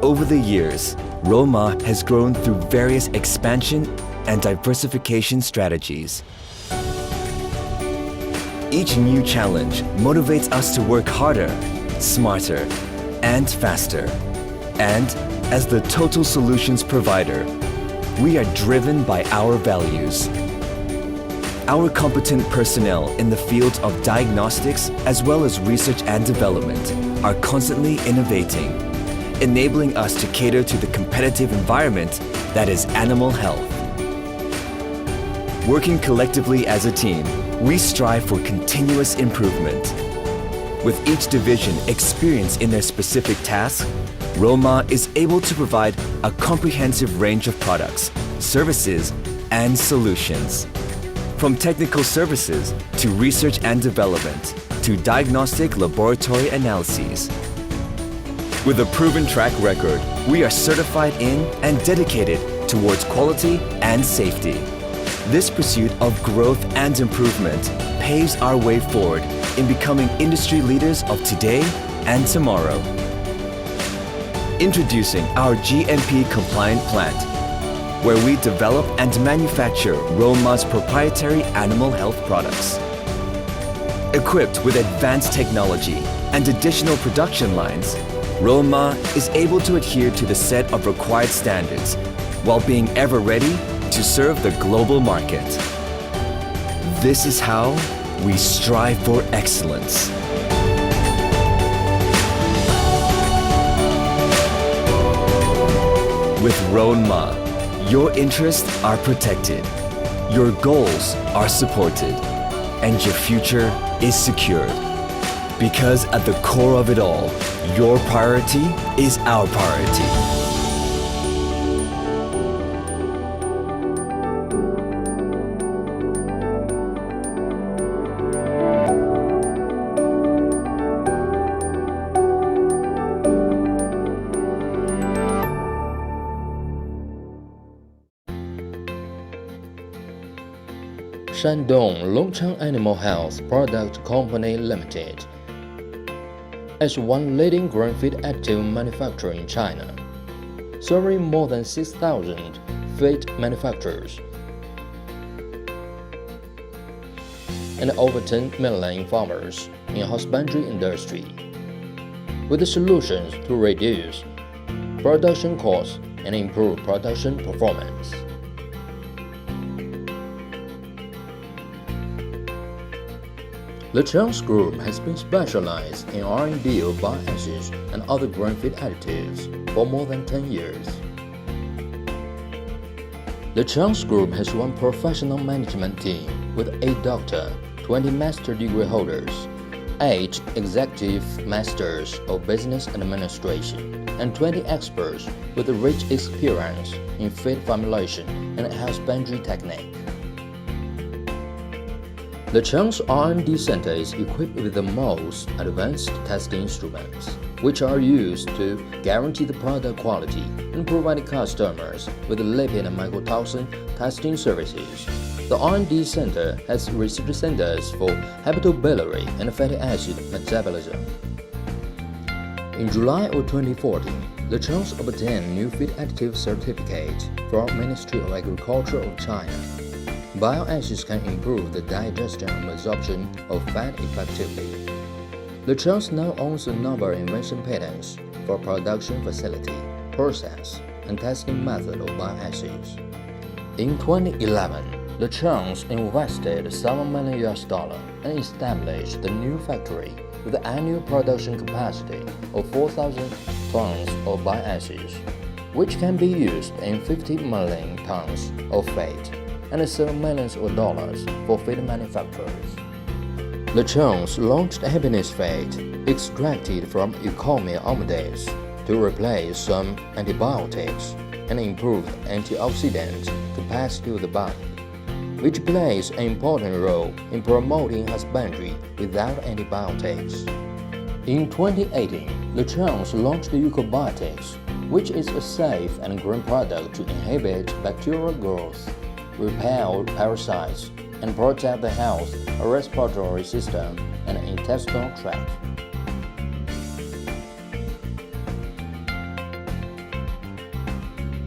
Over the years, Ronma has grown through various expansion and diversification strategies. Each new challenge motivates us to work harder, smarter, and faster. And as the total solutions provider, we are driven by our values. Our competent personnel in the fields of diagnostics as well as research and development are constantly innovating, enabling us to cater to the competitive environment that is animal health. Working collectively as a team, we strive for continuous improvement. With each division experienced in their specific task, Ronma is able to provide a comprehensive range of products, services, and solutions. From technical services to research and development to diagnostic laboratory analyses. With a proven track record, we are certified in and dedicated towards quality and safety. This pursuit of growth and improvement paves our way forward in becoming industry leaders of today and tomorrow. Introducing our GMP-compliant plant, where we develop and manufacture Ronma's proprietary animal health products. Equipped with advanced technology and additional production lines, Ronma is able to adhere to the set of required standards while being ever ready to serve the global market. This is how we strive for excellence. With Ronma, your interests are protected, your goals are supported, and your future is secured. Because at the core of it all, your priority is our priority. Shandong Longchang Animal Health Product Company Limited is one leading grain-feed additive manufacturer in China, serving more than 6,000 feed manufacturers and over 10 million farmers in the husbandry industry, with the solutions to reduce production costs and improve production performance. The Chăn Group has been specialized in R&D of bioacids and other grain-feed additives for more than 10 years. The Chăn Group has one professional management team with 8 doctors, 20 master degree holders, 8 executive masters of business administration, and 20 experts with a rich experience in feed formulation and husbandry technique. The Chann's R&D center is equipped with the most advanced testing instruments, which are used to guarantee the product quality and provide customers with lipid and mycotoxin testing services. The R&D center has research centers for hepatobiliary and fatty acid metabolism. In July of 2014, the Chann's obtained new feed additive certificate from Ministry of Agriculture of China. Bioacids can improve the digestion and absorption of fat effectively. The Chann's now owns a number of invention patents for production facility, process, and testing method of bioacids. In 2011, the Chann's invested $7 million and established the new factory with an annual production capacity of 4,000 tons of bioacids, which can be used in 50 million tons of feed and $7 million for feed manufacturers. The Chann's launched happiness feed extracted from Eucommia omodis to replace some antibiotics and improve antioxidant capacity of the body, which plays an important role in promoting husbandry without antibiotics. In 2018, the Chann's launched Eucobiotics, which is a safe and green product to inhibit bacterial growth, repel parasites, and protect the health of respiratory system and intestinal tract.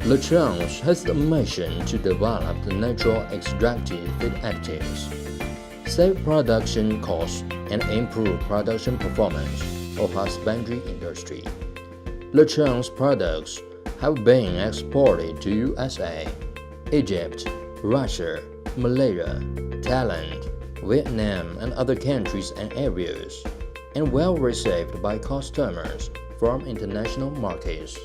The Chann's has the mission to develop the natural extracted feed additives, save production costs, and improve production performance of husbandry industry. The Chann's products have been exported to USA, Egypt, Russia, Malaysia, Thailand, Vietnam, and other countries and areas, and well received by customers from international markets.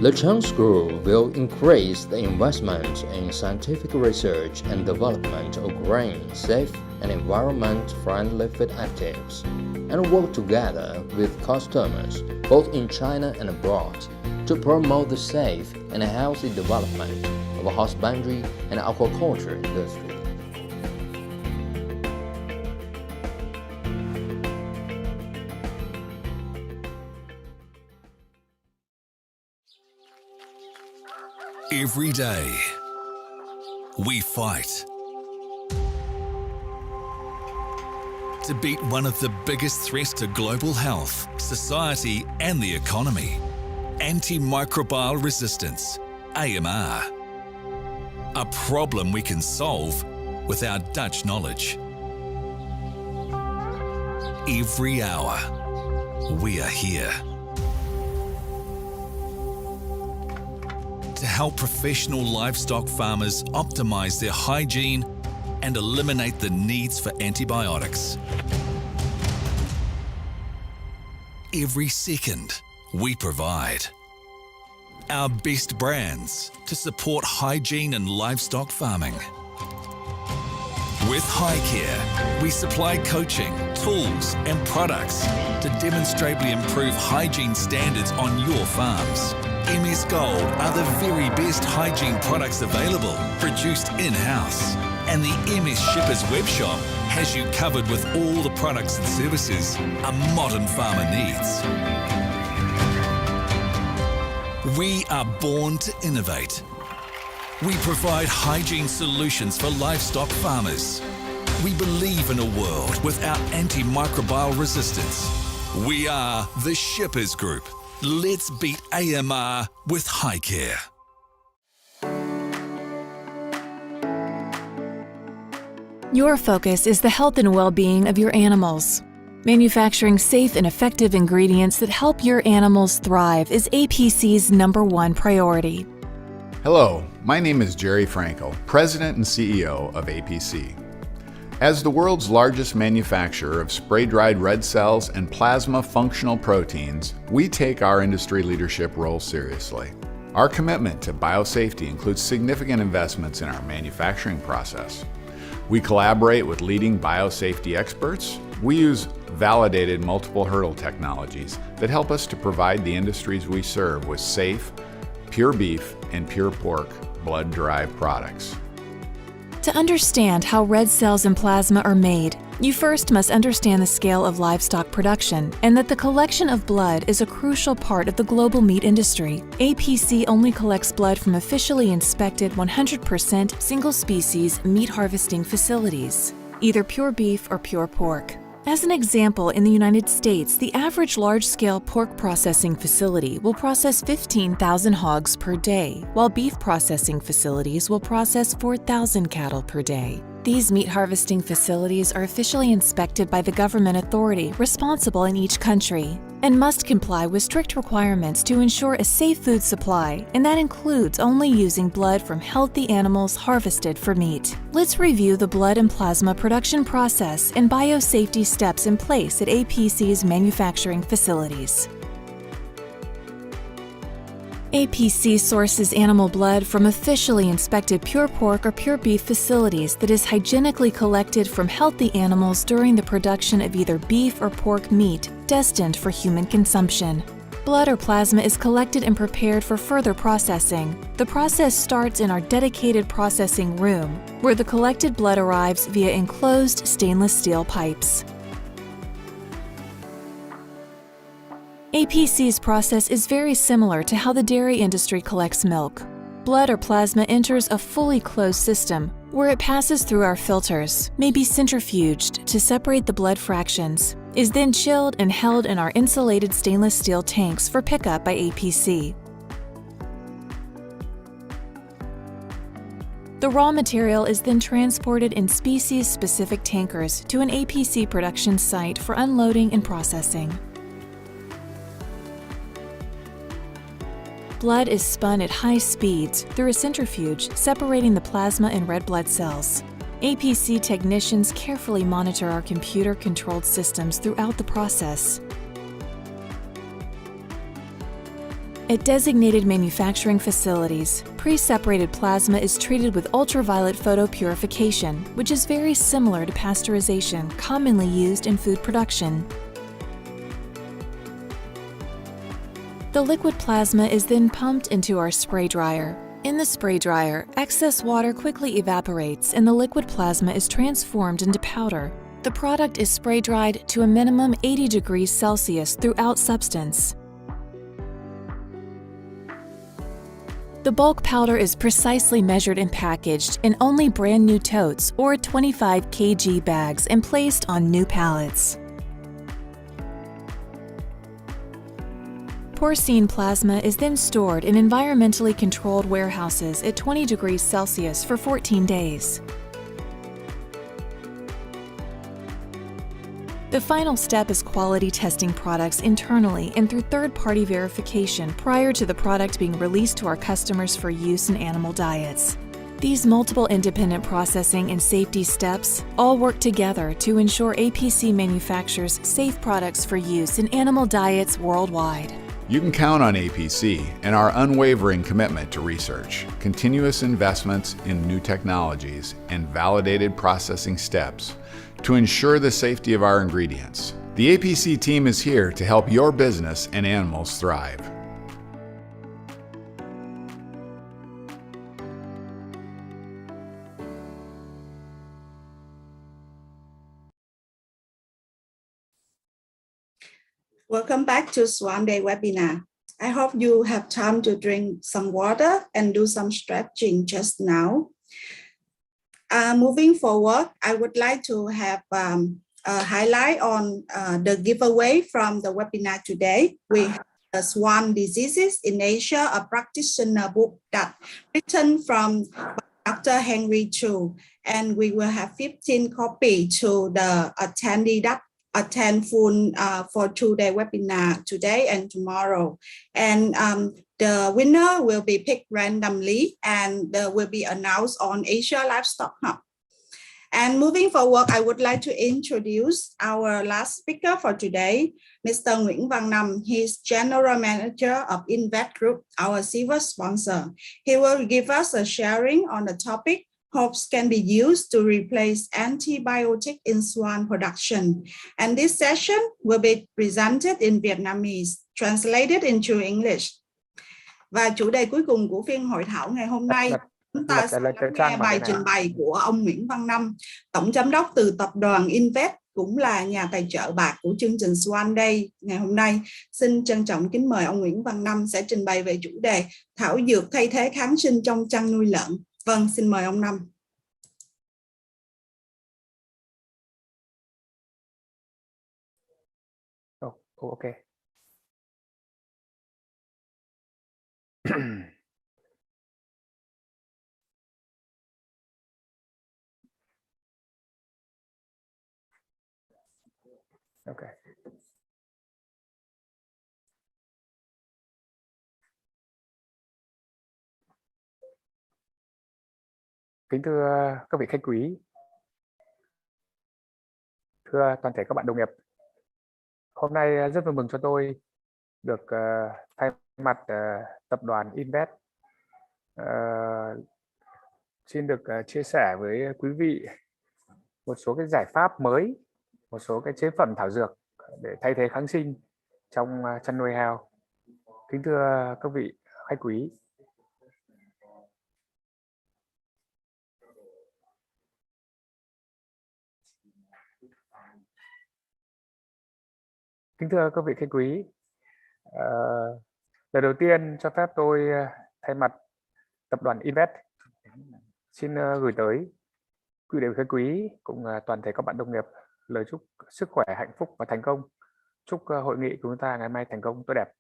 The Chann's Group will increase the investment in scientific research and development of green, safe, and environment-friendly feed additives, and work together with customers both in China and abroad to promote the safe and healthy development of the husbandry and aquaculture industry. Every day, we fight to beat one of the biggest threats to global health, society, and the economy: antimicrobial resistance, AMR. A problem we can solve with our Dutch knowledge. Every hour, we are here to help professional livestock farmers optimize their hygiene and eliminate the needs for antibiotics. Every second, we provide our best brands to support hygiene and livestock farming. With HighCare, we supply coaching, tools, and products to demonstrably improve hygiene standards on your farms. MS Gold are the very best hygiene products available, produced in-house. And the MS Shippers webshop has you covered with all the products and services a modern farmer needs. We are born to innovate. We provide hygiene solutions for livestock farmers. We believe in a world without antimicrobial resistance. We are the Shippers Group. Let's beat AMR with HighCare. Your focus is the health and well-being of your animals. Manufacturing safe and effective ingredients that help your animals thrive is APC's #1 priority. Hello, my name is Jerry Frankel, President and CEO of APC. As the world's largest manufacturer of spray-dried red cells and plasma functional proteins, we take our industry leadership role seriously. Our commitment to biosafety includes significant investments in our manufacturing process. We collaborate with leading biosafety experts. We use validated multiple hurdle technologies that help us to provide the industries we serve with safe, pure beef and pure pork blood-derived products. To understand how red cells and plasma are made, you first must understand the scale of livestock production and that the collection of blood is a crucial part of the global meat industry. APC only collects blood from officially inspected 100% single-species meat harvesting facilities, either pure beef or pure pork. As an example, in the United States, the average large-scale pork processing facility will process 15,000 hogs per day, while beef processing facilities will process 4,000 cattle per day. These meat harvesting facilities are officially inspected by the government authority responsible in each country and must comply with strict requirements to ensure a safe food supply, and that includes only using blood from healthy animals harvested for meat. Let's review the blood and plasma production process and biosafety steps in place at APC's manufacturing facilities. APC sources animal blood from officially inspected pure pork or pure beef facilities that is hygienically collected from healthy animals during the production of either beef or pork meat destined for human consumption. Blood or plasma is collected and prepared for further processing. The process starts in our dedicated processing room, where the collected blood arrives via enclosed stainless steel pipes. APC's process is very similar to how the dairy industry collects milk. Blood or plasma enters a fully closed system where it passes through our filters, may be centrifuged to separate the blood fractions, is then chilled and held in our insulated stainless steel tanks for pickup by APC. The raw material is then transported in species-specific tankers to an APC production site for unloading and processing. Blood is spun at high speeds through a centrifuge, separating the plasma and red blood cells. APC technicians carefully monitor our computer-controlled systems throughout the process. At designated manufacturing facilities, pre-separated plasma is treated with ultraviolet photopurification, which is very similar to pasteurization commonly used in food production. The liquid plasma is then pumped into our spray dryer. In the spray dryer, excess water quickly evaporates and the liquid plasma is transformed into powder. The product is spray dried to a minimum 80 degrees Celsius throughout substance. The bulk powder is precisely measured and packaged in only brand new totes or 25 kg bags and placed on new pallets. Porcine plasma is then stored in environmentally controlled warehouses at 20 degrees Celsius for 14 days. The final step is quality testing products internally and through third-party verification prior to the product being released to our customers for use in animal diets. These multiple independent processing and safety steps all work together to ensure APC manufactures safe products for use in animal diets worldwide. You can count on APC and our unwavering commitment to research, continuous investments in new technologies, and validated processing steps to ensure the safety of our ingredients. The APC team is here to help your business and animals thrive. Welcome back to Swan Day webinar. I hope you have time to drink some water and do some stretching just now. Moving forward, I would like to have a highlight on the giveaway from the webinar today. We have the Swan Diseases in Asia, a practitioner book that written from Dr. Henry Chu, and we will have 15 copies to the attendee that attend full for 2-day webinar today and tomorrow. And the winner will be picked randomly and will be announced on Asia Livestock Hub. And moving forward, I would like to introduce our last speaker for today, Mr. Nguyễn Văn Nam. He's General Manager of Invet Group, our silver sponsor. He will give us a sharing on the topic hops can be used to replace antibiotic in swan production. And this session will be presented in Vietnamese, translated into English. Và chủ đề cuối cùng của phiên hội thảo ngày hôm nay Chúng ta sẽ lắng nghe bài trình bày của ông Nguyễn Văn Năm, Tổng Giám đốc từ tập đoàn Invest, cũng là nhà tài trợ bạc của chương trình Swine Day ngày hôm nay. Xin trân trọng kính mời ông Nguyễn Văn Năm sẽ trình bày về chủ đề thảo dược thay thế kháng sinh trong chăn nuôi lợn. Vâng, xin mời ông Năm. Ok. Ok. Kính thưa các vị khách quý, thưa toàn thể các bạn đồng nghiệp, hôm nay rất vui mừng cho tôi được thay mặt tập đoàn Invest xin được chia sẻ với quý vị một số cái giải pháp mới, một số cái chế phẩm thảo dược để thay thế kháng sinh trong chăn nuôi heo. Kính thưa các vị khách quý, lần đầu tiên cho phép tôi thay mặt tập đoàn Invest xin gửi tới quý vị khách quý cùng toàn thể các bạn đồng nghiệp lời chúc sức khỏe, hạnh phúc và thành công. Chúc hội nghị của chúng ta ngày mai thành công tốt đẹp.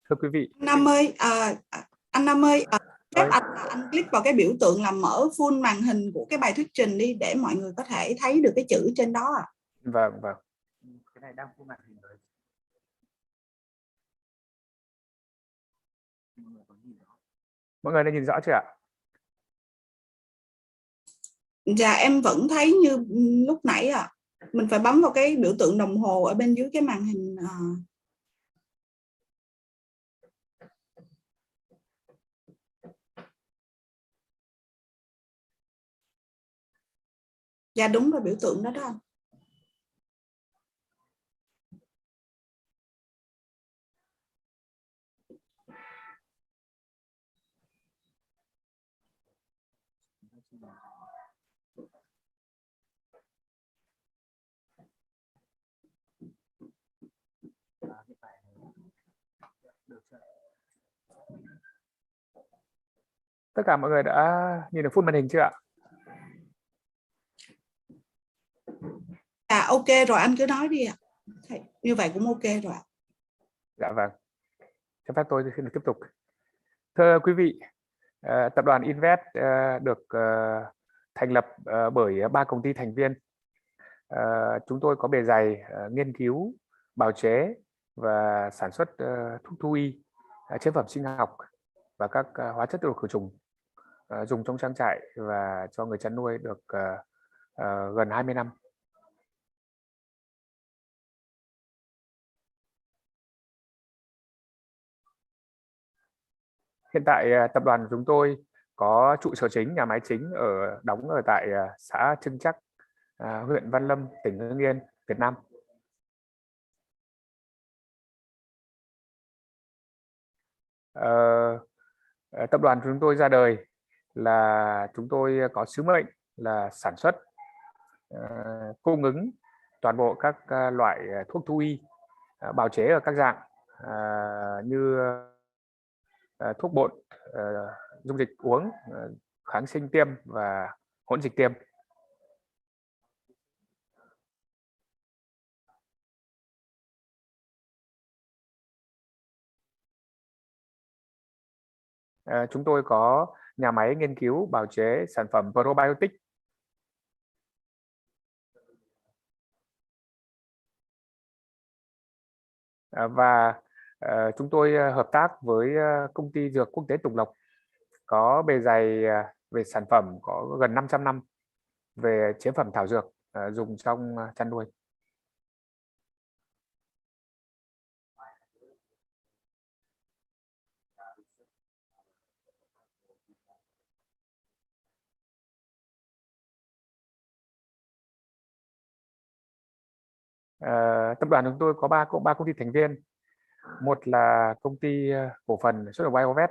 Thưa quý vị, anh Năm ơi, phép anh click vào cái biểu tượng là mở full màn hình của cái bài thuyết trình đi để mọi người có thể thấy được cái chữ trên đó ạ. Vâng. Cái này đang full màn hình rồi. Mọi người đã nhìn rõ chưa ạ? Dạ em vẫn thấy như lúc nãy ạ. Mình phải bấm vào cái biểu tượng đồng hồ ở bên dưới cái màn hình. Dạ đúng rồi, biểu tượng đó anh. Tất cả mọi người đã nhìn được full màn hình chưa ạ? Dạ ok rồi, anh cứ nói đi ạ. Như vậy cũng ok rồi ạ. Dạ vâng. Cho phép tôi xin được tiếp tục. Thưa quý vị, tập đoàn Invest được thành lập bởi 3 công ty thành viên. Chúng tôi có bề dày nghiên cứu, bào chế và sản xuất thuốc thú y, chế phẩm sinh học và các hóa chất khử trùng dùng trong trang trại và cho người chăn nuôi được gần 20 năm. Hiện tại tập đoàn của chúng tôi có trụ sở chính, nhà máy chính đóng ở tại xã Trưng Trắc, huyện Văn Lâm, tỉnh Hưng Yên, Việt Nam. Tập đoàn chúng tôi ra đời là chúng tôi có sứ mệnh là sản xuất, cung ứng toàn bộ các loại thuốc thú y bào chế ở các dạng như thuốc bột, dung dịch uống, kháng sinh tiêm và hỗn dịch tiêm. Chúng tôi có nhà máy nghiên cứu bào chế sản phẩm probiotic. Và chúng tôi hợp tác với công ty dược quốc tế Tùng Lộc có bề dày về sản phẩm có gần 500 năm về chế phẩm thảo dược dùng trong chăn nuôi. Tập đoàn chúng tôi có ba công ty thành viên. Một là công ty cổ phần xuất khẩu Biovet.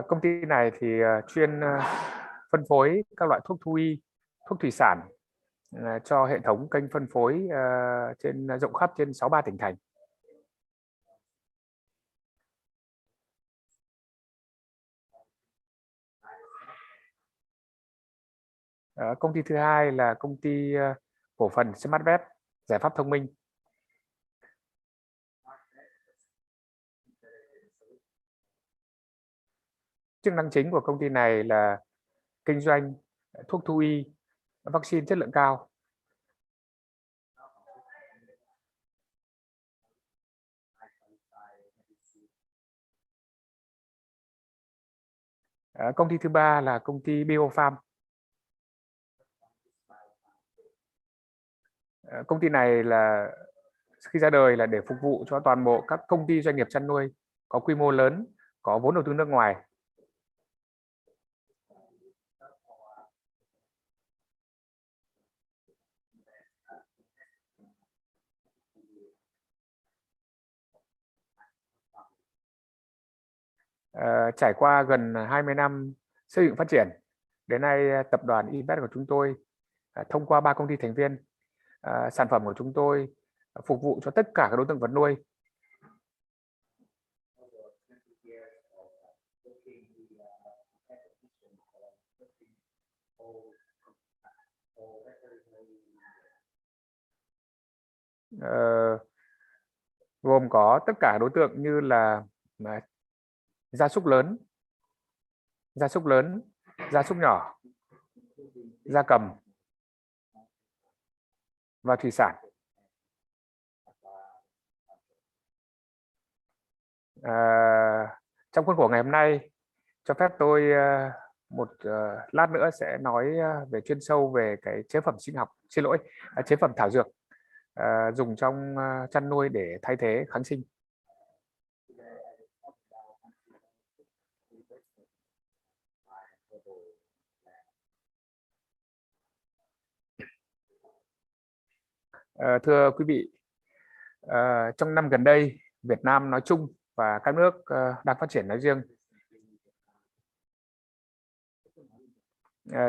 Công ty này thì chuyên phân phối các loại thuốc thú y, thuốc thủy sản cho hệ thống kênh phân phối trên rộng khắp trên 63 tỉnh thành. Công ty thứ hai là công ty cổ phần SmartVet, giải pháp thông minh. Chức năng chính của công ty này là kinh doanh thuốc thú y, vaccine chất lượng cao. Công ty thứ ba là công ty BioFarm. Công ty này là khi ra đời là để phục vụ cho toàn bộ các công ty doanh nghiệp chăn nuôi có quy mô lớn, có vốn đầu tư nước ngoài. Trải qua gần 20 năm xây dựng phát triển, đến nay tập đoàn Invest của chúng tôi thông qua 3 công ty thành viên, sản phẩm của chúng tôi phục vụ cho tất cả các đối tượng vật nuôi. Gồm có tất cả đối tượng như là gia súc lớn, gia súc nhỏ, gia cầm và thủy sản. Trong khuôn khổ ngày hôm nay, cho phép tôi lát nữa sẽ nói về chuyên sâu về cái chế phẩm sinh học, chế phẩm thảo dược dùng trong chăn nuôi để thay thế kháng sinh. Thưa quý vị, trong năm gần đây, Việt Nam nói chung và các nước đang phát triển nói riêng,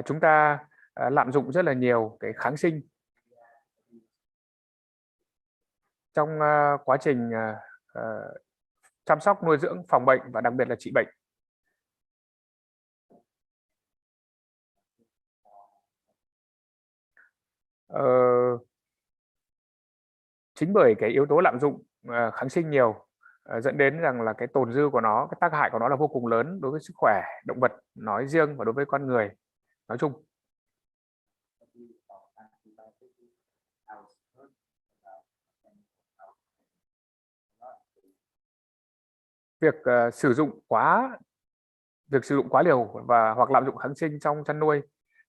chúng ta lạm dụng rất là nhiều cái kháng sinh trong quá trình chăm sóc, nuôi dưỡng, phòng bệnh và đặc biệt là trị bệnh. Chính bởi cái yếu tố lạm dụng kháng sinh nhiều dẫn đến rằng là cái tồn dư của nó, cái tác hại của nó là vô cùng lớn đối với sức khỏe động vật nói riêng và đối với con người nói chung. Việc sử dụng quá liều và hoặc lạm dụng kháng sinh trong chăn nuôi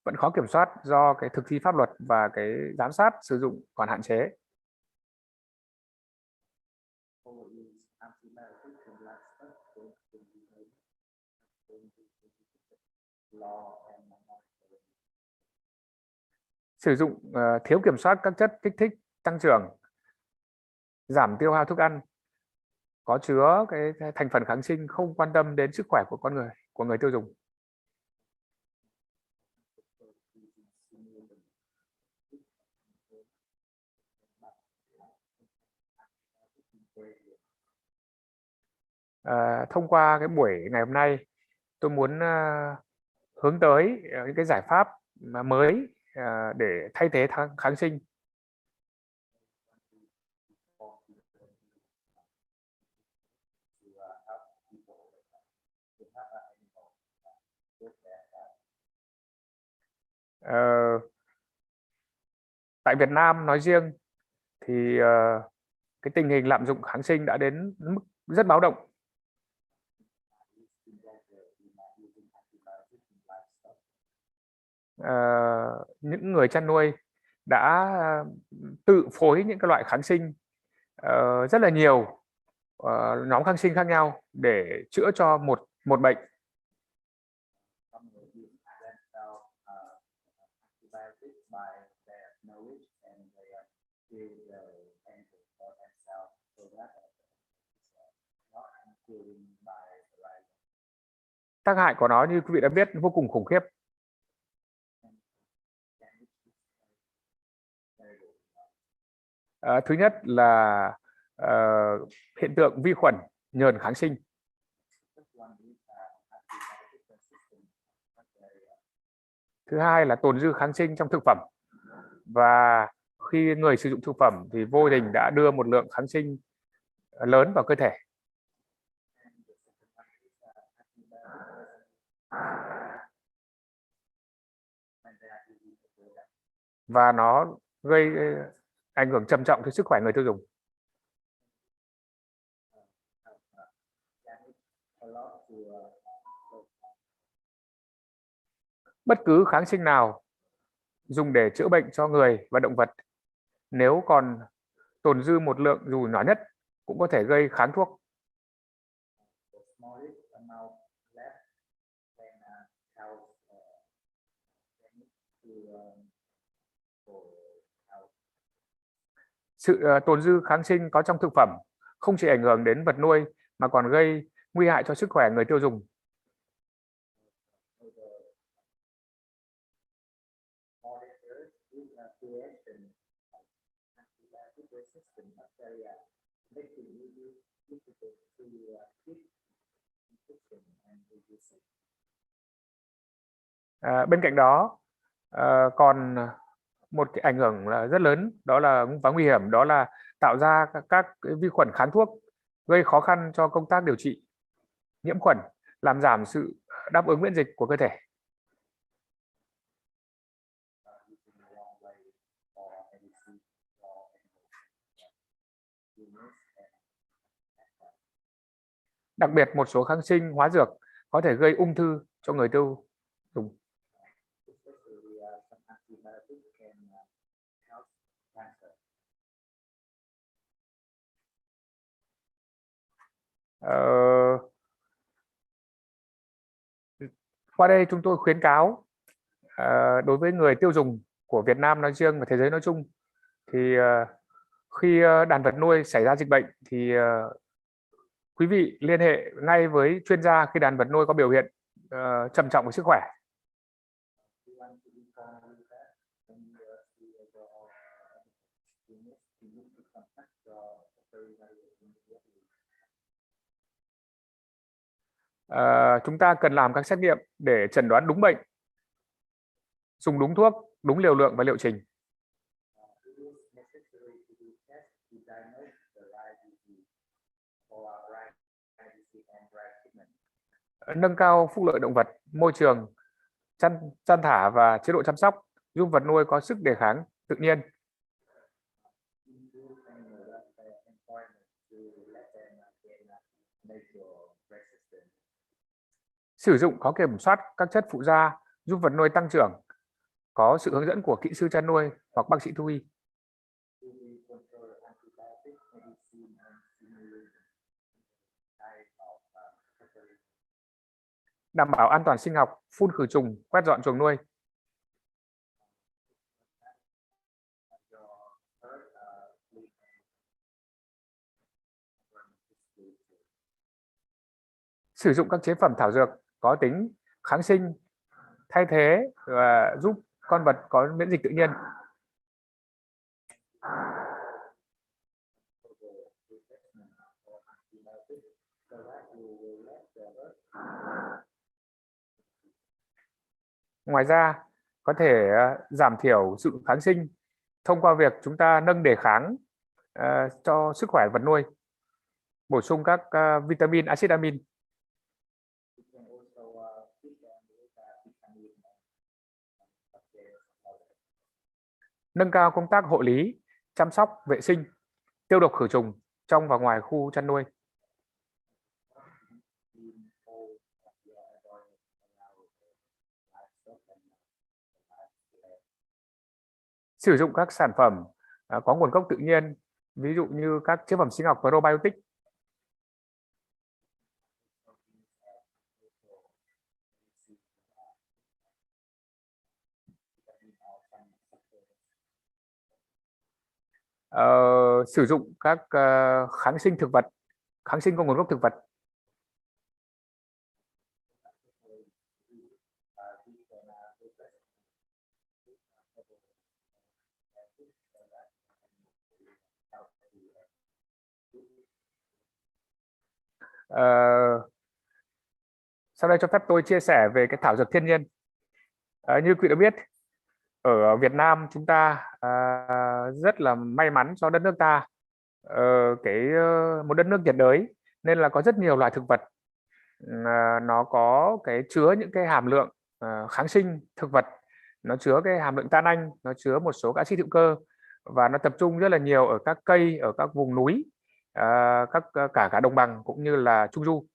vẫn khó kiểm soát do cái thực thi pháp luật và cái giám sát sử dụng còn hạn chế. Sử dụng thiếu kiểm soát các chất kích thích tăng trưởng, giảm tiêu hao thức ăn có chứa cái thành phần kháng sinh không quan tâm đến sức khỏe của người tiêu dùng. Thông qua cái buổi ngày hôm nay, tôi muốn hướng tới những cái giải pháp mới để thay thế kháng sinh. Tại Việt Nam nói riêng thì cái tình hình lạm dụng kháng sinh đã đến mức rất báo động. Những người chăn nuôi đã tự phối những cái loại kháng sinh rất là nhiều nhóm kháng sinh khác nhau để chữa cho một bệnh. Tác hại của nó như quý vị đã biết vô cùng khủng khiếp. Thứ nhất là hiện tượng vi khuẩn nhờn kháng sinh. Thứ hai là tồn dư kháng sinh trong thực phẩm. Và khi người sử dụng thực phẩm thì vô tình đã đưa một lượng kháng sinh lớn vào cơ thể. Và nó gây ảnh hưởng trầm trọng tới sức khỏe người tiêu dùng. Bất cứ kháng sinh nào dùng để chữa bệnh cho người và động vật, nếu còn tồn dư một lượng dù nhỏ nhất cũng có thể gây kháng thuốc. Sự tồn dư kháng sinh có trong thực phẩm không chỉ ảnh hưởng đến vật nuôi mà còn gây nguy hại cho sức khỏe người tiêu dùng. Bên cạnh đó còn một cái ảnh hưởng là rất lớn đó là và nguy hiểm, đó là tạo ra các vi khuẩn kháng thuốc, gây khó khăn cho công tác điều trị nhiễm khuẩn, làm giảm sự đáp ứng miễn dịch của cơ thể. Đặc biệt một số kháng sinh hóa dược có thể gây ung thư cho người tiêu dùng. Qua đây chúng tôi khuyến cáo đối với người tiêu dùng của Việt Nam nói riêng và thế giới nói chung thì khi đàn vật nuôi xảy ra dịch bệnh thì quý vị liên hệ ngay với chuyên gia khi đàn vật nuôi có biểu hiện trầm trọng về sức khỏe. Chúng ta cần làm các xét nghiệm để chẩn đoán đúng bệnh, dùng đúng thuốc, đúng liều lượng và liệu trình. Nâng cao phúc lợi động vật, môi trường, chăn thả và chế độ chăm sóc giúp vật nuôi có sức đề kháng tự nhiên. Sử dụng có kiểm soát các chất phụ gia giúp vật nuôi tăng trưởng, có sự hướng dẫn của kỹ sư chăn nuôi hoặc bác sĩ thú y. Đảm bảo an toàn sinh học, phun khử trùng, quét dọn chuồng nuôi. Sử dụng các chế phẩm thảo dược có tính kháng sinh thay thế và giúp con vật có miễn dịch tự nhiên. Ngoài ra, có thể giảm thiểu sự kháng sinh thông qua việc chúng ta nâng đề kháng cho sức khỏe vật nuôi, bổ sung các vitamin, axit amin. Nâng cao công tác hộ lý, chăm sóc, vệ sinh, tiêu độc khử trùng trong và ngoài khu chăn nuôi. Sử dụng các sản phẩm có nguồn gốc tự nhiên, ví dụ như các chế phẩm sinh học probiotic. sử dụng các kháng sinh thực vật, kháng sinh có nguồn gốc thực vật. Sau đây cho phép tôi chia sẻ về cái thảo dược thiên nhiên. Như quý đã biết, ở Việt Nam chúng ta rất là may mắn cho đất nước ta, một đất nước nhiệt đới nên là có rất nhiều loài thực vật nó có cái chứa những cái hàm lượng kháng sinh thực vật, nó chứa cái hàm lượng tan anh, nó chứa một số axit hữu cơ và nó tập trung rất là nhiều ở các cây, ở các vùng núi, cả đồng bằng cũng như là trung du.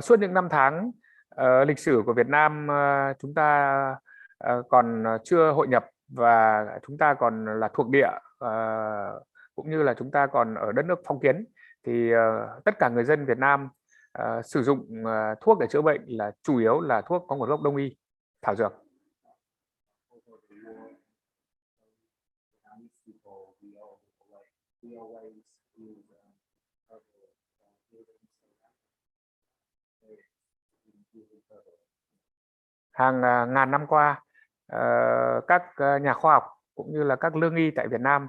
Suốt những năm tháng lịch sử của Việt Nam, chúng ta còn chưa hội nhập và chúng ta còn là thuộc địa, cũng như là chúng ta còn ở đất nước phong kiến, thì tất cả người dân Việt Nam sử dụng thuốc để chữa bệnh là chủ yếu là thuốc có nguồn gốc đông y, thảo dược. Hàng ngàn năm qua, các nhà khoa học cũng như là các lương y tại Việt Nam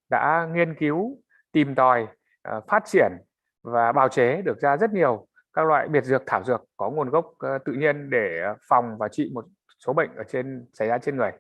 đã nghiên cứu, tìm tòi, phát triển và bào chế được ra rất nhiều các loại biệt dược, thảo dược có nguồn gốc tự nhiên để phòng và trị một số bệnh xảy ra trên người.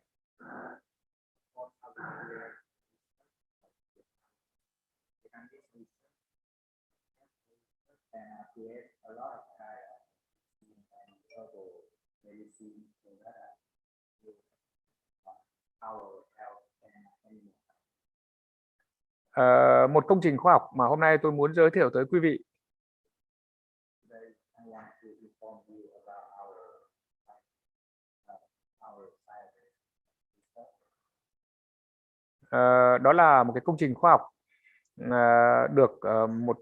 Một công trình khoa học mà hôm nay tôi muốn giới thiệu tới quý vị đó là một cái công trình khoa học được một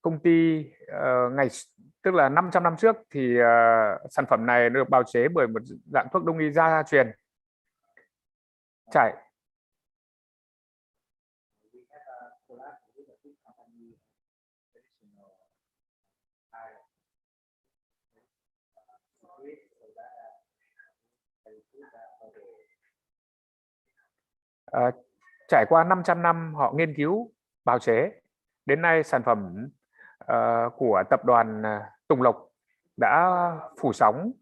công ty tức là 500 năm trước thì sản phẩm này được bào chế bởi một dạng thuốc đông y gia truyền trải trải qua 500 năm họ nghiên cứu bào chế, đến nay sản phẩm của tập đoàn Tùng Lộc đã phủ sóng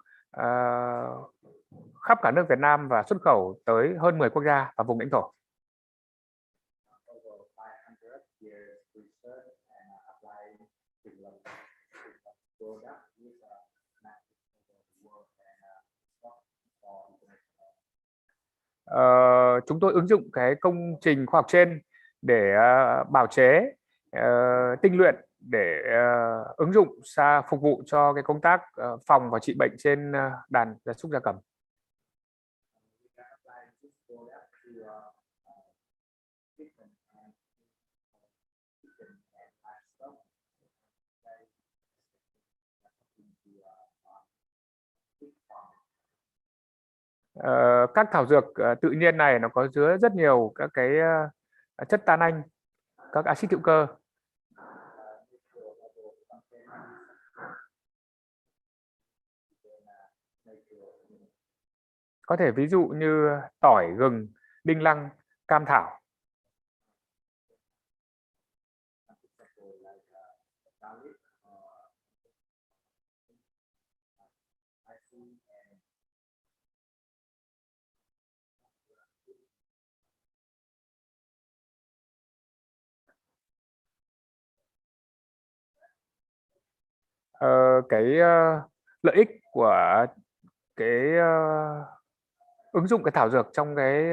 khắp cả nước Việt Nam và xuất khẩu tới hơn 10 quốc gia và vùng lãnh thổ. Chúng tôi ứng dụng cái công trình khoa học trên để bào chế, tinh luyện để ứng dụng phục vụ cho cái công tác phòng và trị bệnh trên đàn gia súc gia cầm. Các thảo dược tự nhiên này nó có chứa rất nhiều các cái chất tan anh, các axit hữu cơ. Có thể ví dụ như tỏi, gừng, đinh lăng, cam thảo. Lợi ích của ứng dụng cái thảo dược trong cái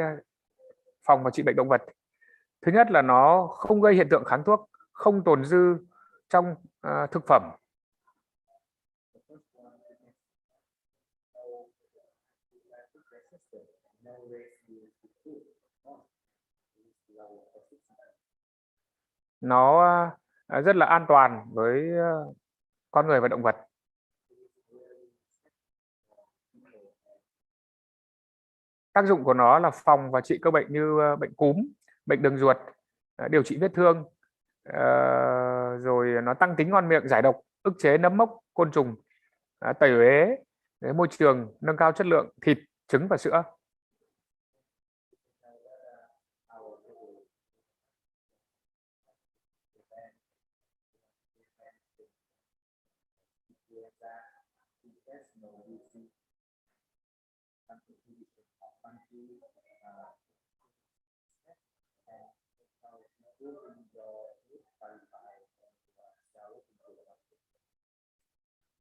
phòng và trị bệnh động vật. Thứ nhất là nó không gây hiện tượng kháng thuốc, không tồn dư trong thực phẩm. Nó rất là an toàn với con người và động vật. Tác dụng của nó là phòng và trị các bệnh như bệnh cúm, bệnh đường ruột, điều trị vết thương, rồi nó tăng tính ngon miệng, giải độc, ức chế nấm mốc, côn trùng, tẩy uế môi trường, nâng cao chất lượng thịt, trứng và sữa.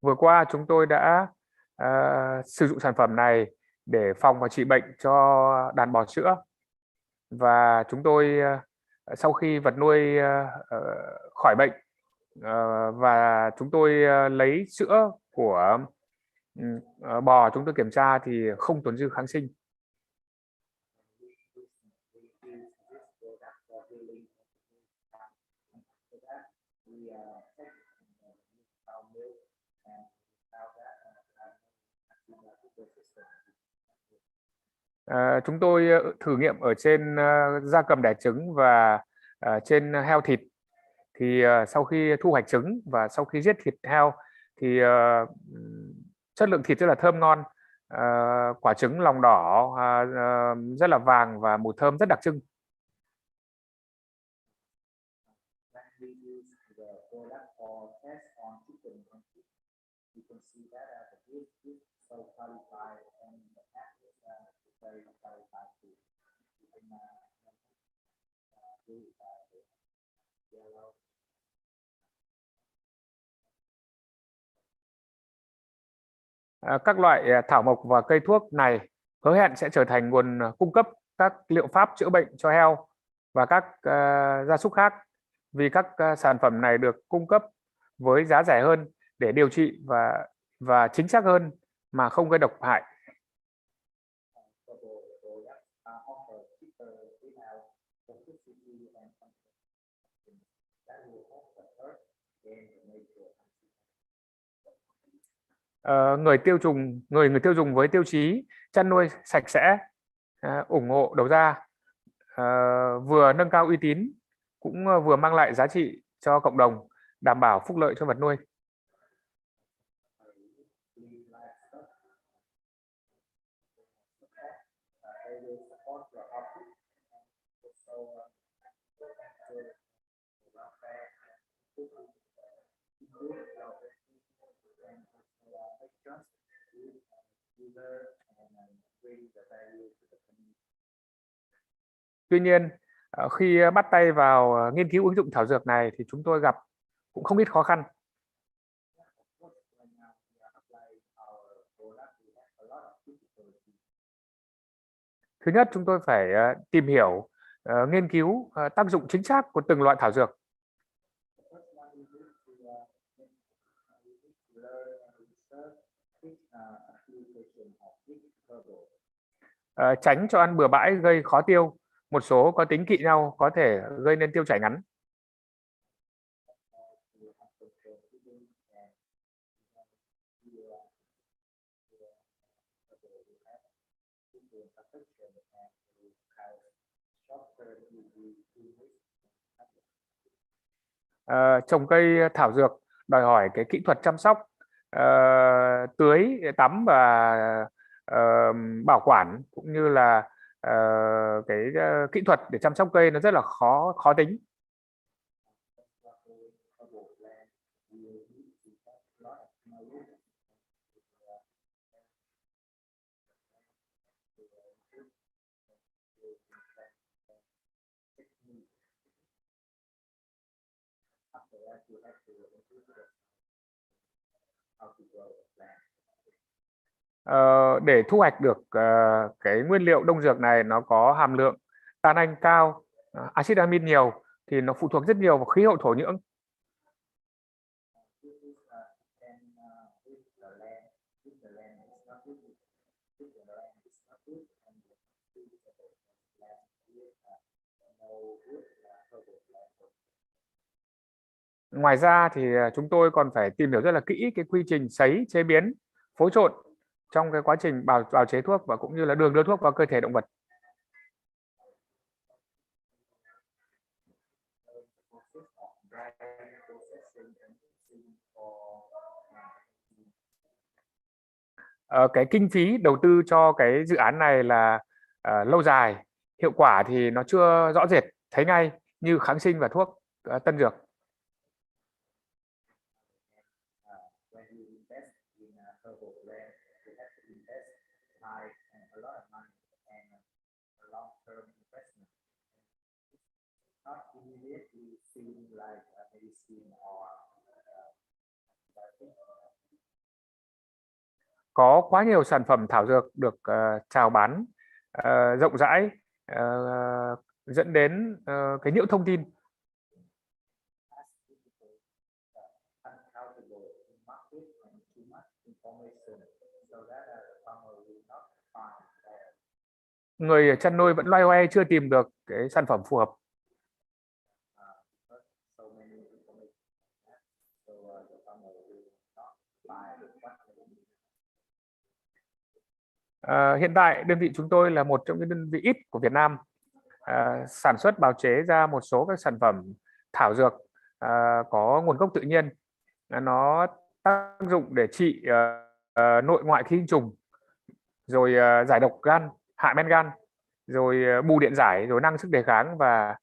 Vừa qua chúng tôi đã sử dụng sản phẩm này để phòng và trị bệnh cho đàn bò sữa, và chúng tôi sau khi vật nuôi khỏi bệnh và chúng tôi lấy sữa của bò, chúng tôi kiểm tra thì không tồn dư kháng sinh. Chúng tôi thử nghiệm ở trên gia cầm đẻ trứng và trên heo thịt. Thì sau khi thu hoạch trứng và sau khi giết thịt heo thì chất lượng thịt rất là thơm ngon, quả trứng lòng đỏ rất là vàng và mùi thơm rất đặc trưng. Các loại thảo mộc và cây thuốc này hứa hẹn sẽ trở thành nguồn cung cấp các liệu pháp chữa bệnh cho heo và các gia súc khác, vì các sản phẩm này được cung cấp với giá rẻ hơn để điều trị và chính xác hơn mà không gây độc hại. Người tiêu dùng với tiêu chí chăn nuôi sạch sẽ, ủng hộ đầu ra, vừa nâng cao uy tín cũng vừa mang lại giá trị cho cộng đồng, đảm bảo phúc lợi cho vật nuôi. Tuy nhiên, khi bắt tay vào nghiên cứu ứng dụng thảo dược này thì chúng tôi gặp cũng không ít khó khăn. Thứ nhất, chúng tôi phải tìm hiểu, nghiên cứu tác dụng chính xác của từng loại thảo dược. Tránh cho ăn bừa bãi gây khó tiêu. Một số có tính kỵ nhau có thể gây nên tiêu chảy ngắn. Trồng cây thảo dược đòi hỏi cái kỹ thuật chăm sóc, tưới, tắm và bảo quản, cũng như là cái kỹ thuật để chăm sóc cây nó rất là khó tính. Để thu hoạch được cái nguyên liệu đông dược này, nó có hàm lượng tannin cao, axit amin nhiều, thì nó phụ thuộc rất nhiều vào khí hậu thổ nhưỡng. Ngoài ra thì chúng tôi còn phải tìm hiểu rất là kỹ cái quy trình sấy, chế biến, phối trộn trong cái quá trình bào chế thuốc và cũng như là đường đưa thuốc vào cơ thể động vật. Cái kinh phí đầu tư cho cái dự án này là lâu dài, hiệu quả thì nó chưa rõ rệt thấy ngay như kháng sinh và thuốc tân dược. Có quá nhiều sản phẩm thảo dược được chào bán rộng rãi dẫn đến cái nhiễu thông tin. Người chăn nuôi vẫn loay hoay chưa tìm được cái sản phẩm phù hợp. Hiện tại đơn vị chúng tôi là một trong những đơn vị ít của Việt Nam sản xuất bào chế ra một số các sản phẩm thảo dược có nguồn gốc tự nhiên. Nó tác dụng để trị nội ngoại khí trùng, rồi giải độc gan, hạ men gan, rồi bù điện giải, rồi nâng sức đề kháng và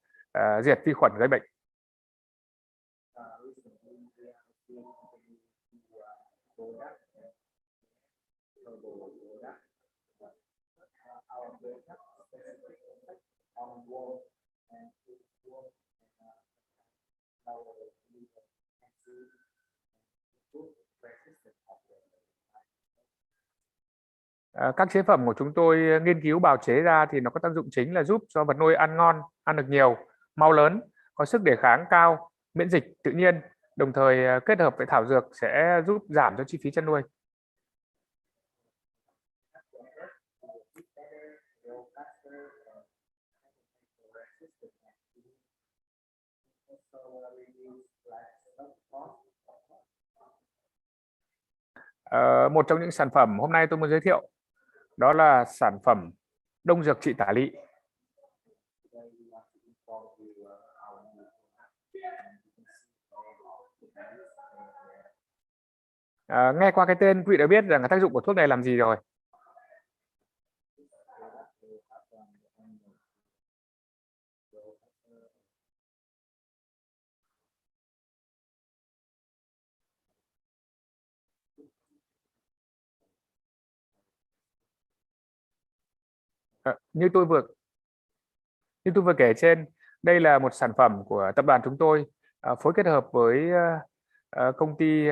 diệt vi khuẩn gây bệnh. Các chế phẩm của chúng tôi nghiên cứu bào chế ra thì nó có tác dụng chính là giúp cho vật nuôi ăn ngon, ăn được nhiều, mau lớn, có sức đề kháng cao, miễn dịch tự nhiên, đồng thời kết hợp với thảo dược sẽ giúp giảm cho chi phí chăn nuôi. Một trong những sản phẩm hôm nay tôi muốn giới thiệu đó là sản phẩm đông dược trị tả lị. Nghe qua cái tên quý vị đã biết rằng tác dụng của thuốc này làm gì rồi. Như tôi vừa kể trên, đây là một sản phẩm của tập đoàn chúng tôi phối kết hợp với công ty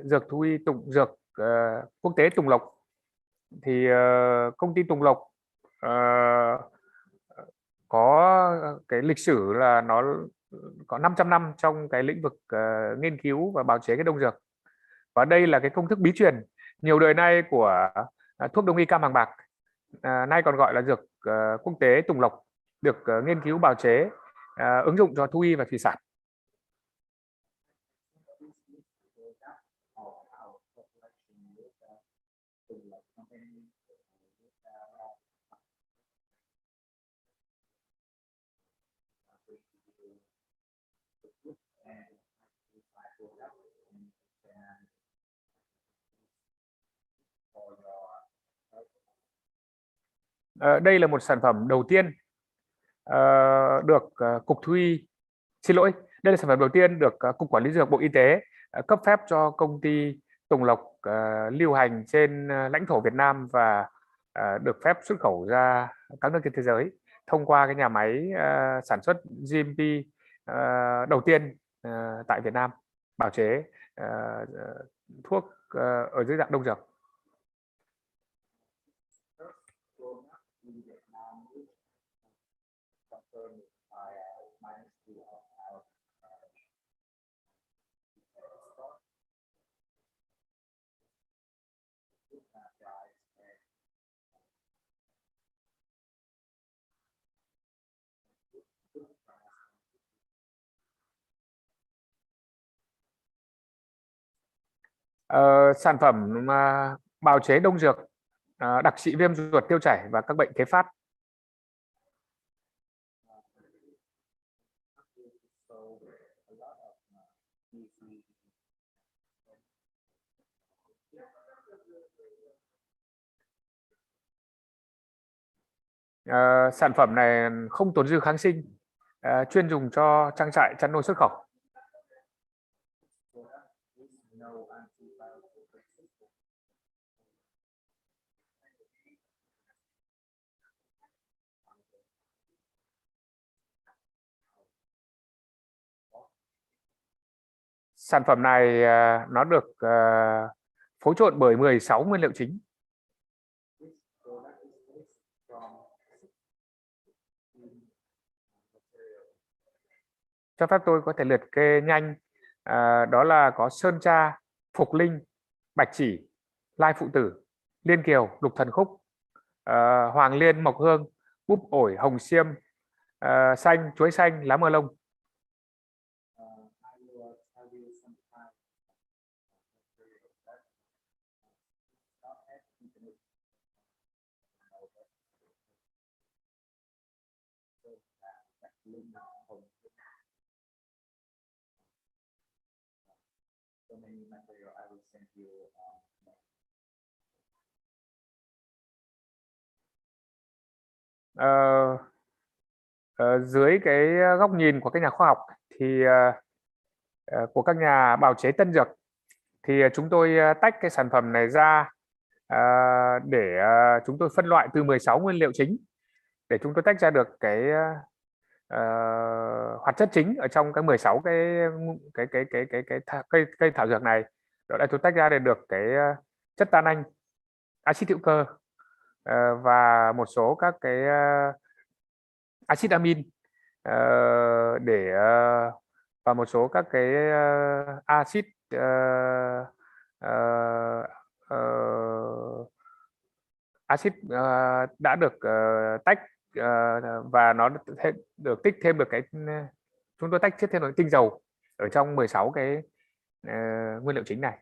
dược thú y dược quốc tế Tùng Lộc. Thì công ty Tùng Lộc có cái lịch sử là nó có 500 năm trong cái lĩnh vực nghiên cứu và bào chế cái đông dược. Và đây là cái công thức bí truyền nhiều đời nay của thuốc đông y cam hàng bạc, nay còn gọi là dược quốc tế Tùng Lộc, được nghiên cứu bào chế ứng dụng cho thú y và thủy sản. Đây là một sản phẩm đầu tiên được Cục Thú y, đây là sản phẩm đầu tiên được Cục Quản lý Dược Bộ Y tế cấp phép cho công ty Tùng Lộc lưu hành trên lãnh thổ Việt Nam và được phép xuất khẩu ra các nước trên thế giới thông qua cái nhà máy sản xuất GMP đầu tiên tại Việt Nam, bào chế thuốc ở dưới dạng đông dược. Sản phẩm bào chế đông dược, đặc trị viêm ruột tiêu chảy và các bệnh kế phát. Sản phẩm này không tồn dư kháng sinh, chuyên dùng cho trang trại chăn nuôi xuất khẩu. Sản phẩm này nó được phối trộn bởi 16 nguyên liệu chính. Cho phép tôi có thể liệt kê nhanh, đó là có sơn tra, phục linh, bạch chỉ, lai phụ tử, liên kiều, lục thần khúc, hoàng liên, mộc hương, búp ổi, hồng xiêm, xanh, chuối xanh, lá mơ lông. Dưới cái góc nhìn của các nhà khoa học thì của các nhà bào chế tân dược thì chúng tôi tách cái sản phẩm này ra để chúng tôi phân loại từ 16 nguyên liệu chính để chúng tôi tách ra được cái hoạt chất chính ở trong cái 16 cây thảo dược này. Đó là chúng tách ra để được cái chất tan anh, axit hữu cơ và một số các cái axit amin để và một số các cái axit axit đã được tách và nó được tích thêm được cái, chúng tôi tách thêm được tinh dầu ở trong 16 cái nguyên liệu chính này.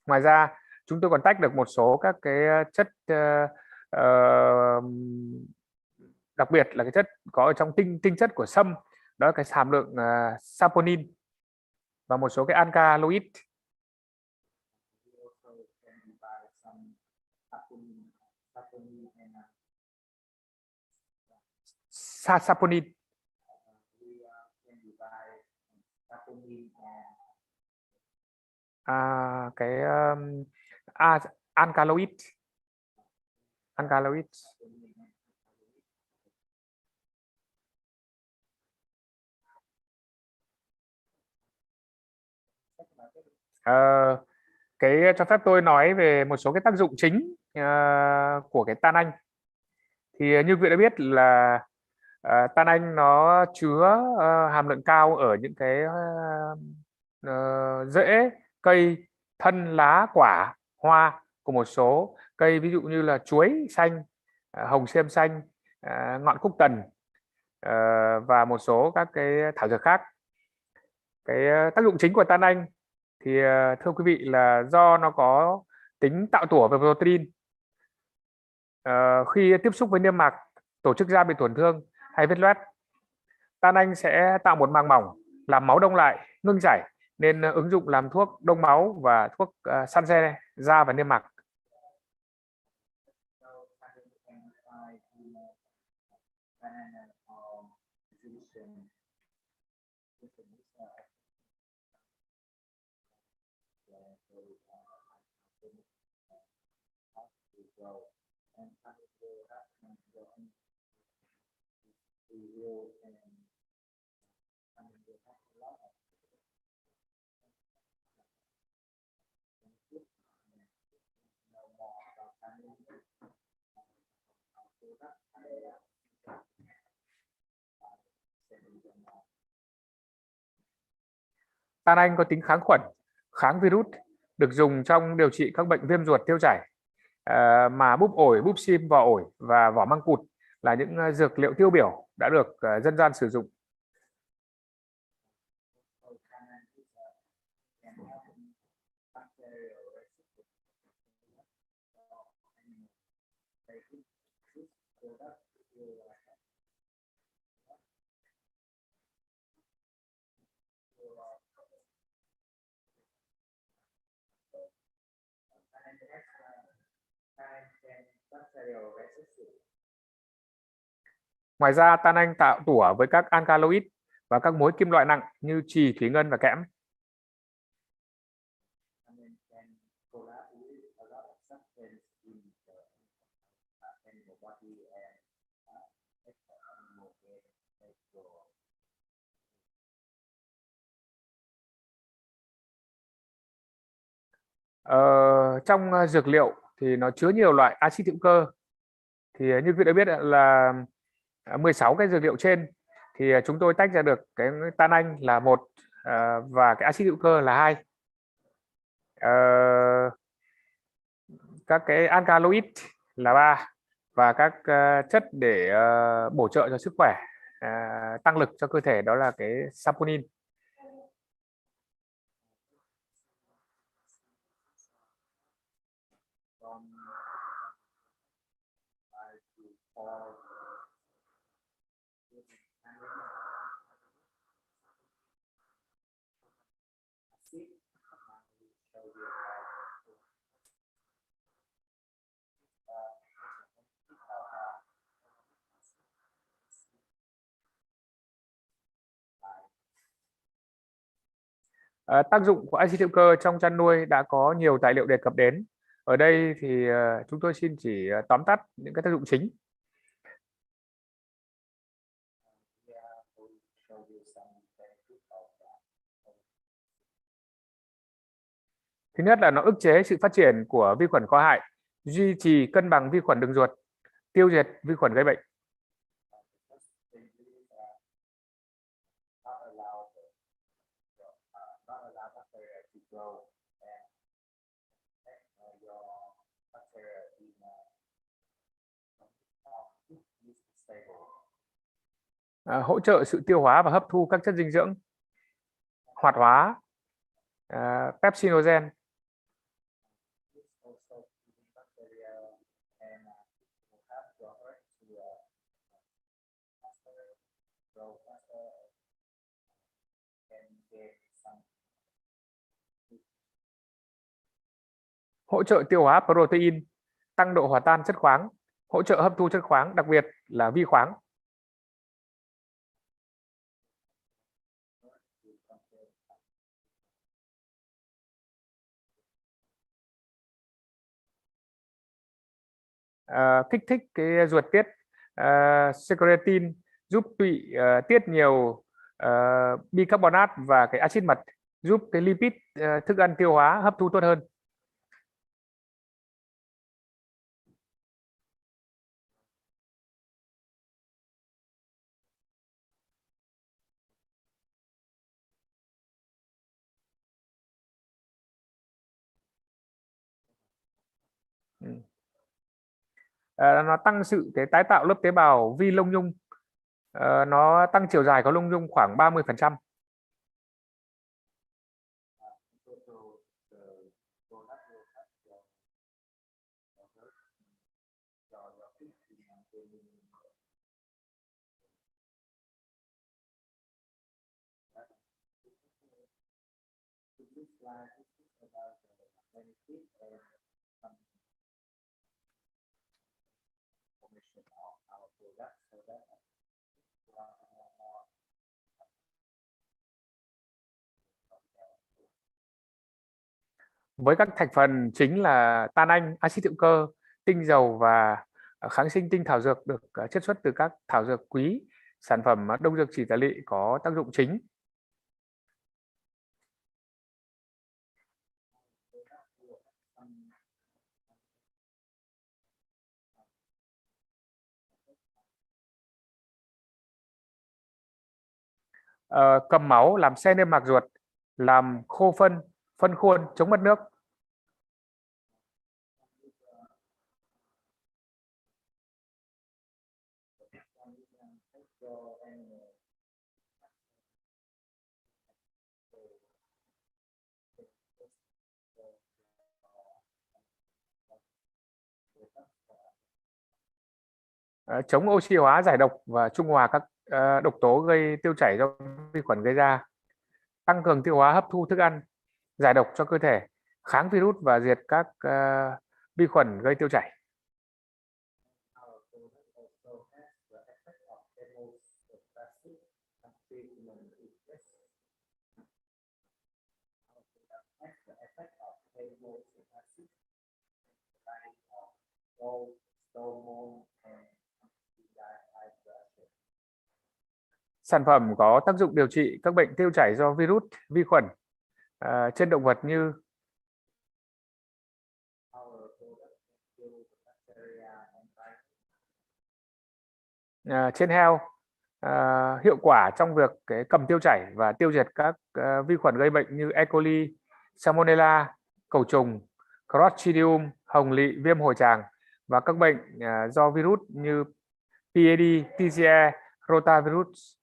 Ngoài ra chúng tôi còn tách được một số các cái chất đặc biệt là cái chất có ở trong tinh chất của sâm, đó là cái hàm lượng saponin và một số cái alkaloid. Saponin. Cái alkaloid. Cái cho phép tôi nói về một số cái tác dụng chính của cái tan anh. Thì như quý vị đã biết là tan anh nó chứa hàm lượng cao ở những cái rễ, cây, thân, lá, quả, hoa của một số cây, ví dụ như là chuối xanh, hồng xiêm xanh, ngọn cúc tần và một số các cái thảo dược khác. Cái tác dụng chính của tan anh thì thưa quý vị là do nó có tính tạo tủa về protein. Khi tiếp xúc với niêm mạc, tổ chức da bị tổn thương hay vết loét, tan anh sẽ tạo một màng mỏng làm máu đông lại, ngưng chảy, nên ứng dụng làm thuốc đông máu và thuốc săn se da và niêm mạc. Tan Anh có tính kháng khuẩn, kháng virus, được dùng trong điều trị các bệnh viêm ruột tiêu chảy. Mà búp ổi, búp sim, vỏ ổi và vỏ măng cụt là những dược liệu tiêu biểu đã được dân gian sử dụng. Ngoài ra, Tan Anh tạo tủa với các alkaloid và các mối kim loại nặng như chì, thủy ngân và kẽm. Trong dược liệu thì nó chứa nhiều loại axit hữu cơ. Thì như quý vị đã biết là 16 cái dược liệu trên thì chúng tôi tách ra được cái Tan Anh là 1 và cái axit hữu cơ là 2. Các cái alkaloid là 3 và các chất để bổ trợ cho sức khỏe, tăng lực cho cơ thể đó là cái saponin. Tác dụng của axit hữu cơ trong chăn nuôi đã có nhiều tài liệu đề cập đến. Ở đây thì chúng tôi xin chỉ tóm tắt những cái tác dụng chính. Thứ nhất là nó ức chế sự phát triển của vi khuẩn có hại, duy trì cân bằng vi khuẩn đường ruột, tiêu diệt vi khuẩn gây bệnh. Hỗ trợ sự tiêu hóa và hấp thu các chất dinh dưỡng, hoạt hóa pepsinogen. Hỗ trợ tiêu hóa protein, tăng độ hòa tan chất khoáng, hỗ trợ hấp thu chất khoáng, đặc biệt là vi khoáng. Kích thích cái ruột tiết secretin, giúp tụy tiết nhiều bicarbonate và cái axit mật, giúp cái lipid thức ăn tiêu hóa hấp thu tốt hơn. Nó tăng sự cái tái tạo lớp tế bào vi lông nhung, nó tăng chiều dài của lông nhung khoảng 30%. Với các thành phần chính là tan anh, axit hữu cơ, tinh dầu và kháng sinh tinh thảo dược được chiết xuất từ các thảo dược quý, sản phẩm đông dược chỉ tả lị có tác dụng chính. Cầm máu làm xe niêm mạc ruột, làm khô phân khuôn, chống mất nước. Chống oxy hóa, giải độc và trung hòa các độc tố gây tiêu chảy do vi khuẩn gây ra, tăng cường tiêu hóa, hấp thu thức ăn, giải độc cho cơ thể, kháng virus và diệt các vi khuẩn gây tiêu chảy. Sản phẩm có tác dụng điều trị các bệnh tiêu chảy do virus, vi khuẩn trên động vật như trên heo, hiệu quả trong việc cầm tiêu chảy và tiêu diệt các vi khuẩn gây bệnh như E. coli, Salmonella, cầu trùng, Clostridium, hồng lị, viêm hồi tràng và các bệnh do virus như PAD, TCE, rotavirus.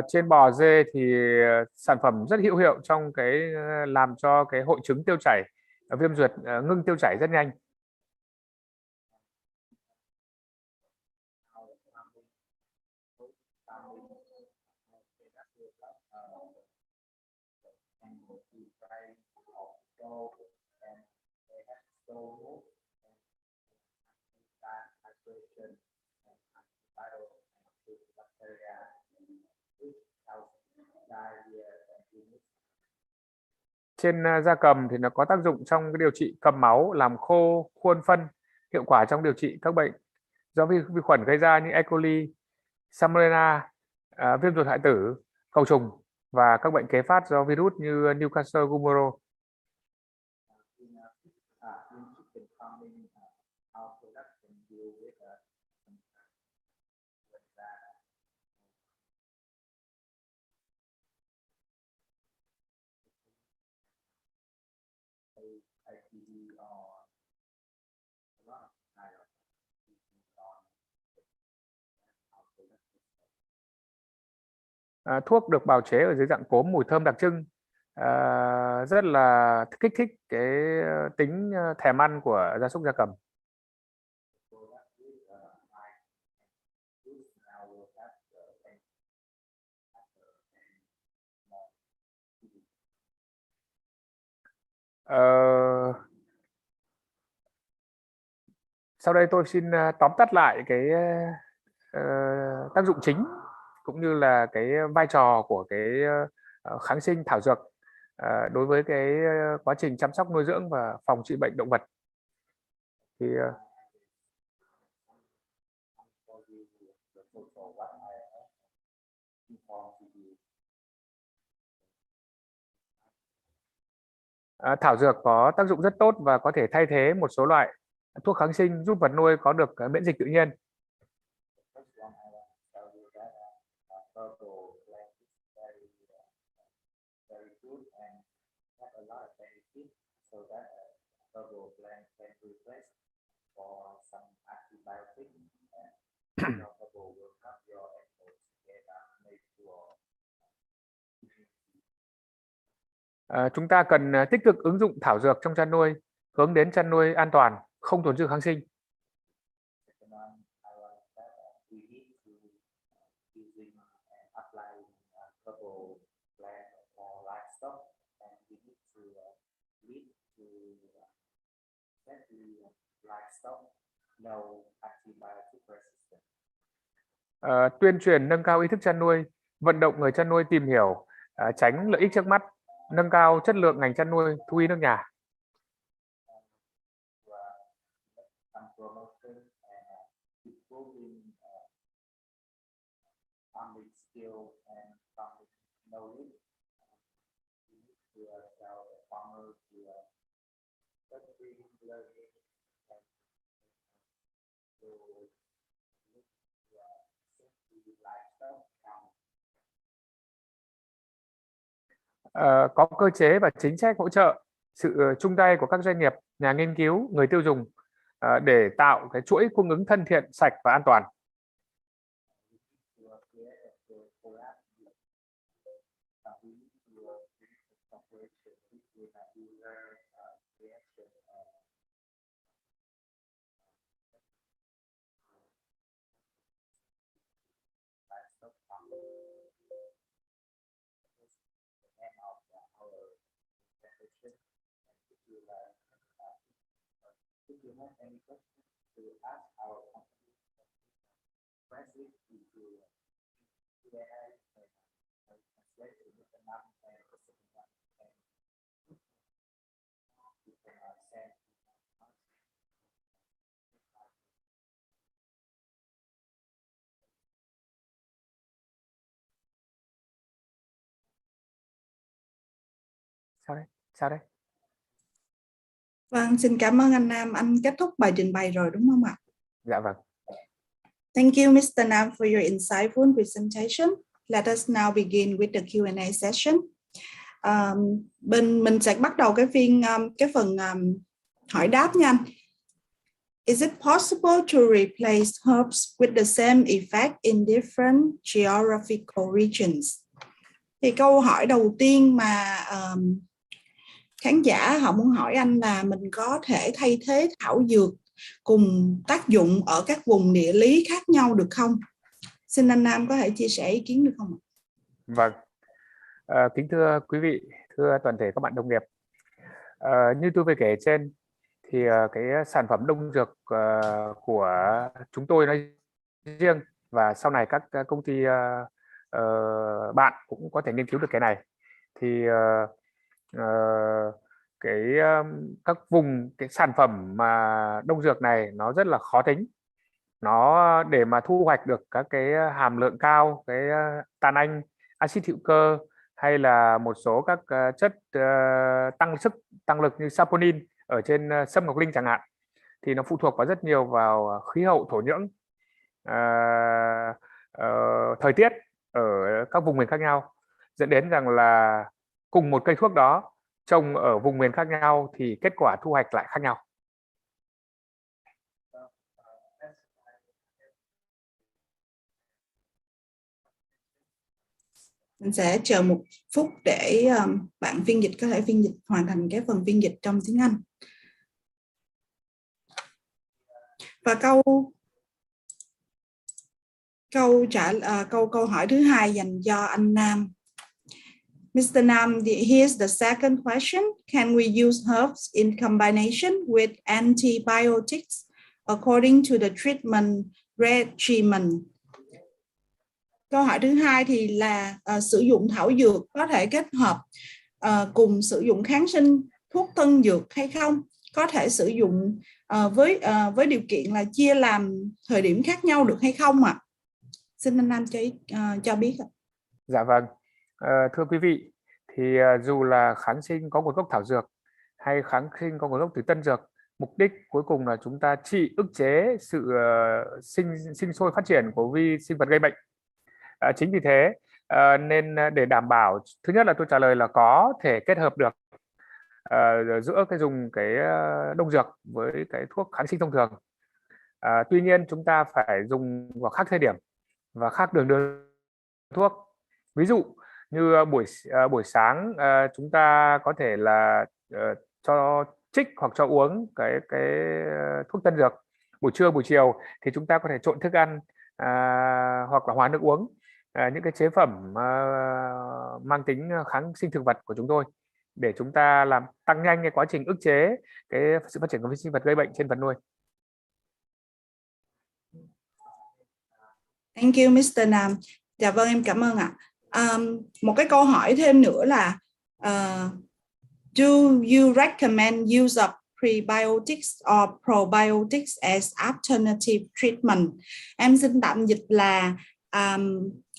Trên bò dê thì sản phẩm rất hữu hiệu trong làm cho hội chứng tiêu chảy, viêm ruột, ngưng tiêu chảy rất nhanh. Trên gia cầm thì nó có tác dụng trong điều trị cầm máu, làm khô khuôn phân, hiệu quả trong điều trị các bệnh do vi khuẩn gây ra như E. coli, Salmonella, viêm ruột hoại tử, cầu trùng và các bệnh kế phát do virus như Newcastle Gumoro. Thuốc được bào chế ở dưới dạng cốm mùi thơm đặc trưng, rất là kích thích tính thèm ăn của gia súc gia cầm. Sau đây tôi xin tóm tắt lại tác dụng chính cũng như là vai trò của kháng sinh thảo dược đối với quá trình chăm sóc, nuôi dưỡng và phòng trị bệnh động vật. Thì thảo dược có tác dụng rất tốt và có thể thay thế một số loại thuốc kháng sinh, giúp vật nuôi có được miễn dịch tự nhiên. Chúng ta cần tích cực ứng dụng thảo dược trong chăn nuôi, hướng đến chăn nuôi an toàn, không tồn dư kháng sinh. Tuyên truyền nâng cao ý thức chăn nuôi, vận động người chăn nuôi tìm hiểu, tránh lợi ích trước mắt, nâng cao chất lượng ngành chăn nuôi, thú y nước nhà. skill and farming knowledge. We need to tell the farmer to learning and to look to livestock count. Có cơ chế và chính sách hỗ trợ sự chung tay của các doanh nghiệp, nhà nghiên cứu, người tiêu dùng để tạo cái chuỗi cung ứng thân thiện, sạch và an toàn. If you have any questions to ask our company, press it into Q&A and translate to the map and the second one. You can send. Sao đấy? Vâng, xin cảm ơn anh Nam. Anh kết thúc bài trình bày rồi đúng không ạ? Dạ vâng. Thank you, Mr. Nam, for your insightful presentation. Let us now begin with the Q&A session. Mình sẽ bắt đầu cái phần hỏi đáp nha anh. Is it possible to replace herbs with the same effect in different geographical regions? Thì câu hỏi đầu tiên mà khán giả họ muốn hỏi anh là mình có thể thay thế thảo dược cùng tác dụng ở các vùng địa lý khác nhau được không? Xin anh Nam có thể chia sẻ ý kiến được không? Vâng. Kính thưa quý vị, thưa toàn thể các bạn đồng nghiệp. Như tôi vừa kể trên thì cái sản phẩm đông dược của chúng tôi nói riêng và sau này các công ty bạn cũng có thể nghiên cứu được cái này. Thì các vùng cái sản phẩm mà đông dược này nó rất là khó tính. Nó để mà thu hoạch được các cái hàm lượng cao, cái tan anh, axit hữu cơ hay là một số các chất tăng lực như saponin ở trên sâm ngọc linh chẳng hạn, thì nó phụ thuộc vào rất nhiều vào khí hậu, thổ nhưỡng, thời tiết ở các vùng miền khác nhau, dẫn đến rằng là cùng một cây thuốc đó trồng ở vùng miền khác nhau thì kết quả thu hoạch lại khác nhau. Mình sẽ chờ một phút để bạn phiên dịch có thể hoàn thành cái phần phiên dịch trong tiếng Anh. Và câu hỏi thứ hai dành cho anh Nam. Mr. Nam, here's the second question. Can we use herbs in combination with antibiotics according to the treatment regimen? Câu hỏi thứ hai thì là sử dụng thảo dược có thể kết hợp cùng sử dụng kháng sinh, thuốc tân dược hay không? Có thể sử dụng với điều kiện là chia làm thời điểm khác nhau được hay không ạ? Xin anh Nam cho biết ạ. Dạ vâng. Thưa quý vị, thì dù là kháng sinh có nguồn gốc thảo dược hay kháng sinh có nguồn gốc từ tân dược, mục đích cuối cùng là chúng ta ức chế sự sinh sôi phát triển của vi sinh vật gây bệnh. Chính vì thế nên để đảm bảo, thứ nhất là tôi trả lời là có thể kết hợp được giữa dùng cái đông dược với cái thuốc kháng sinh thông thường. Tuy nhiên chúng ta phải dùng vào khác thời điểm và khác đường đưa thuốc. Ví dụ như buổi sáng chúng ta có thể là cho trích hoặc cho uống cái thuốc tân dược. Buổi trưa, buổi chiều thì chúng ta có thể trộn thức ăn hoặc là hòa nước uống những cái chế phẩm mang tính kháng sinh thực vật của chúng tôi để chúng ta làm tăng nhanh cái quá trình ức chế cái sự phát triển của vi sinh vật gây bệnh trên vật nuôi. Thank you, Mr. Nam. Dạ vâng, em cảm ơn ạ. Một cái câu hỏi thêm nữa là do you recommend use of prebiotics or probiotics as alternative treatment? Em xin tạm dịch là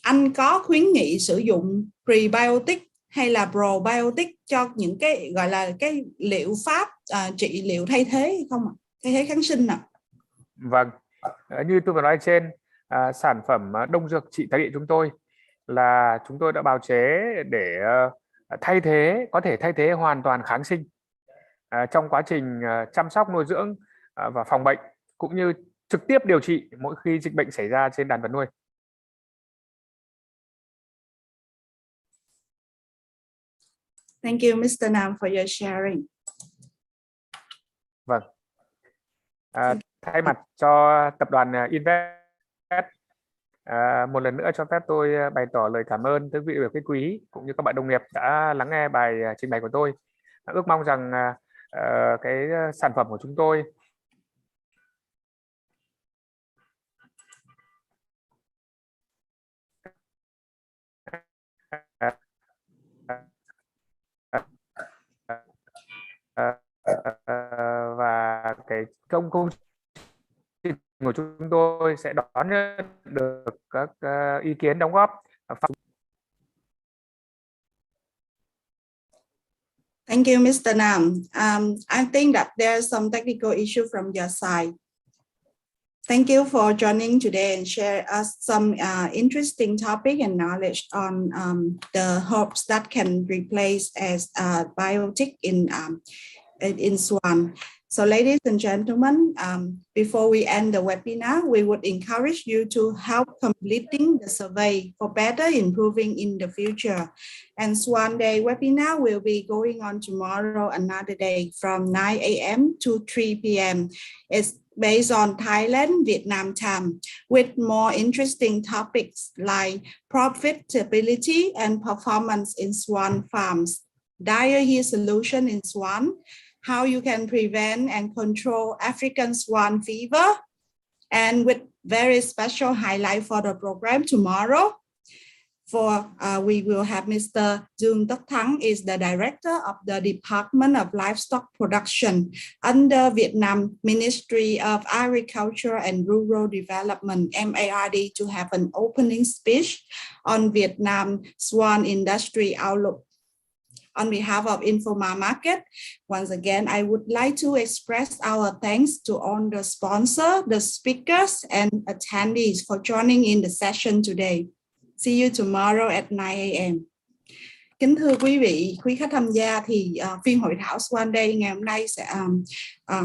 anh có khuyến nghị sử dụng prebiotic hay là probiotic cho những cái gọi là cái liệu pháp trị liệu thay thế hay không ạ? Thay thế kháng sinh ạ? Vâng, như tôi vừa nói trên, sản phẩm đông dược trị tại địa chúng tôi là chúng tôi đã bào chế để có thể thay thế hoàn toàn kháng sinh trong quá trình chăm sóc nuôi dưỡng và phòng bệnh, cũng như trực tiếp điều trị mỗi khi dịch bệnh xảy ra trên đàn vật nuôi. Thank you, Mr. Nam, for your sharing. Vâng. Thay mặt cho tập đoàn Invest, một lần nữa cho phép tôi bày tỏ lời cảm ơn tới vị quý quý cũng như các bạn đồng nghiệp đã lắng nghe bài trình bày của tôi. Ước mong rằng cái sản phẩm của chúng tôi và cái công trình của chúng tôi sẽ đón nhận được các ý kiến đóng góp. Thank you, Mr. Nam. I think that there's some technical issue from your side. Thank you for joining today and share us some interesting topic and knowledge on the herbs that can replace as biotic in Swine. So ladies and gentlemen, before we end the webinar, we would encourage you to help completing the survey for better improving in the future. And Swine Day webinar will be going on tomorrow, another day from 9 a.m. to 3 p.m. It's based on Thailand, Vietnam time, with more interesting topics like profitability and performance in swine farms, diarrhea solution in swine, how you can prevent and control African swine fever, and with very special highlight for the program tomorrow. We will have Mr. Dương Tất Thắng is the director of the Department of Livestock Production under Vietnam Ministry of Agriculture and Rural Development, MARD, to have an opening speech on Vietnam swine industry outlook. On behalf of Informa Market, once again, I would like to express our thanks to all the sponsors, the speakers, and attendees for joining in the session today. See you tomorrow at 9 a.m. Kính thưa quý vị, quý khách tham gia, thì phiên hội thảo Swine Day ngày hôm nay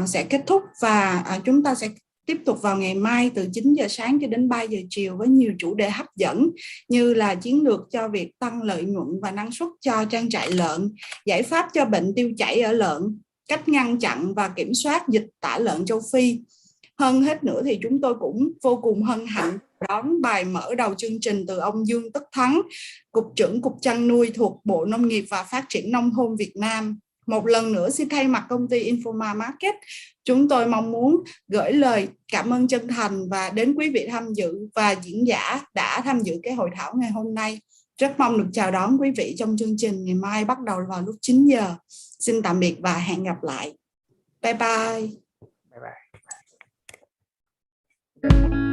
sẽ kết thúc, và chúng ta sẽ tiếp tục vào ngày mai từ 9 giờ sáng cho đến 3 giờ chiều với nhiều chủ đề hấp dẫn như là chiến lược cho việc tăng lợi nhuận và năng suất cho trang trại lợn, giải pháp cho bệnh tiêu chảy ở lợn, cách ngăn chặn và kiểm soát dịch tả lợn châu Phi. Hơn hết nữa thì chúng tôi cũng vô cùng hân hạnh đón bài mở đầu chương trình từ ông Dương Tất Thắng, Cục trưởng Cục Chăn nuôi thuộc Bộ Nông nghiệp và Phát triển Nông thôn Việt Nam. Một lần nữa xin thay mặt công ty Informa Market, chúng tôi mong muốn gửi lời cảm ơn chân thành và đến quý vị tham dự và diễn giả đã tham dự cái hội thảo ngày hôm nay. Rất mong được chào đón quý vị trong chương trình ngày mai bắt đầu vào lúc 9 giờ. Xin tạm biệt và hẹn gặp lại. Bye bye. Bye bye.